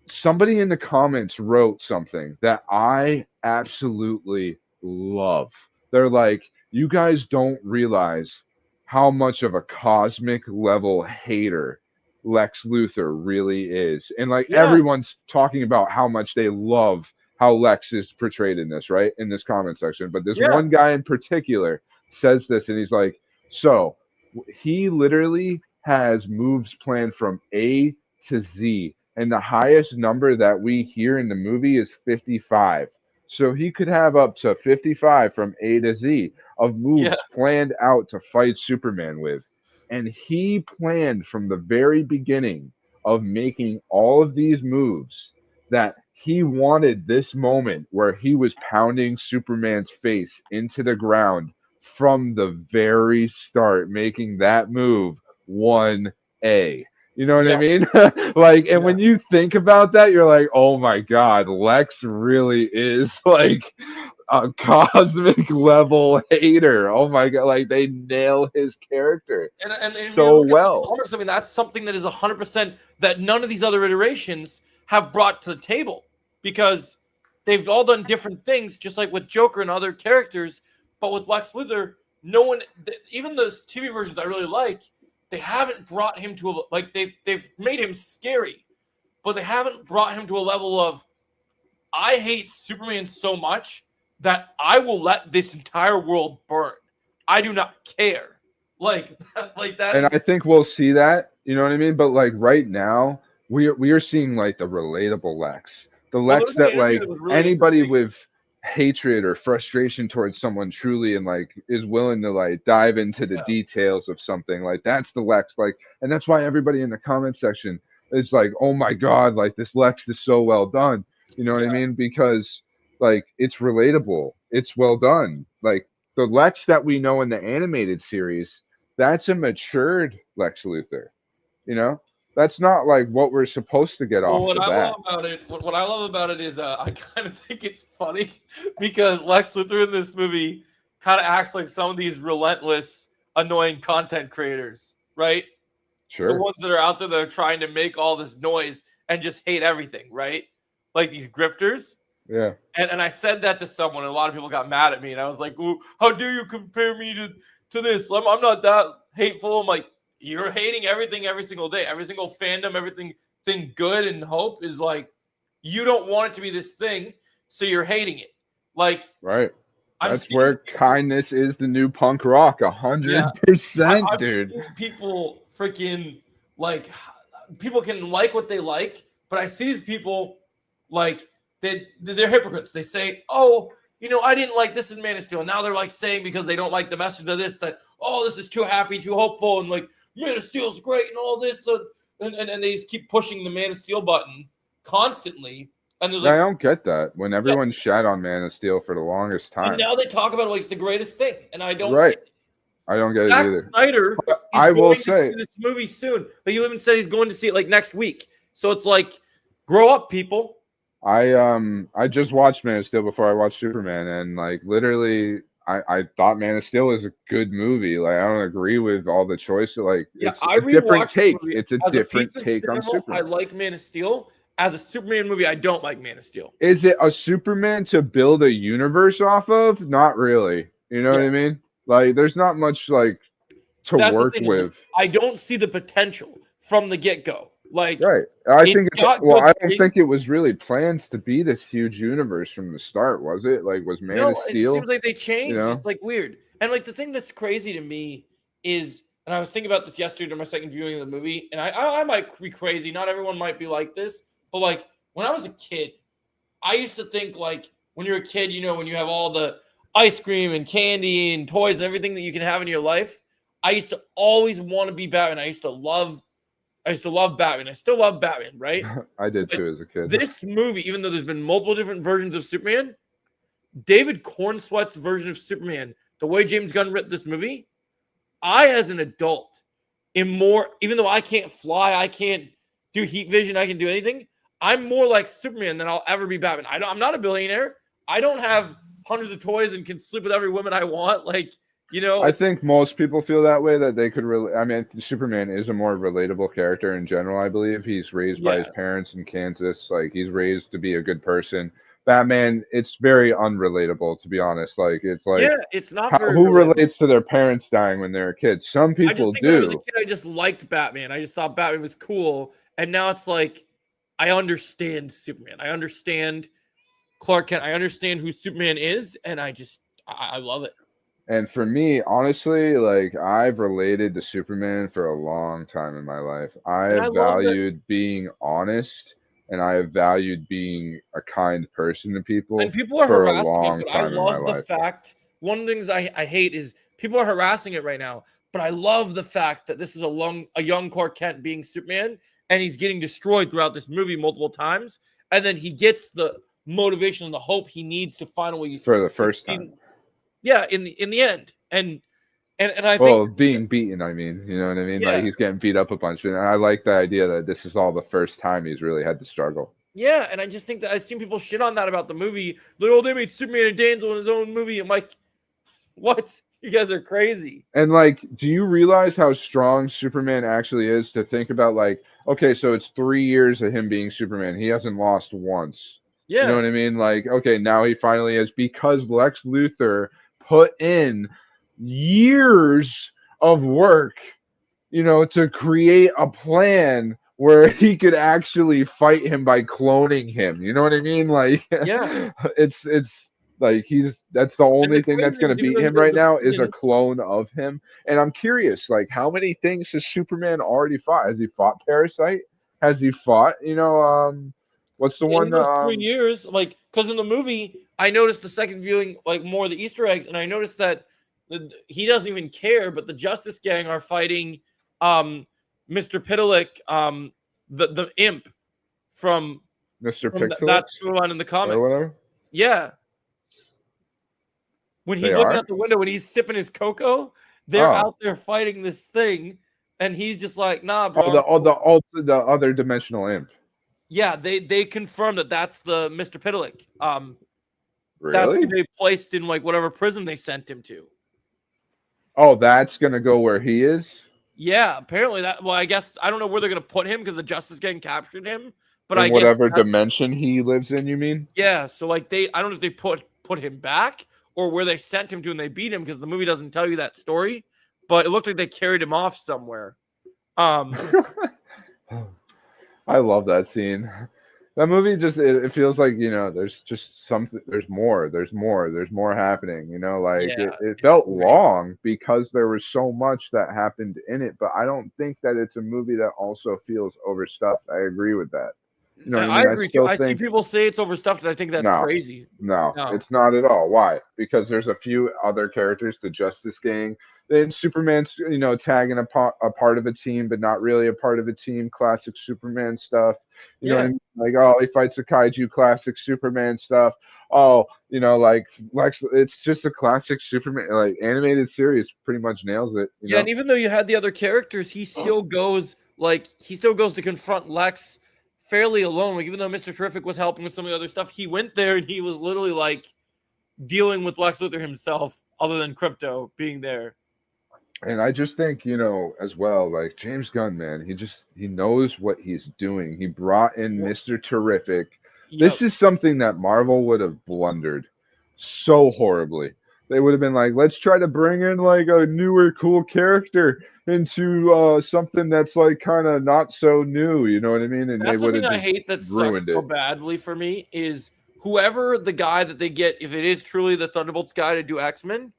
somebody in the comments wrote something that I absolutely love. They're like, you guys don't realize how much of a cosmic level hater Lex Luthor really is. And like
Yeah.
everyone's talking about how much they love how Lex is portrayed in this, right? In this comment section. But this
Yeah.
one guy in particular says this and he's like, so he literally has moves planned from A to Z. And the highest number that we hear in the movie is 55. So he could have up to 55 from A to Z of moves
Yeah.
planned out to fight Superman with. And he planned from the very beginning of making all of these moves that he wanted this moment where he was pounding Superman's face into the ground from the very start, making that move 1A. You know what I
Yep.
mean? Like, and
Yeah.
when you think about that, you're like, oh my God, Lex really is like a cosmic level hater. Oh my God, like they nail his character
And if you
so
look at the
well.
comics, I mean, that's something that is 100% that none of these other iterations have brought to the table because they've all done different things, just like with Joker and other characters. But with Lex Luthor, no one, even those TV versions I really like, they haven't brought him to a, like they've made him scary, but they haven't brought him to a level of I hate Superman so much that I will let this entire world burn. I do not care. Like that
And
is
I think we'll see that, you know what I mean? But like right now, we are seeing like the relatable Lex. The
well, there
Lex
was an
that
interview
like
that was really
anybody
interesting.
with hatred or frustration towards someone truly and like is willing to like dive into the
Yeah.
details of something, like that's the Lex. Like, and that's why everybody in the comment section is like, oh my God, like this Lex is so well done. You know what I
Yeah.
mean? Because like it's relatable, it's well done. Like the Lex that we know in the animated series, that's a matured Lex Luthor. You know, that's not like what we're supposed to get
Well,
off
what
the
I love
bat.
about it, what I love about it is, I kind of think it's funny because Lex Luthor in this movie kind of acts like some of these relentless, annoying content creators, right? The
Sure.
ones that are out there that are trying to make all this noise and just hate everything, right? Like these grifters.
Yeah.
And I said that to someone, and a lot of people got mad at me, and I was like, "Ooh, how dare you compare me to this? I'm not that hateful." I'm like, you're hating everything every single day, every single fandom, everything good and hope is like, you don't want it to be this thing, so you're hating it. Like
Right.
I'm
That's
seeing
where
people,
kindness is the new punk rock.
yeah,
100%,
I'm
dude.
seeing people freaking like people can like what they like, but I see these people like they're hypocrites. They say, "Oh, you know, I didn't like this in Man of Steel." Now they're like saying because they don't like the message of this that, "Oh, this is too happy, too hopeful," and like Man of Steel's great and all this, and they just keep pushing the Man of Steel button constantly. And there's
I
like,
don't get that. When
yeah,
everyone shat on Man of Steel for the longest
and
time.
now they talk about it like it's the greatest thing, and I don't
Right.
get it.
I don't get it
Zack
either.
Snyder
But
is
I will
going to see
say,
this movie soon. But you even said he's going to see it like next week. So it's like, grow up, people.
I just watched Man of Steel before I watched Superman, and like literally I thought Man of Steel is a good movie. Like I don't agree with all the choices. Like
Yeah,
it's
I
a different
rewatched the
take.
movie.
It's a
As a
different
piece of
take on
cinema, I
Superman.
like Man of Steel. As a Superman movie, I don't like Man of Steel.
Is it a Superman to build a universe off of? Not really. You know what
Yeah,
I mean? Like there's not much like to
that's the
work
thing. Is like,
with.
I don't see the potential from the get-go. Like,
Right. I
it's
think it's
got
well,
good
I don't think
things.
it was really planned to be this huge universe from the start, was it? Like was Man
No,
of
it just seems
Steel,
like they
you
changed. It's
know?
like weird. And like the thing that's crazy to me is, and I was thinking about this yesterday during my second viewing of the movie, and I might be crazy. Not everyone might be like this, but like when I was a kid, I used to think like when you're a kid, you know, when you have all the ice cream and candy and toys and everything that you can have in your life, I used to always want to be Batman. I used to love Batman. I still love Batman, right?
I did
But
too as a kid.
this movie, even though there's been multiple different versions of Superman, David Cornsweet's version of Superman, the way James Gunn wrote this movie, I, as an adult, even though I can't fly, I can't do heat vision, I can do anything. I'm more like Superman than I'll ever be Batman. I'm not a billionaire. I don't have hundreds of toys and can sleep with every woman I want. Like,
I think most people feel that way, that they could really. I mean, Superman is a more relatable character in general. I believe he's raised by his parents in Kansas. Like, he's raised to be a good person. Batman, it's very unrelatable, to be honest. Like, it's like,
it's not very
who
relatable.
relates to their parents dying when they're kids? Some people
I just think
do.
when I was a kid, I just liked Batman. I just thought Batman was cool. And now it's like, I understand Superman. I understand Clark Kent. I understand who Superman is. And I love it.
And for me, honestly, like, I've related to Superman for a long time in my life. I have valued being honest, and I have valued being a kind person to people
And people are
for a
harassing
long
it, but I
time in my
love the
life.
fact. One of the things I hate is people are harassing it right now. But I love the fact that this is a young Clark Kent being Superman, and he's getting destroyed throughout this movie multiple times, and then he gets the motivation and the hope he needs to finally
For the first time.
Yeah, in the end, and I
Well,
think
being beaten, I mean, you know what I mean?
Yeah.
Like, he's getting beat up a bunch. And I like the idea that this is all the first time he's really had to struggle.
yeah, and I just think that I've seen people shit on that about the movie. Like, oh, they made Superman and Denzel in his own movie. I'm like, what? You guys are crazy.
And, like, do you realize how strong Superman actually is? To think about, like, okay, so it's 3 years of him being Superman. He hasn't lost once.
Yeah.
You know what I mean? Like, okay, now he finally is, because Lex Luthor put in years of work, to create a plan where he could actually fight him by cloning him. You know what I mean? Like,
Yeah.
it's like, that's the only thing that's going to
crazy
beat
thing is,
him
even though
right
the
now is a
prison-
clone of him. And I'm curious, like, how many things has Superman already fought? Has he fought Parasite? Has he fought, what's the
in
one?
those 3 years, like, because in the movie, I noticed the second viewing, like, more of the Easter eggs, and I noticed that he doesn't even care, but the Justice Gang are fighting Mr. Pitalik, the imp from
Mr.
that
Pixel
storyline in the comics.
or whatever.
Yeah. When he's
They
looking
are?
out the window, when he's sipping his cocoa, they're
Oh.
out there fighting this thing, and he's just like, nah, bro.
The other dimensional imp.
Yeah, they confirmed that that's the Mr. Pitalik. That's
Really?
who they placed in, like, whatever prison they sent him to.
Oh, that's gonna go where he is.
Yeah, apparently that. Well, I guess I don't know where they're gonna put him because the Justice Gang captured him. But
In
I guess
whatever dimension he lives in, you mean?
yeah. So, like, I don't know if they put him back or where they sent him to and they beat him, because the movie doesn't tell you that story. But it looked like they carried him off somewhere.
I love that scene. That movie just it feels like, there's just something, there's more happening, like
Yeah,
it felt long because there was so much that happened in it, but I don't think that it's a movie that also feels overstuffed. I agree with that. You know what
I
I mean?
agree.
still
I see
think
people say it's overstuffed, and I think that's
No.
crazy.
No,
No.
it's not at all. Why? Because there's a few other characters, the Justice Gang. Then Superman's, tagging a part of a team, but not really a part of a team. Classic Superman stuff. You know what I mean? Like, oh, he fights a kaiju. Classic Superman stuff. Oh, like Lex. It's just a classic Superman. Like, animated series pretty much nails it. You
Yeah,
know?
and even though you had the other characters, he still goes to confront Lex fairly alone. Like, even though Mr. Terrific was helping with some of the other stuff, he went there and he was literally, like, dealing with Lex Luthor himself, other than Crypto being there.
And I just think, as well, like, James Gunn, man, he knows what he's doing. He brought in Mr. Terrific. This is something that Marvel would have blundered so horribly. They would have been like, let's try to bring in, like, a newer, cool character into something that's, like, kind of not so new. You know what I mean? And
That's
they would
something
have
I hate that sucks
ruined
so
it.
badly for me is whoever the guy that they get, if it is truly the Thunderbolts guy to do X-Men,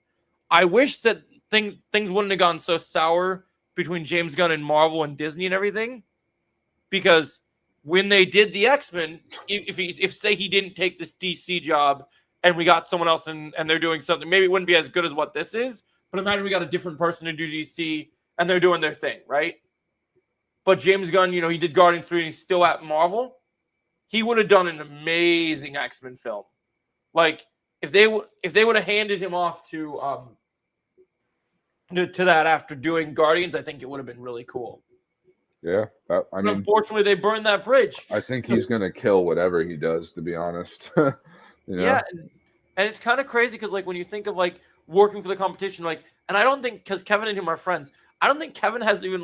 I wish that things wouldn't have gone so sour between James Gunn and Marvel and Disney and everything, because when they did the X-Men, if say he didn't take this DC job and we got someone else and they're doing something, maybe it wouldn't be as good as what this is, but imagine we got a different person to do DC and they're doing their thing, right? But James Gunn, he did Guardians 3 and he's still at Marvel. He would have done an amazing X-Men film. Like, if they would have handed him off to to that after doing Guardians, I think it would have been really cool.
Yeah, I
But
mean,
unfortunately, they burned that bridge.
I think he's gonna kill whatever he does. To be honest, you know?
Yeah, and it's kind of crazy because like when you think of like working for the competition, like, and I don't think because Kevin and him are friends, I don't think Kevin has even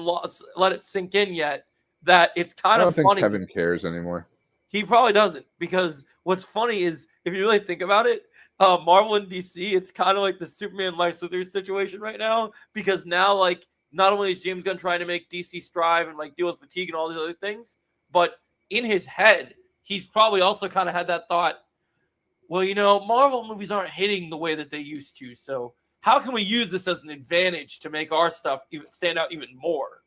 let it sink in yet that it's
I
kind
don't
of
think
funny.
Kevin cares anymore.
He probably doesn't because what's funny is if you really think about it, Marvel and DC, it's kind of like the Superman Lex Luthor situation right now because now like not only is James Gunn trying to make DC strive and like deal with fatigue and all these other things, but in his head, he's probably also kind of had that thought, well, you know, Marvel movies aren't hitting the way that they used to, so how can we use this as an advantage to make our stuff even stand out even more?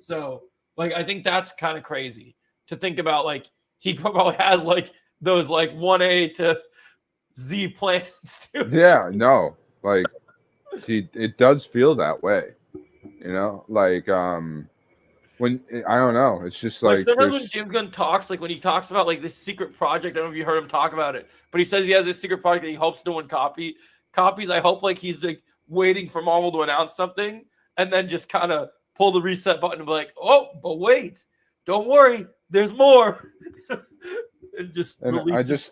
So, like, I think that's kind of crazy to think about. Like, he probably has like those like 1A to Z plans too.
Yeah, no, like it does feel that way, you know. Like when I don't know, it's just
Like
like
sometimes when
there's-
James Gunn talks, like when he talks about like this secret project, I don't know if you heard him talk about it, but he says he has this secret project that he hopes no one copies. I hope like he's like waiting for Marvel to announce something and then just kind of pull the reset button and be like, oh, but wait, don't worry, there's more. and just
and
release it.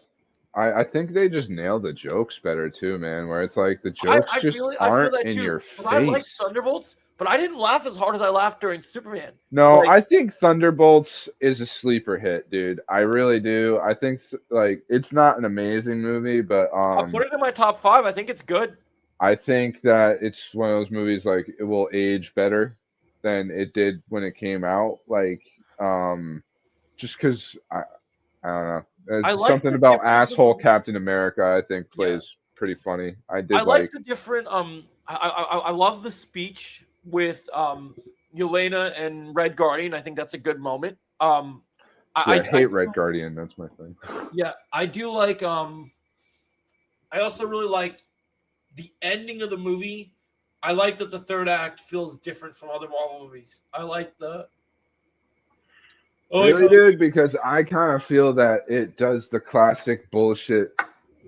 I think they just nail the jokes better too, man. Where it's like the
I
jokes just
feel
aren't
that
in
too.
your
'Cause I like
face.
Thunderbolts, but I didn't laugh as hard as I laughed during Superman.
No,
Like,
I think Thunderbolts is a sleeper hit, dude. I really do. I think like it's not an amazing movie, but
I'll put it in my top 5. I think it's good.
I think that it's one of those movies like it will age better than it did when it came out. Like, just because I don't know.
I like
Something
the
about
difference of
asshole
the-
Captain America, I think,
Yeah.
plays pretty funny. I did
I like
like
the different. I love the speech with Yelena and Red Guardian. I think that's a good moment.
I hate Red Guardian. That's my thing.
Yeah, I do like. I also really like the ending of the movie. I like that the third act feels different from other Marvel movies. I like the.
Really, dude, because I kind of feel that it does the classic bullshit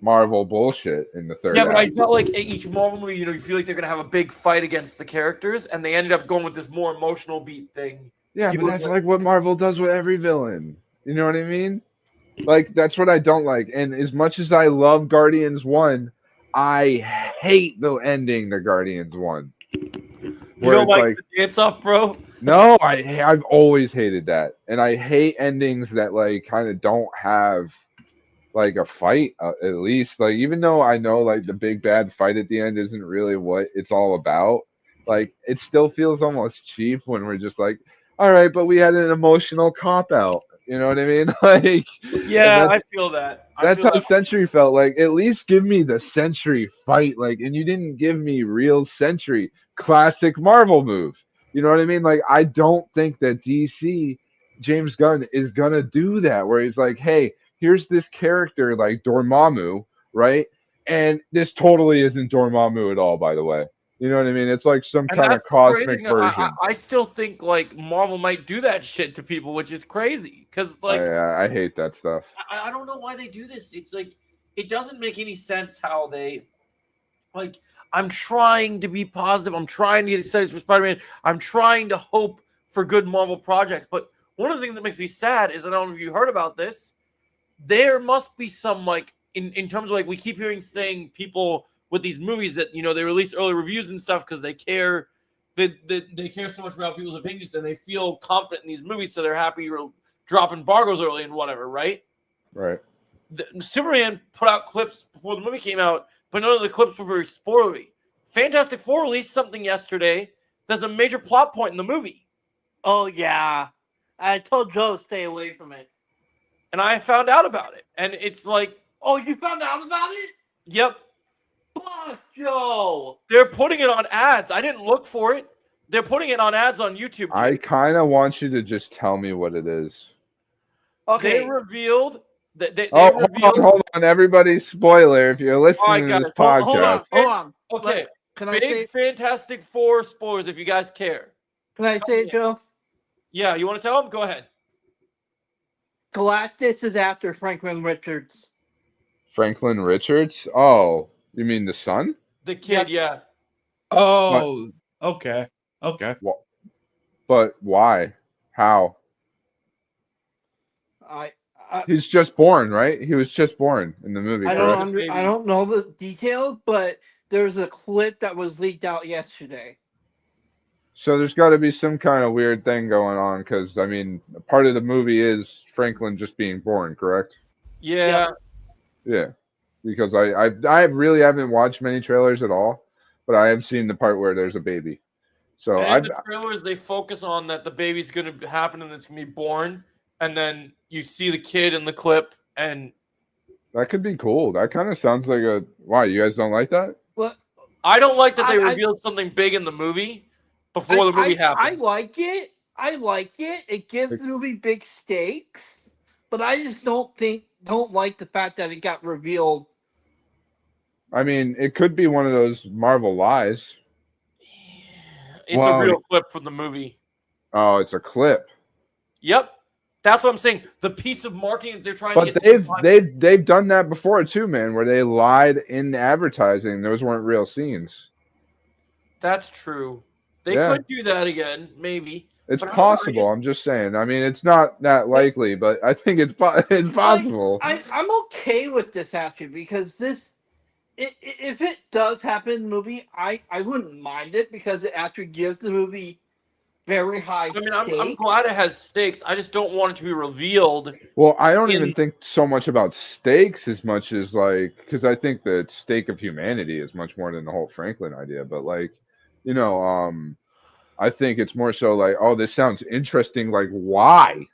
Marvel bullshit in the third
Yeah, but I
act.
felt like each Marvel movie, you know, you feel like they're gonna have a big fight against the characters, and they ended up going with this more emotional beat thing.
Yeah,
People
but that's
are
like what Marvel does with every villain. You know what I mean? Like that's what I don't like. And as much as I love Guardians 1, I hate the ending to Guardians 1.
You
Where
don't
it's
like
like
the dance off, bro?
no, I've always hated that. And I hate endings that like kind of don't have like a fight at least. Like even though I know like the big bad fight at the end isn't really what it's all about, like it still feels almost cheap when we're just like, all right, but we had an emotional cop out. You know what I mean? Like
Yeah, I feel that.
that's how Sentry felt. Like, at least give me the Sentry fight. Like, and you didn't give me real Sentry. Classic Marvel move. You know what I mean? Like, I don't think that DC, James Gunn, is gonna do that. Where he's like, hey, here's this character like Dormammu, right? And this totally isn't Dormammu at all, by the way. You know what I mean? It's like some
And
kind of
that's the crazy
cosmic
thing.
version.
I still think like Marvel might do that shit to people, which is crazy. Because like
I hate that stuff.
I don't know why they do this. It's like it doesn't make any sense how they like. I'm trying to be positive. I'm trying to get excited for Spider-Man. I'm trying to hope for good Marvel projects. But one of the things that makes me sad is I don't know if you heard about this. There must be some like in terms of like we keep hearing saying people with these movies that, you know, they release early reviews and stuff because they care they care so much about people's opinions and they feel confident in these movies, so they're happy to drop embargoes early and whatever, right?
Right.
Superman put out clips before the movie came out, but none of the clips were very spoilery. Fantastic Four released something yesterday that's a major plot point in the movie.
Oh yeah, I told Joe to stay away from it.
And I found out about it, and it's like,
oh, you found out about it?
Yep.
Fuck Joe.
They're putting it on ads. I didn't look for it. They're putting it on ads on YouTube.
I kind of want you to just tell me what it is.
Okay.
They revealed that they
Hold on, everybody! Spoiler if you're listening to this podcast.
Hold on.
Okay.
Can I say?
Fantastic Four spoilers if you guys care.
Can I say it, Joe?
Yeah, you want to tell them? Go ahead.
Galactus is after Franklin Richards.
Franklin Richards? Oh, you mean the son?
The kid, yeah.
Oh, Okay. Okay.
But why? How?
I
He's just born, right? He was just born in the movie,
I
correct?
I don't know the details, but there's a clip that was leaked out yesterday.
So there's got to be some kind of weird thing going on because I mean, part of the movie is Franklin just being born, correct?
Yeah.
Yeah, because I really haven't watched many trailers at all, but I have seen the part where there's a baby. So
And
I
in the trailers, they focus on that the baby's going to happen and it's going to be born, and then you see the kid in the clip, and
that could be cool. That kind of sounds like a why you guys don't like that?
Well,
I don't like that they
I-
revealed something big in the movie before the movie
I
happens.
like it. I like it. It gives the movie big stakes, but I just don't like the fact that it got revealed.
I mean, it could be one of those Marvel lies.
It's
Well,
a real clip from the movie.
Oh, it's a clip.
Yep. That's what I'm saying. The piece of marketing that they're trying to
But
get
they've done that before too, man, where they lied in the advertising. Those weren't real scenes.
That's true. They
Yeah.
could do that again, maybe.
It's
But I don't know, I
possible.
just-
I'm just saying. I mean, it's not that likely, but I think it's possible.
I'm okay with this actually because if it does happen in the movie, I wouldn't mind it because it actually gives the movie very high
I mean, I'm
stakes.
glad it has stakes. I just don't want it to be revealed.
Well, I don't
in-
even think so much about stakes as much as like because I think the stake of humanity is much more than the whole Franklin idea. But like, you know, I think it's more so like, oh, this sounds interesting. Like, why?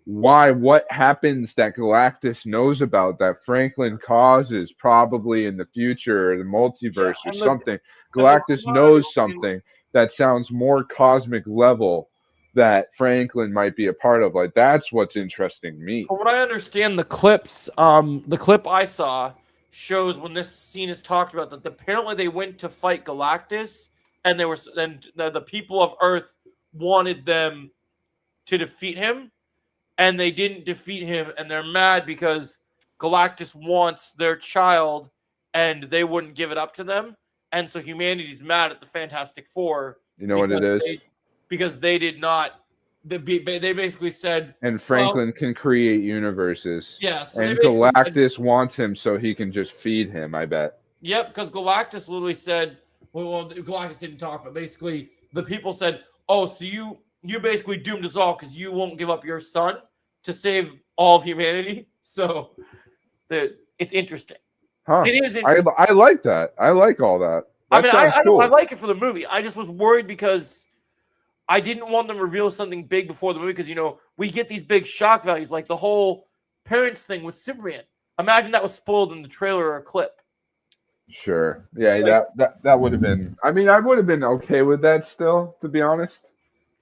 Why? What happens that Galactus knows about that Franklin causes probably in the future, or the multiverse, or
and the-
something?
the
Galactus
line
knows
between-
something that sounds more cosmic level that Franklin might be a part of. Like, that's what's interesting me.
From what I understand, the clips, the clip I saw shows when this scene is talked about that apparently they went to fight Galactus, and the people of Earth wanted them to defeat him, and they didn't defeat him, and they're mad because Galactus wants their child, and they wouldn't give it up to them, and so humanity's mad at the Fantastic Four.
You know what it is?
Because they did not. They basically said,
And Franklin can create universes.
Yeah, so they
and
basically said-
Galactus wants him so he can just feed him, I bet.
Yep, because Galactus literally said, well, Galactus didn't talk, but basically the people said, oh, so you basically doomed us all because you won't give up your son to save all of humanity. So it's interesting.
Huh.
It is interesting.
I like that. I like all that.
I
That
mean,
sounds
I
cool.
like it for the movie. I just was worried because I didn't want them to reveal something big before the movie because, you know, we get these big shock values like the whole parents thing with Superman. Imagine that was spoiled in the trailer or a clip.
Sure. Yeah, that would have been. I mean, I would have been okay with that still, to be honest,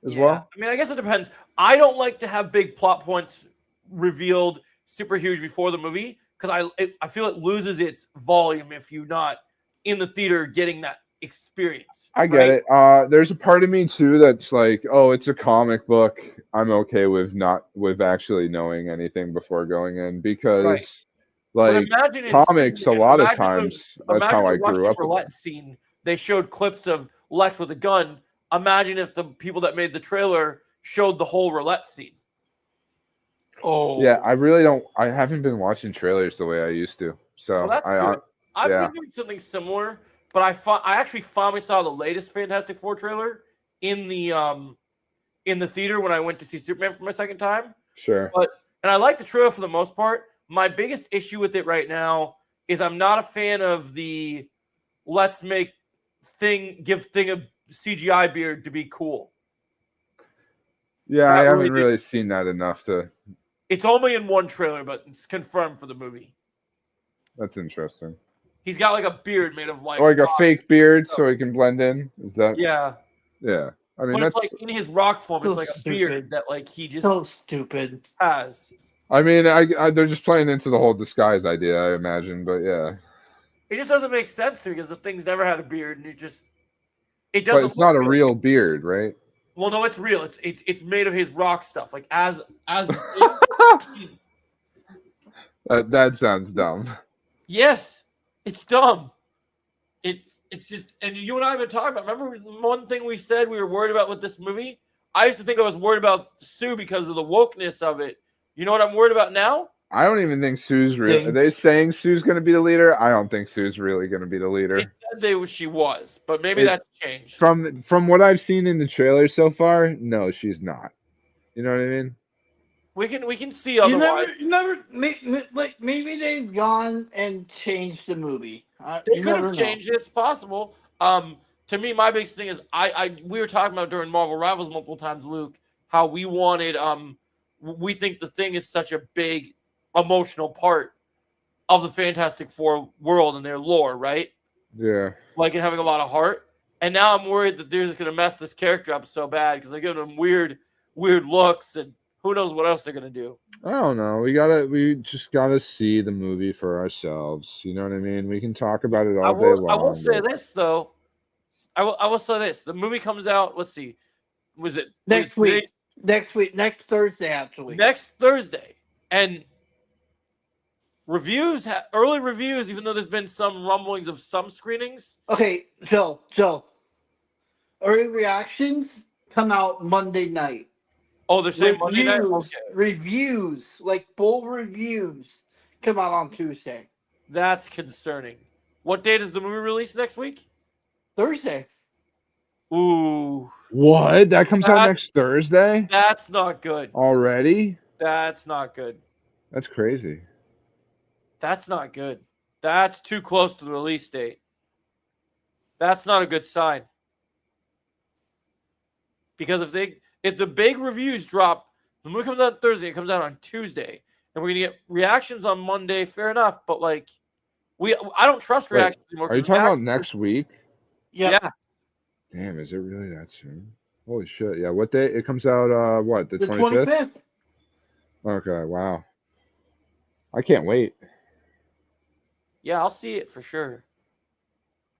as well.
I mean, I guess it depends. I don't like to have big plot points revealed super huge before the movie because I feel it loses its volume if you're not in the theater getting that experience.
I get
right?
it. There's a part of me too that's like, oh, it's a comic book. I'm okay with actually knowing anything before going in because,
Right. But
like,
imagine in
comics, a
Superman,
lot of
imagine
times that's
imagine
how I
the
grew
Russian
up. With
roulette scene. They showed clips of Lex with a gun. Imagine if the people that made the trailer showed the whole roulette scene.
Oh,
Yeah, I really don't. I haven't been watching trailers the way I used to. So
Well, that's
I
good. I've
yeah.
been doing something similar, but I actually finally saw the latest Fantastic Four trailer in the theater when I went to see Superman for my second time.
Sure.
And I like the trailer for the most part. My biggest issue with it right now is I'm not a fan of the let's make give thing a CGI beard to be cool.
Yeah,
That
I haven't
really did-
really seen that enough to.
It's only in one trailer, but it's confirmed for the movie.
That's interesting.
He's got like a beard made of like
Like a
rock.
fake beard so he can blend in. Is that?
Yeah,
Yeah. I mean,
but
that's.
it's like in his rock form. It's
So
like a
stupid.
beard that like he just
so stupid.
has.
I mean, they're just playing into the whole disguise idea, I imagine. But yeah,
It just doesn't make sense to me because the thing's never had a beard, and it
but
doesn't.
it's not a
look
real beard, right?
Well, no, it's real. It's made of his rock stuff. Like as
That sounds dumb.
yes, it's dumb. it's just, and you and I have been talking about. Remember one thing we said we were worried about with this movie? I used to think I was worried about Sue because of the wokeness of it. You know what I'm worried about now?
I don't even think Sue's real. Are they saying Sue's going to be the leader? I don't think Sue's really going to be the leader.
They said she was, but maybe
It-
that's changed.
From what I've seen in the trailer so far, no, she's not. You know what I mean?
We can see
You
otherwise.
maybe they've gone and changed the movie.
They
You
could
never
have
know.
changed it. It's possible. To me, my biggest thing is we were talking about during Marvel Rivals multiple times, Luke, how we wanted we think the Thing is such a big emotional part of the Fantastic Four world and their lore, right?
Yeah.
Like it having a lot of heart. And now I'm worried that they're just gonna mess this character up so bad because they're giving him weird looks and who knows what else they're gonna do.
I don't know. We just gotta see the movie for ourselves. You know what I mean? We can talk about it all day long.
I will say
but-
this though. I will say this. The movie comes out. Let's see. Was it
Next
was
week. Next Thursday, actually.
next Thursday, and early reviews, even though there's been some rumblings of some screenings.
Okay, Joe. Early reactions come out Monday night.
Oh, they're saying Monday night.
Reviews,
Okay,
reviews, like full reviews, come out on Tuesday.
that's concerning. What day does the movie release next week?
Thursday.
Ooh,
What? That comes out
That's-
next Thursday
that's not good.
already?
That's not good.
That's crazy.
That's not good. That's too close to the release date. That's not a good sign. Because if the big reviews drop, the movie comes out Thursday, it comes out on Tuesday, and we're gonna get reactions on Monday. Fair enough, but like, I don't trust
Wait,
reactions anymore.
Are you
'cause
talking about
reactions-
next week?
Yeah,
Damn, is it really that soon? Holy shit. Yeah, what day? It comes out, what, the
The
25th?
25th.
Okay, wow. I can't wait.
yeah, I'll see it for sure.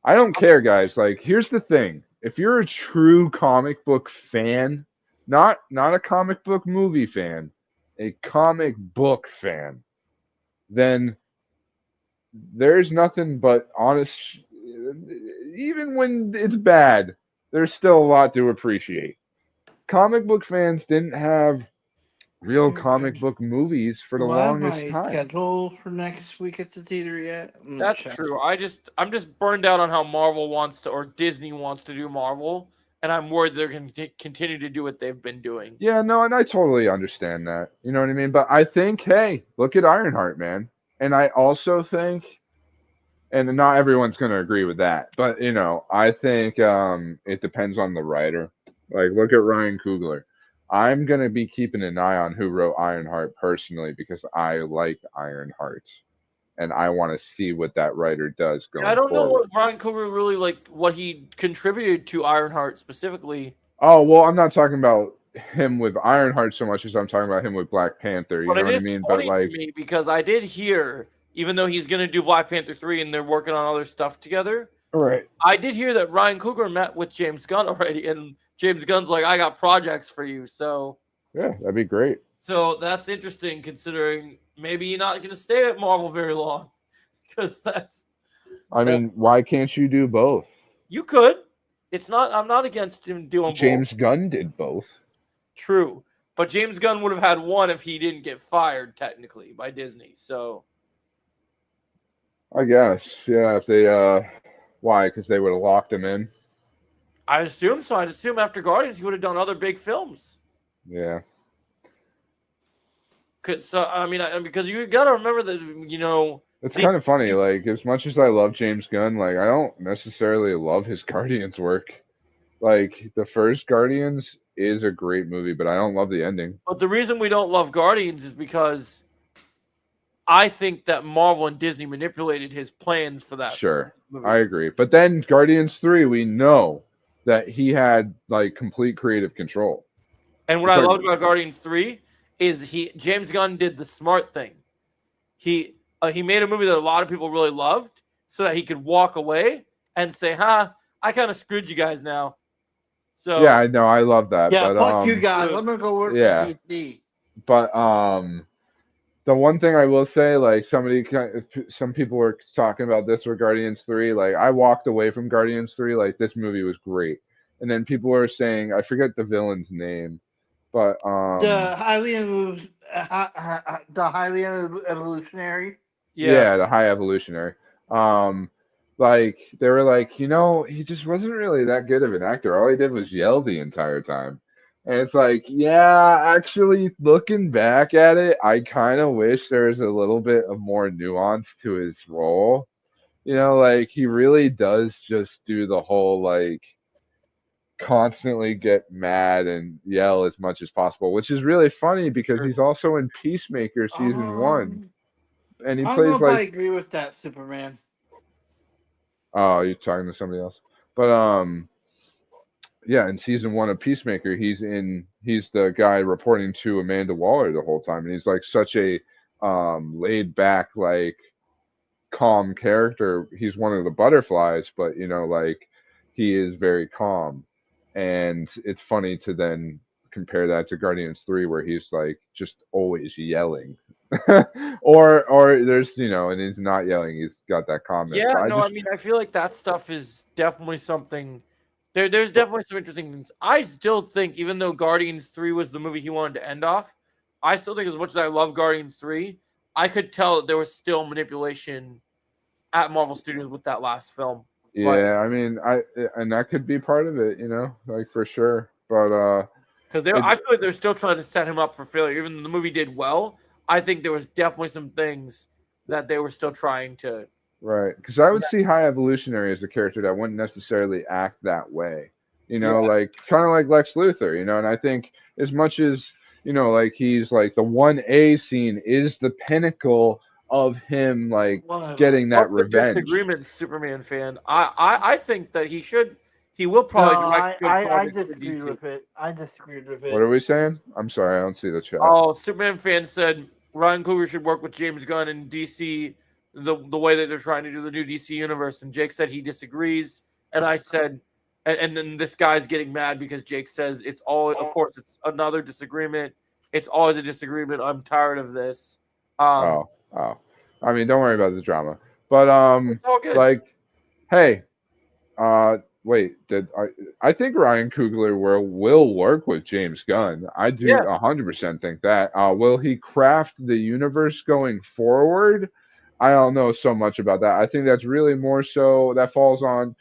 I don't care, guys. Like, here's the thing. If you're a true comic book fan, not a comic book movie fan, a comic book fan, then there's nothing but honest. Even when it's bad, there's still a lot to appreciate. Comic book fans didn't have real comic book movies for the
Do I have
longest
my
time.
schedule for next week at the theater yet? I'm gonna
That's
check.
true. I'm just burned out on how Marvel wants to, or Disney wants to do Marvel, and I'm worried they're going to continue to do what they've been doing.
Yeah, no, and I totally understand that. You know what I mean? But I think, hey, look at Ironheart, man. And I also think, and not everyone's going to agree with that, but you know, I think it depends on the writer. Like, look at Ryan Coogler. I'm going to be keeping an eye on who wrote Ironheart personally because I like Ironheart, and I want to see what that writer does going
I don't know
forward.
what Ryan Coogler really what he contributed to Ironheart specifically.
Oh, well, I'm not talking about him with Ironheart so much as I'm talking about him with Black Panther. You
But
know
it
what I
is
mean?
funny
But like,
to me because I did hear, even though he's going to do Black Panther 3 and they're working on other stuff together,
right.
I did hear that Ryan Coogler met with James Gunn already, and James Gunn's like, I got projects for you. So
Yeah, that'd be great.
that's interesting considering maybe you're not going to stay at Marvel very long. Because
I mean, why can't you do both?
you could. I'm not against him doing
James
both.
Gunn did both.
True. But James Gunn would have had one if he didn't get fired, technically, by Disney. So
I guess. Yeah, if they why? Because they would have locked him in.
I assume so. I'd assume after Guardians he would have done other big films.
Yeah.
So I mean, because you got to remember that
It's
these-
kind of funny. Like, as much as I love James Gunn, like, I don't necessarily love his Guardians work. Like, the first Guardians is a great movie, but I don't love the ending.
But the reason we don't love Guardians is because I think that Marvel and Disney manipulated his plans for that.
Sure.
movie.
I agree. But then Guardians 3, we know that he had, like, complete creative control.
And what
It's
I
like-
loved about Guardians 3 is James Gunn did the smart thing. He made a movie that a lot of people really loved so that he could walk away and say, I kind of screwed you guys now. So
Yeah, I know. I love that.
Yeah,
but,
fuck you guys. I'm gonna go work
yeah.
for DC.
But The one thing I will say, like some people were talking about this with Guardians 3. Like I walked away from Guardians 3, like this movie was great, and then people were saying I forget the villain's name, but
The highly evolutionary.
yeah, the High Evolutionary. Like they were like, he just wasn't really that good of an actor. All he did was yell the entire time. And it's like, yeah, actually looking back at it, I kind of wish there was a little bit of more nuance to his role. Like he really does just do the whole like constantly get mad and yell as much as possible, which is really funny because
Sure.
he's also in Peacemaker season 1 and he
I don't
plays
know if I
like
agree with that, Superman.
oh, you're talking to somebody else. But yeah, in season 1 of Peacemaker, he's the guy reporting to Amanda Waller the whole time, and he's like such a laid back, like calm character. He's one of the butterflies, but like he is very calm. And it's funny to then compare that to Guardians 3 where he's like just always yelling. or there's and he's not yelling, he's got that calmness.
Yeah,
But
no, I mean, I feel like that stuff is definitely something. There's definitely some interesting things. I still think, even though Guardians 3 was the movie he wanted to end off, I still think as much as I love Guardians 3, I could tell that there was still manipulation at Marvel Studios with that last film.
yeah, I mean, and that could be part of it, like for sure. But
Because I feel like they're still trying to set him up for failure. Even though the movie did well, I think there was definitely some things that they were still trying to.
right, because I would see High Evolutionary as a character that wouldn't necessarily act that way. Like kind of like Lex Luthor, and I think as much as like he's like the 1A scene is the pinnacle of him like getting that
What's the
revenge.
disagreement, Superman fan? I think that he will probably direct good
I
projects for
disagree
DC.
with it. I disagree with it.
What are we saying? I'm sorry, I don't see the chat.
Oh, Superman fan said Ryan Coogler should work with James Gunn and DC the way that they're trying to do the new DC universe. And Jake said he disagrees. And I said, and then this guy's getting mad because Jake says it's all, of course, it's another disagreement. It's always a disagreement. I'm tired of this.
Oh. I mean, don't worry about the drama. But
It's all good.
like, hey, wait, I think Ryan Coogler will work with James Gunn. I do 100% think that. Will he craft the universe going forward? I don't know so much about that. I think that's really more so that falls on,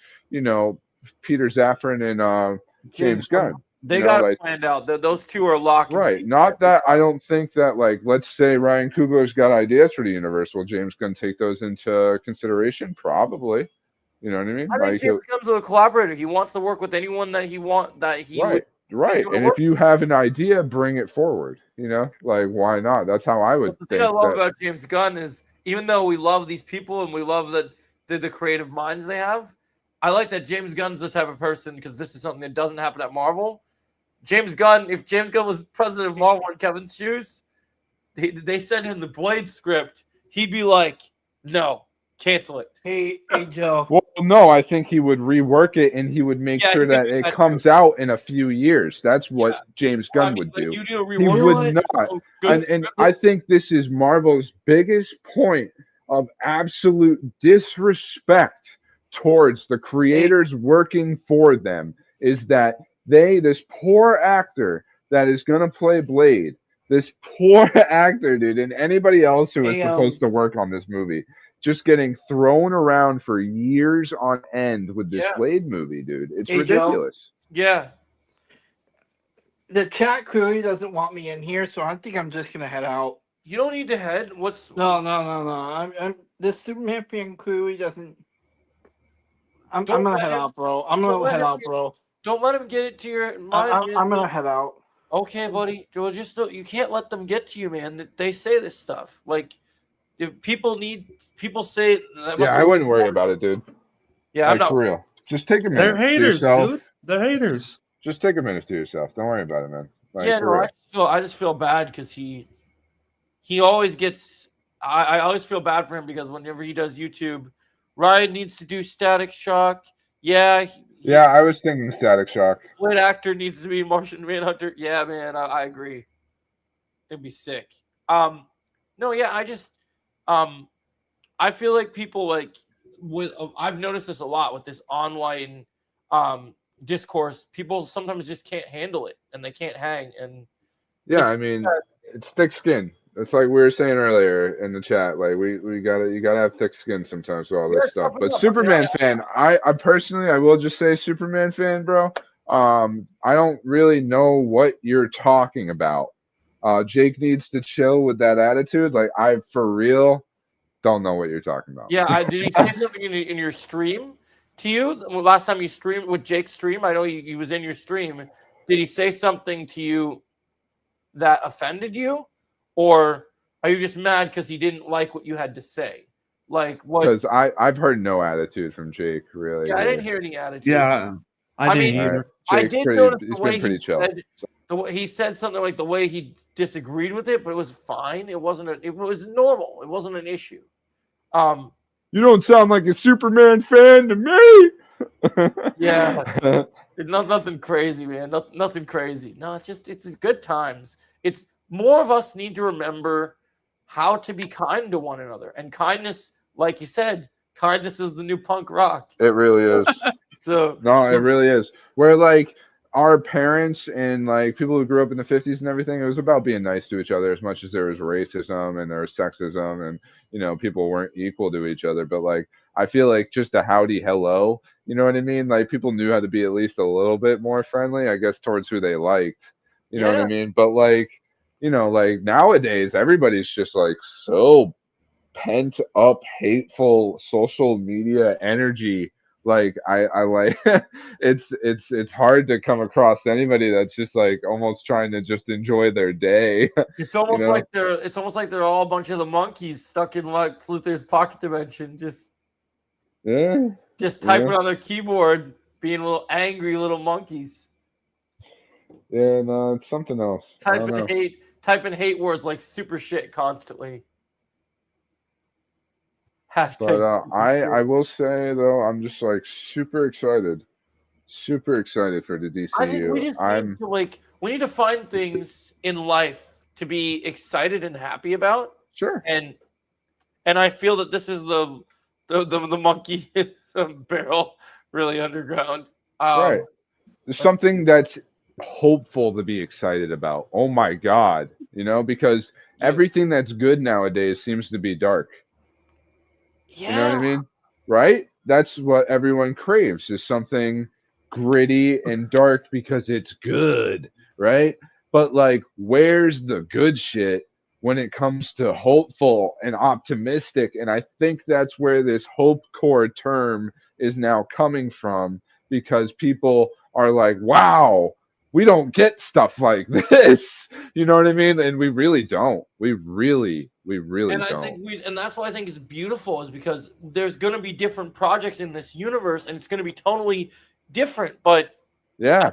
Peter Safran and James Gunn.
They got it planned out. Those two are locked.
Right. Not that I don't think that, like, let's say Ryan Coogler's got ideas for the universe. Will James Gunn take those into consideration? Probably. You know what I mean?
I mean, James Gunn's a collaborator. He wants to work with anyone that he
Right. And if you have an idea, bring it forward. Like, why not? That's how I would
The
think.
thing I love about James Gunn is, even though we love these people and we love that the creative minds they have, I like that James Gunn's the type of person, because this is something that doesn't happen at Marvel. James Gunn, if James Gunn was president of Marvel in Kevin's shoes, they sent him the Blade script, he'd be like, no, cancel it.
Hey, Joe.
Well, no, I think he would rework it and he would make sure that it comes out in a few years. That's what James Gunn would do.
You do a
He
rework.
would not. And I think this is Marvel's biggest point of absolute disrespect towards the creators working for them, is that this poor actor that is going to play Blade, this poor actor, dude, and anybody else who is supposed to work on this movie, just getting thrown around for years on end with this Blade movie, dude. It's ridiculous.
Yeah.
The chat clearly doesn't want me in here, so I think I'm just gonna head out.
You don't need to head.
No. I'm this Superman fan clearly doesn't. I'm gonna head out, bro.
Don't let him get it to your mind.
I'm gonna head out.
Okay, buddy. Well, you can't let them get to you, man. They say this stuff. Like, if people say.
Yeah, I wouldn't worry about it, dude.
Yeah,
like,
I'm not
for real. Just take a minute.
They're haters,
to yourself.
dude. They're haters.
Just take a minute to yourself. Don't worry about it, man. Like,
yeah,
for
no,
real.
I just feel bad because he always gets. I always feel bad for him because whenever he does YouTube, Ryan needs to do Static Shock. Yeah.
Yeah, I was thinking Static Shock.
What actor needs to be Martian Manhunter? Yeah, man, I agree. It'd be sick. No, yeah, I feel like people like I've noticed this a lot with this online discourse. People sometimes just can't handle it and they can't hang. And
Yeah,
it's
I mean, it's thick skin. It's like we were saying earlier in the chat. Like you gotta have thick skin sometimes with all this stuff. But Superman fan, I personally, I will just say Superman fan, bro. I don't really know what you're talking about. Jake needs to chill with that attitude. Like I for real don't know what you're talking about.
Yeah, did he say something in your stream to you? Last time you streamed with Jake's stream, I know he was in your stream. Did he say something to you that offended you? Or are you just mad because he didn't like what you had to say? Like what?
Because I've heard no attitude from Jake, really.
Yeah, I didn't hear any attitude.
Yeah, I didn't
mean,
either.
I did notice the way
pretty chill.
He said something like the way he disagreed with it, but it was fine. It was normal. It wasn't an issue.
You don't sound like a Superman fan to me.
Yeah. Nothing crazy, man. Nothing crazy. No, it's good times. It's more of us need to remember how to be kind to one another. And kindness, like you said, kindness is the new punk rock.
It really is.
So
no, it really is. Where like our parents and like people who grew up in the 50s and everything, it was about being nice to each other as much as there was racism and there was sexism and people weren't equal to each other. But like I feel like just a howdy hello, you know what I mean? Like people knew how to be at least a little bit more friendly, I guess, towards who they liked. You know what I mean? But like, like nowadays everybody's just like so pent up, hateful social media energy. Like I like it's hard to come across anybody that's just like almost trying to just enjoy their day.
It's almost like they're all a bunch of the monkeys stuck in like Luther's pocket dimension, just typing on their keyboard, being little angry little monkeys.
Yeah, no, it's something else.
Typing hate words like super shit constantly.
But I will say though, I'm just like super excited for the DCU.
I think we just we need to find things in life to be excited and happy about.
Sure.
And I feel that this is the monkey barrel really underground.
Right. There's something that's hopeful to be excited about. Oh my God, because everything that's good nowadays seems to be dark.
Yeah.
You know what I mean? Right? That's what everyone craves, is something gritty and dark because it's good, right? But like, where's the good shit when it comes to hopeful and optimistic? And I think that's where this hope core term is now coming from, because people are like, wow, we don't get stuff like this. You know what I mean? And we really don't. We really don't.
And that's why I think it's beautiful, is because there's going to be different projects in this universe, and it's going to be totally different. But
yeah,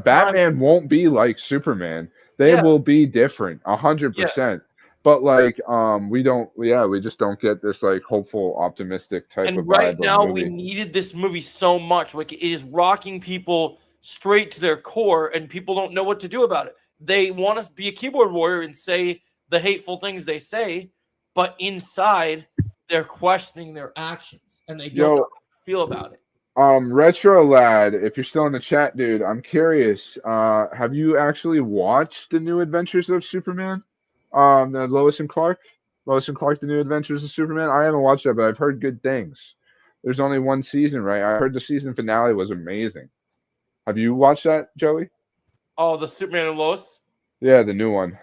Batman won't be like Superman. They will be different, 100%. But like, we just don't get this like hopeful, optimistic type of vibe.
And right now,
movie.
we needed this movie so much. Like, it is rocking people straight to their core, and people don't know what to do about it. They want to be a keyboard warrior and say the hateful things they say, but inside they're questioning their actions and they don't know how to feel about it.
Retro Lad, if you're still in the chat, dude, I'm curious. Have you actually watched the New Adventures of Superman? The Lois and Clark, The New Adventures of Superman. I haven't watched that, but I've heard good things. There's only one season, right? I heard the season finale was amazing. Have you watched that, Joey?
Oh, the Superman and Lois?
Yeah, the new one.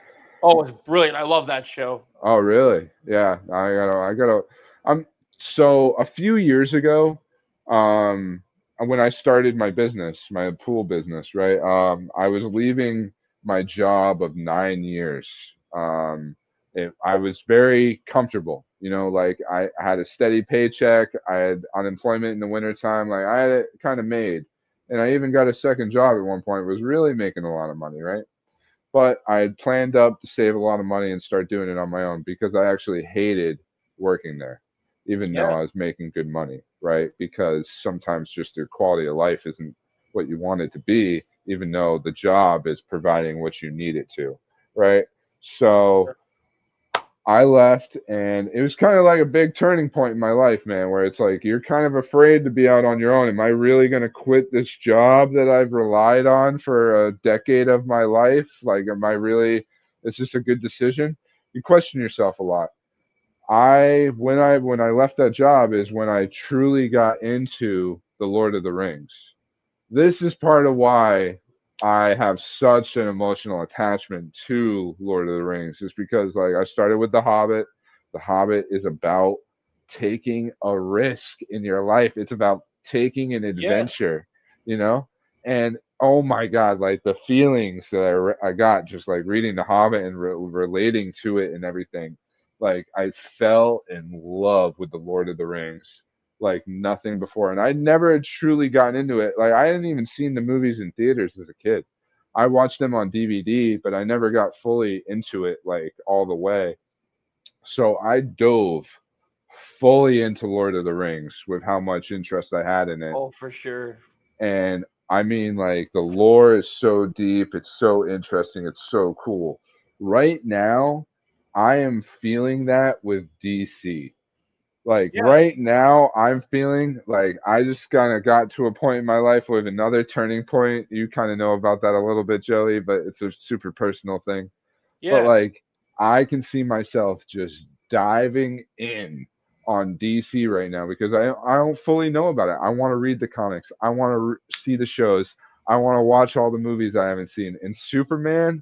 Oh, it's brilliant. I love that show.
Oh, really? Yeah. So a few years ago, when I started my business, my pool business, right? I was leaving my job of 9 years. I was very comfortable, like I had a steady paycheck. I had unemployment in the wintertime. Like I had it kind of made. And I even got a second job at one point, was really making a lot of money, right? But I had planned up to save a lot of money and start doing it on my own, because I actually hated working there, even though I was making good money, right? Because sometimes just your quality of life isn't what you want it to be, even though the job is providing what you need it to, right? So I left, and it was kind of like a big turning point in my life, man, where it's like you're kind of afraid to be out on your own. Am I really going to quit this job that I've relied on for a decade of my life? Like, am I really, is this a good decision? You question yourself a lot. When I left that job is when I truly got into the Lord of the Rings. This is part of why I have such an emotional attachment to Lord of the Rings, is because like I started with The Hobbit. The Hobbit is about taking a risk in your life. It's about taking an adventure, you know? And oh my God, like the feelings that I got just like reading The Hobbit and relating to it and everything. Like I fell in love with the Lord of the Rings like nothing before. And I never had truly gotten into it. Like I hadn't even seen the movies in theaters as a kid. I watched them on DVD, but I never got fully into it like all the way. So I dove fully into Lord of the Rings with how much interest I had in it.
Oh, for sure.
And I mean, like the lore is so deep, it's so interesting, it's so cool. Right now, I am feeling that with DC. Like
Yeah.
right now, I'm feeling like I just kind of got to a point in my life with another turning point. You kind of know about that a little bit, Joey, but it's a super personal thing. But
Yeah.
like, I can see myself just diving in on DC right now because I don't fully know about it. I want to read the comics. I want to see the shows. I want to watch all the movies I haven't seen. And Superman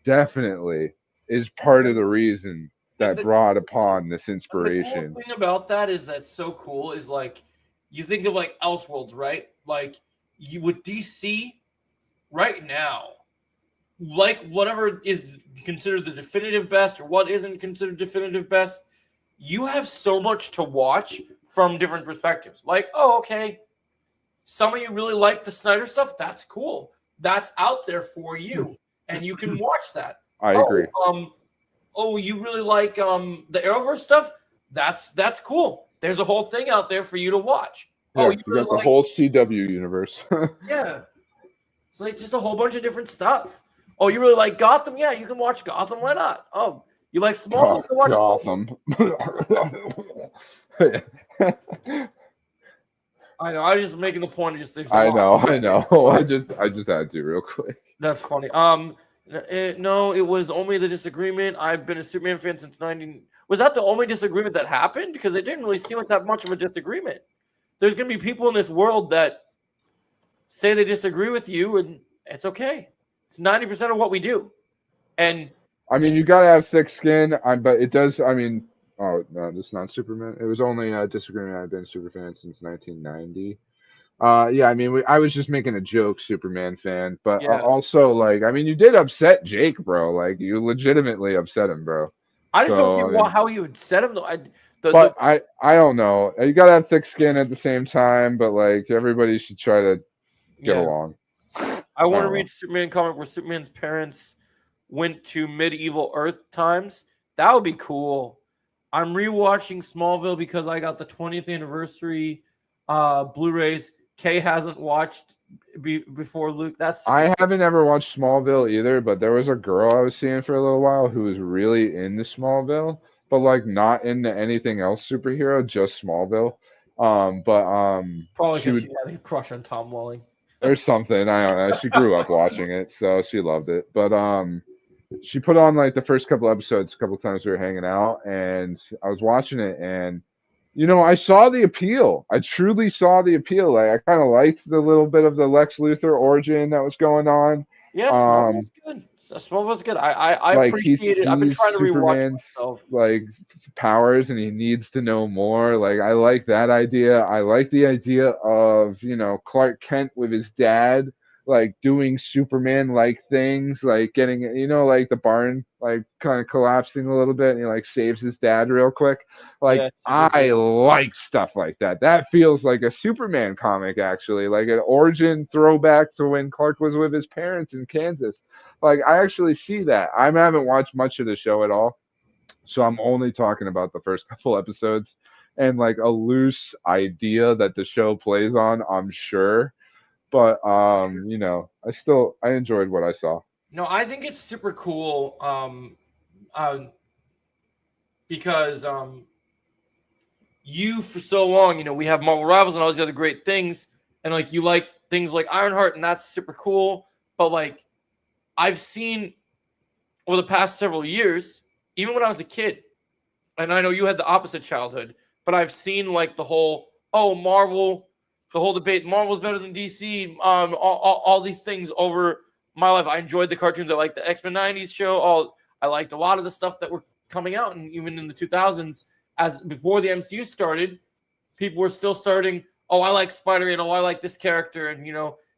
definitely is part of the reason that brought upon this
The cool
inspiration.
thing about that is that's so cool is like you think of like Elseworlds, right? Like you with DC right now, like whatever is considered the definitive best or what isn't considered definitive best, you have so much to watch from different perspectives. Like, oh, okay, some of you really like the Snyder stuff. That's cool. That's out there for you, and you can watch that.
I agree.
Oh, you really like the Arrowverse stuff? That's cool. There's a whole thing out there for you to watch.
Yeah,
You
you
really
got the
like
whole CW universe.
yeah. It's like just a whole bunch of different stuff. Oh, you really like Gotham? Yeah, you can watch Gotham. Why not? Oh, you like Smallville? You can watch Smallville.
Gotham.
I know. I was just making the point. Just there's a
I
lot.
know. I just had to real quick.
That's funny. No, it was only the disagreement. I've been a Superman fan since 19. Was that the only disagreement that happened? Because it didn't really seem like that much of a disagreement. There's going to be people in this world that say they disagree with you, and it's okay. It's 90% of what we do. And
I mean, you gotta have thick skin. But it does. I mean, oh no, this is not Superman. It was only a disagreement. I've been a super fan since 1990. Yeah, I mean, I was just making a joke, Superman fan, but
Yeah.
also like, I mean, you did upset Jake, bro. Like, you legitimately upset him, bro.
I just don't
So,
get how you would set him though.
I don't know. You gotta have thick skin at the same time, but like everybody should try to get along.
I want to read Superman comic where Superman's parents went to medieval Earth times. That would be cool. I'm rewatching Smallville because I got the 20th anniversary Blu-rays. Kay hasn't watched before Luke.
I haven't ever watched Smallville either, but there was a girl I was seeing for a little while who was really into Smallville, but like not into anything else superhero, just Smallville.
Probably
she
because
would.
she had a crush on Tom Welling.
Or something. I don't know. She grew up watching it, so she loved it. But she put on like the first couple episodes a couple times we were hanging out, and I was watching it, and I saw the appeal. I truly saw the appeal. Like I kind of liked the little bit of the Lex Luthor origin that was going on.
Yeah, Smallville's good. Smallville's good. I
like
appreciate it. I've been trying to rewatch
Superman's,
myself.
like powers, and he needs to know more. Like I like that idea. I like the idea of Clark Kent with his dad, like doing Superman like things, like getting like the barn like kind of collapsing a little bit, and he like saves his dad real quick. Like
Yes,
I like stuff like that. That feels like a Superman comic, actually, like an origin throwback to when Clark was with his parents in Kansas. Like I actually see that. I haven't watched much of the show at all, so I'm only talking about the first couple episodes and like a loose idea that the show plays on, I'm sure. But I enjoyed what I saw.
No, I think it's super cool. because you for so long, we have Marvel Rivals and all these other great things, and like you like things like Ironheart, and that's super cool. But like I've seen over the past several years, even when I was a kid, and I know you had the opposite childhood, but I've seen like the whole Marvel, the whole debate, Marvel's better than DC, all these things over my life. I enjoyed the cartoons. I liked the X-Men 90s show. I liked a lot of the stuff that were coming out, and even in the 2000s, as before the MCU started, people were still starting, I like Spider-Man, I like this character, and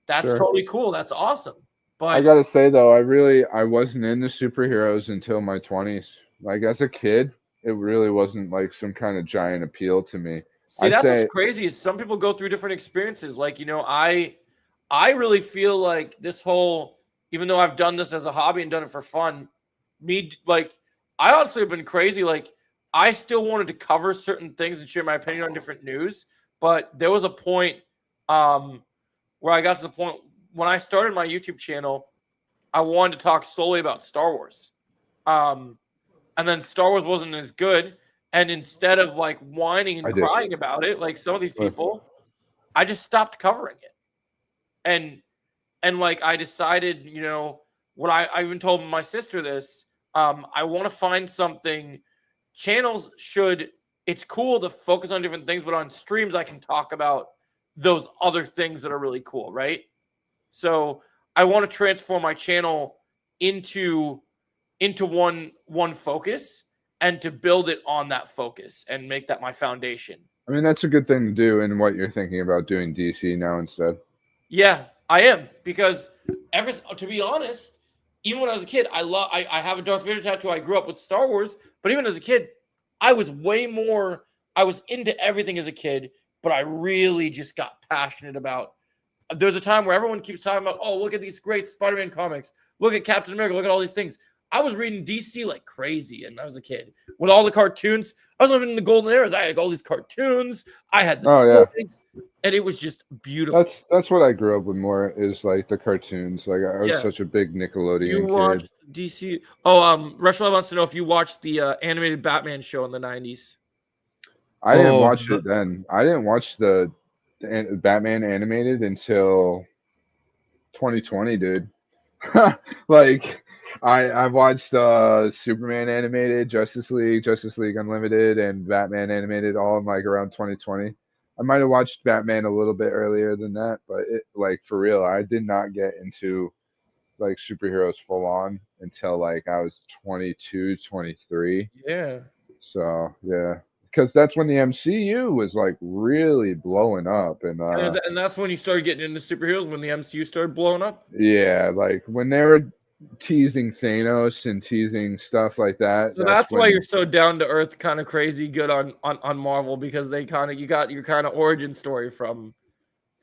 that's
Sure.
totally cool. That's awesome. But
I gotta say though, I wasn't into superheroes until my 20s. Like as a kid, it really wasn't like some kind of giant appeal to me.
see,
I'd
that's what's
say
crazy is some people go through different experiences. Like, I really feel like this whole, even though I've done this as a hobby and done it for fun, I honestly have been crazy. Like, I still wanted to cover certain things and share my opinion on different news, but there was a point where I got to the point when I started my YouTube channel, I wanted to talk solely about Star Wars. And then Star Wars wasn't as good. And instead of like whining and crying about it, like some of these people, I just stopped covering it. And like I decided, what I even told my sister this, I want to find something. Channels it's cool to focus on different things, but on streams I can talk about those other things that are really cool, right? So I want to transform my channel into one focus and to build it on that focus and make that my foundation.
I mean, that's a good thing to do in what you're thinking about doing DC now instead.
Yeah, I am, because to be honest, even when I was a kid, I have a Darth Vader tattoo. I grew up with Star Wars, but even as a kid, I was into everything as a kid, but I really just got passionate about. There's a time where everyone keeps talking about, look at these great Spider-Man comics. Look at Captain America. Look at all these things. I was reading DC like crazy, and I was a kid. With all the cartoons, I was living in the golden eras. I had all these cartoons. I had the toys, and it was just beautiful.
That's what I grew up with more, is like the cartoons. Like I was such a big Nickelodeon
You
kid.
watched DC? Rushwell wants to know if you watched the animated Batman show in the 90s.
I didn't watch it then. I didn't watch the Batman animated until 2020, dude. Like I watched Superman animated, Justice League Unlimited, and Batman animated all in like around 2020. I might have watched Batman a little bit earlier than that, but like for real, I did not get into like superheroes full on until like I was 22, 23.
Yeah.
So yeah, because that's when the MCU was like really blowing up, and
that's when you started getting into superheroes, when the MCU started blowing up.
Yeah, like when they were teasing Thanos and teasing stuff like that.
So that's why you're so down to earth, kind of crazy good on Marvel, because they you got your kind of origin story from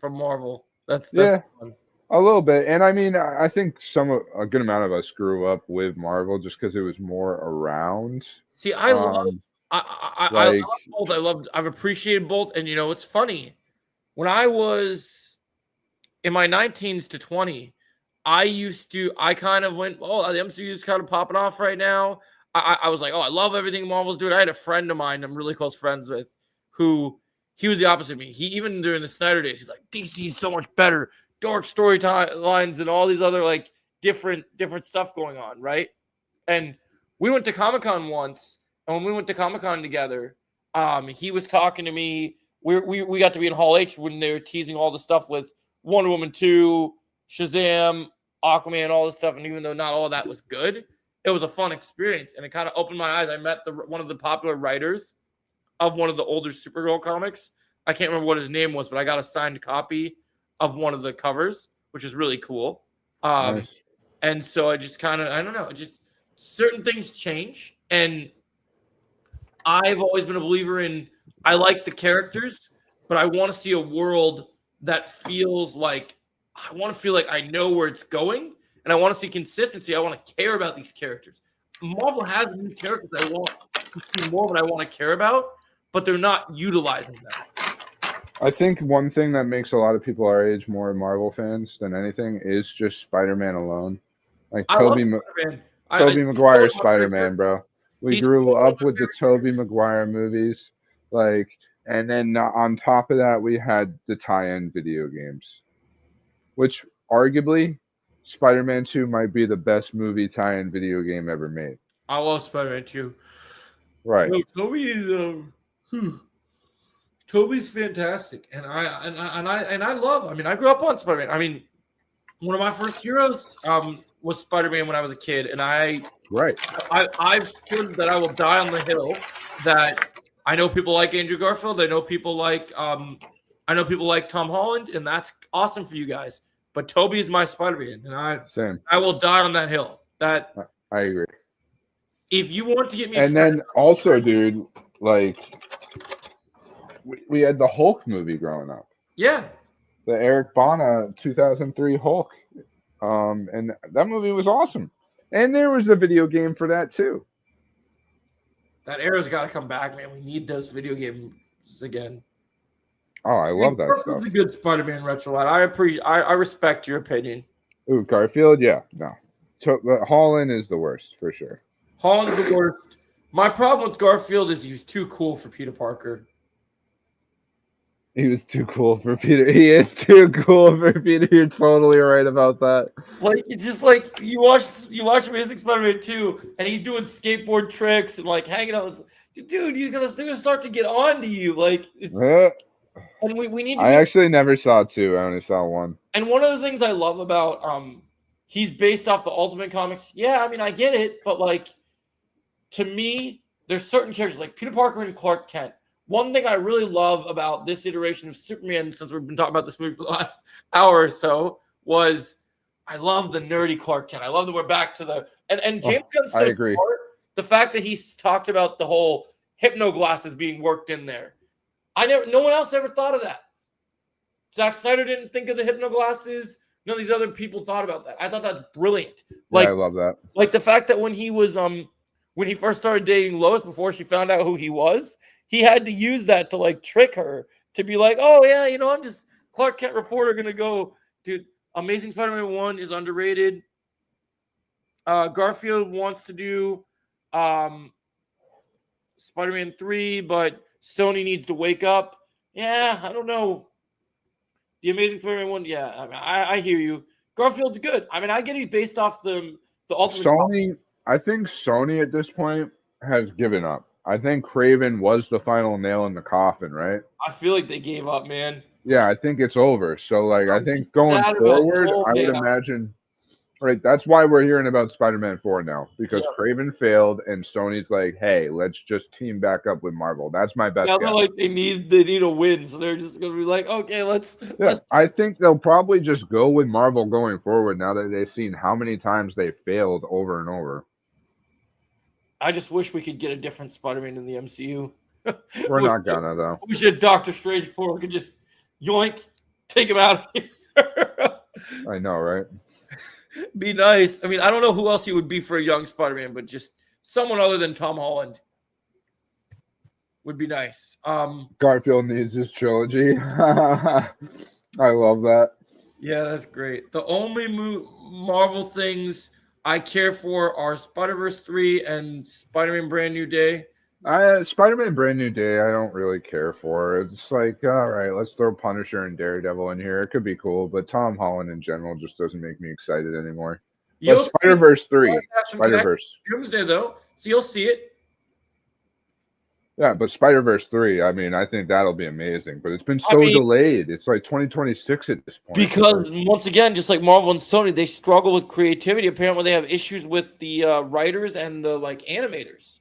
Marvel. That's
yeah,
fun.
A little bit. And I mean, I think a good amount of us grew up with Marvel just because it was more around.
See, I love both. I've appreciated both. And it's funny, when I was in my 19s to 20, I kind of went, the MCU is kind of popping off right now. I was like, I love everything Marvel's doing. I had a friend of mine I'm really close friends with who he was the opposite of me. He, even during the Snyder days, he's like, DC is so much better. Dark story lines and all these other like different stuff going on, right? And we went to Comic-Con once, and when we went to Comic-Con together, he was talking to me. We got to be in Hall H when they were teasing all the stuff with Wonder Woman 2, Shazam, Aquaman, all this stuff. And even though not all of that was good, it was a fun experience, and it kind of opened my eyes. I met one of the popular writers of one of the older Supergirl comics. I can't remember what his name was, but I got a signed copy of one of the covers, which is really cool.
Nice.
And so I just kind of, I don't know, just certain things change. And I've always been a believer in, I like the characters, but I want to see a world that feels like, I want to feel like I know where it's going, and I want to see consistency. I want to care about these characters. Marvel has new characters I want to see more, but I want to care about, but they're not utilizing them.
I think one thing that makes a lot of people our age more Marvel fans than anything is just Spider-Man alone. Like Tobey Maguire's Spider-Man, bro. We
He's
grew
one of
up
my
with the
favorite
Tobey
characters.
Maguire movies, like, and then on top of that, we had the tie-in video games, which arguably Spider-Man 2 might be the best movie tie-in video game ever made.
I love Spider-Man 2.
Right.
No, Toby is Toby's fantastic, and I love. I mean, I grew up on Spider-Man. I mean, one of my first heroes was Spider-Man when I was a kid, and
Right.
I've stood that I will die on the hill that I know people like Andrew Garfield. I know people like Tom Holland, and that's awesome for you guys. But Toby is my Spider-Man, and
Same.
I will die on that hill. That
I agree.
if you want to get me
And
excited
then also, dude, like, we had the Hulk movie growing up.
yeah,
The Eric Bana 2003 Hulk. And that movie was awesome. And there was a video game for that too.
that era's got to come back, man. We need those video games again.
Oh, I love that
Garfield's
stuff.
a good Spider-Man retro lad. I respect your opinion.
Ooh, Garfield, yeah, no. Holland is the worst for sure.
Holland's the worst. My problem with Garfield is he was too cool for Peter Parker.
He was too cool for Peter. He is too cool for Peter. You're totally right about that.
Like it's just like you watch Amazing Spider-Man 2, and he's doing skateboard tricks and like hanging out with dude. They're gonna start to get on to you. Like it's and we need to
I
get,
actually never saw 2. I only saw 1.
and one of the things I love about he's based off the Ultimate Comics. Yeah, I mean I get it, but like to me, there's certain characters like Peter Parker and Clark Kent. One thing I really love about this iteration of Superman, since we've been talking about this movie for the last hour or so, was I love the nerdy Clark Kent. I love that we're back to the and James Gunn's so
I agree.
smart. The fact that he's talked about the whole hypno glasses being worked in there. No one else ever thought of that. Zack Snyder didn't think of the hypno glasses. None of these other people thought about that. I thought that's brilliant. Like
I love that.
Like the fact that when he was when he first started dating Lois before she found out who he was, he had to use that to like trick her to be like, oh yeah, I'm just Clark Kent reporter gonna go, dude. Amazing Spider-Man 1 is underrated. Garfield wants to do Spider-Man 3, but Sony needs to wake up. Yeah, I don't know. The Amazing Spider-Man 1, yeah, I mean, I hear you. Garfield's good. I mean, I get he's based off the Ultimate
Sony. I think Sony at this point has given up. I think Craven was the final nail in the coffin, right?
I feel like they gave up, man.
Yeah, I think it's over. So, like, I think going
sad about
forward,
the whole
I would
thing.
imagine, right? That's why we're hearing about Spider-Man 4 now, because
Yeah.
Craven failed, and Sony's like, "Hey, let's just team back up with Marvel." That's my best
Now
guess.
they're like they need a win, so they're just gonna be like, okay, let's
Yeah, I think they'll probably just go with Marvel going forward now that they've seen how many times they failed over and over.
I just wish we could get a different Spider-Man in the MCU.
We're not gonna though.
We should Doctor Strange portal could just yoink, take him out of here.
I know, right?
Be nice. I mean, I don't know who else he would be for a young Spider-Man, but just someone other than Tom Holland would be nice.
Garfield needs his trilogy. I love that.
Yeah, that's great. The only Marvel things I care for are Spider-Verse 3 and Spider-Man Brand New Day.
Spider-Man Brand New Day, I don't really care for. It's like, all right, let's throw Punisher and Daredevil in here. It could be cool, but Tom Holland in general just doesn't make me excited anymore.
You'll
But
see
Spider-Verse 3.
Have some
Spider-Verse.
connection to Doomsday, though, so you'll see it.
Yeah, but Spider-Verse 3, I mean, I think that'll be amazing. But it's been
I
so
mean-
delayed. It's like 2026 at this point.
Because once again, just like Marvel and Sony, they struggle with creativity. Apparently, they have issues with the writers and the like animators.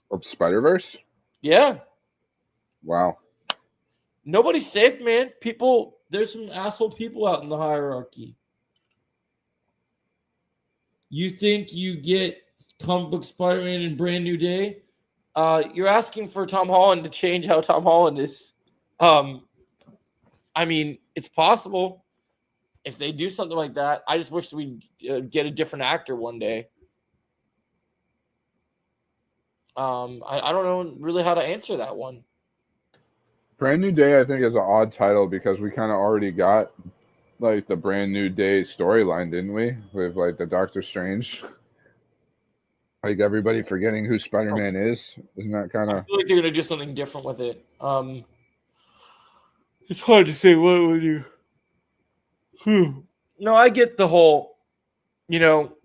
Of Spider-Verse?
Yeah,
Wow.
nobody's safe, man. People, there's some asshole people out in the hierarchy. You think you get comic book Spider-Man in Brand New Day? You're asking for Tom Holland to change how Tom Holland is. I mean, it's possible if they do something like that. I just wish we'd get a different actor one day. I don't know really how to answer that one.
Brand New Day, I think, is an odd title because we kind of already got like the Brand New Day storyline, didn't we? With like the Doctor Strange. Like everybody forgetting who Spider-Man is. Isn't that kind
I
of?
feel like they're gonna do something different with it. It's hard to say what would you. No, I get the whole. You know,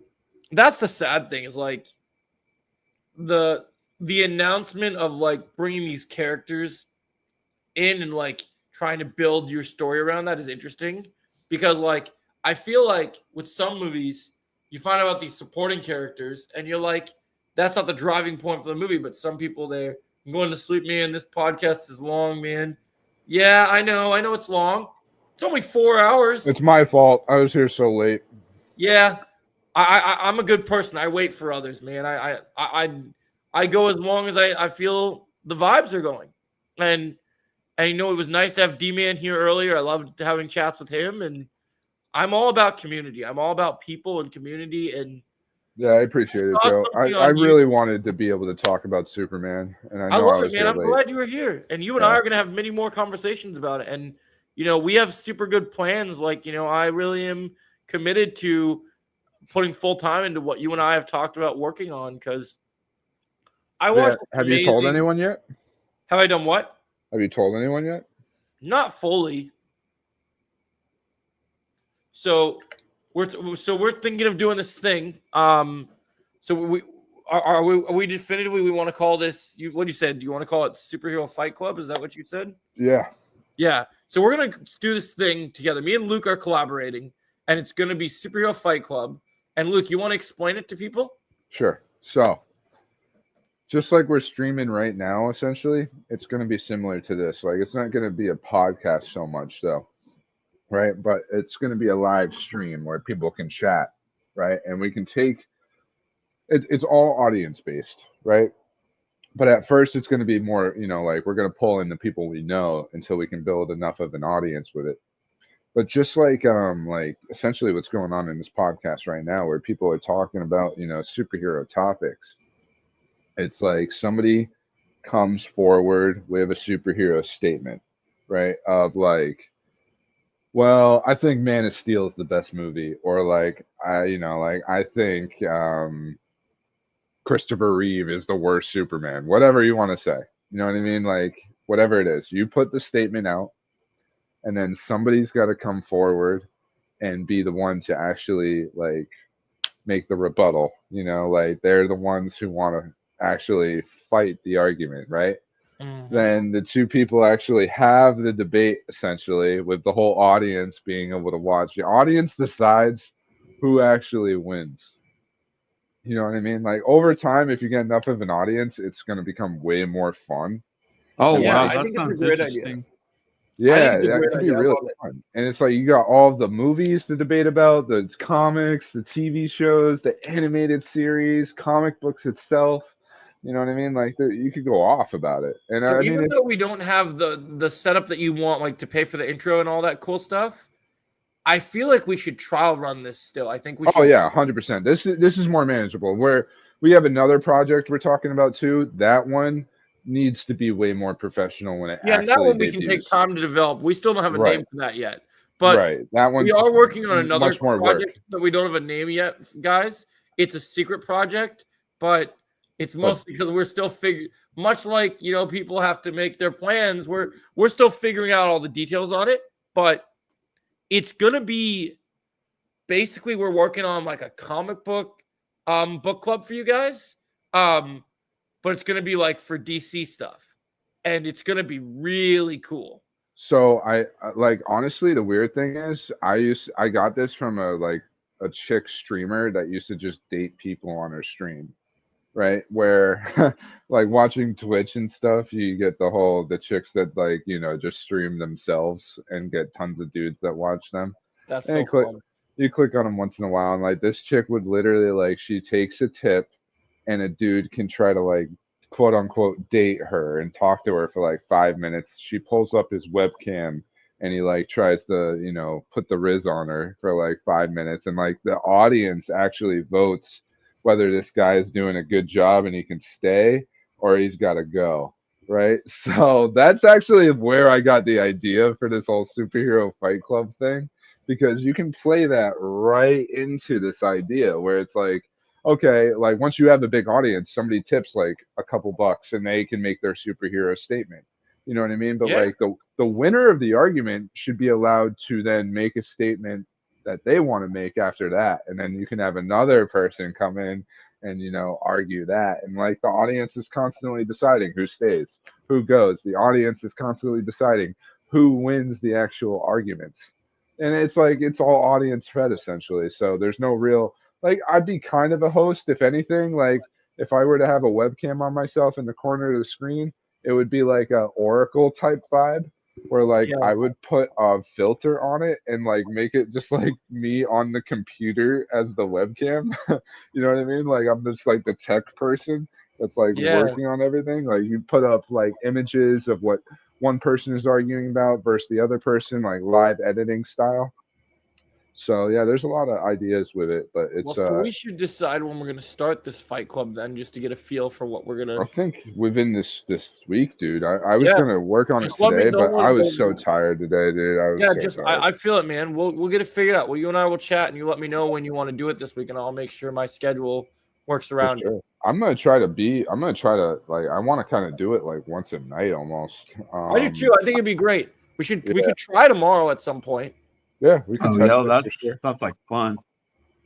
that's the sad thing is like the announcement of like bringing these characters in and like trying to build your story around that is interesting because like I feel like with some movies you find out about these supporting characters and you're like that's not the driving point for the movie, but some people they're going to sleep, man. This podcast is long, man. Yeah, I know it's long. It's only 4 hours.
It's my fault. I was here so late.
Yeah, I'm a good person. I wait for others, man. I go as long as I feel the vibes are going, and you know it was nice to have D-Man here earlier. I loved having chats with him, and I'm all about community. I'm all about people and community. And
Yeah, I appreciate it,
saw
Joe.
something
I
on
really wanted to be able to talk about Superman, and I
I
know I
love it,
was
man.
here
I'm
late.
glad you were here, and you and I are gonna have many more conversations about it. And you know we have super good plans. Like you know I really am committed to putting full time into what you and I have talked about working on because I
Yeah,
watched.
have you told anyone yet?
Have I done what?
Have you told anyone yet?
Not fully. So we're thinking of doing this thing. So we are we definitively we want to call this? What you said? Do you want to call it Superhero Fight Club? Is that what you said?
Yeah.
Yeah. So we're gonna do this thing together. Me and Luke are collaborating, and it's gonna be Superhero Fight Club. And Luke, you want to explain it to people?
Sure. So, just like we're streaming right now, essentially, it's going to be similar to this. Like, it's not going to be a podcast so much, though, right? But it's going to be a live stream where people can chat, right? And we can take it, it's all audience based, right? But at first, it's going to be more, you know, like we're going to pull in the people we know until we can build enough of an audience with it. But just like essentially what's going on in this podcast right now, where people are talking about, you know, superhero topics, it's like somebody comes forward with a superhero statement, right? Of like, well, I think Man of Steel is the best movie, or like I think Christopher Reeve is the worst Superman, whatever you want to say. You know what I mean? Like whatever it is, you put the statement out. And then somebody's got to come forward and be the one to actually like make the rebuttal. You know, like they're the ones who want to actually fight the argument, right?
Mm-hmm.
Then the two people actually have the debate essentially with the whole audience being able to watch. The audience decides who actually wins. You know what I mean? Like over time, if you get enough of an audience, it's going to become way more fun.
Oh
Yeah,
wow,
I
that
think it's a
sounds
great
interesting.
idea.
Yeah,
it's a
that
great
could be
idea. I
really
love it.
fun. And it's like you got all the movies to debate about, the comics, the TV shows, the animated series, comic books itself. You know what I mean? Like you could go off about it. And
So
I
even
mean,
though we don't have the setup that you want, like to pay for the intro and all that cool stuff, I feel like we should trial run this still. I think we should.
oh yeah, 100%. This is more manageable. Where we have another project we're talking about too. That one needs to be way more professional when it
Yeah, and that
actually
one we can take
debuts.
time to develop. We still don't have a
Right.
name for that yet. But
Right, that one's
we are working on another
much more work.
project that we don't have a name yet, guys. It's a secret project, but it's mostly because we're still figuring. Much like people have to make their plans. We're still figuring out all the details on it, but it's gonna be basically we're working on like a comic book book club for you guys, but it's gonna be like for DC stuff, and it's gonna be really cool.
So I like honestly, the weird thing is I got this from a chick streamer that used to just date people on her stream, right? Where like watching Twitch and stuff, you get the chicks that just stream themselves and get tons of dudes that watch them.
That's
And
so fun.
you click on them once in a while, and like this chick would literally she takes a tip, and a dude can try to quote unquote date her and talk to her for like 5 minutes. She pulls up his webcam and he tries to put the riz on her for like 5 minutes, and the audience actually votes whether this guy is doing a good job and he can stay or he's got to go, right? So that's actually where I got the idea for this whole superhero fight club thing, because you can play that right into this idea where it's like, okay, like once you have a big audience, somebody tips like a couple bucks and they can make their superhero statement. You know what I mean? But
Yeah.
like the winner of the argument should be allowed to then make a statement that they want to make after that, and then you can have another person come in and argue that, and like the audience is constantly deciding who stays, who goes. The audience is constantly deciding who wins the actual arguments, and it's like it's all audience fed essentially. So there's no real, like, I'd be kind of a host if anything. Like if I were to have a webcam on myself in the corner of the screen, it would be like a Oracle type vibe, where like
Yeah.
I would put a filter on it and like make it just like me on the computer as the webcam. You know what I mean? Like I'm just like the tech person that's like
Yeah.
working on everything. Like you put up like images of what one person is arguing about versus the other person, like live editing style. So yeah, there's a lot of ideas with it, but it's
Well, so we should decide when we're gonna start this fight club then, just to get a feel for what we're gonna.
I think within this week, dude. I was
Yeah.
gonna work on it
Just let me
today,
know
but
when
I
to
was
go
so
do it.
tired today, dude. I was
Yeah,
so
just
tired.
I feel it, man. We'll get it figured out. Well, you and I will chat, and you let me know when you want to do it this week, and I'll make sure my schedule works
For
around it.
sure. I'm gonna try to like I want to kind of do it like once a night almost.
I do too. I think it'd be great. We
Yeah.
could try tomorrow at some point.
Yeah, we can
Oh,
test
yeah,
it
that
for sure.
sounds like fun.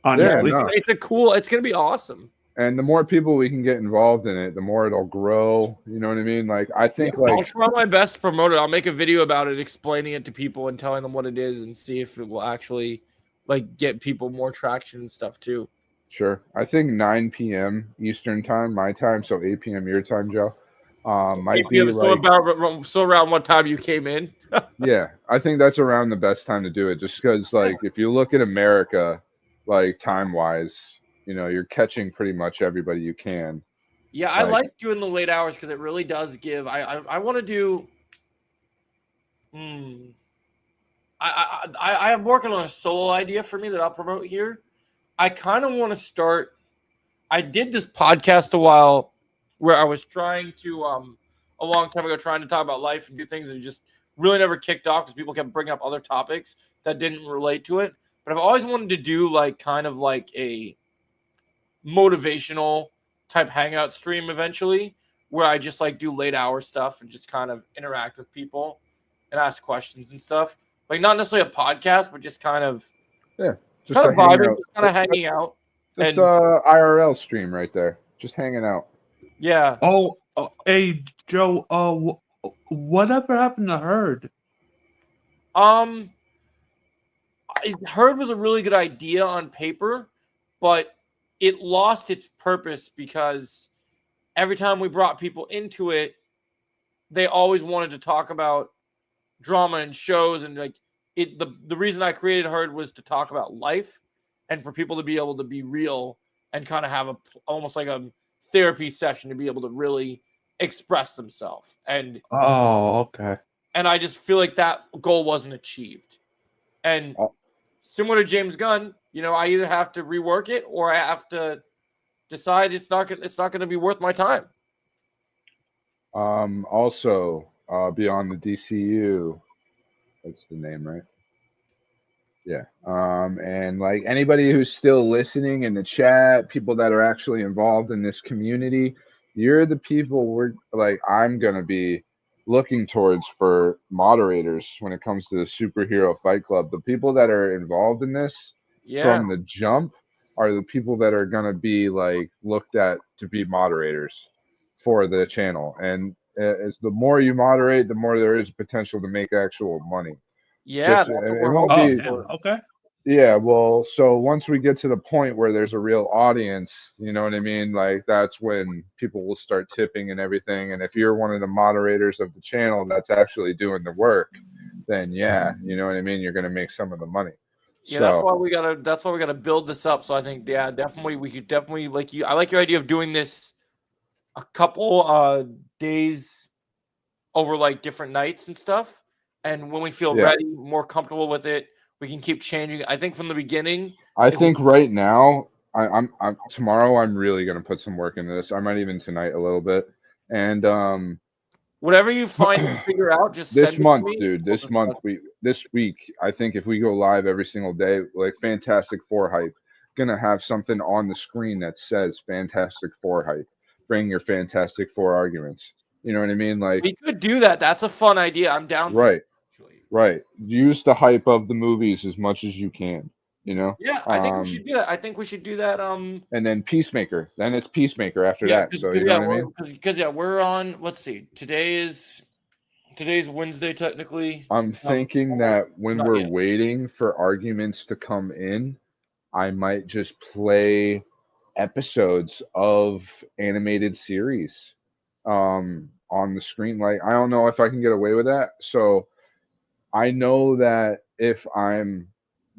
Yeah,
Honestly.
no.
It's gonna be awesome.
And the more people we can get involved in it, the more it'll grow. You know what I mean? Like I think
Yeah, I'll
like
try my best to promote it. I'll make a video about it, explaining it to people and telling them what it is, and see if it will actually like get people more traction and stuff too.
sure. I think 9 p.m. Eastern time, my time, so 8 p.m. your time, Joe. Might
8
be
p.m.
like
so around what time you came in.
yeah, I think that's around the best time to do it. Just because like if you look at America, like time wise, you're catching pretty much everybody you can.
Yeah, I
Like-
like doing the late hours because it really does give. I want to do. I am working on a solo idea for me that I'll promote here. I kind of want to start. I did this podcast a while where I was trying to a long time ago trying to talk about life and do things that just really never kicked off because people kept bringing up other topics that didn't relate to it. But I've always wanted to do like kind of like a motivational type hangout stream eventually, where I just like do late hour stuff and just kind of interact with people and ask questions and stuff. Like not necessarily a podcast, but just kind of
Just
kind
a
of vibing,
hangout.
just kind of hanging out.
Just
and-
IRL stream right there. Just hanging out.
Yeah.
Oh, hey, Joe. Whatever happened to Herd?
Herd was a really good idea on paper, but it lost its purpose because every time we brought people into it, they always wanted to talk about drama and shows, and like it. The reason I created Herd was to talk about life and for people to be able to be real and kind of have almost like a therapy session to be able to really express themselves. And
Oh, okay.
and I just feel like that goal wasn't achieved. And similar to James Gunn, I either have to rework it or I have to decide it's not going to be worth my time.
Also, Beyond the DCU, that's the name, right? Yeah. And like anybody who's still listening in the chat, people that are actually involved in this community, you're the people I'm gonna be looking towards for moderators when it comes to the Superhero Fight Club. The people that are involved in this from the jump are the people that are gonna be like looked at to be moderators for the channel. And as the more you moderate, the more there is potential to make actual money.
Yeah,
Just-
that's what
it
we're
won't
hoping
be-
for.
Okay.
Yeah, well, so once we get to the point where there's a real audience, you know what I mean? Like that's when people will start tipping and everything. And if you're one of the moderators of the channel that's actually doing the work, then yeah, you know what I mean? You're gonna make some of the money.
Yeah, that's why we gotta build this up. So I think, yeah, definitely we could definitely I like your idea of doing this a couple days over like different nights and stuff. And when we feel
Yeah.
ready, more comfortable with it, we can keep changing. I think from the beginning,
I think right now, I'm tomorrow I'm really gonna put some work into this. I might even tonight a little bit. And
whatever you find and figure out, just
this
send it to
month,
me.
dude,
We'll
this week, I think if we go live every single day, like Fantastic Four hype, gonna have something on the screen that says Fantastic Four hype. Bring your Fantastic Four arguments. You know what I mean? Like,
We could do that. That's a fun idea. I'm down for
right,
it, actually.
right. Use the hype of the movies as much as you can. You know.
Yeah, I think we should do that. I think we should do that.
And then Peacemaker. Then it's Peacemaker after
Yeah,
that. So you know what I mean?
Because we're on. Let's see. Today's Wednesday technically.
I'm thinking that when
not
we're
yet.
waiting for arguments to come in, I might just play episodes of animated series on the screen. Like, I don't know if I can get away with that. So I know that if I'm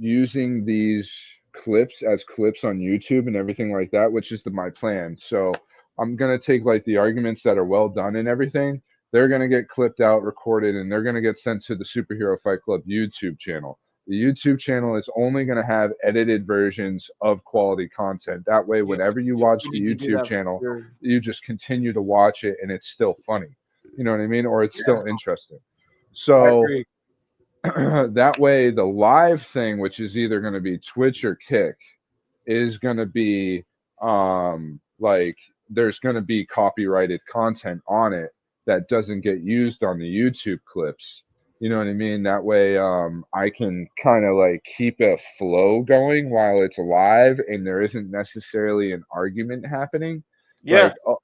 using these clips as clips on YouTube and everything like that, which is my plan. So I'm gonna take like the arguments that are well done and everything. They're gonna get clipped out, recorded, and they're gonna get sent to the Superhero Fight Club YouTube channel. The YouTube channel is only gonna have edited versions of quality content. That way, whenever you watch the YouTube channel, you just continue to watch it and it's still funny. You know what I mean? Or it's still interesting. So that way, the live thing, which is either going to be Twitch or Kick, is going to be like there's going to be copyrighted content on it that doesn't get used on the YouTube clips. You know what I mean? That way, I can kind of like keep a flow going while it's live, and there isn't necessarily an argument happening.
Yeah.
Like,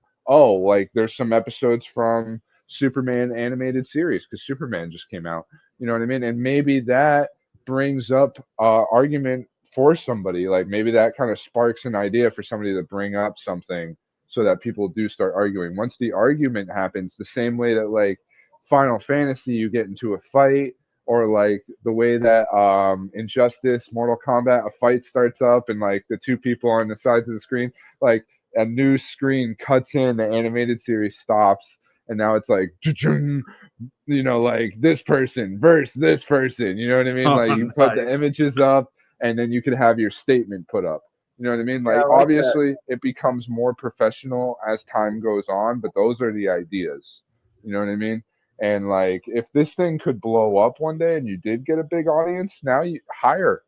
like there's some episodes from Superman animated series because Superman just came out. You know what I mean? And maybe that brings up argument for somebody. Like maybe that kind of sparks an idea for somebody to bring up something so that people do start arguing. Once the argument happens, the same way that like Final Fantasy, you get into a fight, or like the way that Injustice, Mortal Kombat, a fight starts up and like the two people on the sides of the screen, like a new screen cuts in, the animated series stops. And now it's like, you know, like this person versus this person. You know what I mean? Like you put the images up, and then you could have your statement put up. You know what I mean? Like, obviously, it becomes more professional as time goes on, but those are the ideas. You know what I mean? And like, if this thing could blow up one day, and you did get a big audience, now you hire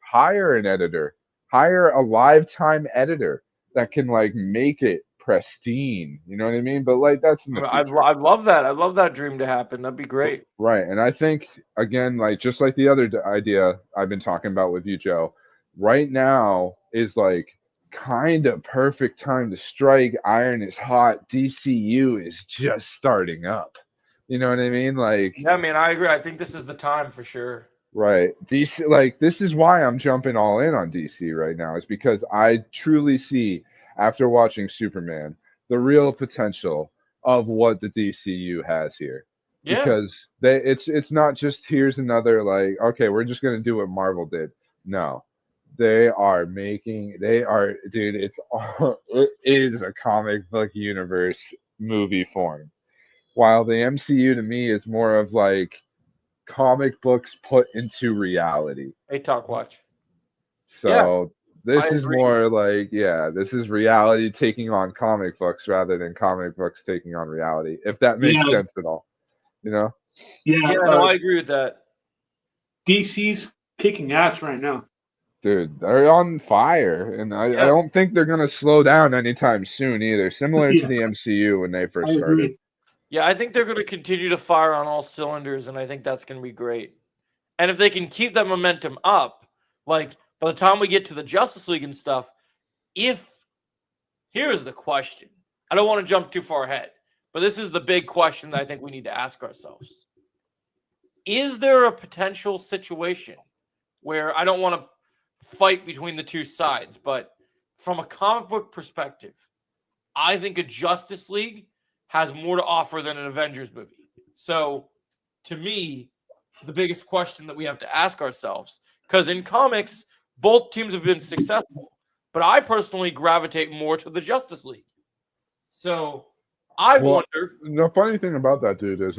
an editor, hire a lifetime editor that can like make it pristine. You know what I mean? But like, that's in the future.
I'd love that. I'd love that dream to happen. That'd be great.
Right. And I think, again, like just like the other idea I've been talking about with you, Joe, right now is like kind of perfect time to strike. Iron is hot. DCU is just starting up. You know what I mean? Like,
yeah, man, I agree. I think this is the time for sure.
Right. DC, like, this is why I'm jumping all in on DC right now, is because I truly see, after watching Superman, the real potential of what the DCU has here.
Yeah.
Because it's not just here's another like, okay, we're just gonna do what Marvel did. No. Dude, it is a comic book universe movie form. While the MCU to me is more of like comic books put into reality.
Hey, Talk Watch.
So this
I
is
agree.
more like, this is reality taking on comic books rather than comic books taking on reality, if that makes sense at all. You know?
Yeah,
no, I agree with that.
DC's kicking ass right now.
Dude, they're on fire, and I don't think they're going to slow down anytime soon either, similar to the MCU when they first started.
Yeah, I think they're going to continue to fire on all cylinders, and I think that's going to be great. And if they can keep that momentum up, like by the time we get to the Justice League and stuff, here's the question. I don't want to jump too far ahead, but this is the big question that I think we need to ask ourselves. Is there a potential situation where I don't want to fight between the two sides, but from a comic book perspective, I think a Justice League has more to offer than an Avengers movie. So, to me, the biggest question that we have to ask ourselves, because in comics, both teams have been successful, but I personally gravitate more to the Justice League. So, I wonder.
The funny thing about that, dude, is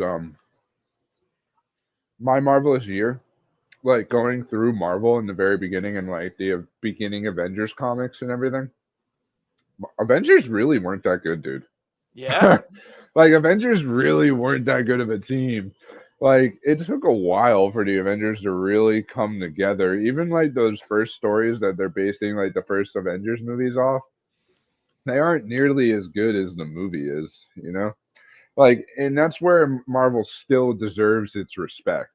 my Marvelous year, like going through Marvel in the very beginning and like the beginning Avengers comics and everything, Avengers really weren't that good, dude.
Yeah.
Like Avengers really weren't that good of a team. Like it took a while for the Avengers to really come together. Even like those first stories that they're basing like the first Avengers movies off, they aren't nearly as good as the movie is, you know? Like, and that's where Marvel still deserves its respect.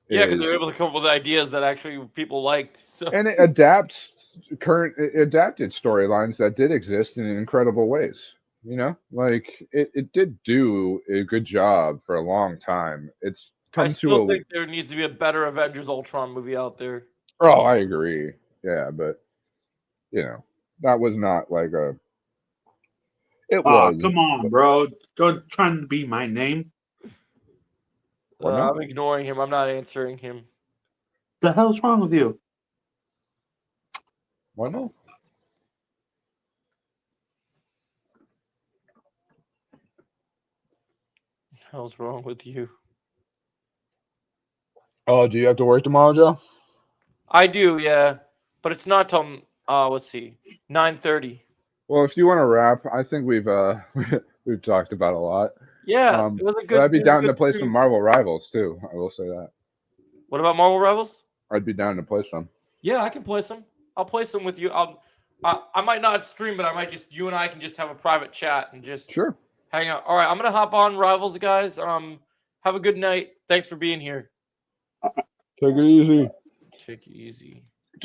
Yeah, because
is-
they're able to come up with ideas that actually people liked. So
and it adapts it adapted storylines that did exist in incredible ways. You know, like it did do a good job for a long time. It's
I
come
still
to a
think there needs to be a better Avengers Ultron movie out there.
oh, I agree. Yeah, but you know, that was not like a it
Oh,
was
come on, bro. Don't trying to be my name.
What now?
I'm ignoring him. I'm not answering him.
The hell's wrong with you?
Why not?
Hell's wrong with you?
Oh, do you have to work tomorrow, Joe?
I do, yeah, but it's not till let's see, 9:30.
Well, if you want to wrap, I think we've we've talked about a lot.
Yeah, it was a good.
But I'd be
it was a
down to
good
play
stream.
some Marvel Rivals too. I will say that.
What about Marvel Rivals?
I'd be down to play some.
Yeah, I can play some. I'll play some with you. I might not stream, but I might just you and I can just have a private chat and just
Sure.
hang out. All right, I'm gonna hop on Rivals, guys. Have a good night. Thanks for being here.
Take it easy.
Take it easy.